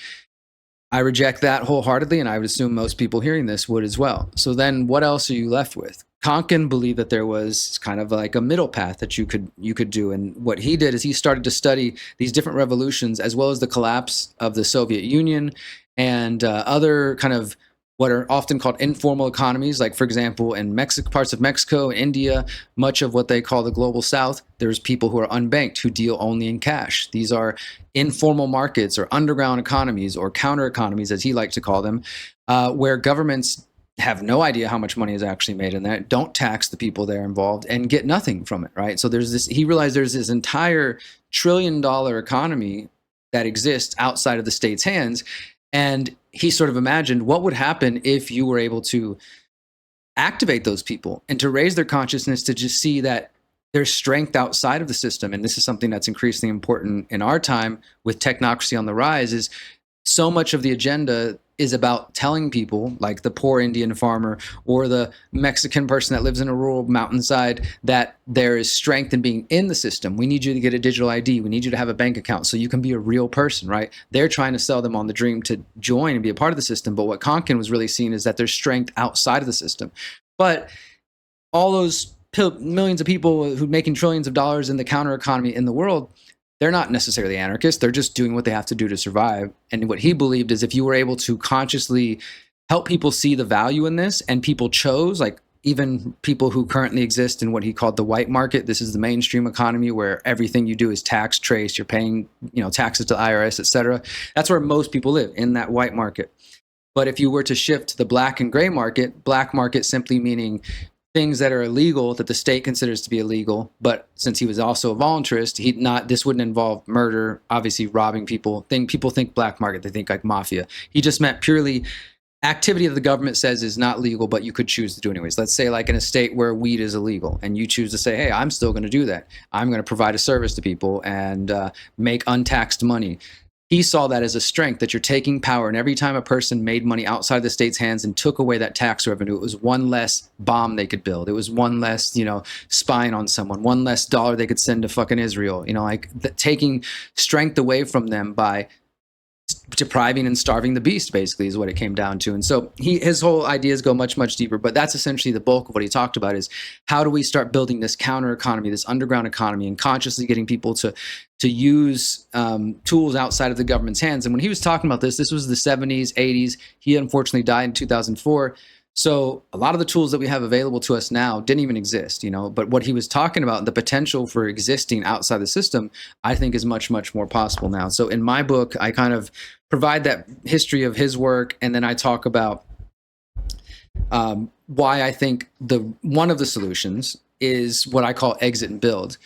I reject that wholeheartedly, and I would assume most people hearing this would as well. So then what else are you left with? Konkin believed that there was kind of like a middle path that you could do. And what he did is he started to study these different revolutions, as well as the collapse of the Soviet Union and other kind of what are often called informal economies. Like, for example, in parts of Mexico, India, much of what they call the global south, there's people who are unbanked, who deal only in cash. These are informal markets, or underground economies, or counter economies, as he liked to call them, where governments have no idea how much money is actually made in that, don't tax the people there involved, and get nothing from it, right? So he realized there's this entire $1 trillion economy that exists outside of the state's hands. And he sort of imagined what would happen if you were able to activate those people and to raise their consciousness to just see that there's strength outside of the system. And this is something that's increasingly important in our time with technocracy on the rise, is so much of the agenda is about telling people, like the poor Indian farmer or the Mexican person that lives in a rural mountainside, that there is strength in being in the system. We need you to get a digital ID. We need you to have a bank account so you can be a real person, right? They're trying to sell them on the dream to join and be a part of the system. But what Konkin was really seeing is that there's strength outside of the system. But all those millions of people who are making trillions of dollars in the counter economy in the world, they're not necessarily anarchists. They're just doing what they have to do to survive. And what he believed is if you were able to consciously help people see the value in this, and people chose, like even people who currently exist in what he called the white market, this is the mainstream economy where everything you do is tax traced, you're paying taxes to the IRS, et cetera. That's where most people live, in that white market. But if you were to shift to the black and gray market, black market simply meaning things that are illegal that the state considers to be illegal, but since he was also a voluntarist, this wouldn't involve murder, obviously robbing people. People think black market, they think like mafia. He just meant purely activity that the government says is not legal, but you could choose to do anyways. Let's say like in a state where weed is illegal, and you choose to say, hey, I'm still going to do that. I'm going to provide a service to people and make untaxed money. He saw that as a strength, that you're taking power, and every time a person made money outside the state's hands and took away that tax revenue, it was one less bomb they could build. It was one less, spying on someone, one less dollar they could send to fucking Israel. Taking strength away from them by depriving and starving the beast, basically, is what it came down to. And so his whole ideas go much, much deeper, but that's essentially the bulk of what he talked about, is how do we start building this counter economy, this underground economy, and consciously getting people to use tools outside of the government's hands. And when he was talking about this was the 70s, 80s. He unfortunately died in 2004. So a lot of the tools that we have available to us now didn't even exist, but what he was talking about, the potential for existing outside the system, I think is much, much more possible now. So in my book, I kind of provide that history of his work, and then I talk about why I think one of the solutions is what I call exit and build.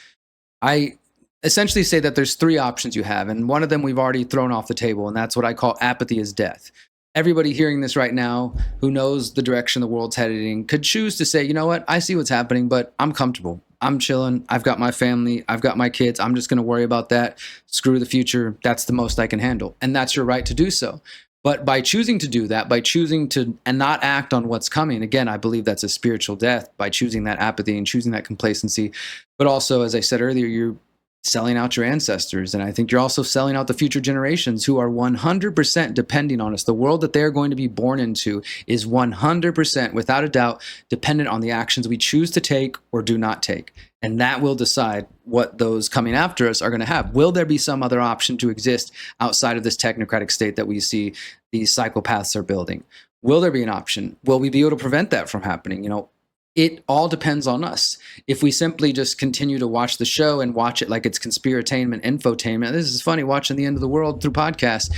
I essentially say that there's three options you have, and one of them we've already thrown off the table, and that's what I call apathy is death. Everybody hearing this right now who knows the direction the world's headed in could choose to say, you know what, I see what's happening, but I'm comfortable. I'm chilling. I've got my family. I've got my kids. I'm just going to worry about that. Screw the future. That's the most I can handle. And that's your right to do so. But by choosing to do that, by choosing to and not act on what's coming, again, I believe that's a spiritual death by choosing that apathy and choosing that complacency. But also, as I said earlier, you're selling out your ancestors. And I think you're also selling out the future generations who are 100% depending on us. The world that they're going to be born into is 100%, without a doubt, dependent on the actions we choose to take or do not take. And that will decide what those coming after us are going to have. Will there be some other option to exist outside of this technocratic state that we see these psychopaths are building? Will there be an option? Will we be able to prevent that from happening? You know, it all depends on us. If we simply just continue to watch the show and watch it like it's conspiratainment, infotainment, this is funny, watching the end of the world through podcasts,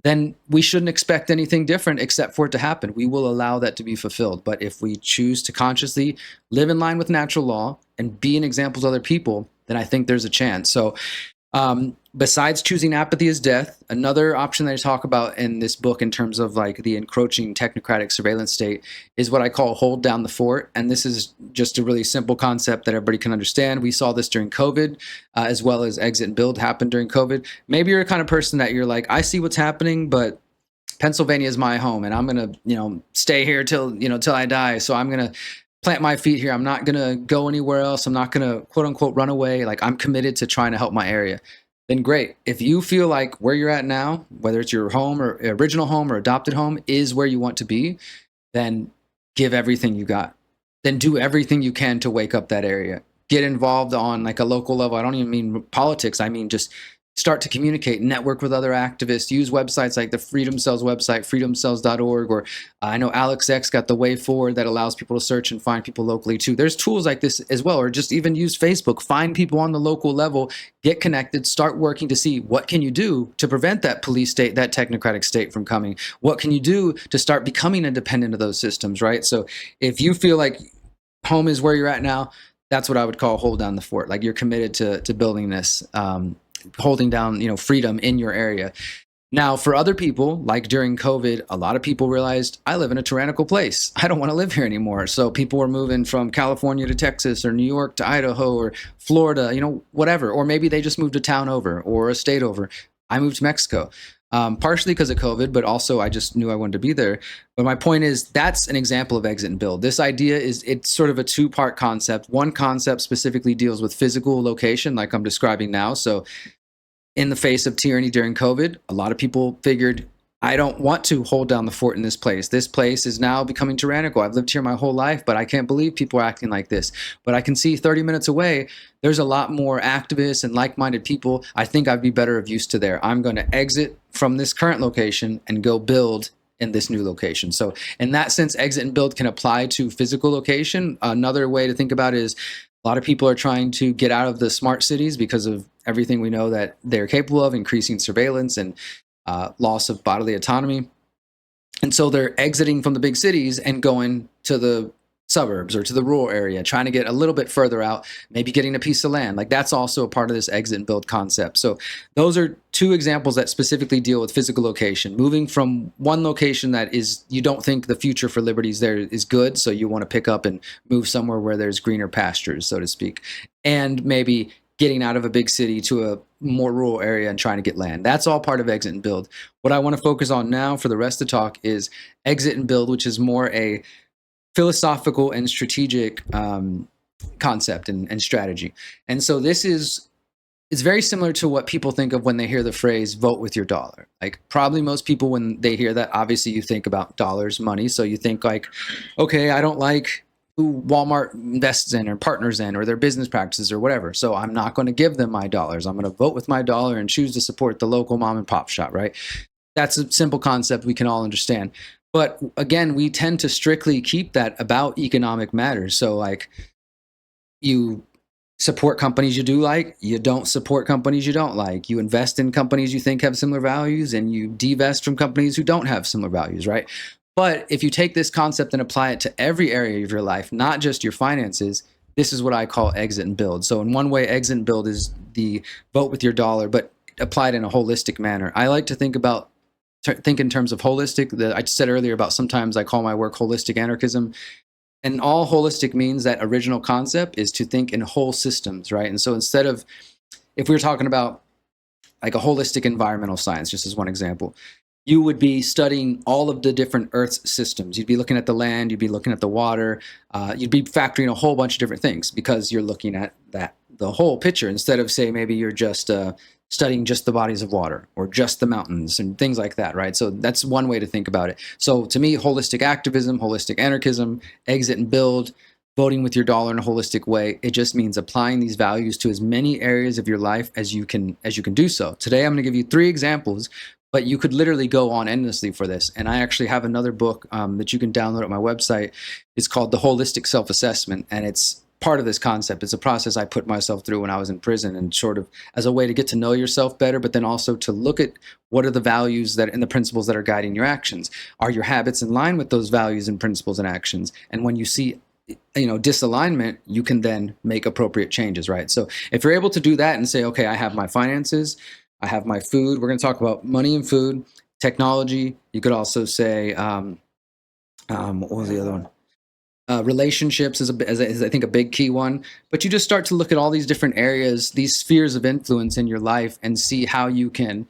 then we shouldn't expect anything different except for it to happen. We will allow that to be fulfilled. But if we choose to consciously live in line with natural law and be an example to other people, then I think there's a chance. So besides choosing apathy as death, another option that I talk about in this book in terms of like the encroaching technocratic surveillance state is what I call hold down the fort. And this is just a really simple concept that everybody can understand. We saw this during COVID, as well as exit and build happened during COVID. Maybe you're the kind of person that you're like, I see what's happening, but Pennsylvania is my home and I'm going to, stay here till I die. So I'm going to plant my feet here. I'm not going to go anywhere else. I'm not going to quote unquote run away. Like, I'm committed to trying to help my area. Then great. If you feel like where you're at now, whether it's your home or original home or adopted home is where you want to be, then give everything you got. Then do everything you can to wake up that area. Get involved on like a local level. I don't even mean politics. I mean, just start to communicate, network with other activists, use websites like the Freedom Cells website, freedomcells.org, or I know Alex X got the Way Forward that allows people to search and find people locally too. There's tools like this as well, or just even use Facebook, find people on the local level, get connected, start working to see what can you do to prevent that police state, that technocratic state from coming? What can you do to start becoming independent of those systems, right? So if you feel like home is where you're at now, that's what I would call hold down the fort. Like you're committed to building this, holding down, freedom in your area. Now, for other people, like during COVID, a lot of people realized I live in a tyrannical place. I don't want to live here anymore. So people were moving from California to Texas or New York to Idaho or Florida, whatever. Or maybe they just moved a town over or a state over. I moved to Mexico, partially because of COVID, but also I just knew I wanted to be there. But my point is that's an example of exit and build. This idea it's sort of a two-part concept. One concept specifically deals with physical location, like I'm describing now. So in the face of tyranny during COVID, a lot of people figured, I don't want to hold down the fort in this place. This place is now becoming tyrannical. I've lived here my whole life, but I can't believe people are acting like this. But I can see 30 minutes away, there's a lot more activists and like-minded people. I think I'd be better of use to there. I'm going to exit from this current location and go build in this new location. So in that sense, exit and build can apply to physical location. Another way to think about it is a lot of people are trying to get out of the smart cities because of everything we know that they're capable of, increasing surveillance and loss of bodily autonomy. And so they're exiting from the big cities and going to the suburbs or to the rural area, trying to get a little bit further out, maybe getting a piece of land. Like that's also a part of this exit and build concept. So those are two examples that specifically deal with physical location, moving from one location that is, you don't think the future for liberties there is good. So you want to pick up and move somewhere where there's greener pastures, so to speak, and maybe getting out of a big city to a more rural area and trying to get land. That's all part of exit and build. What I want to focus on now for the rest of the talk is exit and build, which is more a philosophical and strategic concept and strategy. And so it's very similar to what people think of when they hear the phrase vote with your dollar. Like probably most people, when they hear that, obviously you think about dollars, money. So you think like, okay, I don't like who Walmart invests in or partners in or their business practices or whatever. So I'm not going to give them my dollars. I'm going to vote with my dollar and choose to support the local mom and pop shop, right? That's a simple concept we can all understand. But again, we tend to strictly keep that about economic matters. So like you support companies you do like, you don't support companies you don't like. You invest in companies you think have similar values and you divest from companies who don't have similar values, right? But if you take this concept and apply it to every area of your life, not just your finances, this is what I call exit and build. So in one way, exit and build is the vote with your dollar, but applied in a holistic manner. I like to think in terms of holistic. I said earlier about sometimes I call my work holistic anarchism. And all holistic means, that original concept is to think in whole systems, right? And so instead of, if we were talking about like a holistic environmental science, just as one example, you would be studying all of the different Earth's systems. You'd be looking at the land, you'd be looking at the water, you'd be factoring a whole bunch of different things because you're looking at the whole picture, instead of, say, maybe you're just studying just the bodies of water or just the mountains and things like that, right? So that's one way to think about it. So to me, holistic activism, holistic anarchism, exit and build, voting with your dollar in a holistic way, it just means applying these values to as many areas of your life as you can do so. Today, I'm going to give you 3 examples, but you could literally go on endlessly for this. And I actually have another book that you can download at my website. It's called The Holistic Self-Assessment, and it's part of this concept. It's a process I put myself through when I was in prison, and sort of as a way to get to know yourself better, but then also to look at what are the values that and the principles that are guiding your actions. Are your habits in line with those values and principles and actions? And when you see disalignment, you can then make appropriate changes, right? So if you're able to do that and say, okay, I have my finances, I have my food. We're going to talk about money and food, technology. You could also say, what was the other one? Relationships is I think a big key one. But you just start to look at all these different areas, these spheres of influence in your life, and see how you can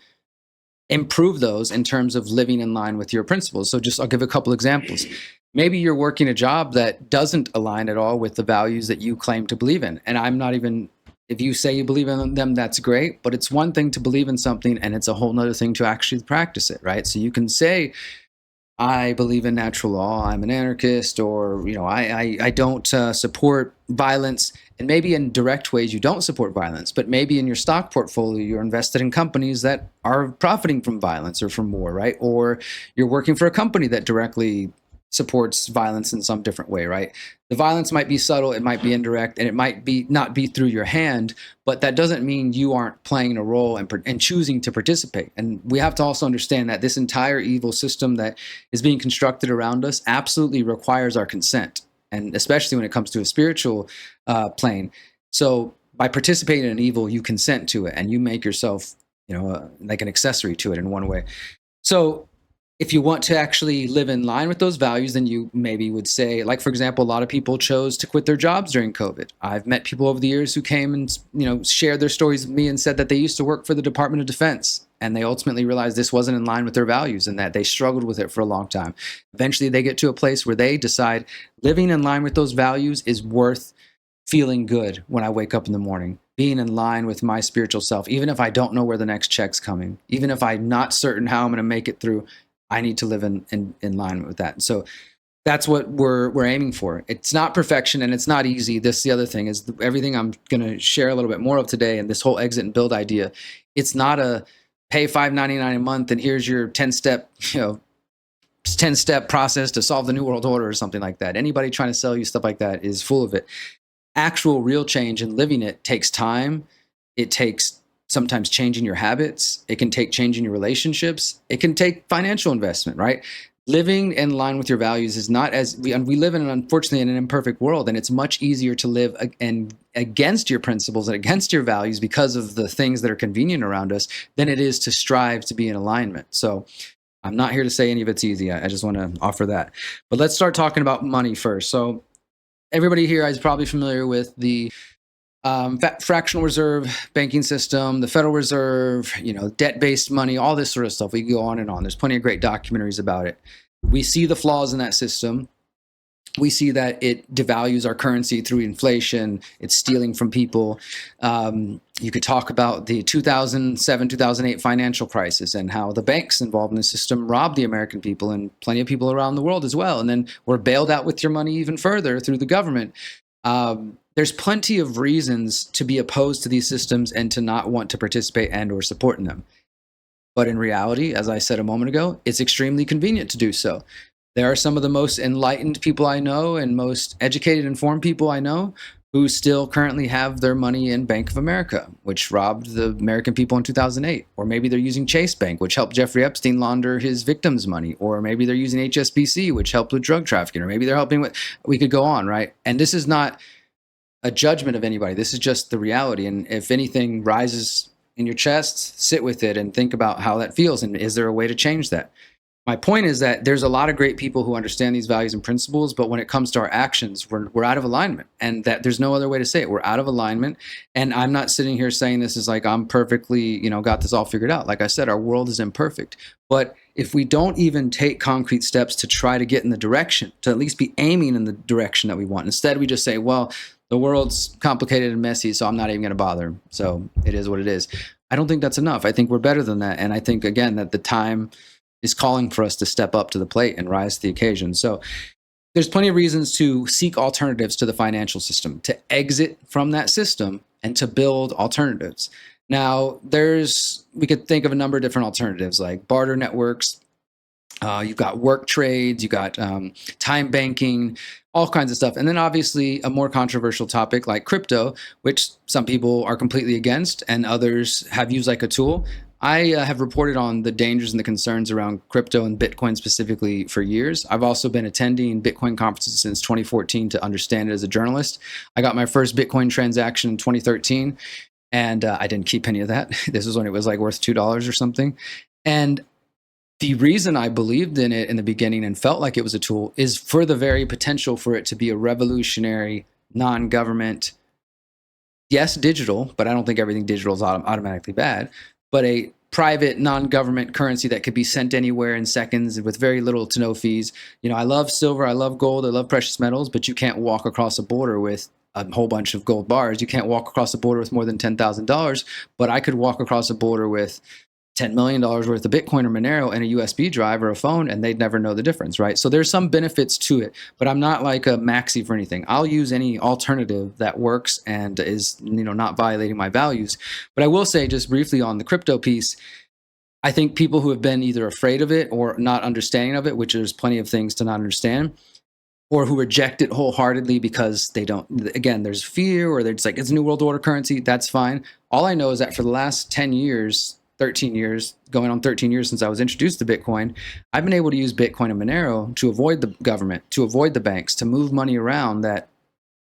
improve those in terms of living in line with your principles. So I'll give a couple examples. Maybe you're working a job that doesn't align at all with the values that you claim to believe in. And I'm not even, if you say you believe in them, that's great. But it's one thing to believe in something, and it's a whole nother thing to actually practice it, right? So you can say, I believe in natural law, I'm an anarchist, or I don't support violence. And maybe in direct ways you don't support violence, but maybe in your stock portfolio you're invested in companies that are profiting from violence or from war, right? Or you're working for a company that directly supports violence in some different way, right? The violence might be subtle, it might be indirect, and it might be not be through your hand, but that doesn't mean you aren't playing a role and choosing to participate. And we have to also understand that this entire evil system that is being constructed around us absolutely requires our consent, and especially when it comes to a spiritual plane. So by participating in evil, you consent to it, and you make yourself, like an accessory to it in one way. So if you want to actually live in line with those values, then you maybe would say, like, for example, a lot of people chose to quit their jobs during COVID. I've met people over the years who came and, shared their stories with me and said that they used to work for the Department of Defense, and they ultimately realized this wasn't in line with their values and that they struggled with it for a long time. Eventually, they get to a place where they decide living in line with those values is worth feeling good when I wake up in the morning, being in line with my spiritual self, even if I don't know where the next check's coming, even if I'm not certain how I'm going to make it through. I need to live in line with that. So that's what we're aiming for. It's not perfection, and it's not easy. The other thing is everything I'm going to share a little bit more of today, and this whole exit and build idea. It's not a pay $5.99 a month and here's your 10-step 10-step process to solve the New World Order or something like that. Anybody trying to sell you stuff like that is full of it. Actual real change and living it takes time. It takes sometimes changing your habits. It can take changing your relationships. It can take financial investment, right? Living in line with your values is not as we live unfortunately in an imperfect world, and it's much easier to live against your principles and against your values because of the things that are convenient around us than it is to strive to be in alignment. So I'm not here to say any of it's easy. I just want to offer that. But let's start talking about money first. So everybody here is probably familiar with the fractional reserve banking system, the Federal Reserve, debt-based money, all this sort of stuff. We can go on and on. There's plenty of great documentaries about it. We see the flaws in that system. We see that it devalues our currency through inflation. It's stealing from people. You could talk about the 2007, 2008 financial crisis and how the banks involved in the system robbed the American people and plenty of people around the world as well. And then were bailed out with your money even further through the government. There's plenty of reasons to be opposed to these systems and to not want to participate and or support in them. But in reality, as I said a moment ago, it's extremely convenient to do so. There are some of the most enlightened people I know and most educated, informed people I know who still currently have their money in Bank of America, which robbed the American people in 2008. Or maybe they're using Chase Bank, which helped Jeffrey Epstein launder his victims' money. Or maybe they're using HSBC, which helped with drug trafficking. Or maybe they're helping with, we could go on, right? And this is not a judgment of anybody. This is just the reality. And if anything rises in your chest, sit with it and think about how that feels. And is there a way to change that? My point is that there's a lot of great people who understand these values and principles, but when it comes to our actions, we're out of alignment, and that there's no other way to say it. We're out of alignment. And I'm not sitting here saying this is like I'm perfectly, got this all figured out. Like I said, our world is imperfect. But if we don't even take concrete steps to try to get in the direction, to at least be aiming in the direction that we want, instead we just say, well, the world's complicated and messy, so I'm not even going to bother. So it is what it is. I don't think that's enough. I think we're better than that. And I think, again, that the time is calling for us to step up to the plate and rise to the occasion. So there's plenty of reasons to seek alternatives to the financial system, to exit from that system and to build alternatives. Now, we could think of a number of different alternatives like barter networks. You've got work trades, you've got time banking, all kinds of stuff. And then obviously a more controversial topic like crypto, which some people are completely against and others have used like a tool. I have reported on the dangers and the concerns around crypto and Bitcoin specifically for years. I've also been attending Bitcoin conferences since 2014 to understand it as a journalist. I got my first Bitcoin transaction in 2013, and I didn't keep any of that. This was when it was like worth $2 or something. And the reason I believed in it in the beginning and felt like it was a tool is for the very potential for it to be a revolutionary, non-government, yes, digital, but I don't think everything digital is automatically bad, but a private non-government currency that could be sent anywhere in seconds with very little to no fees. I love silver, I love gold, I love precious metals, but you can't walk across a border with a whole bunch of gold bars. You can't walk across a border with more than $10,000, but I could walk across a border with $10 million worth of Bitcoin or Monero and a USB drive or a phone, and they'd never know the difference, right? So there's some benefits to it, but I'm not like a maxi for anything. I'll use any alternative that works and is, not violating my values. But I will say just briefly on the crypto piece, I think people who have been either afraid of it or not understanding of it, which there's plenty of things to not understand, or who reject it wholeheartedly because they don't, again, there's fear or they're just like, it's a new world order currency, that's fine. All I know is that for the last 10 years, 13 years, going on 13 years since I was introduced to Bitcoin, I've been able to use Bitcoin and Monero to avoid the government, to avoid the banks, to move money around that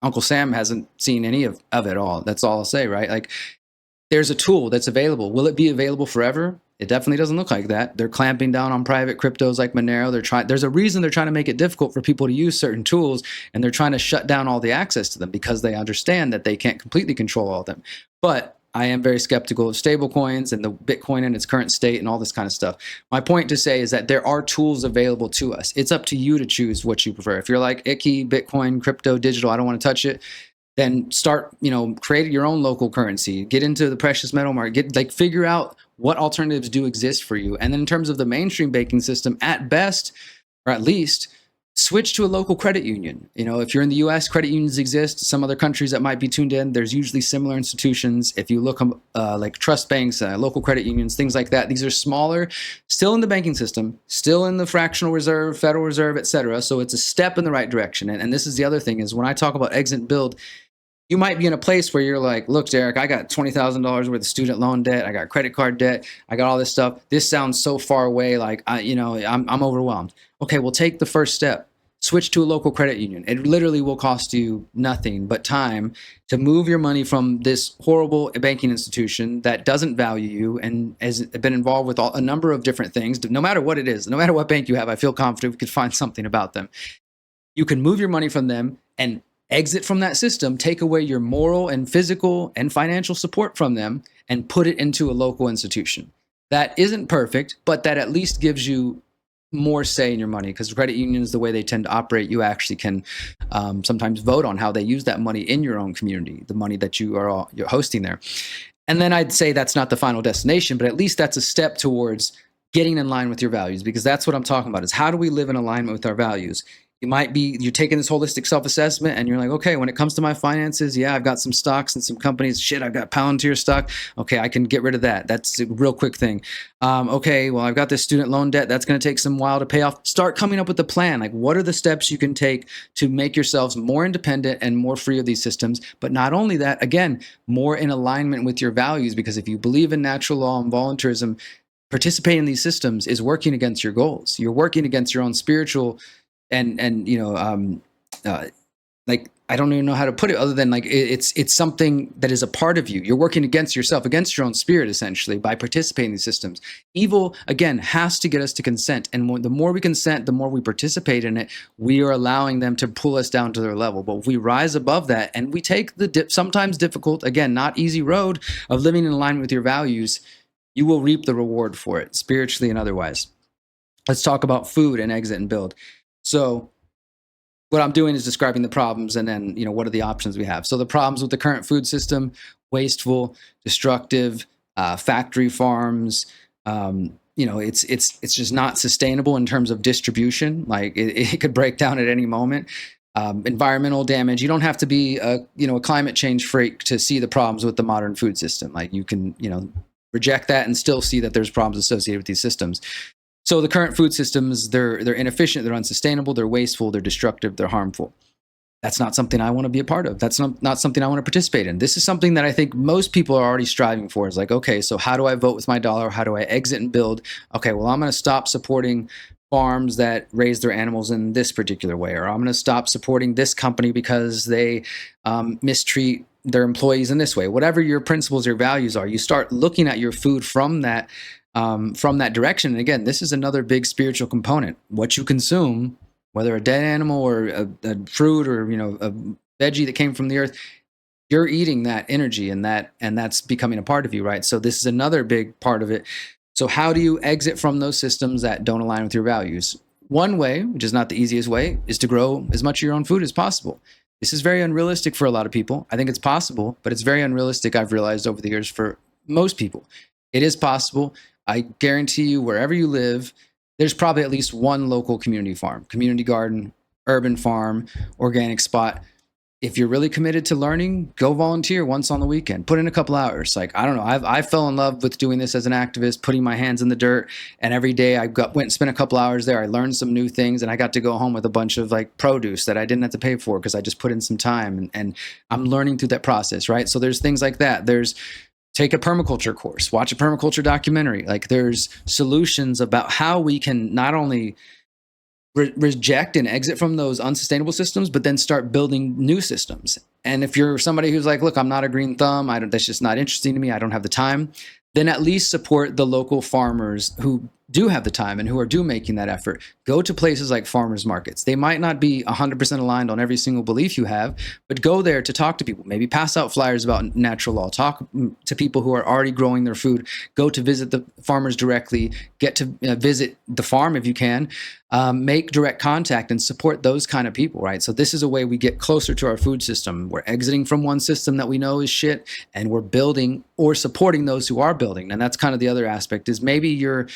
Uncle Sam hasn't seen any of it all. That's all I'll say, right? Like, there's a tool that's available. Will it be available forever? It definitely doesn't look like that. They're clamping down on private cryptos like Monero. There's a reason they're trying to make it difficult for people to use certain tools, and they're trying to shut down all the access to them because they understand that they can't completely control all of them. But I am very skeptical of stablecoins and the Bitcoin in its current state and all this kind of stuff. My point to say is that there are tools available to us. It's up to you to choose what you prefer. If you're like icky, Bitcoin, crypto, digital, I don't want to touch it, then start, create your own local currency, get into the precious metal market, figure out what alternatives do exist for you. And then in terms of the mainstream banking system, at best, or at least, switch to a local credit union. If you're in the US, credit unions exist. Some other countries that might be tuned in, there's usually similar institutions. If you look like trust banks, local credit unions, things like that, these are smaller, still in the banking system, still in the fractional reserve, Federal Reserve, etc. So it's a step in the right direction. And this is the other thing is when I talk about exit and build, you might be in a place where you're like, look, Derek, I got $20,000 worth of student loan debt. I got credit card debt. I got all this stuff. This sounds so far away. Like, I'm overwhelmed. Okay, well, take the first step. Switch to a local credit union. It literally will cost you nothing but time to move your money from this horrible banking institution that doesn't value you and has been involved with a number of different things. No matter what it is, no matter what bank you have, I feel confident we could find something about them. You can move your money from them and exit from that system, take away your moral and physical and financial support from them, and put it into a local institution. That isn't perfect, but that at least gives you more say in your money, because credit unions, the way they tend to operate, you actually can sometimes vote on how they use that money in your own community, the money that you're hosting there. And then I'd say that's not the final destination, but at least that's a step towards getting in line with your values, because that's what I'm talking about, is how do we live in alignment with our values? You're taking this holistic self-assessment and you're like, okay, when it comes to my finances, yeah, I've got some stocks and some companies. Shit, I've got Palantir stock. Okay, I can get rid of that. That's a real quick thing. Okay, well, I've got this student loan debt. That's going to take some while to pay off. Start coming up with a plan. Like, what are the steps you can take to make yourselves more independent and more free of these systems? But not only that, again, more in alignment with your values, because if you believe in natural law and voluntarism, participating in these systems is working against your goals. You're working against your own spiritual and I don't even know how to put it other than like it's something that is a part of you. You're working against yourself, against your own spirit, essentially, by participating in these systems. Evil, again, has to get us to consent. And the more we consent, the more we participate in it, we are allowing them to pull us down to their level. But if we rise above that and we take the sometimes difficult, again, not easy road of living in alignment with your values, you will reap the reward for it, spiritually and otherwise. Let's talk about food and exit and build. So what I'm doing is describing the problems and then, what are the options we have. So the problems with the current food system: wasteful, destructive, factory farms. It's just not sustainable in terms of distribution. Like it could break down at any moment. Environmental damage. You don't have to be a climate change freak to see the problems with the modern food system. Like you can, reject that and still see that there's problems associated with these systems. So the current food systems, they're inefficient, they're unsustainable, they're wasteful, they're destructive, they're harmful. That's not something I want to be a part of. That's not something I want to participate in. This is something that I think most people are already striving for. Is like, okay, so how do I vote with my dollar? How do I exit and build? Okay, well, I'm going to stop supporting farms that raise their animals in this particular way, or I'm going to stop supporting this company because they mistreat their employees in this way. Whatever your principles or values are, you start looking at your food from that direction. And again, this is another big spiritual component. What you consume, whether a dead animal or a fruit or a veggie that came from the earth, you're eating that energy and that's becoming a part of you, right? So this is another big part of it. So how do you exit from those systems that don't align with your values? One way, which is not the easiest way, is to grow as much of your own food as possible. This is very unrealistic for a lot of people. I think it's possible, but it's very unrealistic, I've realized over the years, for most people. It is possible. I guarantee you, wherever you live, there's probably at least one local community farm, community garden, urban farm, organic spot. If you're really committed to learning, go volunteer once on the weekend. Put in a couple hours. Like, I don't know, I fell in love with doing this as an activist, putting my hands in the dirt. And every day I went and spent a couple hours there. I learned some new things, and I got to go home with a bunch of like produce that I didn't have to pay for because I just put in some time. And I'm learning through that process, right? So there's things like that. Take a permaculture course, watch a permaculture documentary. Like, there's solutions about how we can not only reject and exit from those unsustainable systems, but then start building new systems. And if you're somebody who's like, look, I'm not a green thumb, that's just not interesting to me, I don't have the time, then at least support the local farmers who do have the time and who are making that effort. Go to places like farmers markets. They might not be 100% aligned on every single belief you have, but go there to talk to people. Maybe pass out flyers about natural law. Talk to people who are already growing their food. Go to visit the farmers directly. Get to visit the farm if you can. Make direct contact and support those kind of people, right? So this is a way we get closer to our food system. We're exiting from one system that we know is shit, and we're building or supporting those who are building. And that's kind of the other aspect, is maybe you're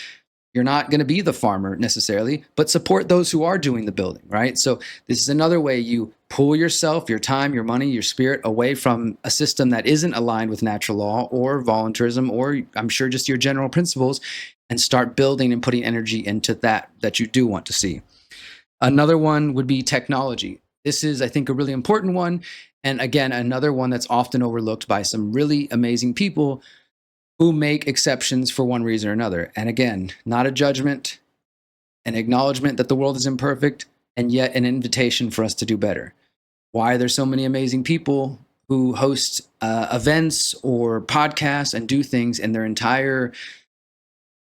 not going to be the farmer necessarily, but support those who are doing the building, right? So this is another way you pull yourself, your time, your money, your spirit away from a system that isn't aligned with natural law or voluntarism, or I'm sure just your general principles, and start building and putting energy into that you do want to see. Another one would be technology. This is, I think, a really important one. And again, another one that's often overlooked by some really amazing people who make exceptions for one reason or another. And again, not a judgment, an acknowledgement that the world is imperfect, and yet an invitation for us to do better. Why are there so many amazing people who host events or podcasts and do things, and their entire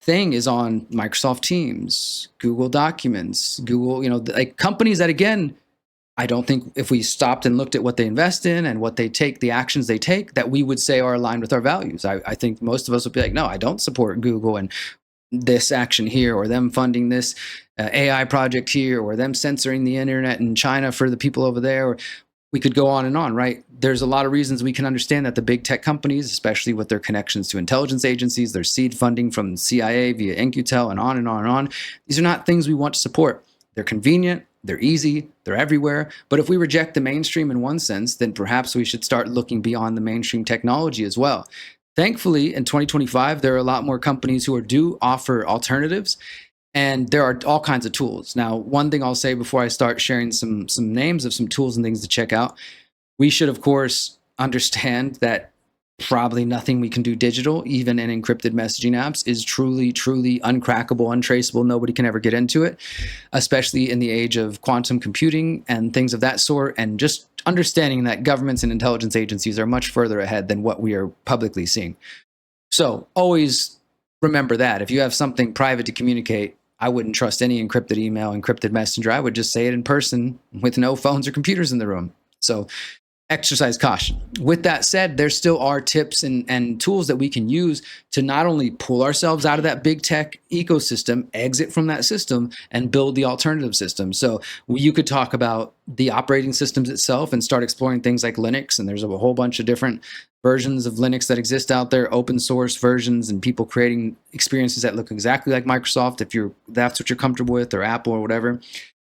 thing is on Microsoft Teams, Google Documents, Google, like companies that, again, I don't think if we stopped and looked at what they invest in and what they take, the actions they take, that we would say are aligned with our values. I think most of us would be like, no, I don't support Google and this action here, or them funding this AI project here, or them censoring the internet in China for the people over there. Or we could go on, right? There's a lot of reasons we can understand that the big tech companies, especially with their connections to intelligence agencies, their seed funding from the CIA via InQtel, and on and on and on. These are not things we want to support. They're convenient. They're easy, they're everywhere. But if we reject the mainstream in one sense, then perhaps we should start looking beyond the mainstream technology as well. Thankfully, in 2025, there are a lot more companies who do offer alternatives, and there are all kinds of tools. Now, one thing I'll say before I start sharing some names of some tools and things to check out, we should, of course, understand that probably nothing we can do digital, even in encrypted messaging apps, is truly, truly uncrackable, untraceable. Nobody can ever get into it, especially in the age of quantum computing and things of that sort. And just understanding that governments and intelligence agencies are much further ahead than what we are publicly seeing. So always remember that. If you have something private to communicate, I wouldn't trust any encrypted email, encrypted messenger. I would just say it in person with no phones or computers in the room. So exercise caution. With that said, there still are tips and tools that we can use to not only pull ourselves out of that big tech ecosystem, exit from that system, and build the alternative system. So you could talk about the operating systems itself and start exploring things like Linux. And there's a whole bunch of different versions of Linux that exist out there, open source versions, and people creating experiences that look exactly like Microsoft if that's what you're comfortable with, or Apple or whatever.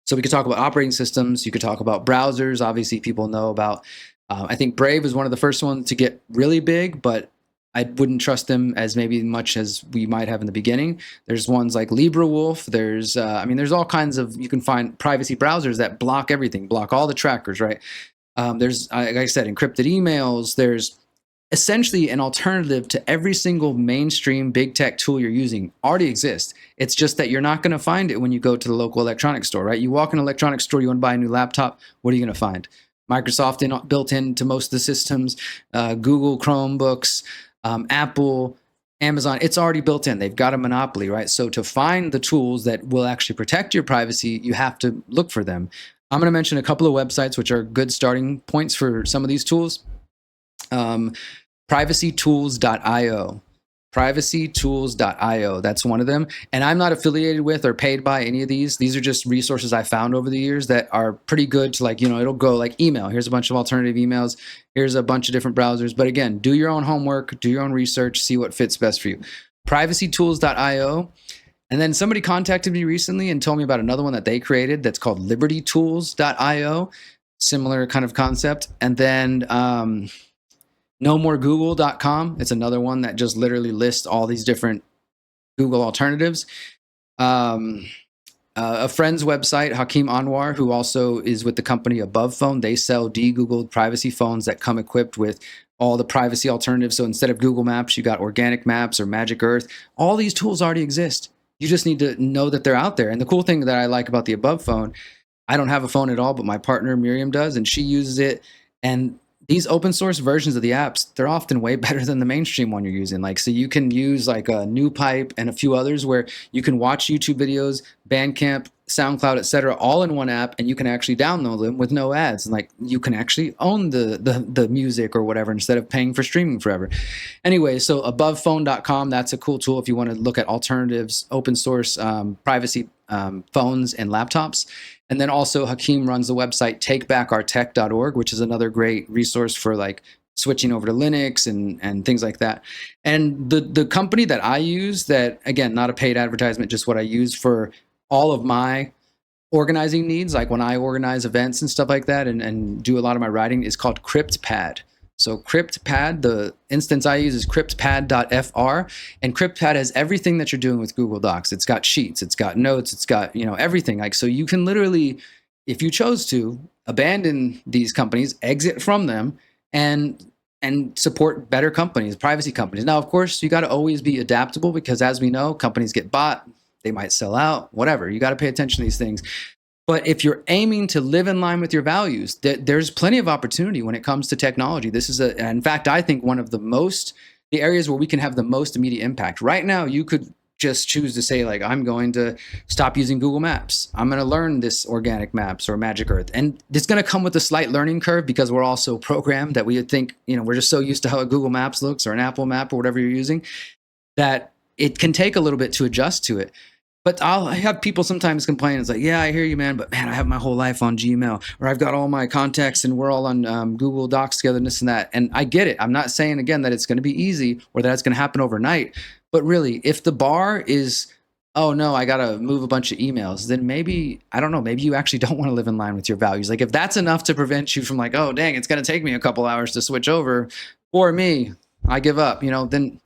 So we could talk about operating systems. You could talk about browsers. Obviously, people know about, I think Brave is one of the first ones to get really big, but I wouldn't trust them as maybe much as we might have in the beginning. There's ones like LibreWolf. There's all kinds of, you can find privacy browsers that block everything, block all the trackers, right? There's, like I said, encrypted emails. There's essentially an alternative to every single mainstream big tech tool you're using already exists. It's just that you're not going to find it when you go to the local electronics store, right? You walk in an electronics store, you want to buy a new laptop. What are you going to find? Microsoft built into most of the systems, Google Chromebooks, Apple, Amazon, it's already built in. They've got a monopoly, right? So to find the tools that will actually protect your privacy, you have to look for them. I'm going to mention a couple of websites which are good starting points for some of these tools. Privacytools.io. Privacytools.io. That's one of them. And I'm not affiliated with or paid by any of these. These are just resources I found over the years that are pretty good to, like, it'll go like email. Here's a bunch of alternative emails. Here's a bunch of different browsers. But again, do your own homework, do your own research, see what fits best for you. Privacytools.io. And then somebody contacted me recently and told me about another one that they created that's called libertytools.io. Similar kind of concept. And then nomoregoogle.com. It's another one that just literally lists all these different Google alternatives. A friend's website, Hakeem Anwar, who also is with the company Above Phone, they sell de-Googled privacy phones that come equipped with all the privacy alternatives. So instead of Google Maps, you got Organic Maps or Magic Earth. All these tools already exist. You just need to know that they're out there. And the cool thing that I like about the Above Phone, I don't have a phone at all, but my partner Miriam does, and she uses it. And these open source versions of the apps, they're often way better than the mainstream one you're using. Like, so you can use like a NewPipe and a few others where you can watch YouTube videos, Bandcamp, SoundCloud, etc., all in one app, and you can actually download them with no ads. And like, you can actually own the music or whatever instead of paying for streaming forever. Anyway, so abovephone.com, that's a cool tool if you want to look at alternatives, open source privacy phones and laptops. And then also Hakeem runs the website takebackourtech.org, which is another great resource for like switching over to Linux and things like that. And the company that I use, that, again, not a paid advertisement, just what I use for all of my organizing needs, like when I organize events and stuff like that and do a lot of my writing, is called CryptPad. So CryptPad, the instance I use is cryptpad.fr, and CryptPad has everything that you're doing with Google Docs. It's got sheets, it's got notes, it's got, everything. Like, so you can literally, if you chose to, abandon these companies, exit from them, and support better companies, privacy companies. Now, of course, you got to always be adaptable because, as we know, companies get bought, they might sell out, whatever. You got to pay attention to these things. But if you're aiming to live in line with your values, there's plenty of opportunity when it comes to technology. This is in fact, I think one of the areas where we can have the most immediate impact. Right now, you could just choose to say, like, I'm going to stop using Google Maps. I'm going to learn this Organic Maps or Magic Earth. And it's going to come with a slight learning curve because we're also programmed that we would think, we're just so used to how a Google Maps looks or an Apple Map or whatever you're using, that it can take a little bit to adjust to it. But I have people sometimes complain. It's like, yeah, I hear you, man, but man, I have my whole life on Gmail, or I've got all my contacts and we're all on Google Docs together and this and that. And I get it. I'm not saying, again, that it's going to be easy or that it's going to happen overnight. But really, if the bar is, oh no, I got to move a bunch of emails, then maybe, I don't know, maybe you actually don't want to live in line with your values. Like, if that's enough to prevent you from like, oh, dang, it's going to take me a couple hours to switch over, or me, I give up, then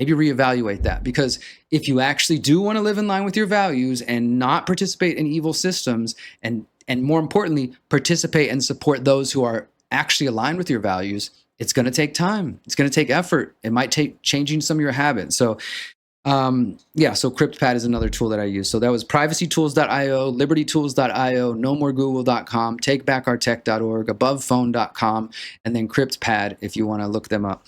maybe reevaluate that. Because if you actually do want to live in line with your values and not participate in evil systems, and more importantly, participate and support those who are actually aligned with your values, it's going to take time. It's going to take effort. It might take changing some of your habits. So so CryptPad is another tool that I use. So that was privacytools.io, libertytools.io, nomooregoogle.com, takebackourtech.org, abovephone.com, and then CryptPad if you want to look them up.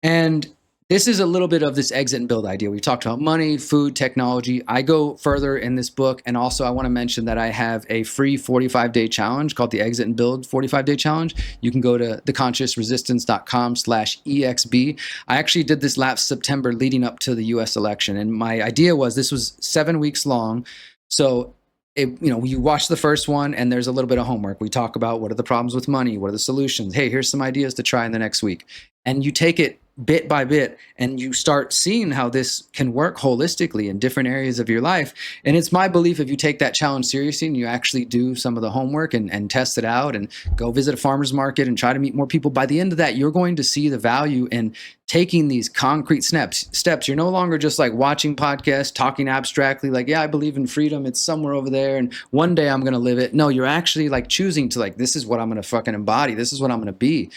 And this is a little bit of this exit and build idea. We talked about money, food, technology. I go further in this book. And also I want to mention that I have a free 45-day challenge called the Exit and Build 45-day challenge. You can go to theconsciousresistance.com/EXB. I actually did this last September leading up to the US election. And my idea was this was 7 weeks long. So you watch the first one and there's a little bit of homework. We talk about what are the problems with money? What are the solutions? Hey, here's some ideas to try in the next week. And you take it bit by bit and you start seeing how this can work holistically in different areas of your life. And it's my belief if you take that challenge seriously and you actually do some of the homework and test it out and go visit a farmer's market and try to meet more people, by the end of that, you're going to see the value in taking these concrete steps. You're no longer just like watching podcasts, talking abstractly, like, yeah, I believe in freedom. It's somewhere over there. And one day I'm going to live it. No, you're actually like choosing to like, this is what I'm going to fucking embody. This is what I'm going to be.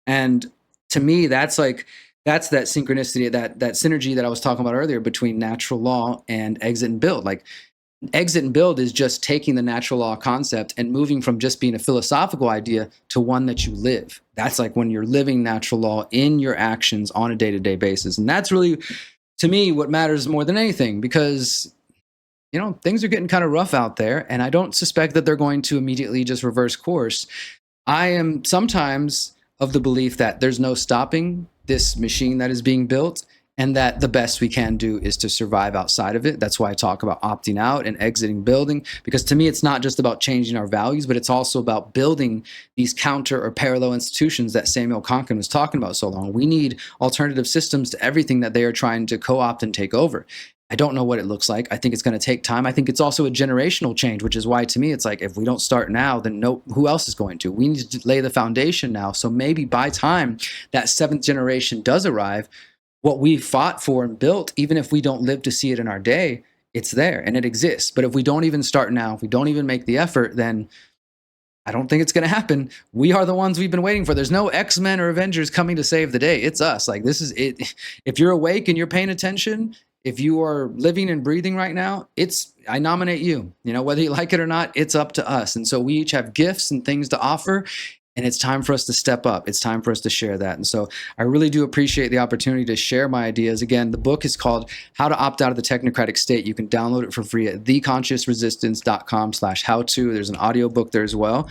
And to me, that's that synchronicity, that synergy that I was talking about earlier between natural law and exit and build. Like exit and build is just taking the natural law concept and moving from just being a philosophical idea to one that you live. That's like when you're living natural law in your actions on a day-to-day basis. And that's really, to me, what matters more than anything, because things are getting kind of rough out there, and I don't suspect that they're going to immediately just reverse course. I am sometimes of the belief that there's no stopping this machine that is being built, and that the best we can do is to survive outside of it. That's why I talk about opting out and exiting building, because to me, it's not just about changing our values, but it's also about building these counter or parallel institutions that Samuel Konkin was talking about so long. We need alternative systems to everything that they are trying to co-opt and take over. I don't know what it looks like. I think it's going to take time. I think it's also a generational change, which is why to me, it's like, if we don't start now, then who else is going to? We need to lay the foundation now. So maybe by time that 7th generation does arrive, what we fought for and built, even if we don't live to see it in our day, it's there and it exists. But if we don't even start now, if we don't even make the effort, then I don't think it's going to happen. We are the ones we've been waiting for. There's no X-Men or Avengers coming to save the day. It's us. Like, this is it. If you're awake and you're paying attention, if you are living and breathing right now, I nominate you. Whether you like it or not, it's up to us. And so we each have gifts and things to offer, and it's time for us to step up. It's time for us to share that. And so I really do appreciate the opportunity to share my ideas. Again, the book is called How to Opt Out of the Technocratic State. You can download it for free at theconsciousresistance.com/how-to. There's an audio book there as well.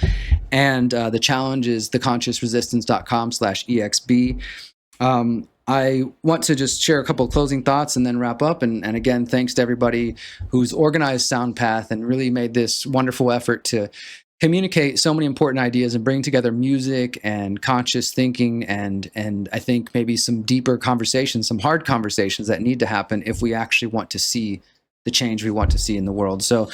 And the challenge is theconsciousresistance.com/EXB. I want to just share a couple of closing thoughts and then wrap up. And again, thanks to everybody who's organized Soundpath and really made this wonderful effort to communicate so many important ideas and bring together music and conscious thinking and I think maybe some deeper conversations, some hard conversations that need to happen if we actually want to see the change we want to see in the world. So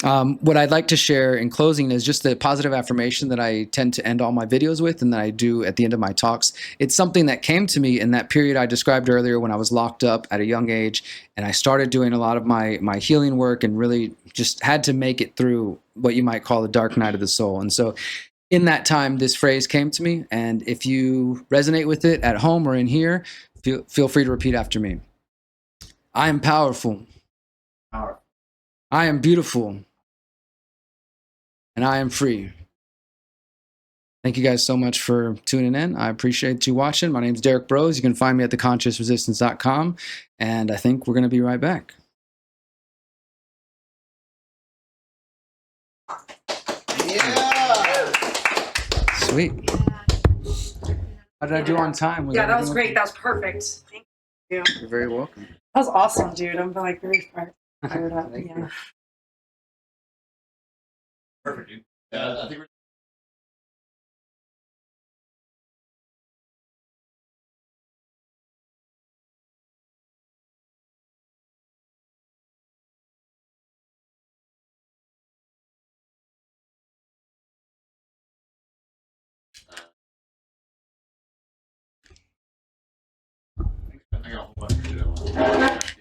what I'd like to share in closing is just the positive affirmation that I tend to end all my videos with and that I do at the end of my talks. It's something that came to me in that period I described earlier when I was locked up at a young age, and I started doing a lot of my healing work and really just had to make it through what you might call the dark night of the soul. And so in that time, this phrase came to me, and if you resonate with it at home or in here, feel free to repeat after me. I am powerful. I am beautiful, and I am free. Thank you guys so much for tuning in. I appreciate you watching. My name is Derek Bros. You can find me at theconsciousresistance.com, and I think we're going to be right back. Yeah. Sweet. How did I do on time? Yeah, that was great. That was perfect. Thank you. You're very welcome. That was awesome, dude. I'm like very fired up. Yeah. Perfect, dude. I think we're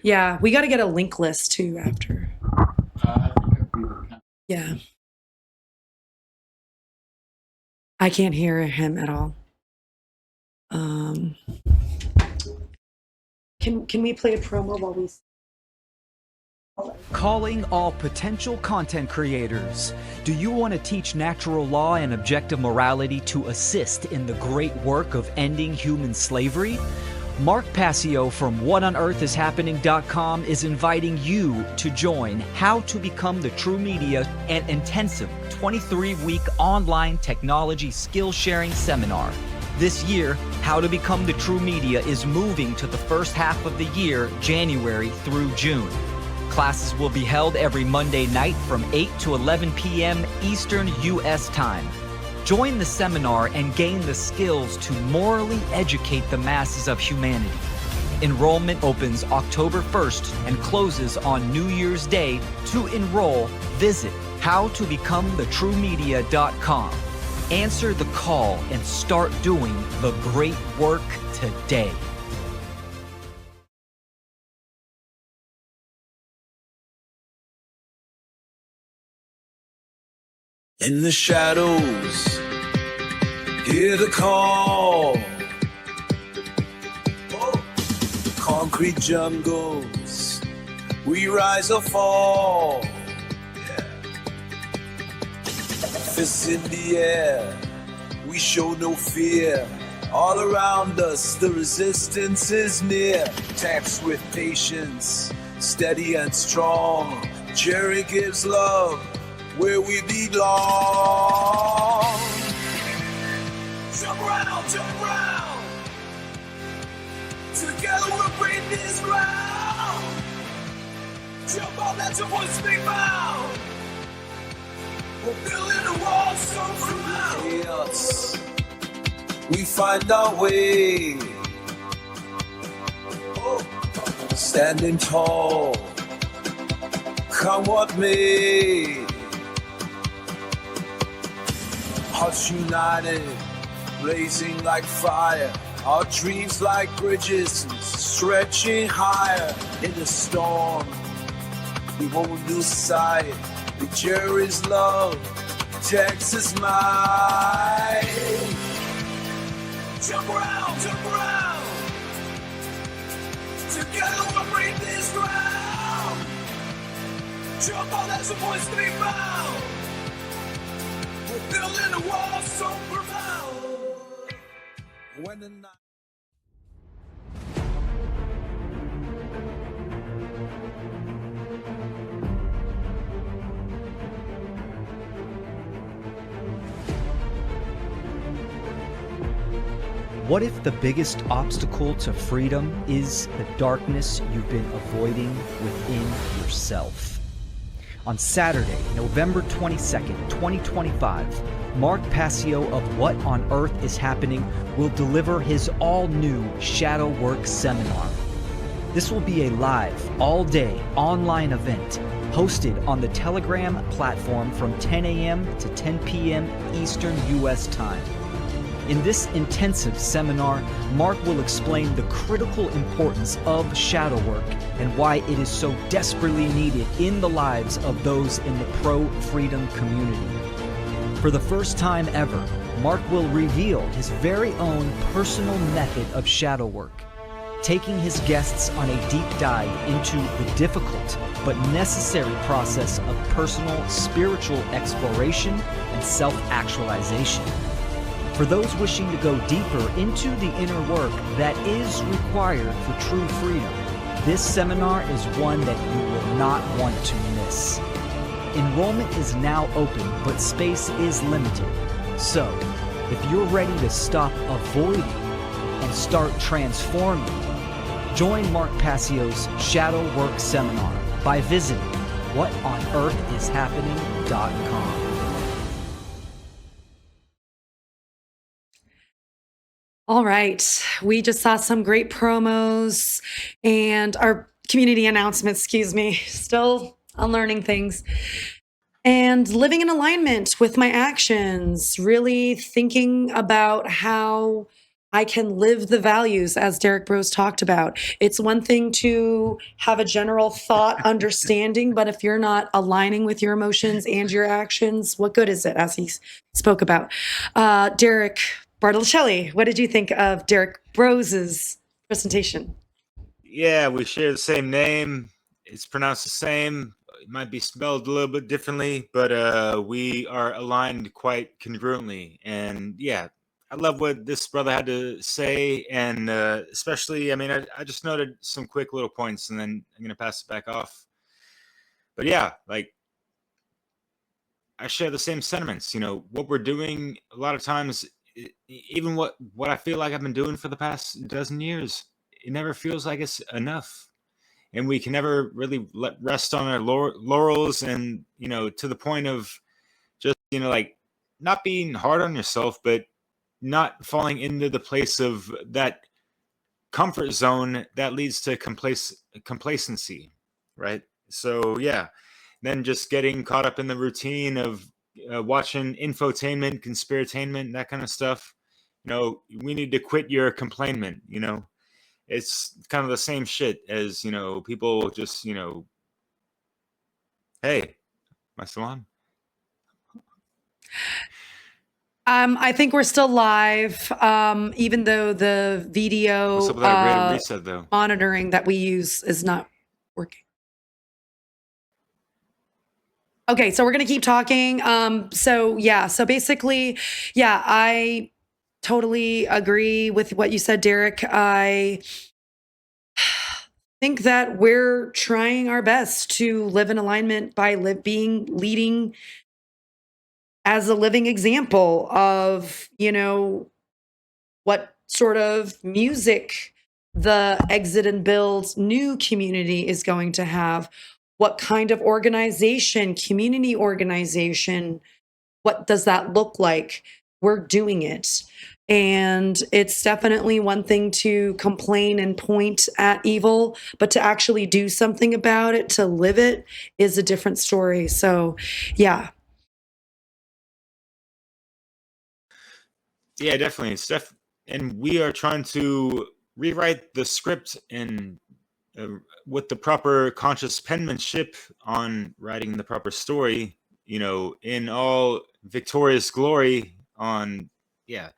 Yeah, we got to get a link list too after. Yeah. I can't hear him at all. Um, can we play a promo while we? Calling all potential content creators. Do you want to teach natural law and objective morality to assist in the great work of ending human slavery? Mark Passio from WhatOnEarthIsHappening.com is inviting you to join How to Become the True Media, an intensive 23-week online technology skill sharing seminar. This year, How to Become the True Media is moving to the first half of the year, January through June. Classes will be held every Monday night from 8 to 11 p.m. Eastern U.S. time. Join the seminar and gain the skills to morally educate the masses of humanity. Enrollment opens October 1st and closes on New Year's Day. To enroll, visit howtobecomethetruemedia.com. Answer the call and start doing the great work today. In the shadows, hear the call. The concrete jungles, we rise or fall. Fists in the air, we show no fear. All around us, the resistance is near. Taxed with patience, steady and strong. Jerry gives love where we belong. Jump round, jump round. Together we'll break this ground. Jump on, let your voice be found. We're building a wall so profound. Chaos, we find our way. Standing tall, come what may. Hearts united, blazing like fire. Our dreams like bridges, stretching higher. In the storm, we won't lose sight. The Jerry's love, Texas might. Jump around, jump around. Together we'll break this ground. Jump on, that's a voice to be found. We're building a wall so profound. When the night. What if the biggest obstacle to freedom is the darkness you've been avoiding within yourself? On Saturday, November 22nd, 2025, Mark Passio of What on Earth is Happening will deliver his all-new Shadow Work Seminar. This will be a live, all-day online event hosted on the Telegram platform from 10 a.m. to 10 p.m. Eastern U.S. time. In this intensive seminar, Mark will explain the critical importance of shadow work and why it is so desperately needed in the lives of those in the pro-freedom community. For the first time ever, Mark will reveal his very own personal method of shadow work, taking his guests on a deep dive into the difficult but necessary process of personal spiritual exploration and self-actualization. For those wishing to go deeper into the inner work that is required for true freedom, this seminar is one that you will not want to miss. Enrollment is now open, but space is limited. So, if you're ready to stop avoiding and start transforming, join Mark Passio's Shadow Work Seminar by visiting whatonearthishappening.com. All right. We just saw some great promos and our community announcements, excuse me. Still unlearning things. And living in alignment with my actions, really thinking about how I can live the values as Derek Bros talked about. It's one thing to have a general thought understanding, but if you're not aligning with your emotions and your actions, what good is it, as he spoke about? Derek, Bartolcelli, what did you think of Derek Brose's presentation? Yeah, we share the same name. It's pronounced the same. It might be spelled a little bit differently, but we are aligned quite congruently. And yeah, I love what this brother had to say. And especially, I mean, I just noted some quick little points and then I'm going to pass it back off. But yeah, like, I share the same sentiments. You know, what we're doing a lot of times, even what I feel like I've been doing for the past dozen years, it never feels like it's enough. And we can never really rest on our laurels, and to the point of just like not being hard on yourself, but not falling into the place of that comfort zone that leads to complacency, right? So yeah, then just getting caught up in the routine of watching infotainment, conspiratainment, that kind of stuff. We need to quit your complainment. It's kind of the same shit as people just hey, am I still on? I think we're still live, even though the video What's up with that rate of reset, though? monitoring that we use is not working. Okay, so we're gonna keep talking. So basically, yeah, I totally agree with what you said, Derek. I think that we're trying our best to live in alignment by leading as a living example of, what sort of music the Exit and Build new community is going to have, what kind of organization, community organization, what does that look like? We're doing it. And it's definitely one thing to complain and point at evil, but to actually do something about it, to live it, is a different story. So, yeah. Yeah, definitely. And we are trying to rewrite the script and with the proper conscious penmanship on writing the proper story, in all victorious glory on, yeah,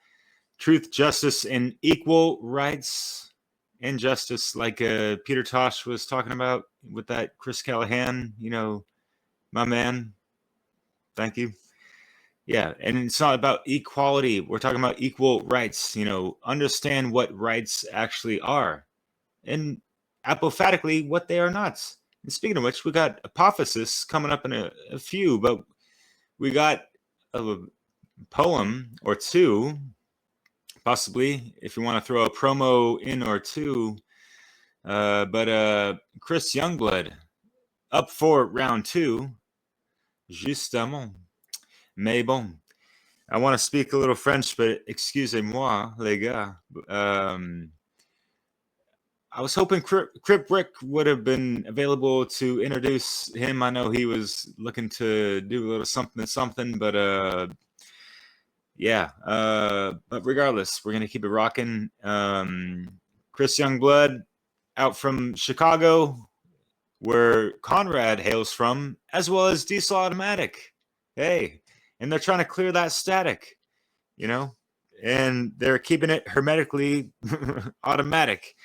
truth, justice, and equal rights and justice, like Peter Tosh was talking about with that Chris Callahan, my man. Thank you. Yeah, and it's not about equality. We're talking about equal rights. Understand what rights actually are, and apophatically what they are not. And speaking of which, we got Apophysis coming up in a few, but we got a poem or two, possibly, if you want to throw a promo in or two. But Chris Youngblood up for round two, justement. Mais bon. I want to speak a little French, but excusez-moi, les gars. I was hoping Crip Rick would have been available to introduce him. I know he was looking to do a little something, but yeah. But regardless, we're gonna keep it rocking. Chris Youngblood, out from Chicago, where Conrad hails from, as well as Diesel Automatic. Hey, and they're trying to clear that static, and they're keeping it hermetically automatic.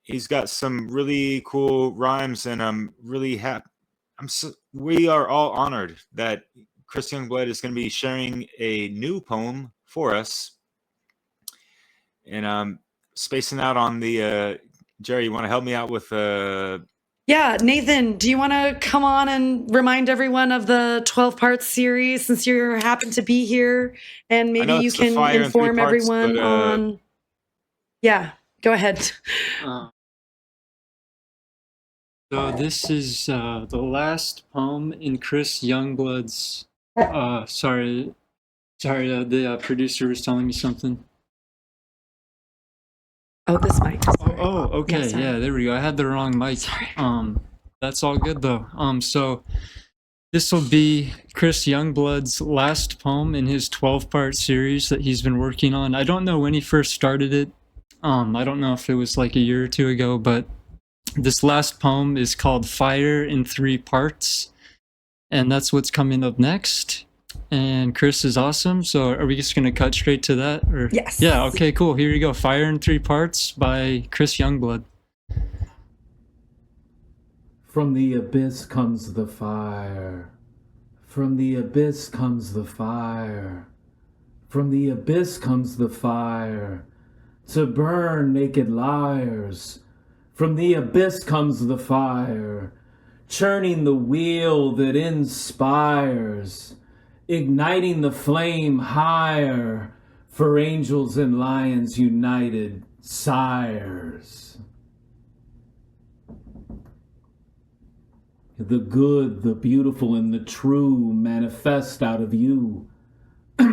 He's got some really cool rhymes, and I'm really happy. We are all honored that Chris Youngblood is going to be sharing a new poem for us. And I'm spacing out on the Jerry. You want to help me out with? Yeah, Nathan, do you want to come on and remind everyone of the 12-part series since you happen to be here, and maybe you can inform everyone on? Yeah, go ahead. So this is the last poem in Chris Youngblood's. Sorry, the producer was telling me something. Oh, this mic. Oh, okay, yeah, there we go. I had the wrong mic. That's all good though. So this will be Chris Youngblood's last poem in his 12-part series that he's been working on. I don't know when he first started it. I don't know if it was like a year or two ago, but this last poem is called Fire in 3 Parts, and that's what's coming up next. And Chris is awesome. So are we just going to cut straight to that? Or? Yes. Yeah, okay, cool. Here you go. Fire in 3 Parts by Chris Youngblood. From the abyss comes the fire. From the abyss comes the fire. From the abyss comes the fire. To burn naked liars. From the abyss comes the fire. Churning the wheel that inspires. Igniting the flame higher. For angels and lions united, sires. The good, the beautiful, and the true manifest out of you.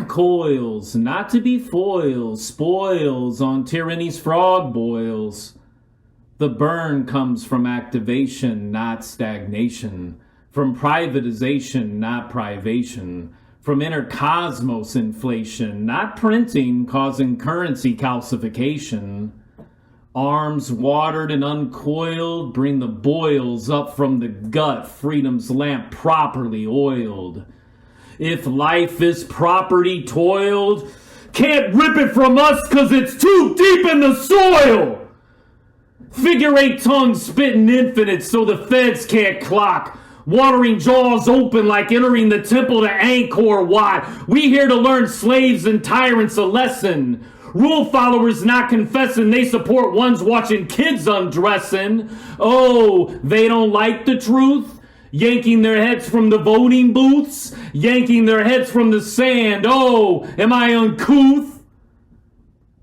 Coils, not to be foils, spoils on tyranny's frog boils. The burn comes from activation, not stagnation. From privatization, not privation. From inner cosmos inflation, not printing causing currency calcification. Arms watered and uncoiled, bring the boils up from the gut, freedom's lamp properly oiled. If life is property toiled, can't rip it from us 'cause it's too deep in the soil. Figure 8 tongues spitting infinite so the feds can't clock. Watering jaws open like entering the temple to Angkor Wat. We here to learn slaves and tyrants a lesson. Rule followers not confessing, they support ones watching kids undressing. Oh, they don't like the truth? Yanking their heads from the voting booths? Yanking their heads from the sand? Oh, am I uncouth?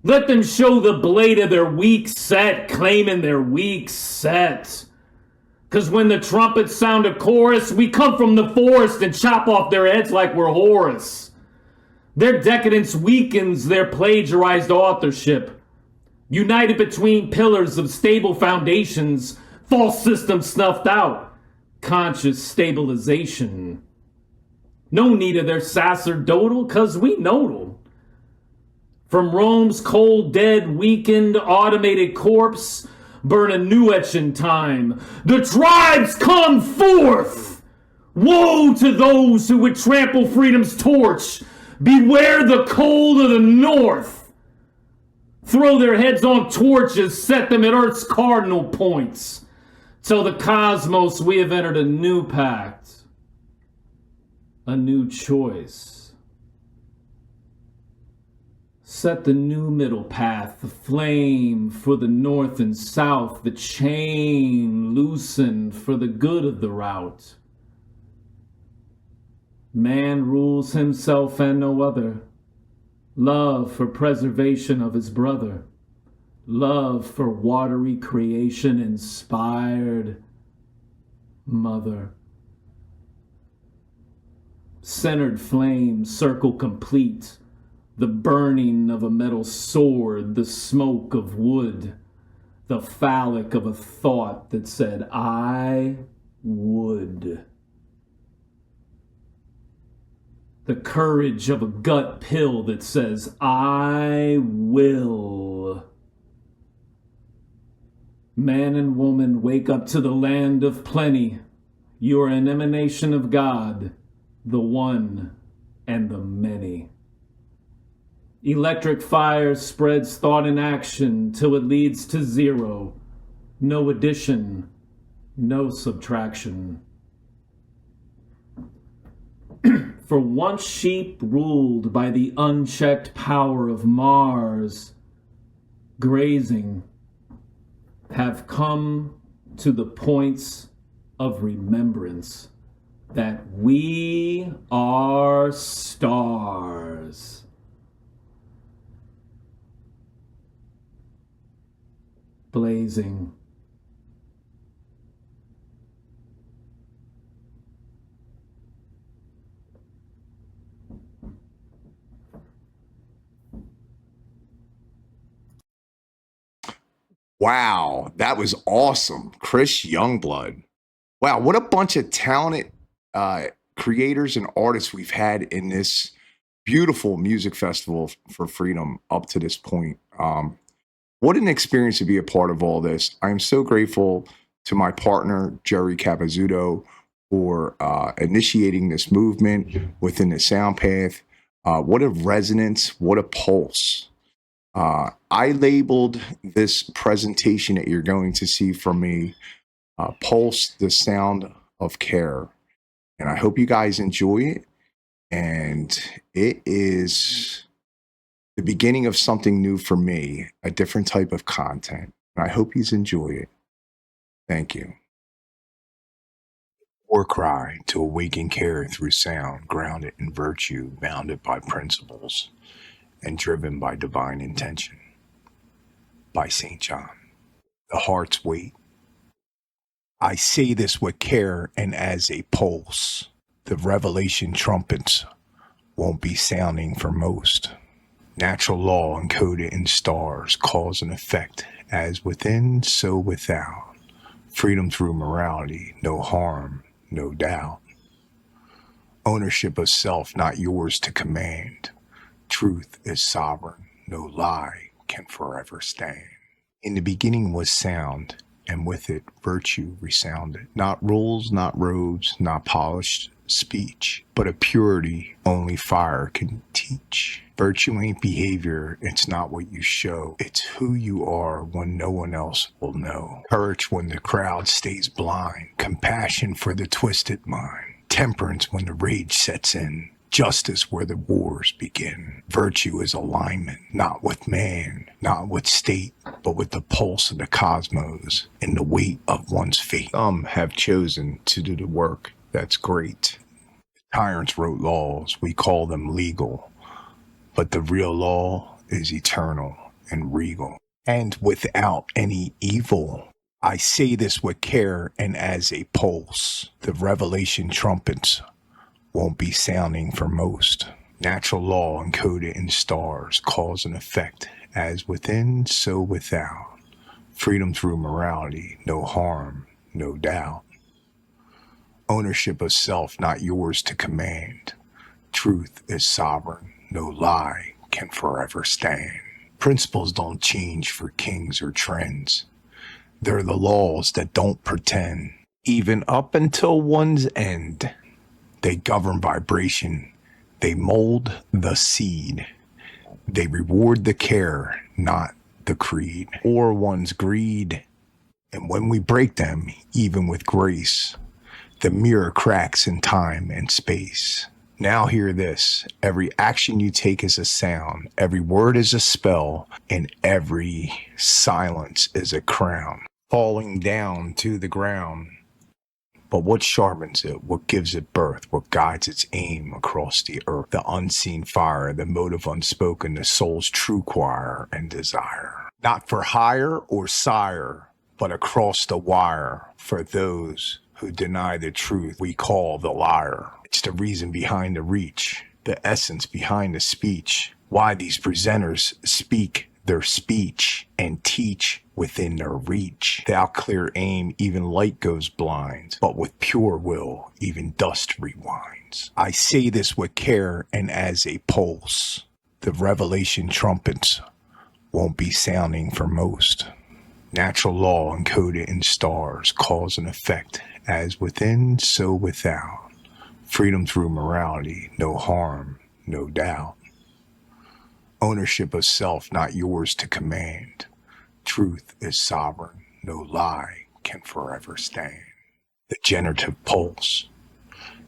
Let them show the blade of their weak set, claiming their weak set. 'Cause when the trumpets sound a chorus, we come from the forest and chop off their heads like we're Horus. Their decadence weakens their plagiarized authorship. United between pillars of stable foundations, false systems snuffed out, conscious stabilization. No need of their sacerdotal, 'cause we nodal. From Rome's cold, dead, weakened, automated corpse, burn a new etch in time. The tribes come forth! Woe to those who would trample freedom's torch. Beware the cold of the north. Throw their heads on torches, set them at Earth's cardinal points. Tell the cosmos we have entered a new pact, a new choice. Set the new middle path, the flame for the north and south, the chain loosened for the good of the route. Man rules himself and no other. Love for preservation of his brother. Love for watery creation inspired mother. Centered flame, circle complete. The burning of a metal sword, the smoke of wood. The phallic of a thought that said, I would. The courage of a gut pill that says, I will. Man and woman, wake up to the land of plenty. You are an emanation of God, the one and the many. Electric fire spreads thought in action till it leads to zero. No addition, no subtraction. For once sheep ruled by the unchecked power of Mars, grazing, have come to the points of remembrance that we are stars. Blazing. Wow, that was awesome. Chris Youngblood. Wow, what a bunch of talented creators and artists we've had in this beautiful music festival for freedom up to this point. What an experience to be a part of all this. I am so grateful to my partner, Jerry Capizzuto, for initiating this movement within the Soundpath. What a resonance, what a pulse. I labeled this presentation that you're going to see from me, Pulse, the Sound of Care. And I hope you guys enjoy it. And it is the beginning of something new for me, a different type of content. And I hope you enjoy it. Thank you. War cry to awaken care through sound, grounded in virtue, bounded by principles, and driven by divine intention. By St. John. The heart's weight. I say this with care and as a pulse. The revelation trumpets won't be sounding for most. Natural law encoded in stars, cause and effect, as within, so without. Freedom through morality, no harm, no doubt. Ownership of self, not yours to command. Truth is sovereign, no lie can forever stand. In the beginning was sound, and with it virtue resounded. Not rules, not robes, not polished speech, but a purity only fire can teach. Virtue ain't behavior, it's not what you show. It's who you are when no one else will know. Courage when the crowd stays blind. Compassion for the twisted mind. Temperance when the rage sets in. Justice where the wars begin. Virtue is alignment, not with man, not with state, but with the pulse of the cosmos and the weight of one's fate. Some have chosen to do the work that's great. Tyrants wrote laws, we call them legal, but the real law is eternal and regal, and without any evil. I say this with care and as a pulse. The revelation trumpets won't be sounding for most. Natural law encoded in stars, cause and effect, as within, so without. Freedom through morality, no harm, no doubt. Ownership of self, not yours to command. Truth is sovereign, no lie can forever stand. Principles don't change for kings or trends. They're the laws that don't pretend, even up until one's end. They govern vibration. They mold the seed. They reward the care, not the creed or one's greed. And when we break them, even with grace, the mirror cracks in time and space. Now hear this. Every action you take is a sound. Every word is a spell. And every silence is a crown. Falling down to the ground. But what sharpens it, what gives it birth, what guides its aim across the earth, the unseen fire, the motive unspoken, the soul's true choir and desire. Not for hire or sire, but across the wire, for those who deny the truth we call the liar. It's the reason behind the reach, the essence behind the speech, why these presenters speak their speech and teach within their reach. Without clear aim, even light goes blind, but with pure will, even dust rewinds. I say this with care and as a pulse. The revelation trumpets won't be sounding for most. Natural law encoded in stars, cause and effect, as within, so without. Freedom through morality, no harm, no doubt. Ownership of self, not yours to command. Truth is sovereign, no lie can forever stand. The generative pulse.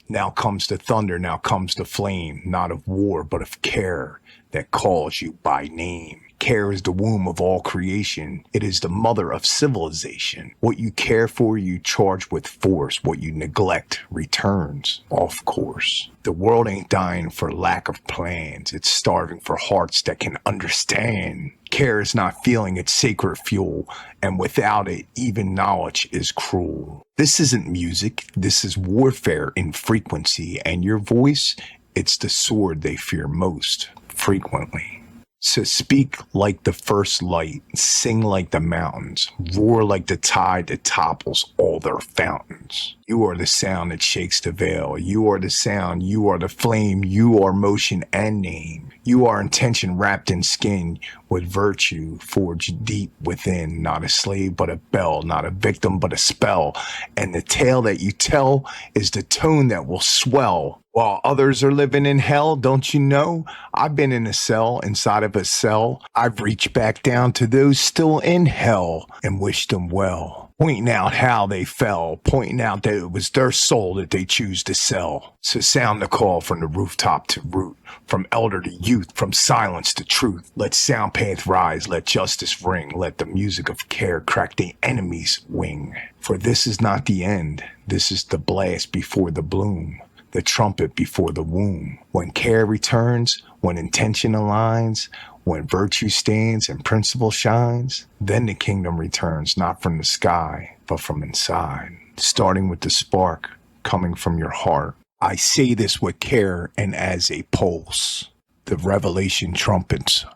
Now comes the thunder, now comes the flame, not of war, but of care that calls you by name. Care is the womb of all creation. It is the mother of civilization. What you care for, you charge with force. What you neglect returns off course. The world ain't dying for lack of plans. It's starving for hearts that can understand. Care is not feeling its sacred fuel, and without it, even knowledge is cruel. This isn't music. This is warfare in frequency, and your voice, it's the sword they fear most frequently. So speak like the first light, sing like the mountains, roar like the tide that topples all their fountains. You are the sound that shakes the veil. You are the sound. You are the flame. You are motion and name. You are intention wrapped in skin, with virtue forged deep within. Not a slave, but a bell. Not a victim, but a spell. And the tale that you tell is the tone that will swell. While others are living in hell, don't you know? I've been in a cell, inside of a cell. I've reached back down to those still in hell and wished them well. Pointing out how they fell, pointing out that it was their soul that they choose to sell. So sound the call from the rooftop to root, from elder to youth, from silence to truth. Let Soundpath rise, let justice ring, let the music of care crack the enemy's wing. For this is not the end, this is the blast before the bloom, the trumpet before the womb. When care returns, when intention aligns, when virtue stands and principle shines, then the kingdom returns, not from the sky, but from inside. Starting with the spark coming from your heart. I say this with care and as a pulse. The revelation trumpets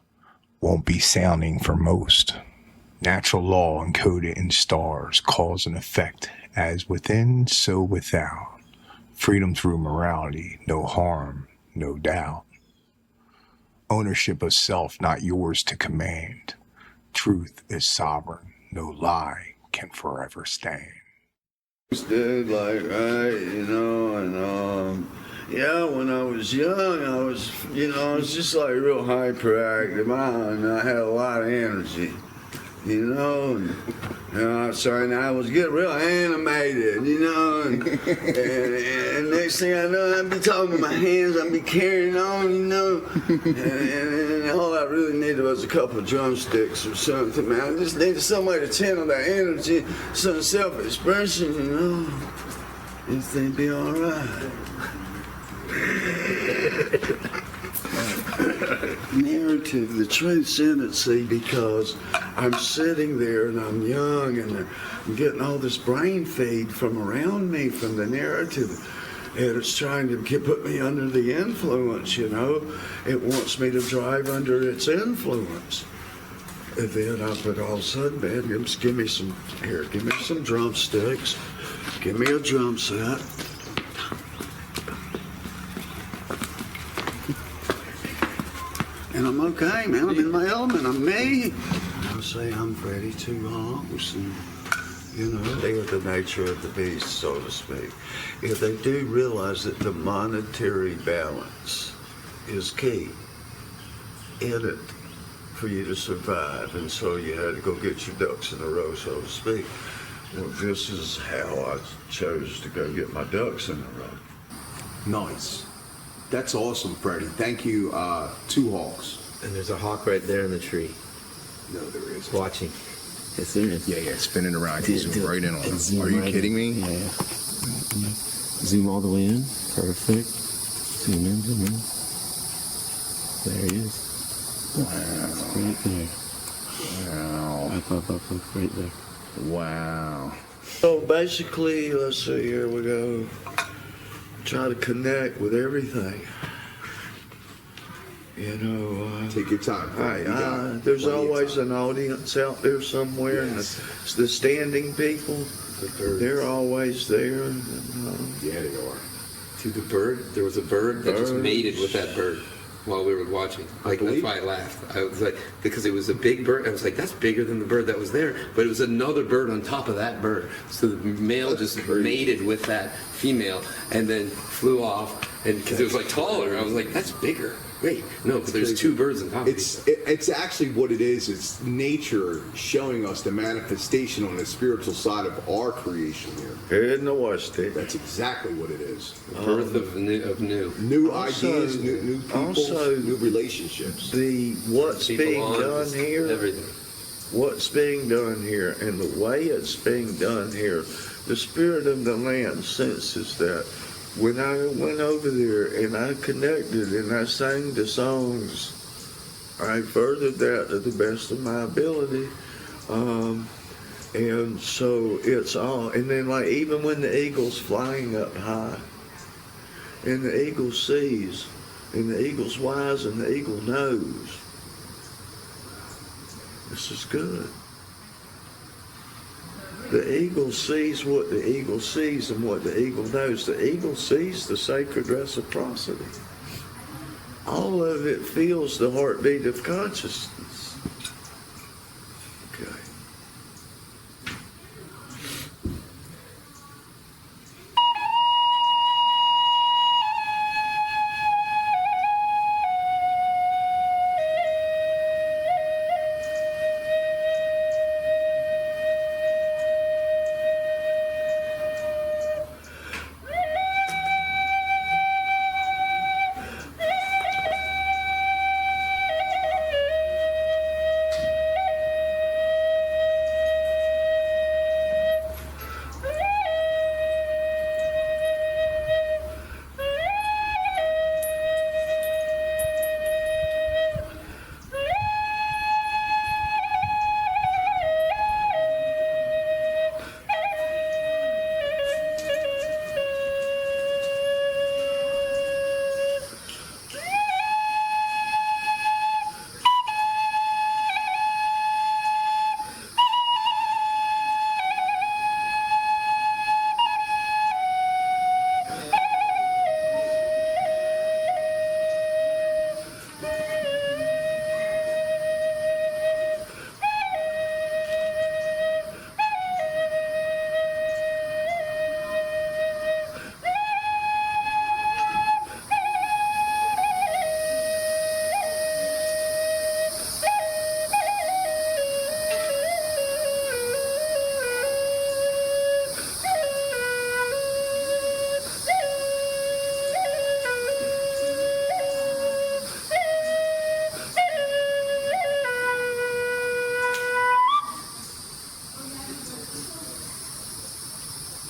won't be sounding for most. Natural law encoded in stars, cause and effect, as within, so without. Freedom through morality, no harm, no doubt. Ownership of self, not yours to command. Truth is sovereign, no lie can forever stand. Did like right, and yeah, when I was young, I was just like real hyperactive. I had a lot of energy, and I was getting real animated, and next thing I know, I'd be talking with my hands, I'd be carrying on, and all I really needed was a couple of drumsticks or something, man. I just needed somebody to channel that energy, some self-expression, everything'd be all right. Narrative, the transcendency, because I'm sitting there and I'm young and I'm getting all this brain feed from around me from the narrative, and it's trying to put me under the influence, It wants me to drive under its influence. And then but all of a sudden, man, give me some drumsticks, give me a drum set. And I'm okay, man. I'm in my element. I'm me. I'll say I'm Freddie Two Honks, and they are the nature of the beast, so to speak. If they do realize that the monetary balance is key in it for you to survive, and so you had to go get your ducks in a row, so to speak. Well, this is how I chose to go get my ducks in a row. Nice. That's awesome, Freddie. Thank you, Two Hawks. And there's a hawk right there in the tree. No, there is. Watching. Yes, there is. Yeah, spinning around. He's zoom right in on it. Are you kidding me? Yeah. Zoom all the way in. Perfect. Zoom in, zoom in. There he is. Wow. Right there. Wow. Up, right there. Wow. So basically, let's see, here we go. Try to connect with everything. Take your time. There's always an audience out there somewhere, yes. And the standing people, they're always there. Yeah, they are. See the bird? There was a bird that just mated with that bird while we were watching. That's why I laughed. I was like, because it was a big bird. I was like, that's bigger than the bird that was there. But it was another bird on top of that bird. So the male just mated with that female and then flew off. And because it was like taller, I was like, that's bigger. Wait, no, because there's two birds on top of each other. It's actually what it is. It's nature showing us the manifestation on the spiritual side of our creation here. In the West, that's exactly what it is. The birth of new ideas, new people, new relationships. What's being done here, everything. What's being done here, and the way it's being done here, the spirit of the land senses that. When I went over there and I connected and I sang the songs, I furthered that to the best of my ability. And so it's all, and then like even when the eagle's flying up high, and the eagle sees, and the eagle's wise, and the eagle knows, this is good. The eagle sees what the eagle sees and what the eagle knows. The eagle sees the sacred reciprocity. all of it feels the heartbeat of consciousness. Okay.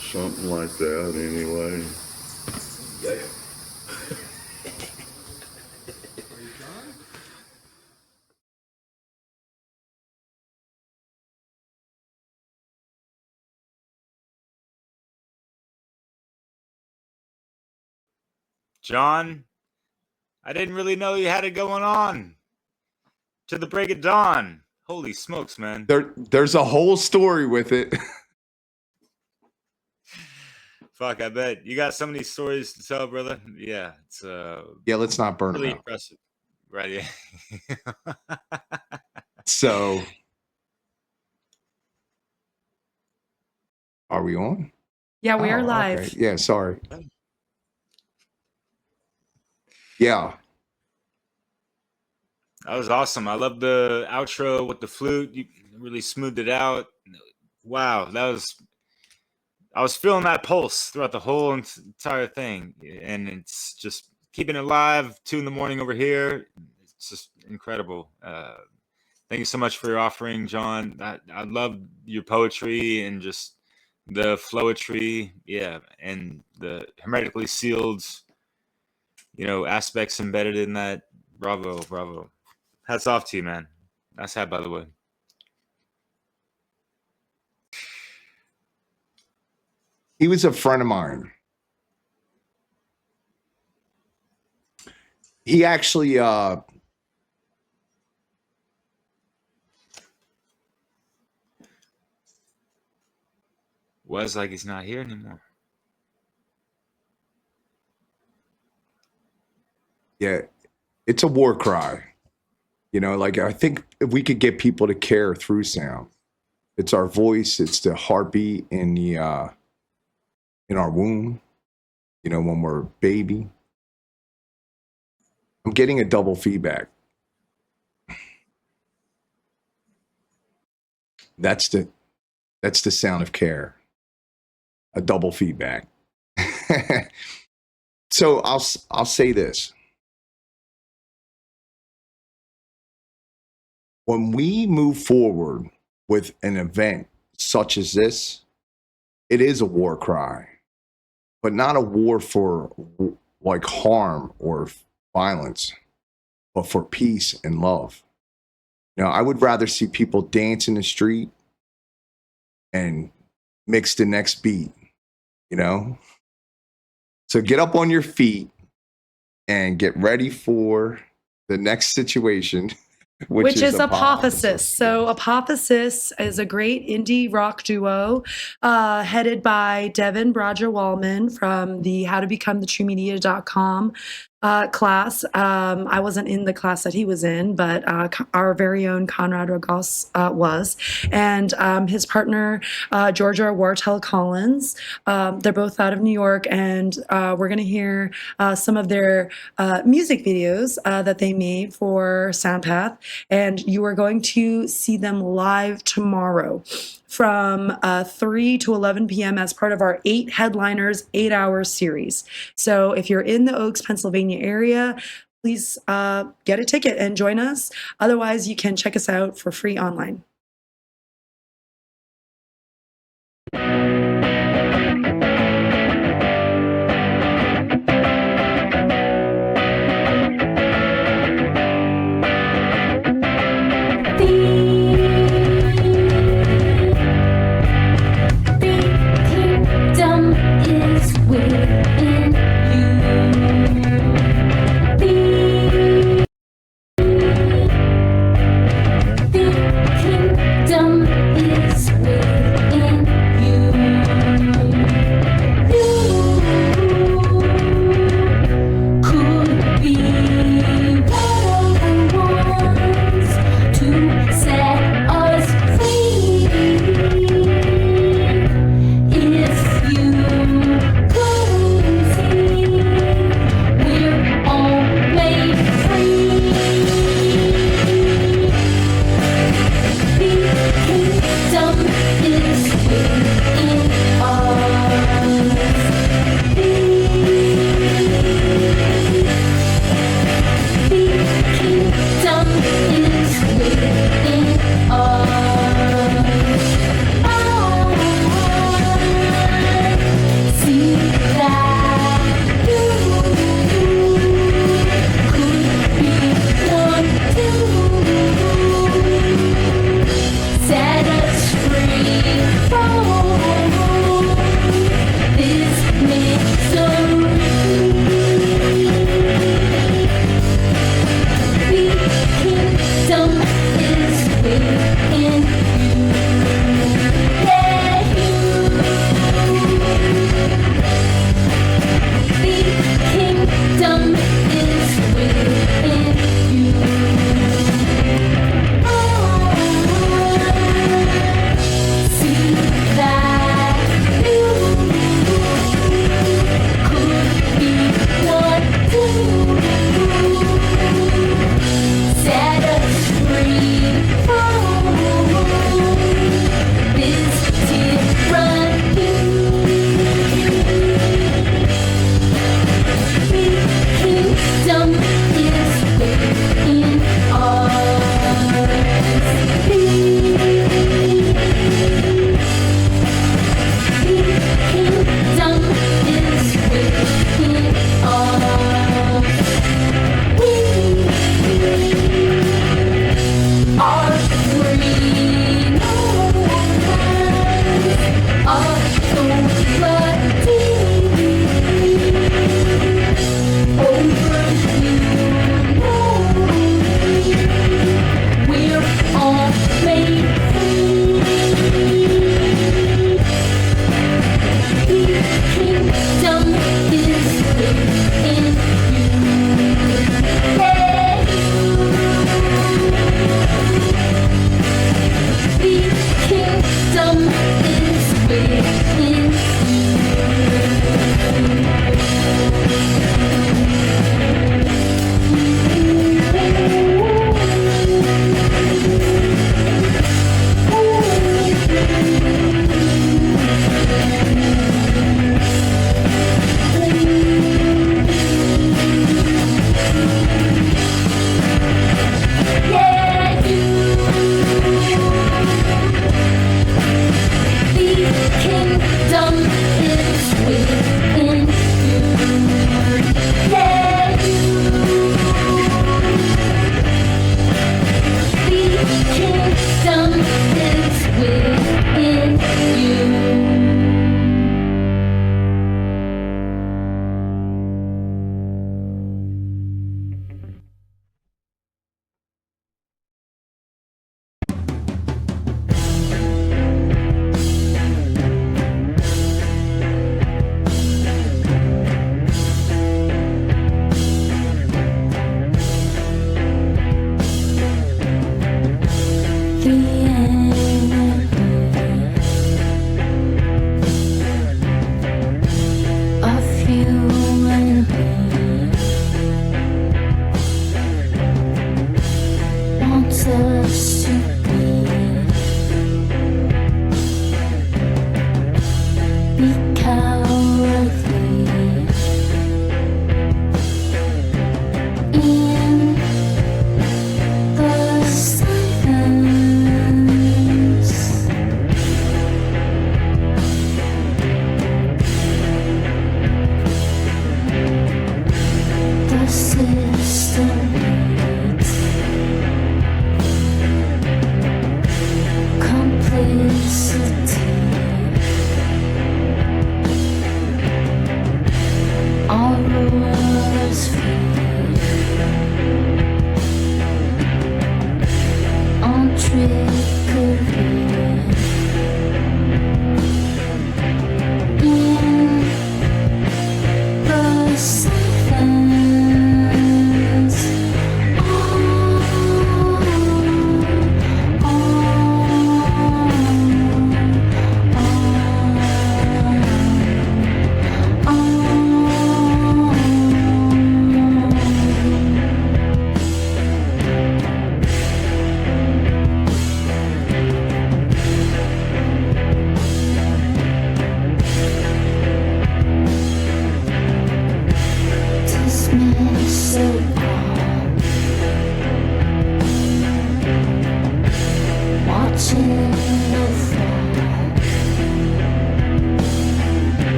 Something like that, anyway. Yeah. John, I didn't really know you had it going on. To the break of dawn. Holy smokes, man. There's a whole story with it. Fuck, I bet. You got so many stories to tell, brother. Yeah, it's Yeah, let's not burn really them out. impressive. Right, yeah. So, are we on? Yeah, we are Oh, live. okay. Yeah, sorry. Yeah. That was awesome. I love the outro with the flute. You really smoothed it out. Wow, I was feeling that pulse throughout the whole entire thing, and it's just keeping it live. 2 a.m. over here. It's just incredible. Thank you so much for your offering, John. I love your poetry and just the flowetry, yeah, and the hermetically sealed, aspects embedded in that. Bravo, bravo. Hats off to you, man. Nice hat, by the way. He was a friend of mine. He actually Was like he's not here anymore. yeah, it's a war cry. Like I think if we could get people to care through sound, it's our voice, it's the heartbeat in the in our womb, when we're a baby. I'm getting a double feedback. That's the sound of care. A double feedback. So I'll say this. When we move forward with an event such as this, it is a war cry, but not a war for like harm or violence, but for peace and love. I would rather see people dance in the street and mix the next beat, So get up on your feet and get ready for the next situation. Which is Apophysis. So Apophysis is a great indie rock duo headed by Devin Brodger Wallman from the howtobecomethetruemedia.com class. I wasn't in the class that he was in, but our very own Conrad Rogos was, and his partner Georgia Wartell Collins. They're both out of New York, and we're going to hear some of their music videos that they made for Soundpath, and you are going to see them live tomorrow from 3 to 11 p.m. as part of our 8 Headliners 8-hour series. So if you're in the Oaks, Pennsylvania area, please get a ticket and join us. Otherwise, you can check us out for free online.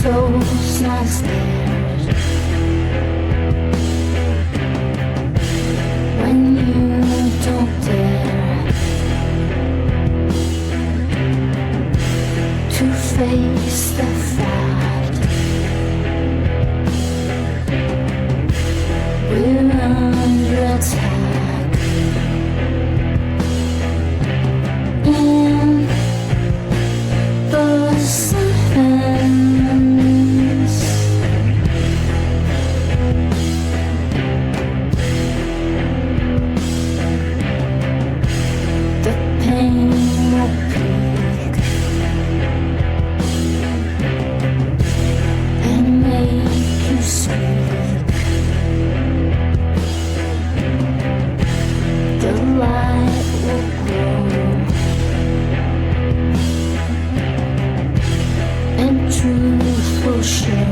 soul's not scared when you don't dare to face the fact we're under attack in the silence. The pain will peak and make you speak. The light will grow and truth will show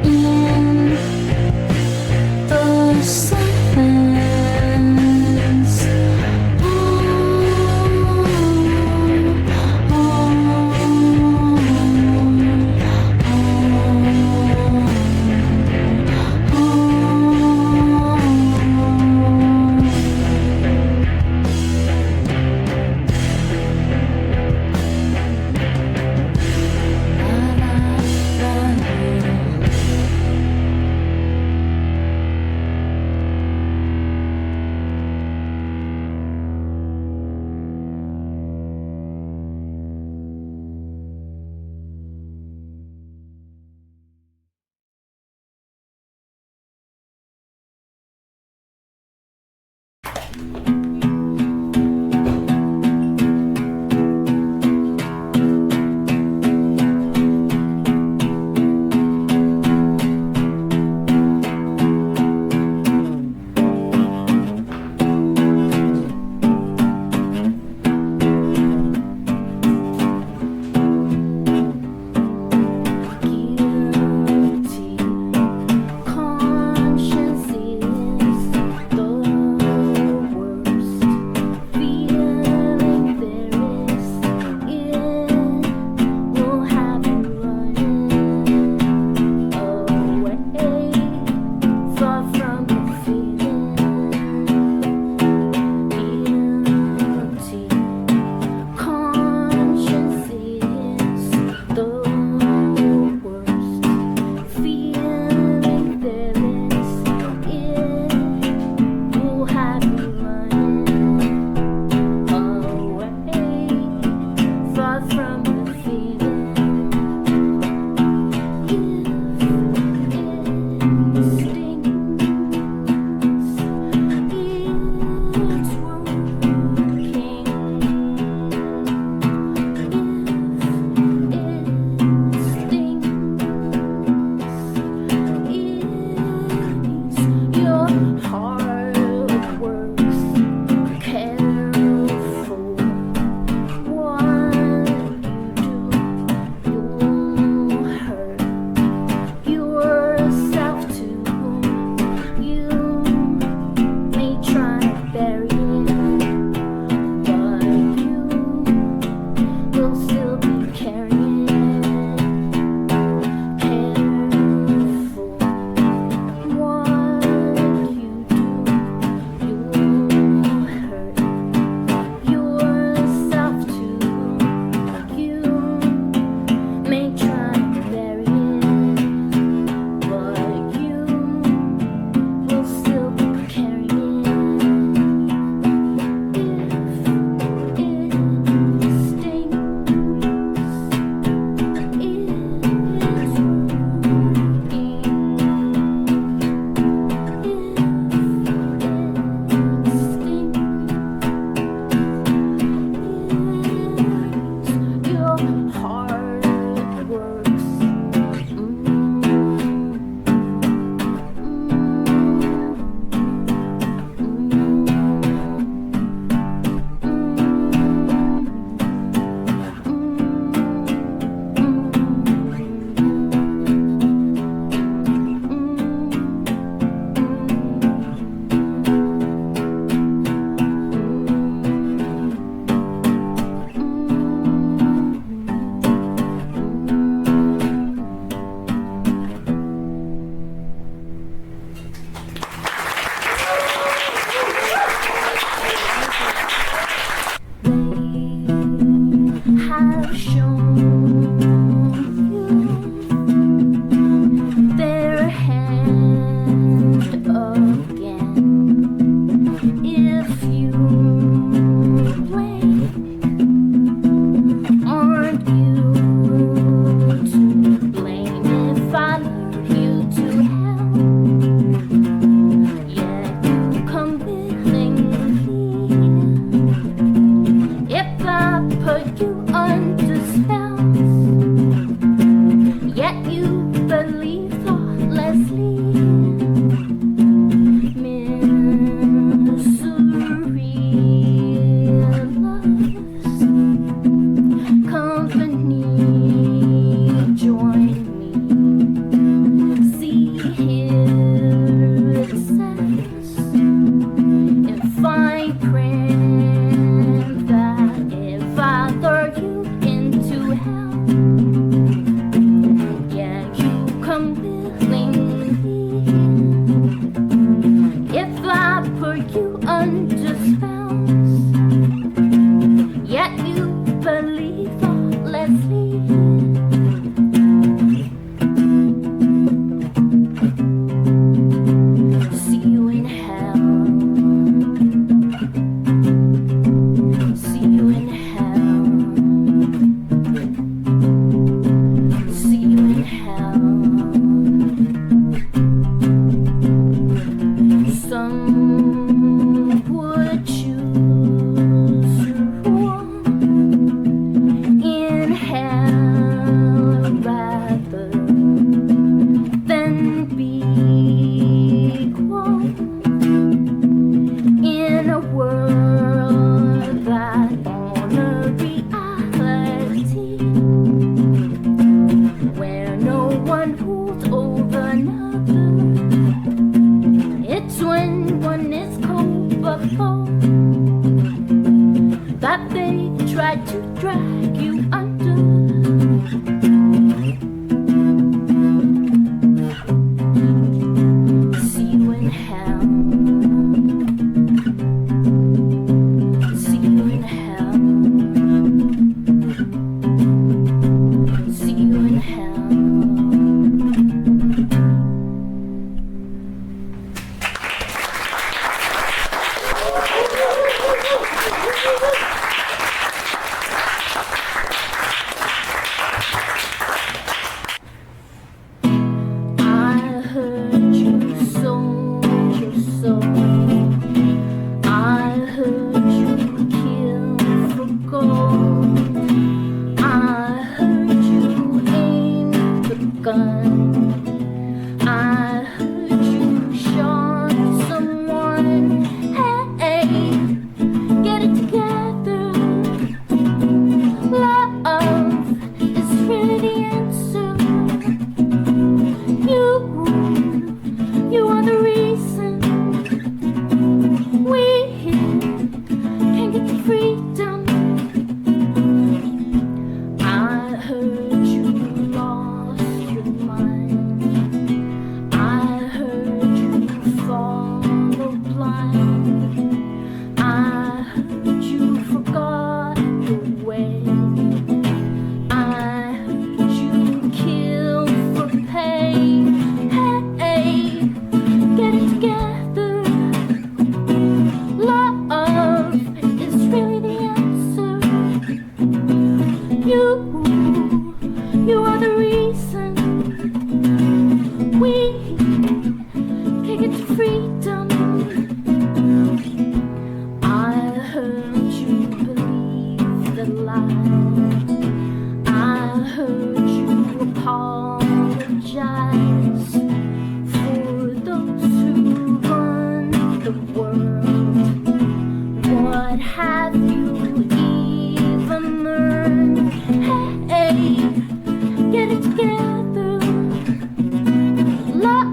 in the silence. you under. See you in hell. See you in hell. See you in hell. I heard you sold your soul. I heard you kill for gold. I heard you aim the gun. I heard you shot someone. Hey, get it together. Love is really the answer. You are the reason we can get to freedom. I heard you lost your mind. I heard you follow blind. I heard you forgot your way. I heard you kill for pay. Hey, get it together. Love is really the answer. You are the reason we can get to freedom. I heard you believe the lie. I heard you apologize for those who run the world. What have you even learned? Hey, get it together. Love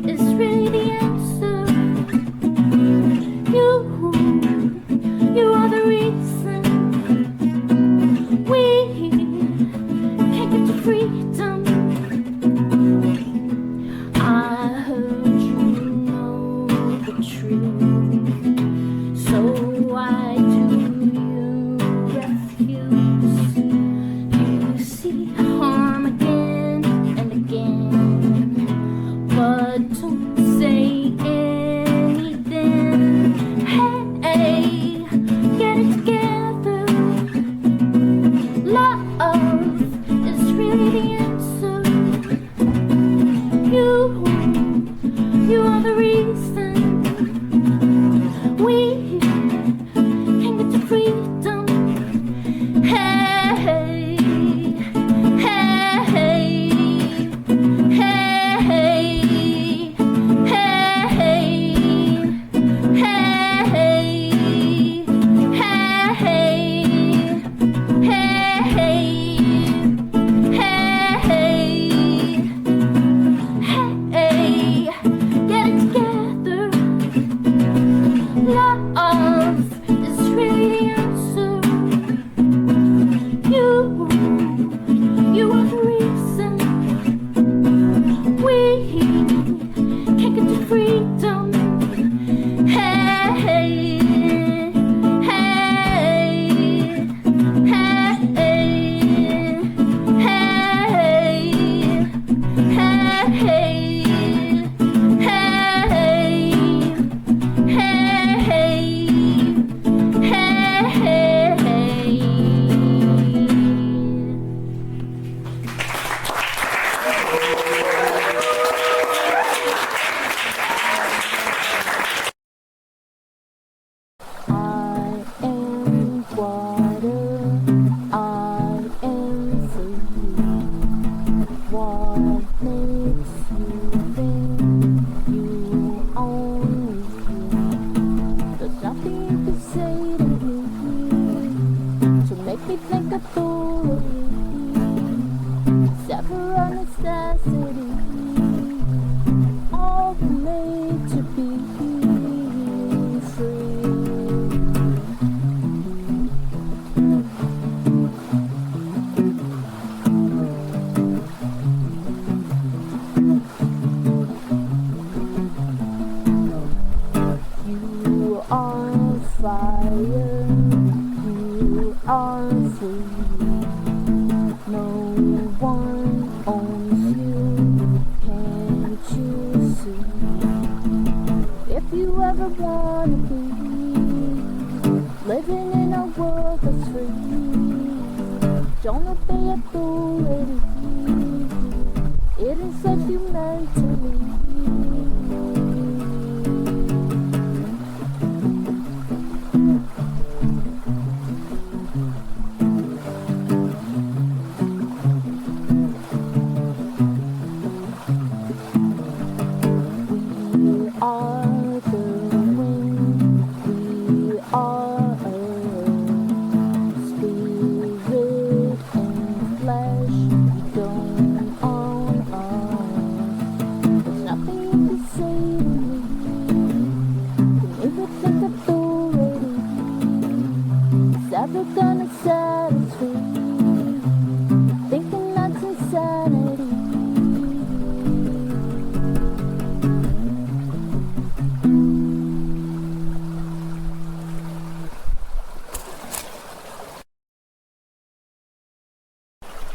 is really the answer. You are the reason we can get to freedom. I heard you know the truth, so why do you refuse? You see harm again and again, but don't say anything. Hey, get it together. Love is really the answer. You are the reason we can get to freedom. Hey, hey, hey, hey, don't obey authority. It insects you mentally. We are the wind. We are spirit and flesh. We don't own us. There's nothing you can say to me. Can you think authority is ever gonna set us free? Thinking that's insanity.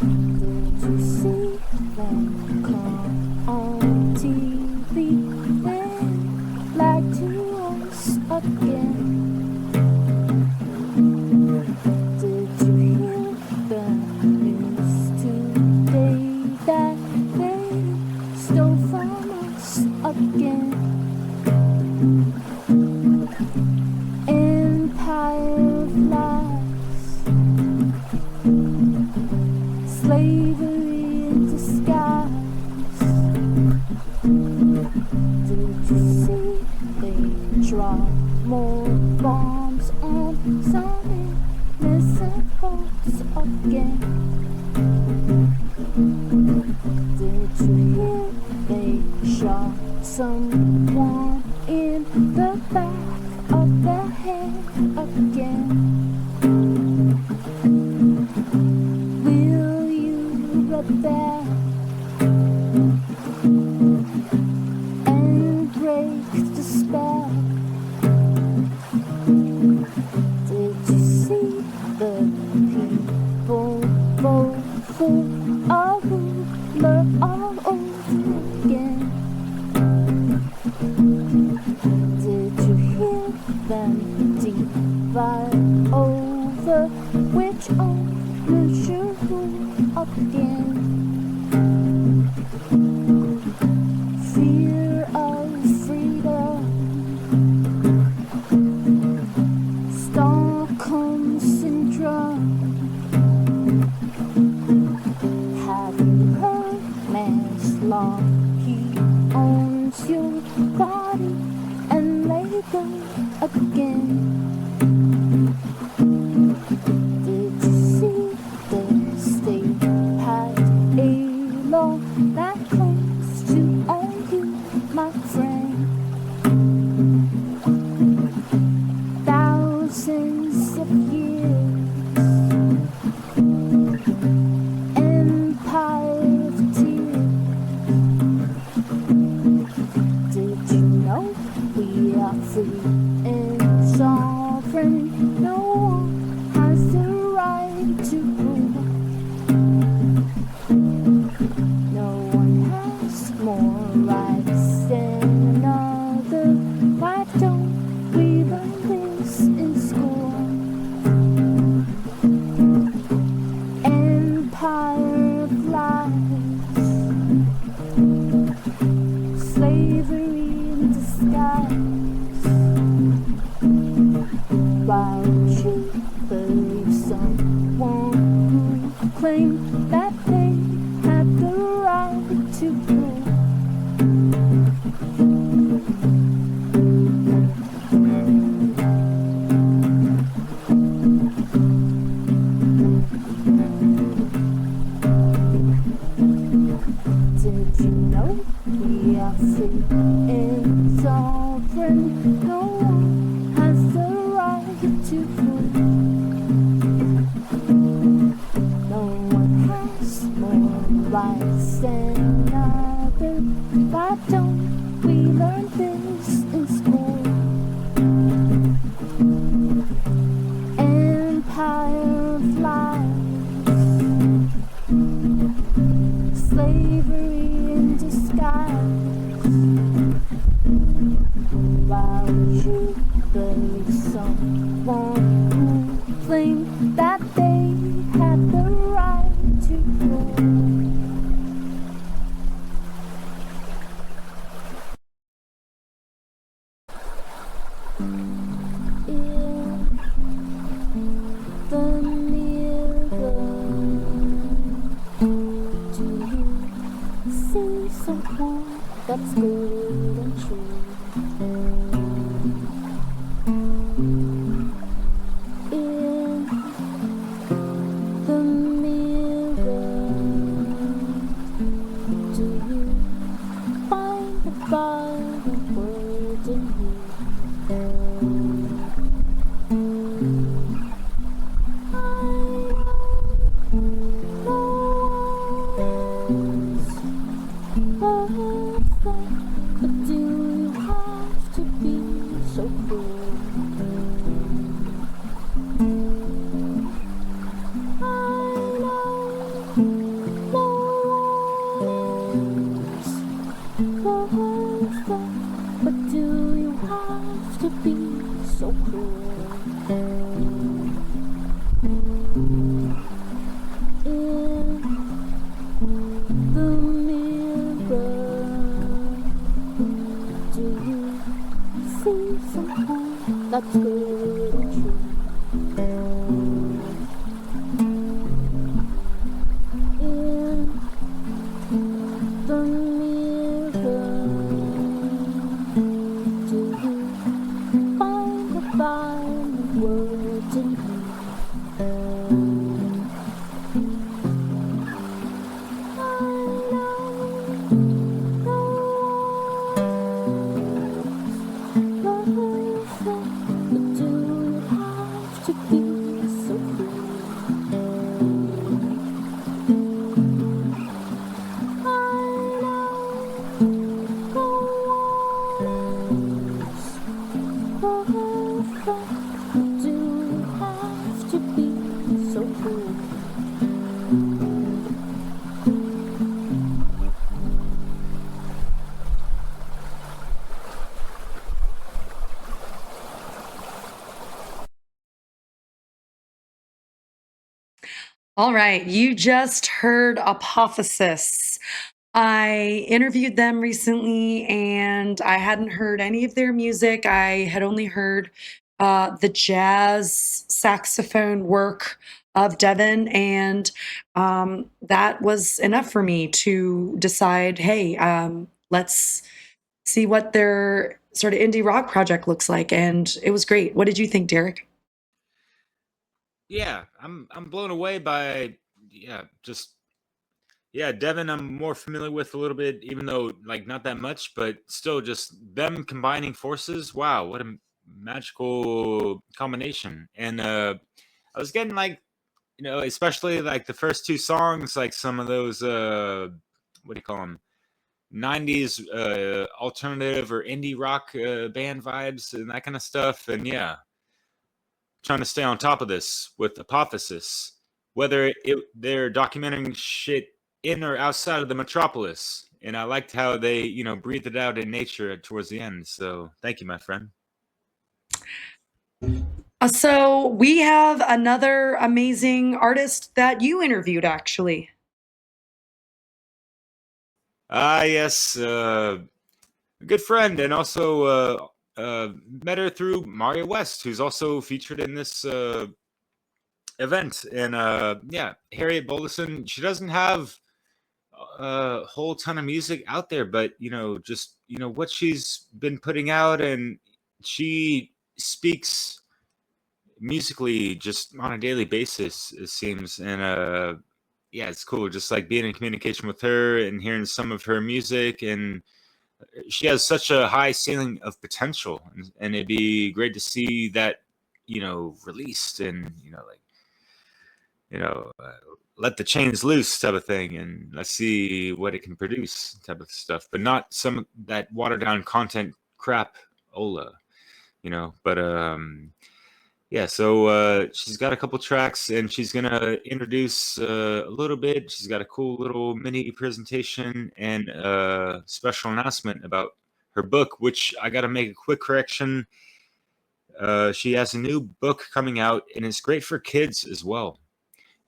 Did you see them come on TV? They lied to us again. Did you hear the news today that they stole from us again? Empire of lies, slavery in disguise. Did you see they drop more bombs on some innocent folks again? Did you hear they shot someone in the back of the head again? Will you rebel and break the spell? Did you see the people vote for a ruler all over again? Did you hear them divide over which owner should rule again? Fear of freedom, Stockholm syndrome. Have you heard man's law? He owns your body and labor again. Did you see the state had a law that claims to own you, my friend? Thousands of years, empire of tears. Did you know we are free and sovereign? No one has the right to rule. No one has more rights than another. Why don't we learn this in school? Empire of lies, slavery in disguise. Why would you believe someone who claimed that they had the right to rule? Did you know we are free and sovereign? No one has the right to rule. No one has more rights than another. Why don't we learn this in school? Empire of lies, slavery in disguise. Why would you believe someone who claimed that they had the right that's good and true. In the mirror, do you find the violent words in you? But do you have to be so cruel? I know no one is perfect, but do you have to be so cruel? In the mirror, do you see someone that's good and true? In the mirror, do you find the violent words in you? All right, you just heard Apophysis. I interviewed them recently and I hadn't heard any of their music. I had only heard the jazz saxophone work of Devin, and that was enough for me to decide, hey, let's see what their sort of indie rock project looks like. And it was great. What did you think, Derek? Yeah, I'm blown away by Devin I'm more familiar with a little bit, even though like not that much, but still just them combining forces. Wow, what a magical combination. And I was getting like, especially like the first two songs, like some of those what do you call them? 90s alternative or indie rock band vibes and that kind of stuff. And yeah, trying to stay on top of this with Apophysis, whether they're documenting shit in or outside of the metropolis. And I liked how they, breathed it out in nature towards the end. So thank you, my friend. So we have another amazing artist that you interviewed, actually. Yes, a good friend, and also met her through Mario West, who's also featured in this event. And Harriet Bolison, she doesn't have a whole ton of music out there, but just what she's been putting out, and she speaks musically just on a daily basis, it seems. And it's cool just like being in communication with her and hearing some of her music. And she has such a high ceiling of potential, and it'd be great to see that released, and let the chains loose type of thing, and let's see what it can produce type of stuff, but not some that watered down content crap Ola, but so she's got a couple tracks, and she's gonna introduce a little bit. She's got a cool little mini presentation and a special announcement about her book, which I gotta make a quick correction. She has a new book coming out, and it's great for kids as well.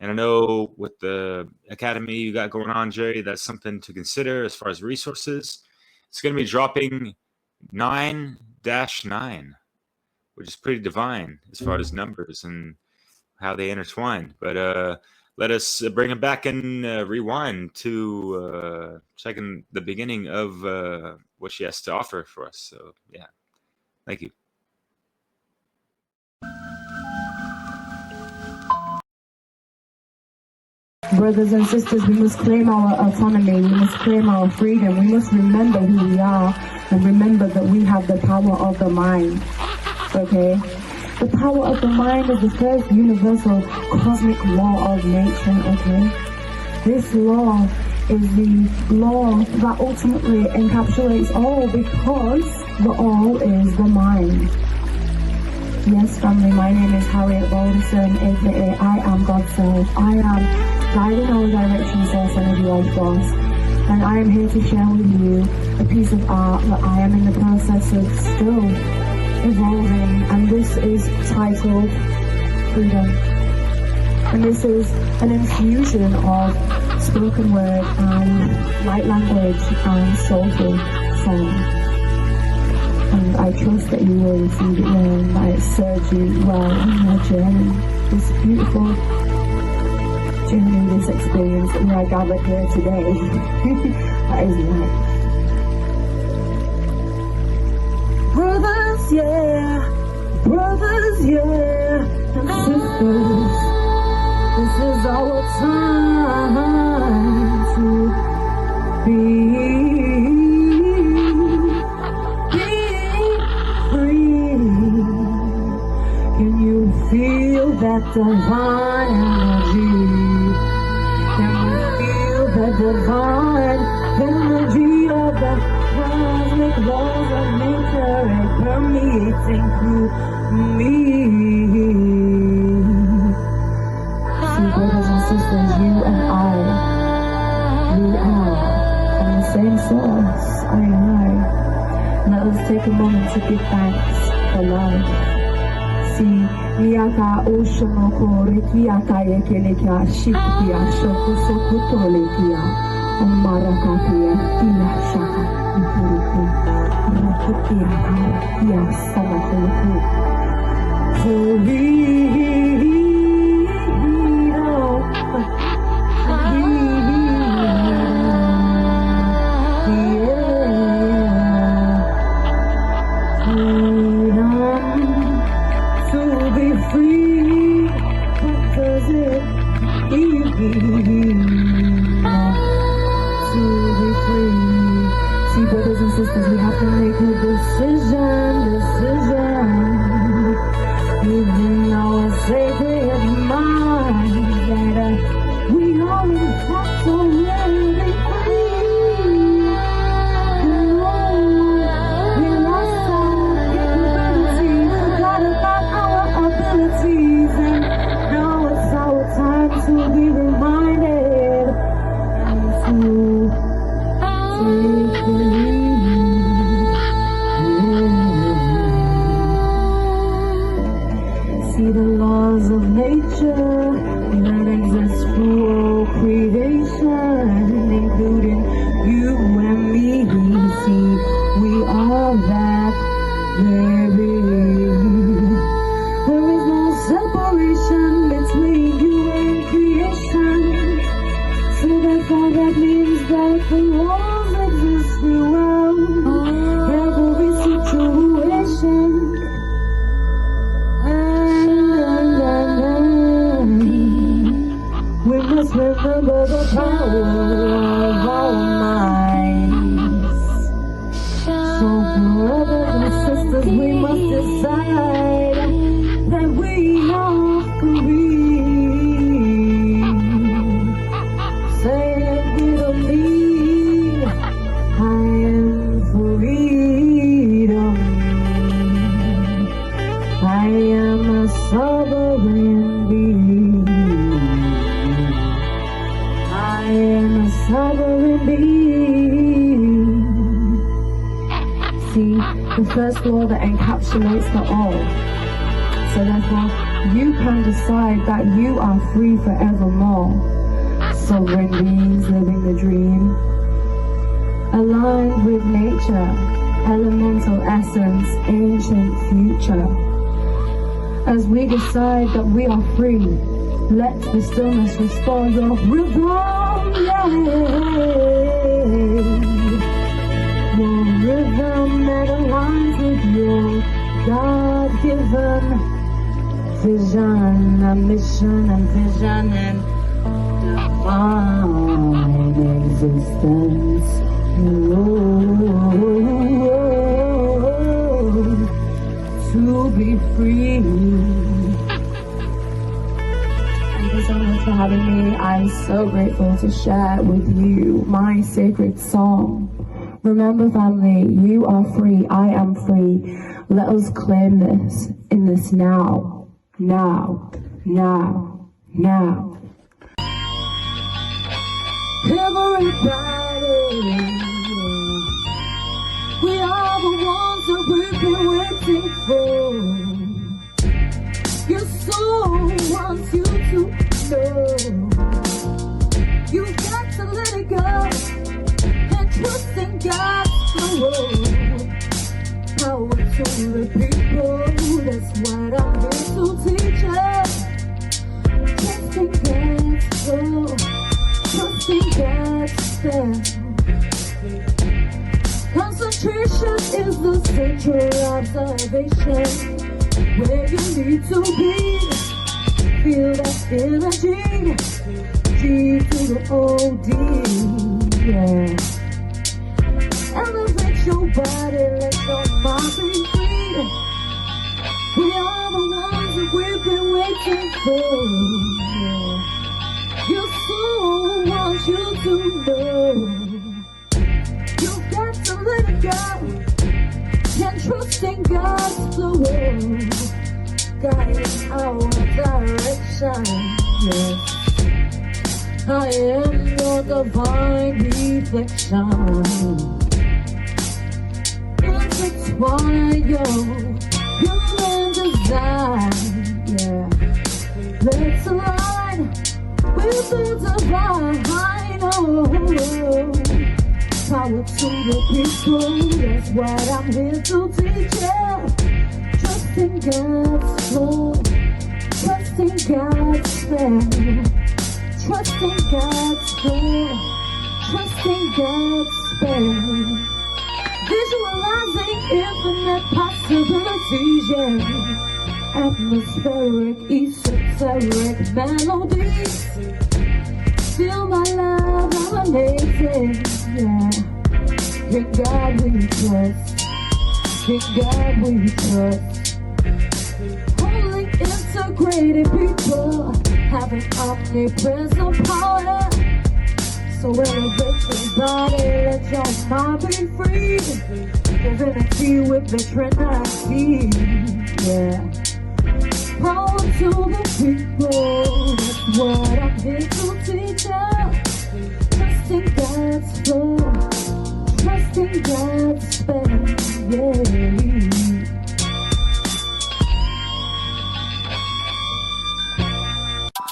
And I know with the academy you got going on, Jerry, that's something to consider as far as resources. It's going to be dropping 9-9, which is pretty divine as far as numbers and how they intertwine. But let us bring him back and rewind to checking the beginning of what she has to offer for us. So yeah, thank you. Brothers and sisters, we must claim our autonomy, we must claim our freedom, we must remember who we are and remember that we have the power of the mind, okay? The power of the mind is the first universal cosmic law of nature, okay? This law is the law that ultimately encapsulates all because the all is the mind. Yes, family, my name is Harriet Balderson, aka I am God Self. I am guiding our direction source energy life force, and I am here to share with you a piece of art that I am in the process of still evolving, and this is titled Freedom. And this is an infusion of spoken word and light language and soulful song. And I trust that you will receive it well and that it serves you well in your journey. This beautiful journey, this experience that we are gathered here today. That is life. Brothers, yeah, and sisters, this is our time to be free. Can you feel that divine energy? Can you feel the divine energy of the cosmic laws of nature and permeating through me? See, brothers and sisters, you and I, we are from the same source, I and I. Let us take a moment to give thanks for life. See, Niaka Oshonoko Rekiaka Yekelekia Shikia Shokusokutolekia Omarakatia Kia Shaka Ikuruku Rakutia Kia Samakuruku Brothers and sisters, we have to make a decision within our sacred mind that we are in fact already free. We lost our capabilities, forgot about our abilities, and now it's our time to be reminded and to take free. See the laws of nature that exist through all creation, including you and me. See, we are that very. There is no separation between you and creation. So therefore that means that the laws exist throughout every situation. We must remember the power of our minds. So brothers and sisters, we must decide that we are free. Say it with me, I am freedom. I am a sovereign being. I am a sovereign being. See, the first law that encapsulates the all. So therefore, you can decide that you are free forevermore. Sovereign beings living the dream. Aligned with nature, elemental essence, ancient future. As we decide that we are free, Let the stillness restore your rhythm, yeah. Your rhythm that aligns with your God-given vision, a mission and vision and divine existence. To be free. Thank you so much for having me. I'm so grateful to share with you my sacred song. Remember, family, you are free. I am free. Let us claim this in this now. Now. Now. Now. Everybody, we are the ones that we've been waiting for. Your soul wants you to know. You've got to let it go and trust in God's flow. Power to the people, that's what I'm here to teach us. Trust in God's flow, trust in God's spell. Concentration is the central observation where you need to be. Feel that energy, G to the O-D, yeah. Elevate your body, let your mind be free. We are the ones that we've been waiting for, yeah. Your soul wants you to know. You've got to let it go. Can trust in God's flow, guiding our direction. Yes, I am your divine reflection. Intertwine your human design. Yeah, let's align with the divine. Power to the people, that's what I'm here to teach you. Trust in God's flow, trust in God's spell. Trust in God's flow, trust in God's spell. Visualizing infinite possibilities, yeah. Atmospheric, esoteric melodies. Feel my love, I'm amazing, yeah. In God we trust, in God we trust. Wholly integrated people, having omnipresent power. So elevate your body, let your mind be free. Divinity with the Trinity, yeah. Power to the people, that's what I'm here to teach you. Trust in God's flow, trust in God's spell, yeah.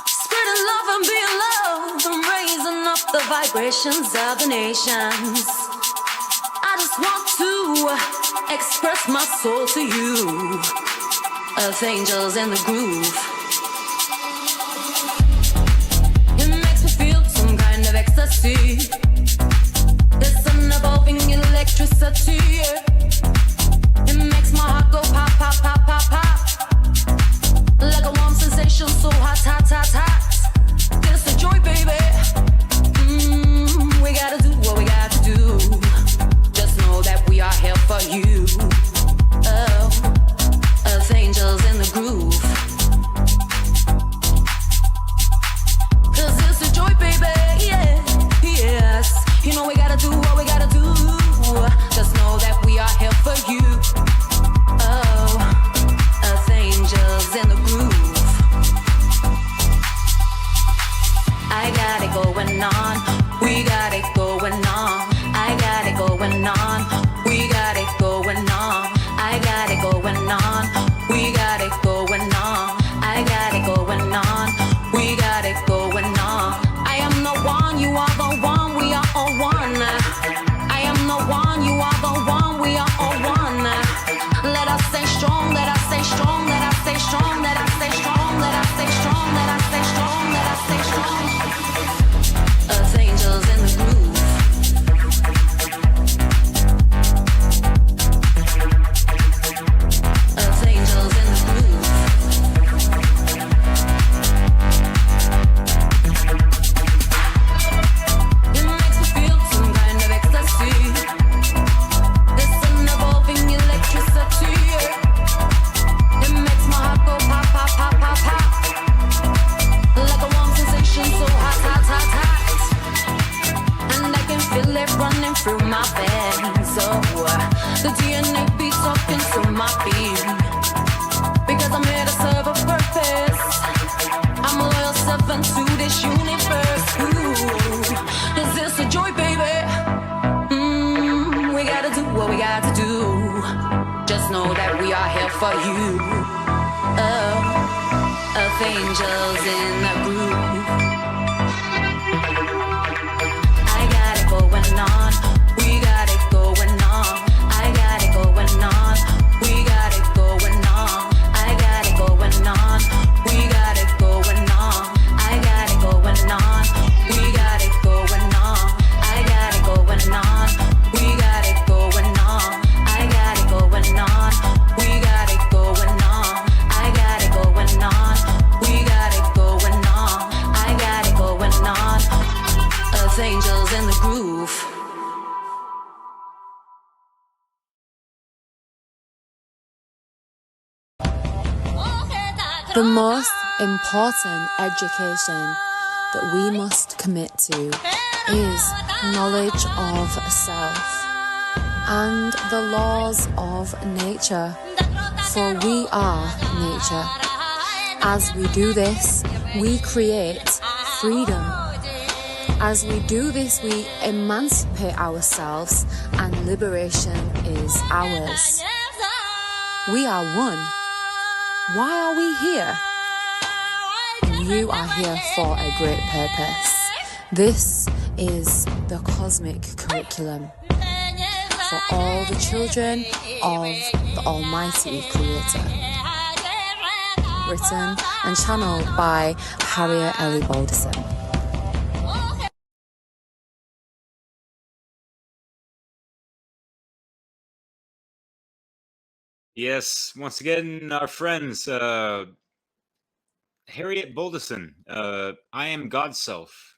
Spreading love and being loved and raising up the vibrations of the nations. I just want to express my soul to you. Earth angels in the groove. It makes me feel some kind of ecstasy. There's an evolving electricity. It makes my heart go pop, pop, pop, pop, pop. Like a warm sensation, so hot, hot, hot, hot. It's the joy, baby. We gotta do what we gotta do. Just know that we are here for you. Oh. Angels in the groove. 'Cause it's a joy, baby, yeah, yes. You know we gotta do what we gotta do. Just know that we are here for you. Oh, earth angels in the groove. I got it going on. We got it going on. I got it going on. We got it going on. I got it going on. We got it going on. I got it going on. We got it going on. I am the one, you are the one, we are all one. I am the one, you are the one, we are all one. Let us stay strong, let us stay strong, let us stay strong, let us stay strong, let us stay strong, let us stay strong. through my veins. Oh, the DNA beats up into my being. Because I'm here to serve a purpose. I'm a loyal servant to this universe. Ooh, is this a joy, baby? We gotta do what we gotta do. Just know that we are here for you. Oh, of angels in the groove. I got it going on. We got it going on. I got it going on. We got it going on. I got it going on. We got it going on. I got it going on. We got it going on. I got it going on. We got it going on. I got it going on. We got it going on. I got it going on. We got it going on. I got it going on. Earth angels in the groove. The most important education that we must commit to is knowledge of self and the laws of nature, for we are nature. As we do this, we create freedom. As we do this, we emancipate ourselves and liberation is ours. We are one. Why are we here? You are here for a great purpose. This is the cosmic curriculum for all the children of the Almighty Creator. Written and channeled by Harriet Ellie Balderson. Yes, once again, our friends, Harriet Balderson, I Am God's Self.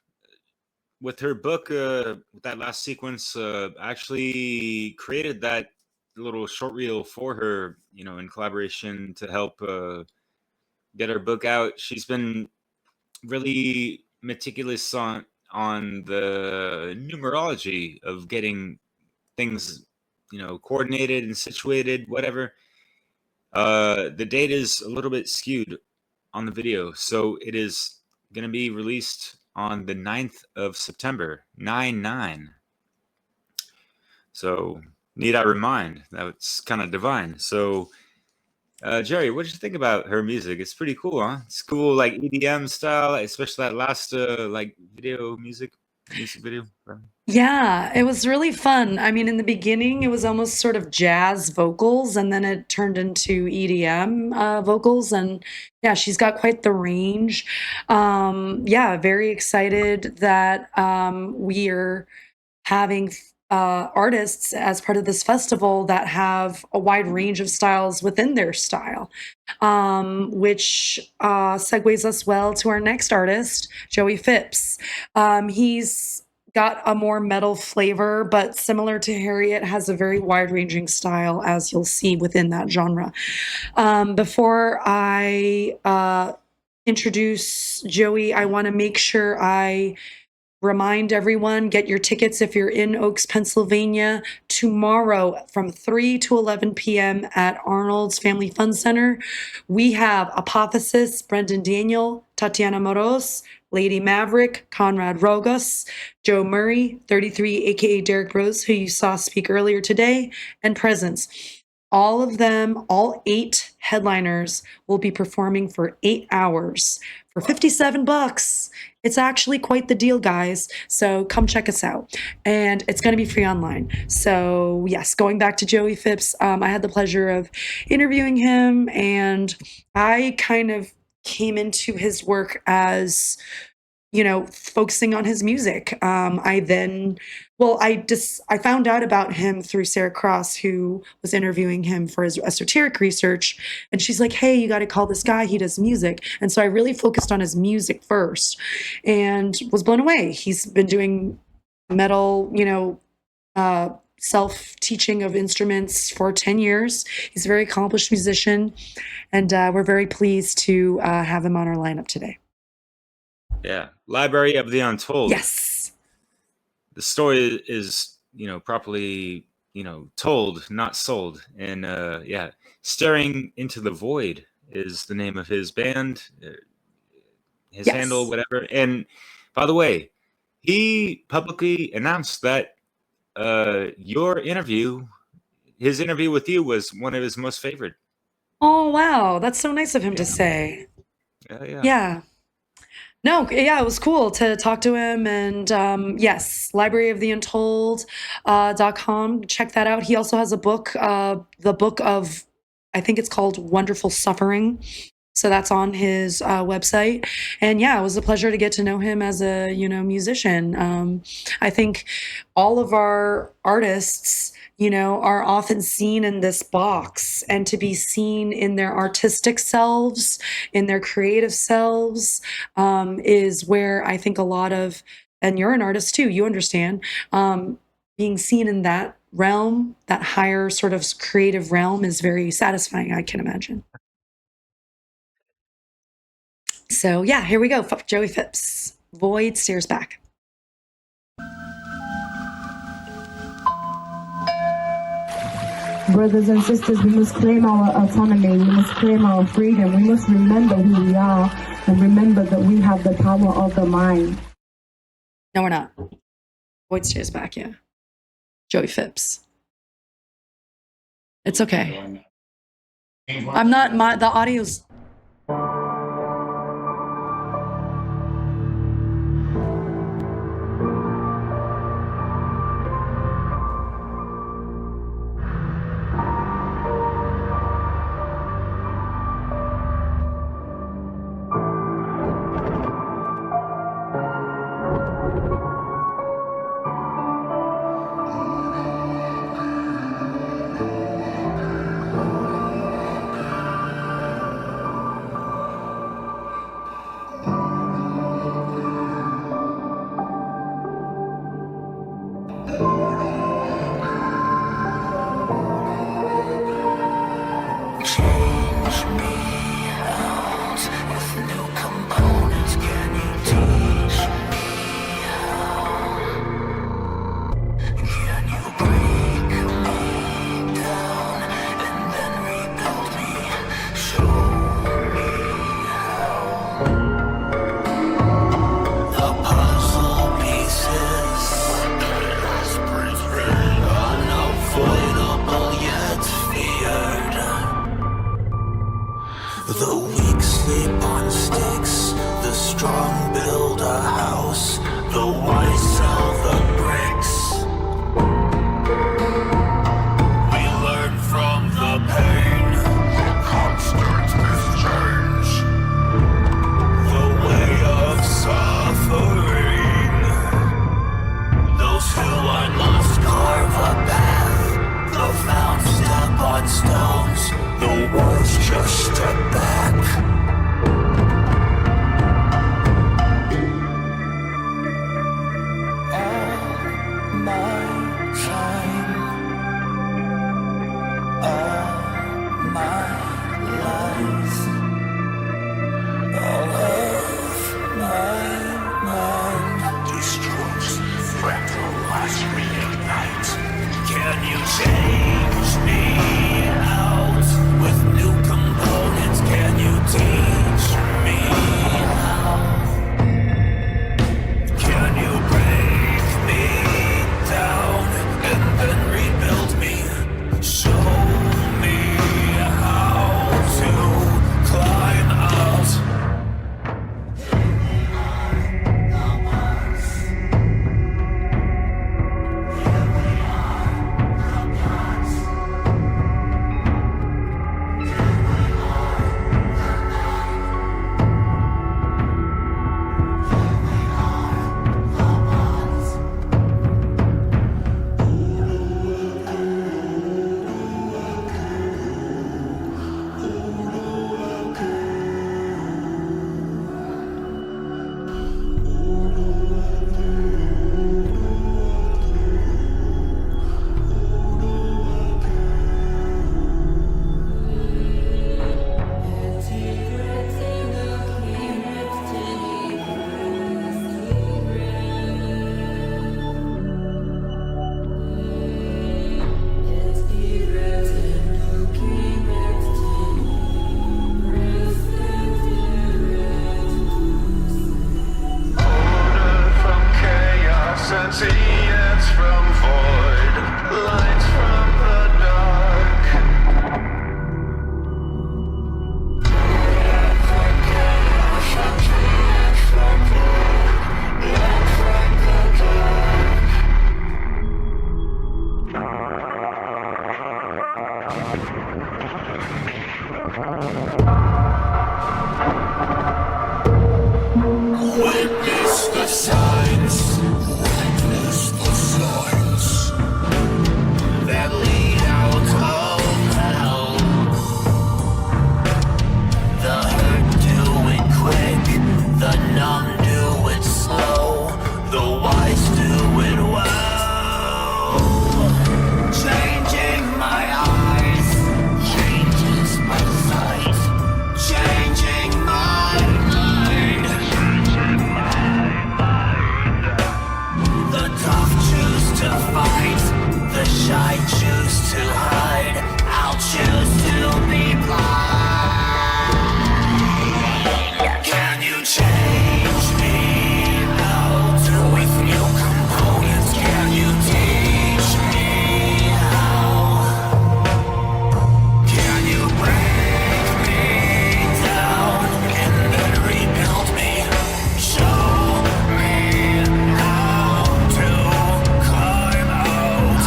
With her book, with that last sequence, actually created that little short reel for her, in collaboration to help get her book out. She's been really meticulous on the numerology of getting things, coordinated and situated, whatever. The date is a little bit skewed on the video, so it is going to be released on the 9th of September, 9/9. So, need I remind, that's kind of divine. So, Jerry, what did you think about her music? It's pretty cool, huh? It's cool, like EDM style, especially that last music video. Yeah, it was really fun. I mean, in the beginning, it was almost sort of jazz vocals, and then it turned into EDM vocals. And yeah, she's got quite the range. Yeah, very excited that we're having artists as part of this festival that have a wide range of styles within their style, which segues us well to our next artist, Joey Phipps. He's got a more metal flavor, but similar to Harriet, has a very wide-ranging style, as you'll see within that genre. Before I introduce Joey, I want to make sure I remind everyone, get your tickets if you're in Oaks, Pennsylvania, tomorrow from 3 to 11 p.m. at Arnold's Family Fun Center. We have Apotheosis, Brendan Daniel, Tatiana Moros, Lady Maverick, Conrad Rogas, Joe Murray, 33, aka Derek Rose, who you saw speak earlier today, and Presence. All of them, all 8 headliners, will be performing for 8 hours for $57. It's actually quite the deal, guys. So come check us out. And it's going to be free online. So yes, going back to Joey Phipps, I had the pleasure of interviewing him, and I kind of came into his work as, focusing on his music. I found out about him through Sarah Cross, who was interviewing him for his esoteric research. And she's like, hey, you got to call this guy. He does music. And so I really focused on his music first and was blown away. He's been doing metal, self-teaching of instruments for 10 years. He's a very accomplished musician. And we're very pleased to have him on our lineup today. Yeah. Library of the Untold. Yes. The story is properly, told, not sold. And yeah, Staring into the Void is the name of his band, his handle, Yes. whatever. And by the way, he publicly announced that his interview with you was one of his most favorite. Oh, wow. That's so nice of him to say. Yeah. Yeah. No, yeah, it was cool to talk to him. And yes, Library of the Untold.com. Check that out. He also has a book, the book of, I think it's called Wonderful Suffering. So that's on his website. And yeah, it was a pleasure to get to know him as a, musician. I think all of our artists, are often seen in this box, and to be seen in their artistic selves, in their creative selves, is where I think a lot of, and you're an artist too, you understand, being seen in that realm, that higher sort of creative realm, is very satisfying, I can imagine. So yeah, here we go. Joey Phipps. Void stares back. Brothers and sisters, we must claim our autonomy, we must claim our freedom, we must remember who we are and remember that we have the power of the mind. No, we're not. Void stares back, yeah. Joey Phipps. It's okay. I'm not, the audio's... The weak sleep on sticks, the strong build a house, the wise sell the bricks. We learn from the pain, constant is change, the way of suffering. Those who are lost carve a path, the found step on stones, the ones just step back. Radiance from void, light from the dark. Witness the signs. Witness the signs that lead out of hell. The hurt do it quick, the numb do it slow, the wise do it well. Changing my eyes changes my sight, changing my mind. The tough choose to fight, the shy choose to hide. I'll choose to be blind. Can you change me out with new components? Can you teach me how? Can you break me down and then rebuild me? Show me how to climb out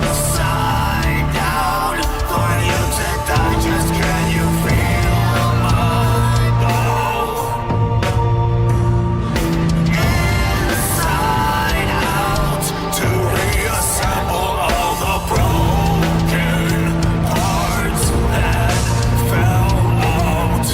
upside down for you to digest. Can you feel my bow? Inside out to reassemble all the broken parts that fell out.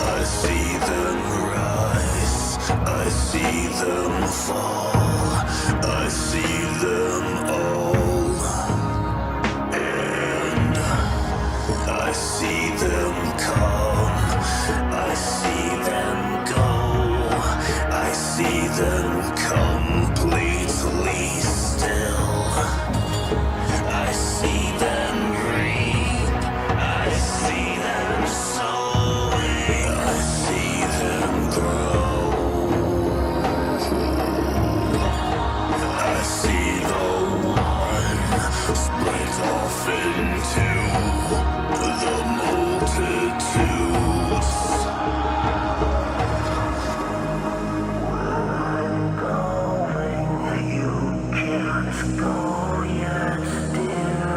I see them rise, I see them fall, I see them all, and I see them come, I see them go, I see them completely still, I see them reap, I see them sowing, I see them grow. I see the one split off into the multitudes. Going, you can't go yet, dear.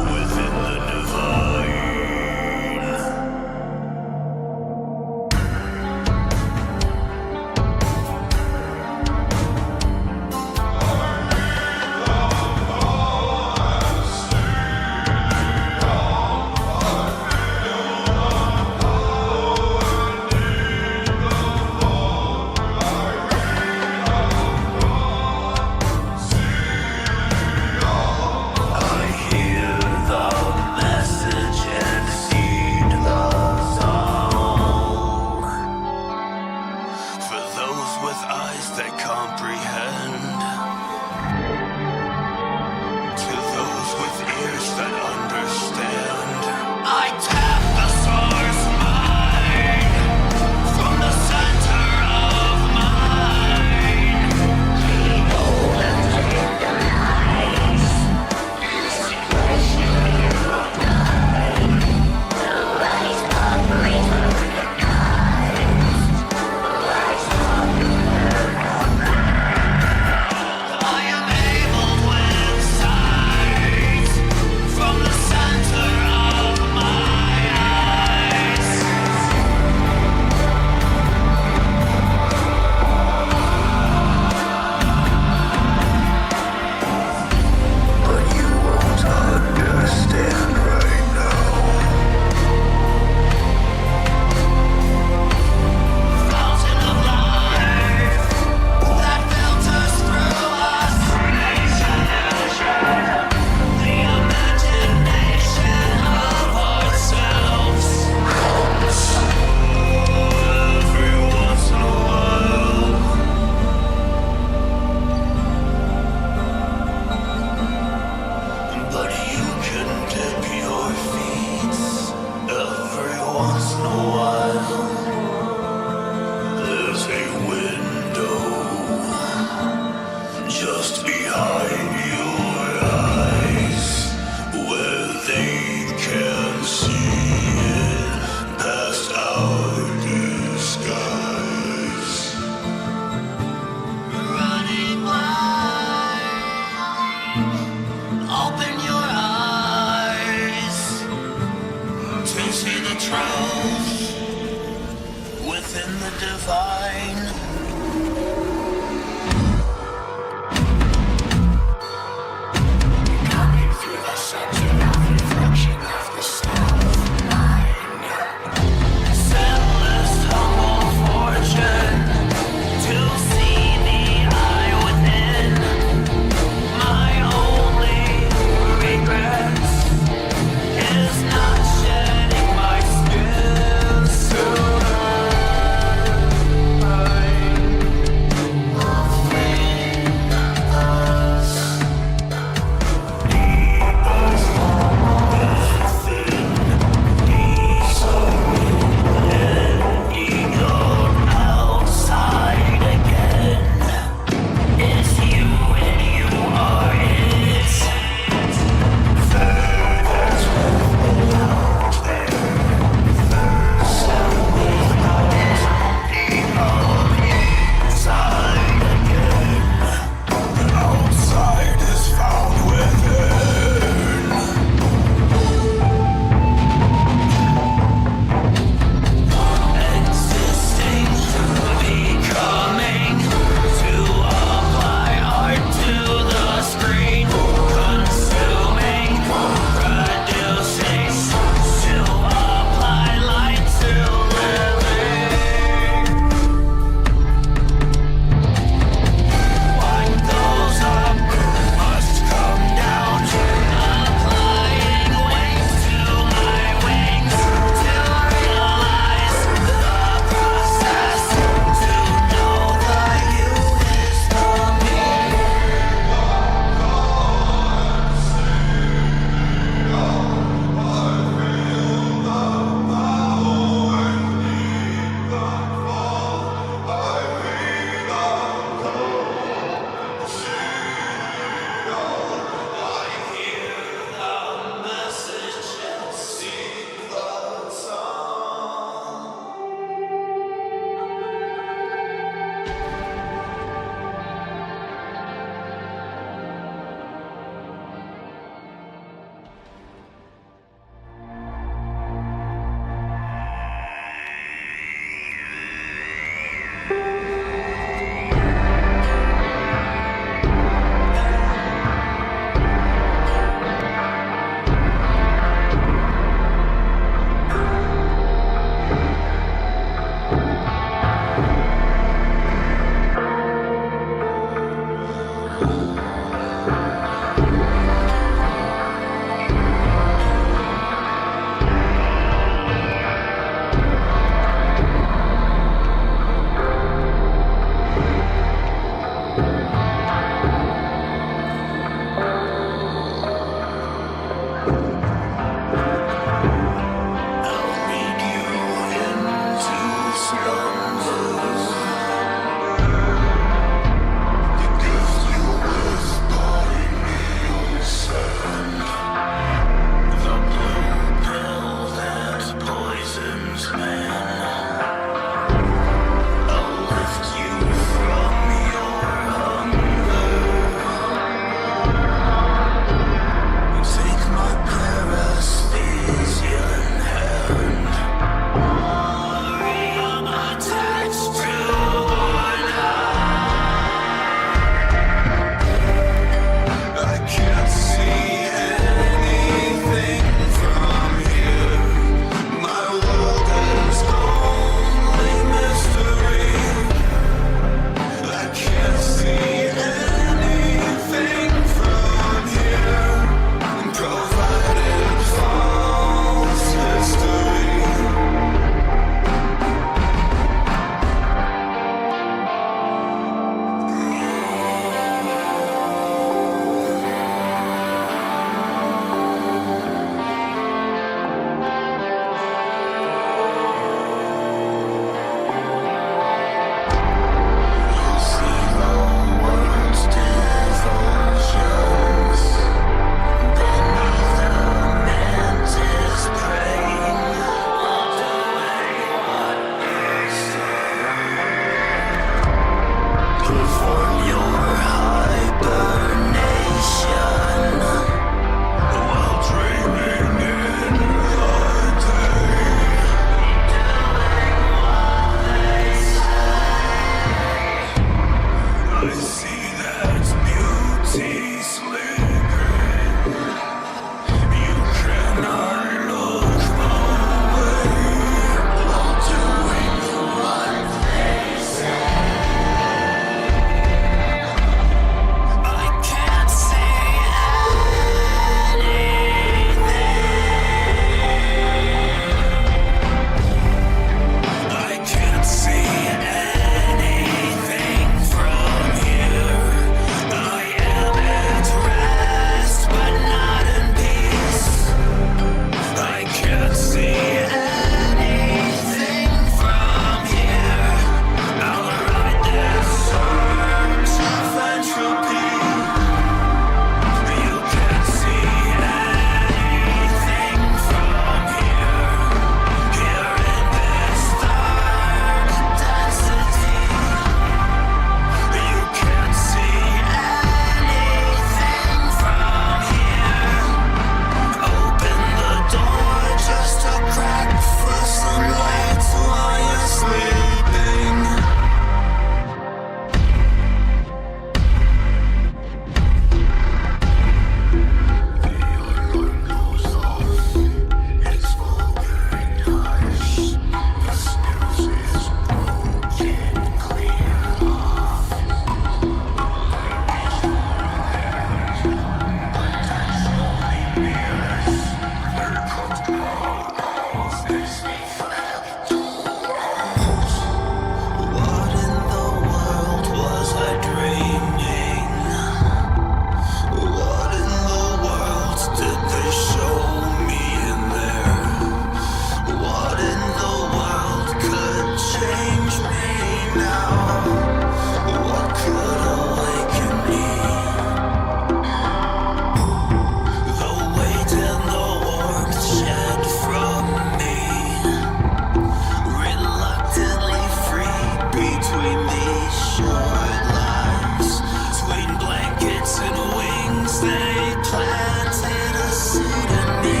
short lives, between blankets and wings, they planted a seed in me.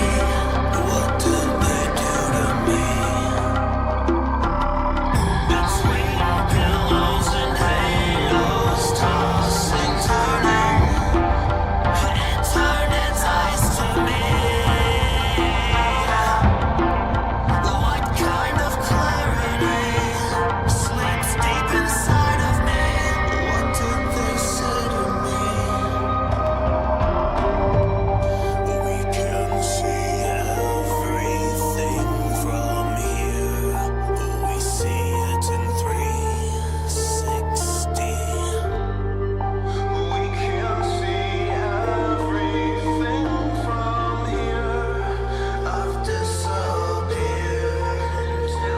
What did they do to me? Between pillows and halos, tossing, turning, it turned its eyes to me. What kind of clarity sleeps deep inside of me? What did they say to me? We can see everything from here. We see it in 360. We can see everything from here. I've disappeared into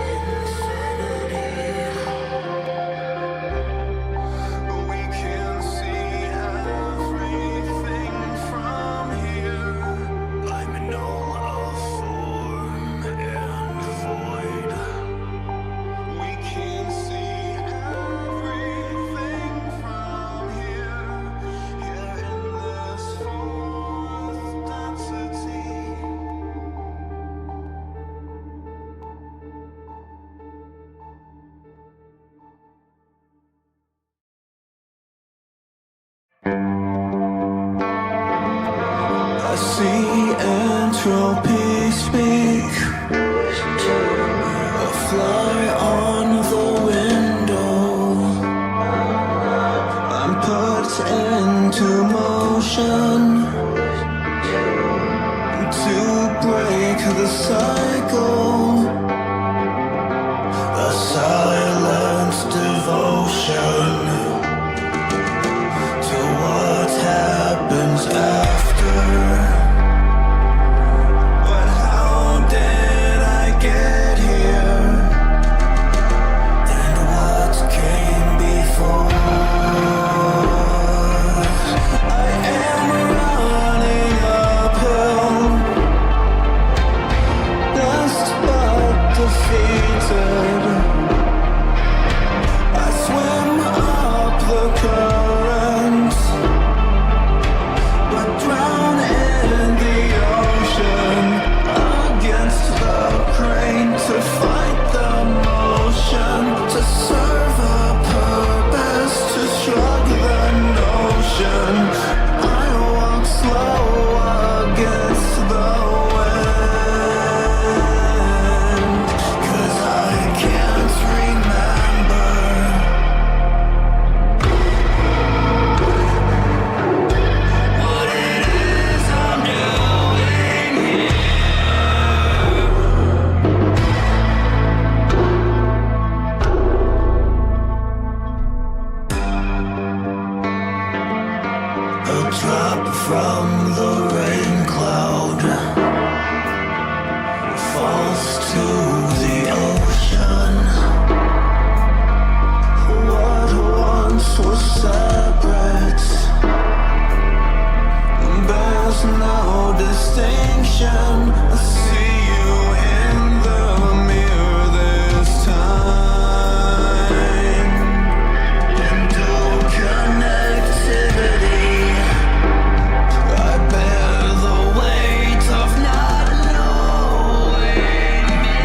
infinity. We can see everything from here. I'm in all of form and void. We can see everything from here, here in this fourth density. I see entropy speak, a fly on the window. I'm put into motion to break the cycle, a silent devotion to what happens after. But how did I get here? And what came before? I am running uphill, blessed but defeated. I swim up the current, but drown in the ocean, against the grain, to fight the motion, to serve a purpose, to shrug the notion. I walk slow against the wind, 'cause I can't remember what it is I'm doing here. A drop from the rain cloud falls to the ocean. What once was separate bears no distinction. I see you in the mirror this time. Into connectivity, I bear the weight of not knowing me.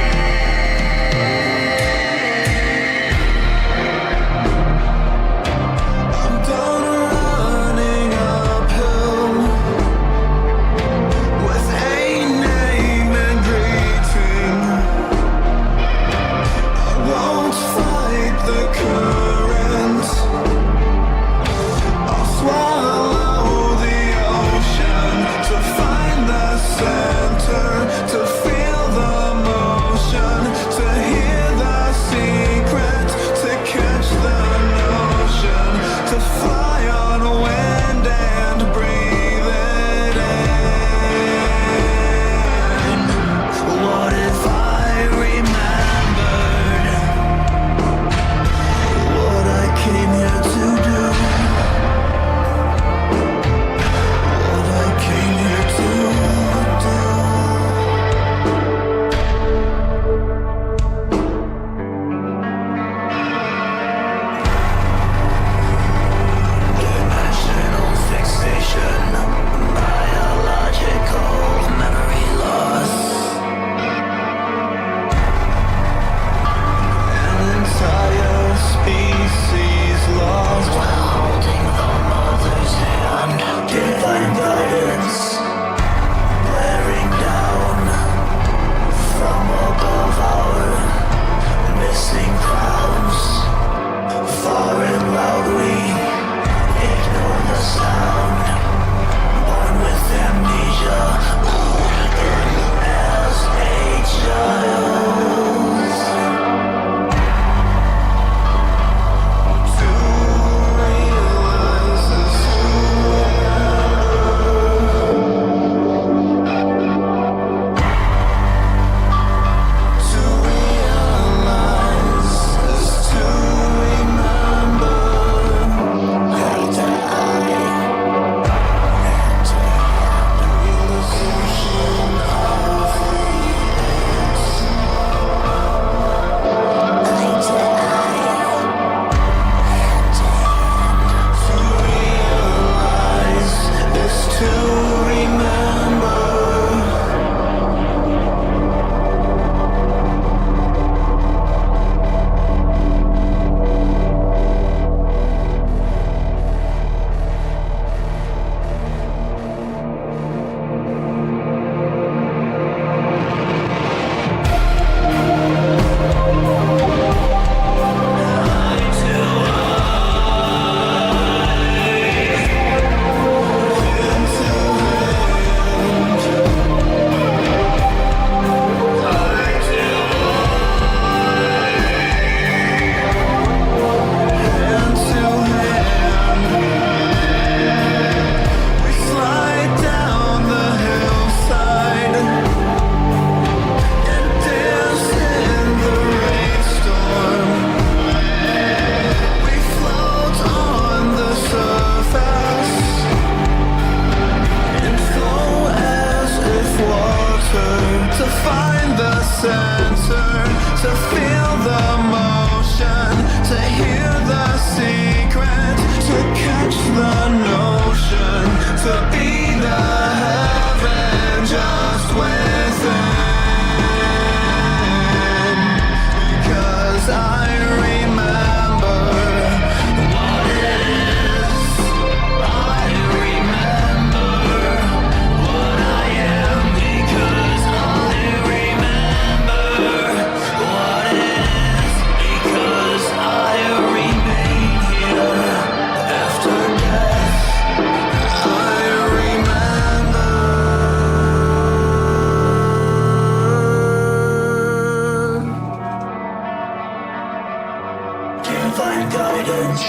guidance,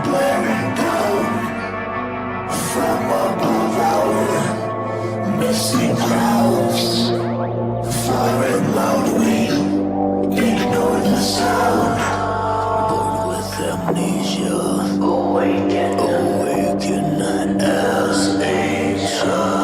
blaring down from above our misty clouds. Far and loud we ignore the sound. Born with amnesia, awaken as a child.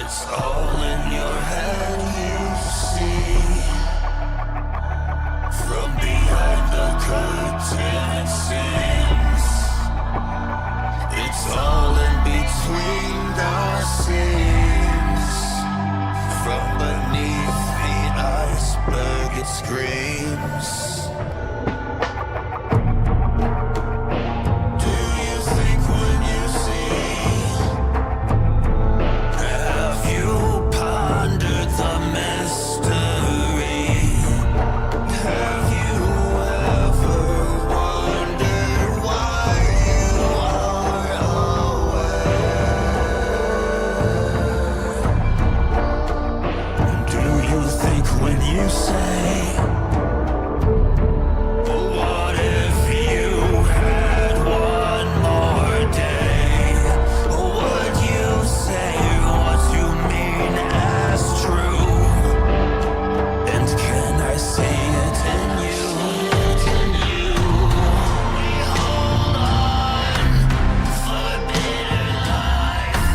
It's all in your head, you see. From behind the curtain, it seems. It's all in between the seams. From beneath the iceberg, it screams. Do you think when you see? Have you pondered the mystery? Have you ever wondered why you are aware? Do you think when you say, what if you had one more day? Would you say what you mean as true? And can I see it in you? We hold on for a better life.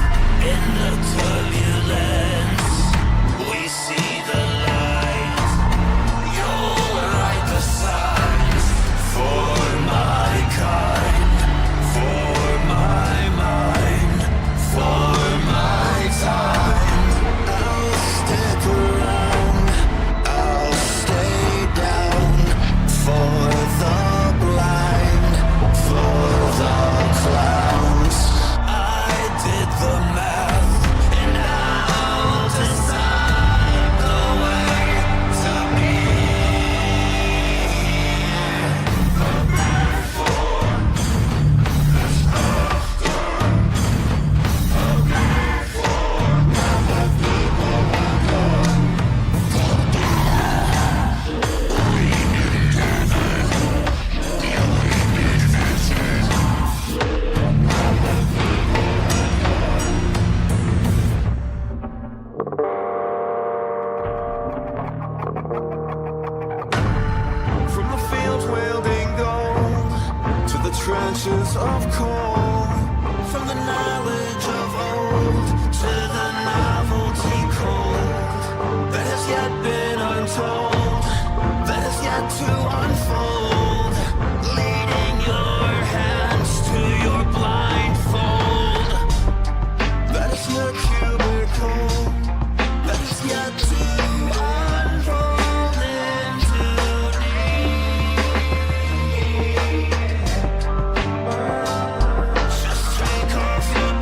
In the turbulence, we see the light. You'll write the signs for my kind, for my mind, for my time. I'll stick around, I'll stay down for the blind, for the clowns. I did the math, and I'll decide the way to be. From the fields wielding gold to the trenches of coal, from the knowledge of old to the novelty cold that has yet been untold, that has yet to unfold, leading your hands to your blindfold. That is your cubicle, that is yet to unfold into just take off your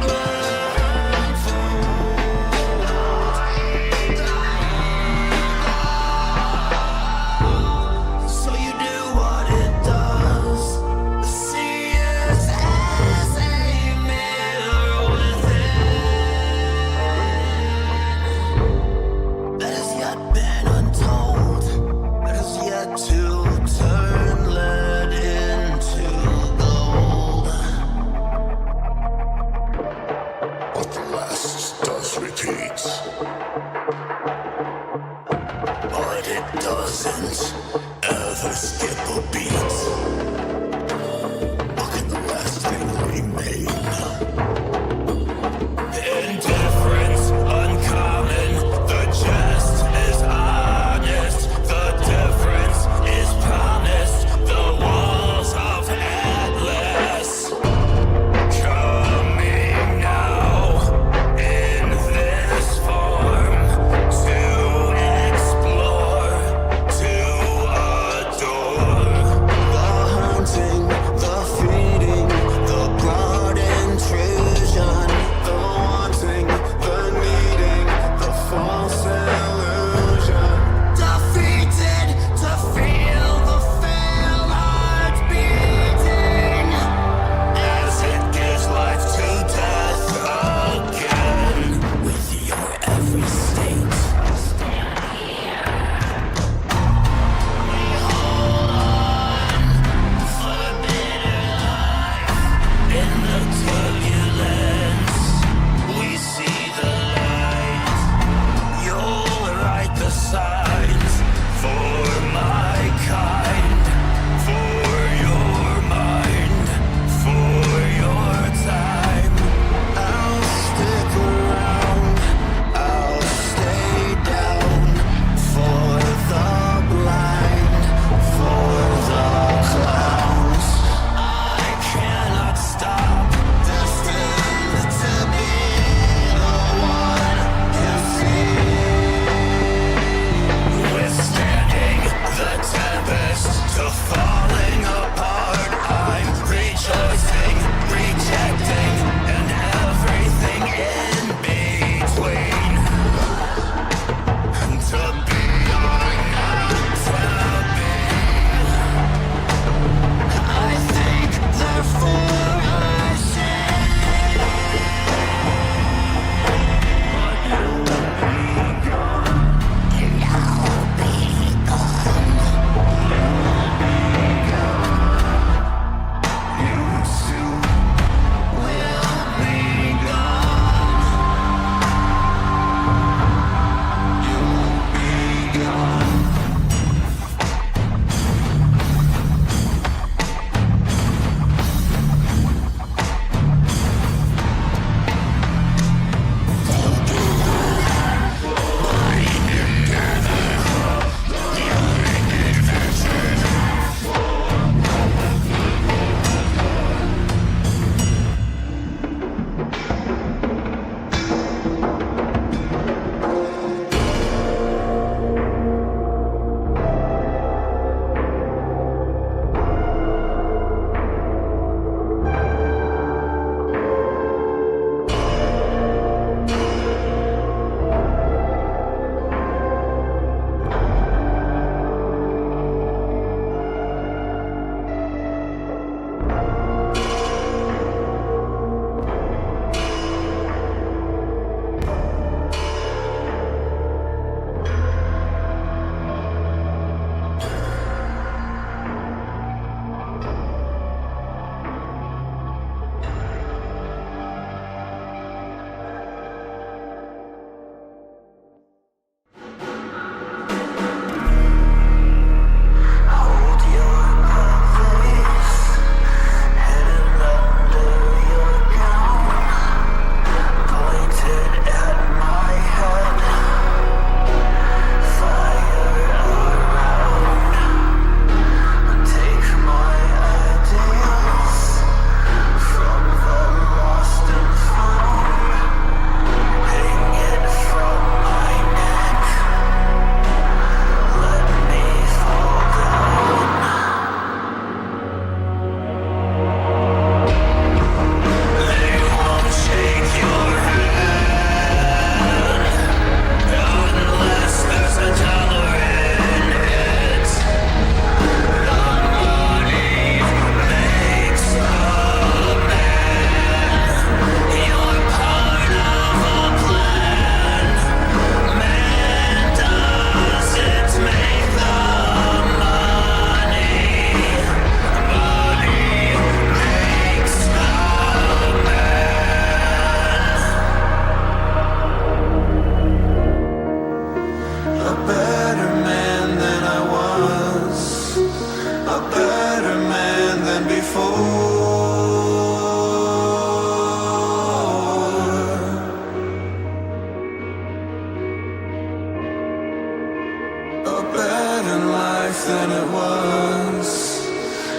life than it was,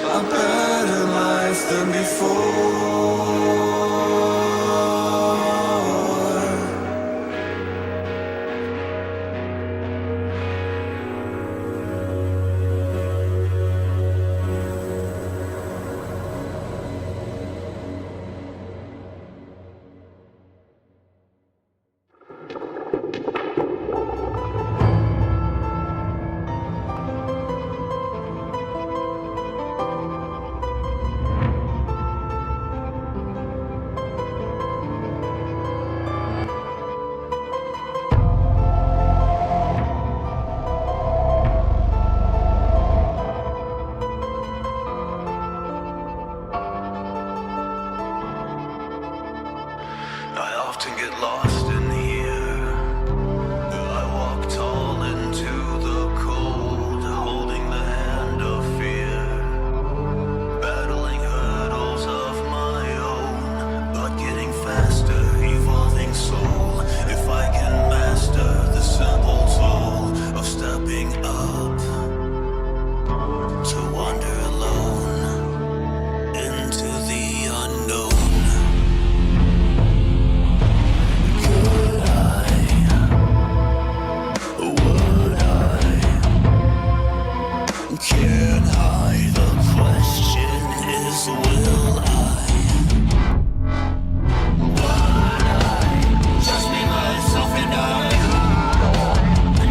a better life than before. I often get lost in here. I walk tall into the cold, holding the hand of fear, battling hurdles of my own, but getting faster, evolving soul. If I can master the simple toll of stepping up to wander alone into the unknown. Can I? The question is, will I? Would I just be myself and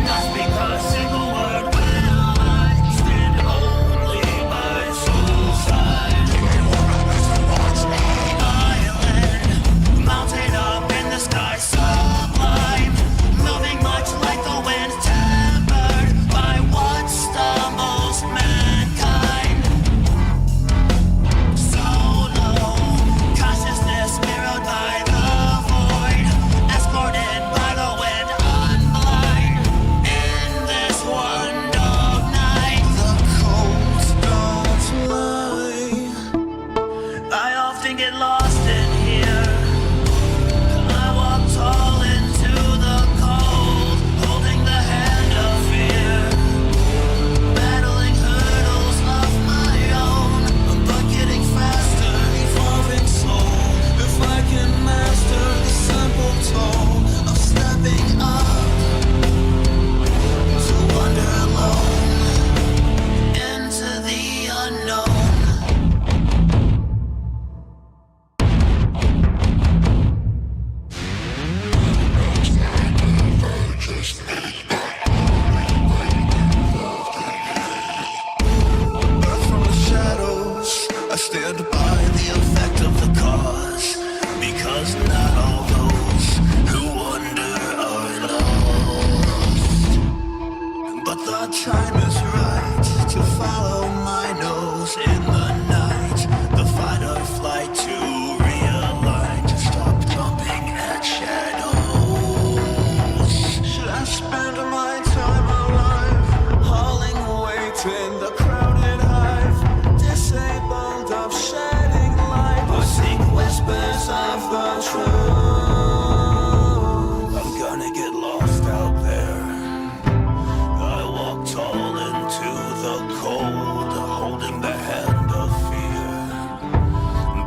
not speak a single word? Will I stand only by soul's side? Island, mountain up in the sky, sublime, moving much like the wind, tempered by what stumbles mankind. So low, consciousness mirrored by the void, escorted by the wind, unblind. In this one dog night, the cold don't lie. I often get lost in here. I walk tall into the cold, holding the hand of fear, battling hurdles of my own, but getting faster, evolving soul. If I can master the simple toll of stepping up to wander alone into the unknown. Birth from the shadows, I stand by the effect of the cause, because not all those who wander are lost. But the time is right to follow my nose in the night, the fight or flight to realign, to stop jumping at shadows. Should I spend my time alive, hauling weight in the crowded hive, disabled of shedding light, or seek whispers of the truth? I'm gonna get lost out there. I walk tall into the cold, holding the hand of fear,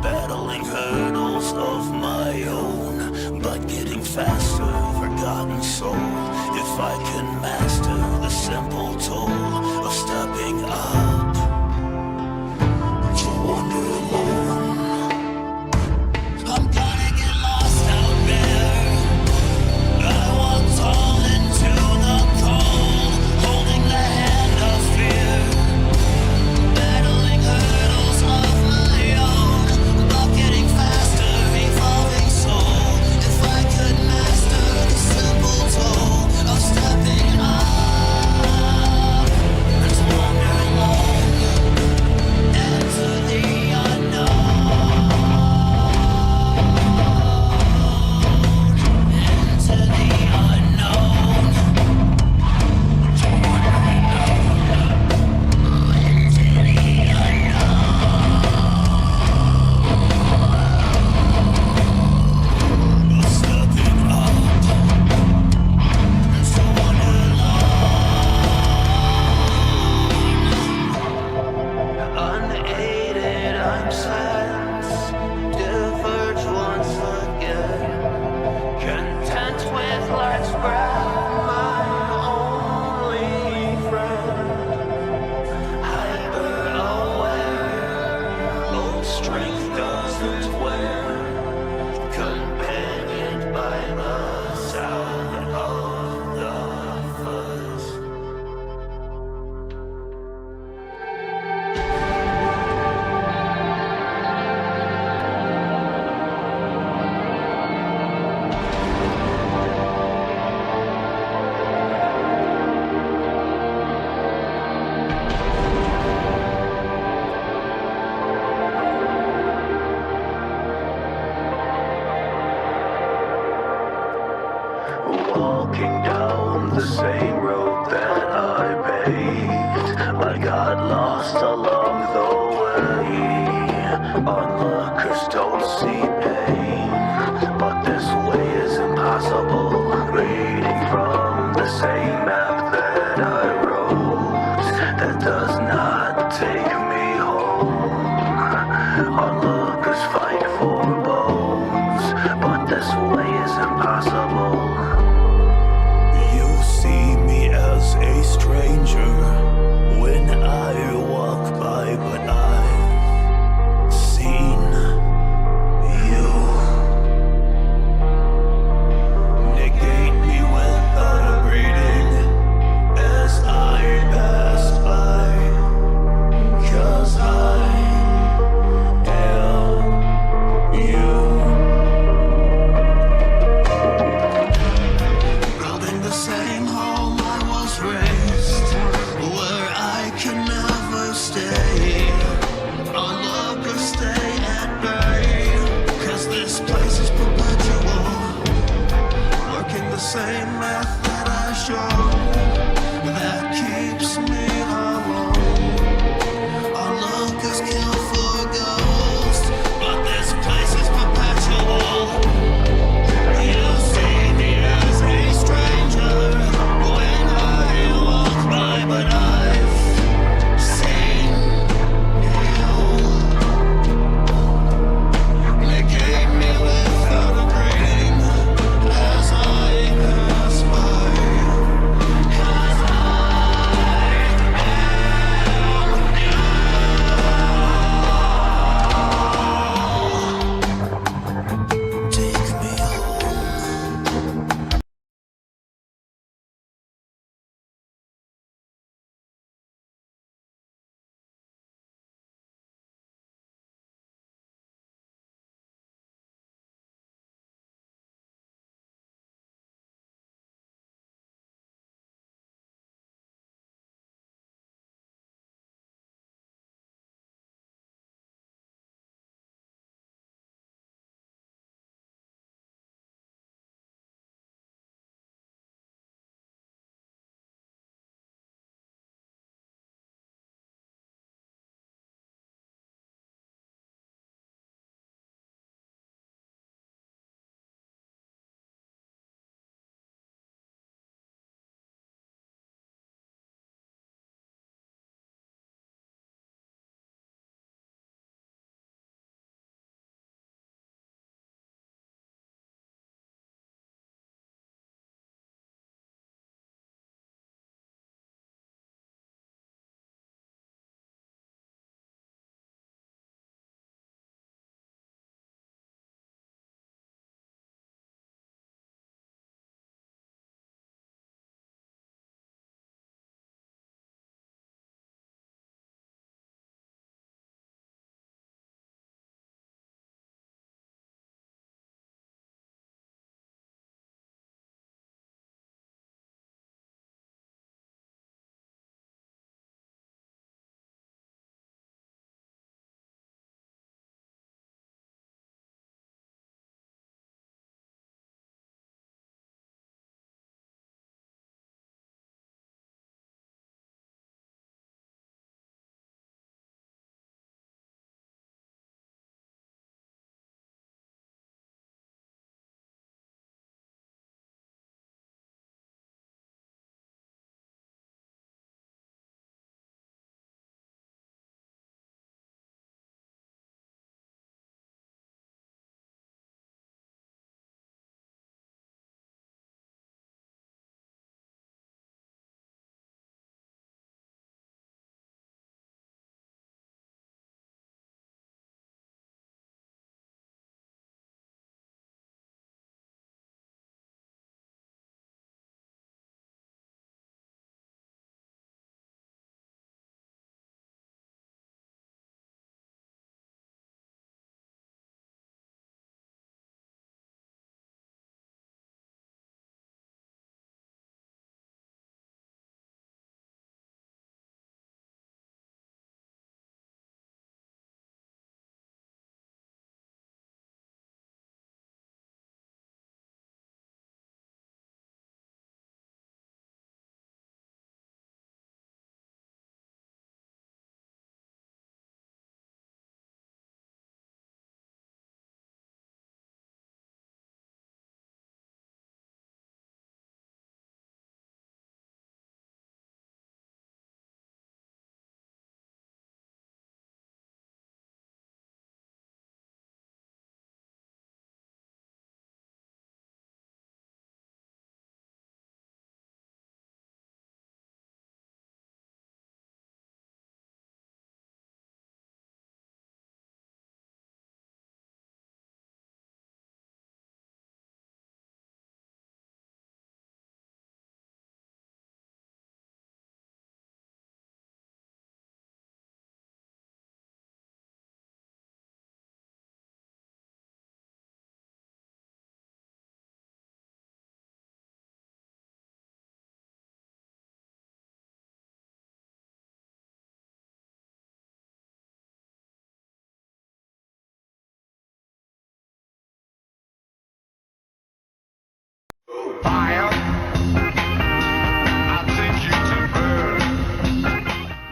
battling hurdles of my own, but getting faster, forgotten soul. If I can master the simple toll of stepping up to wander alone, I'm gonna get lost out there. I walk tall into the cold, holding the hand of fear, battling hurdles of my own, but getting faster, evolving soul. If I could master the simple toll of stepping up same road that I paved. I got lost along the way. Onlookers don't see pain, but this way is impossible. Reading from the same map that I wrote, that does not take me home. Onlookers fight for bones, but this way is impossible. You see me as a stranger when I walk by.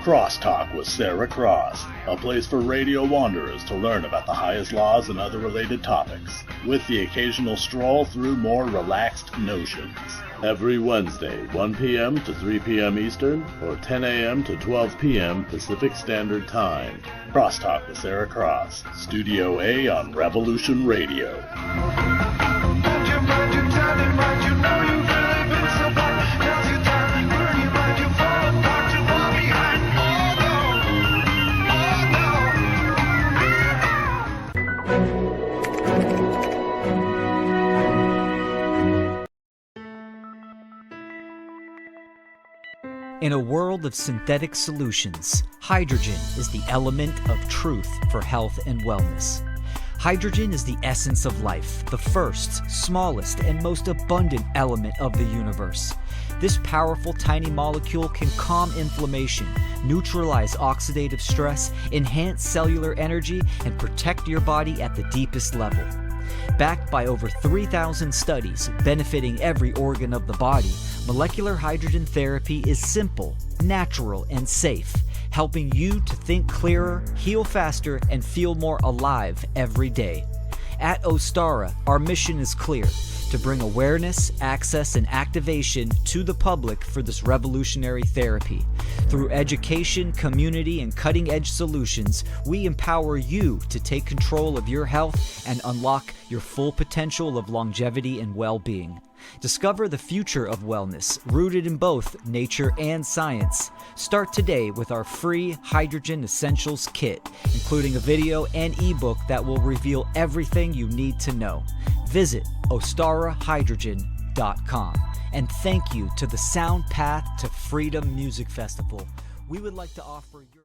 Crosstalk with Sarah Cross, a place for radio wanderers to learn about the highest laws and other related topics, with the occasional stroll through more relaxed notions. Every Wednesday, 1 p.m. to 3 p.m. Eastern, or 10 a.m. to 12 p.m. Pacific Standard Time. Crosstalk with Sarah Cross, Studio A on Revolution Radio. In a world of synthetic solutions, hydrogen is the element of truth for health and wellness. Hydrogen is the essence of life, the first, smallest, and most abundant element of the universe. This powerful tiny molecule can calm inflammation, neutralize oxidative stress, enhance cellular energy, and protect your body at the deepest level. Backed by over 3,000 studies benefiting every organ of the body, molecular hydrogen therapy is simple, natural, and safe, helping you to think clearer, heal faster, and feel more alive every day. At Ostara, our mission is clear: to bring awareness, access, and activation to the public for this revolutionary therapy. Through education, community, and cutting-edge solutions, we empower you to take control of your health and unlock your full potential of longevity and well-being. Discover the future of wellness, rooted in both nature and science. Start today with our free Hydrogen Essentials Kit, including a video and ebook that will reveal everything you need to know. Visit ostarahydrogen.com. And thank you to the Soundpath to Freedom Music Festival. We would like to offer your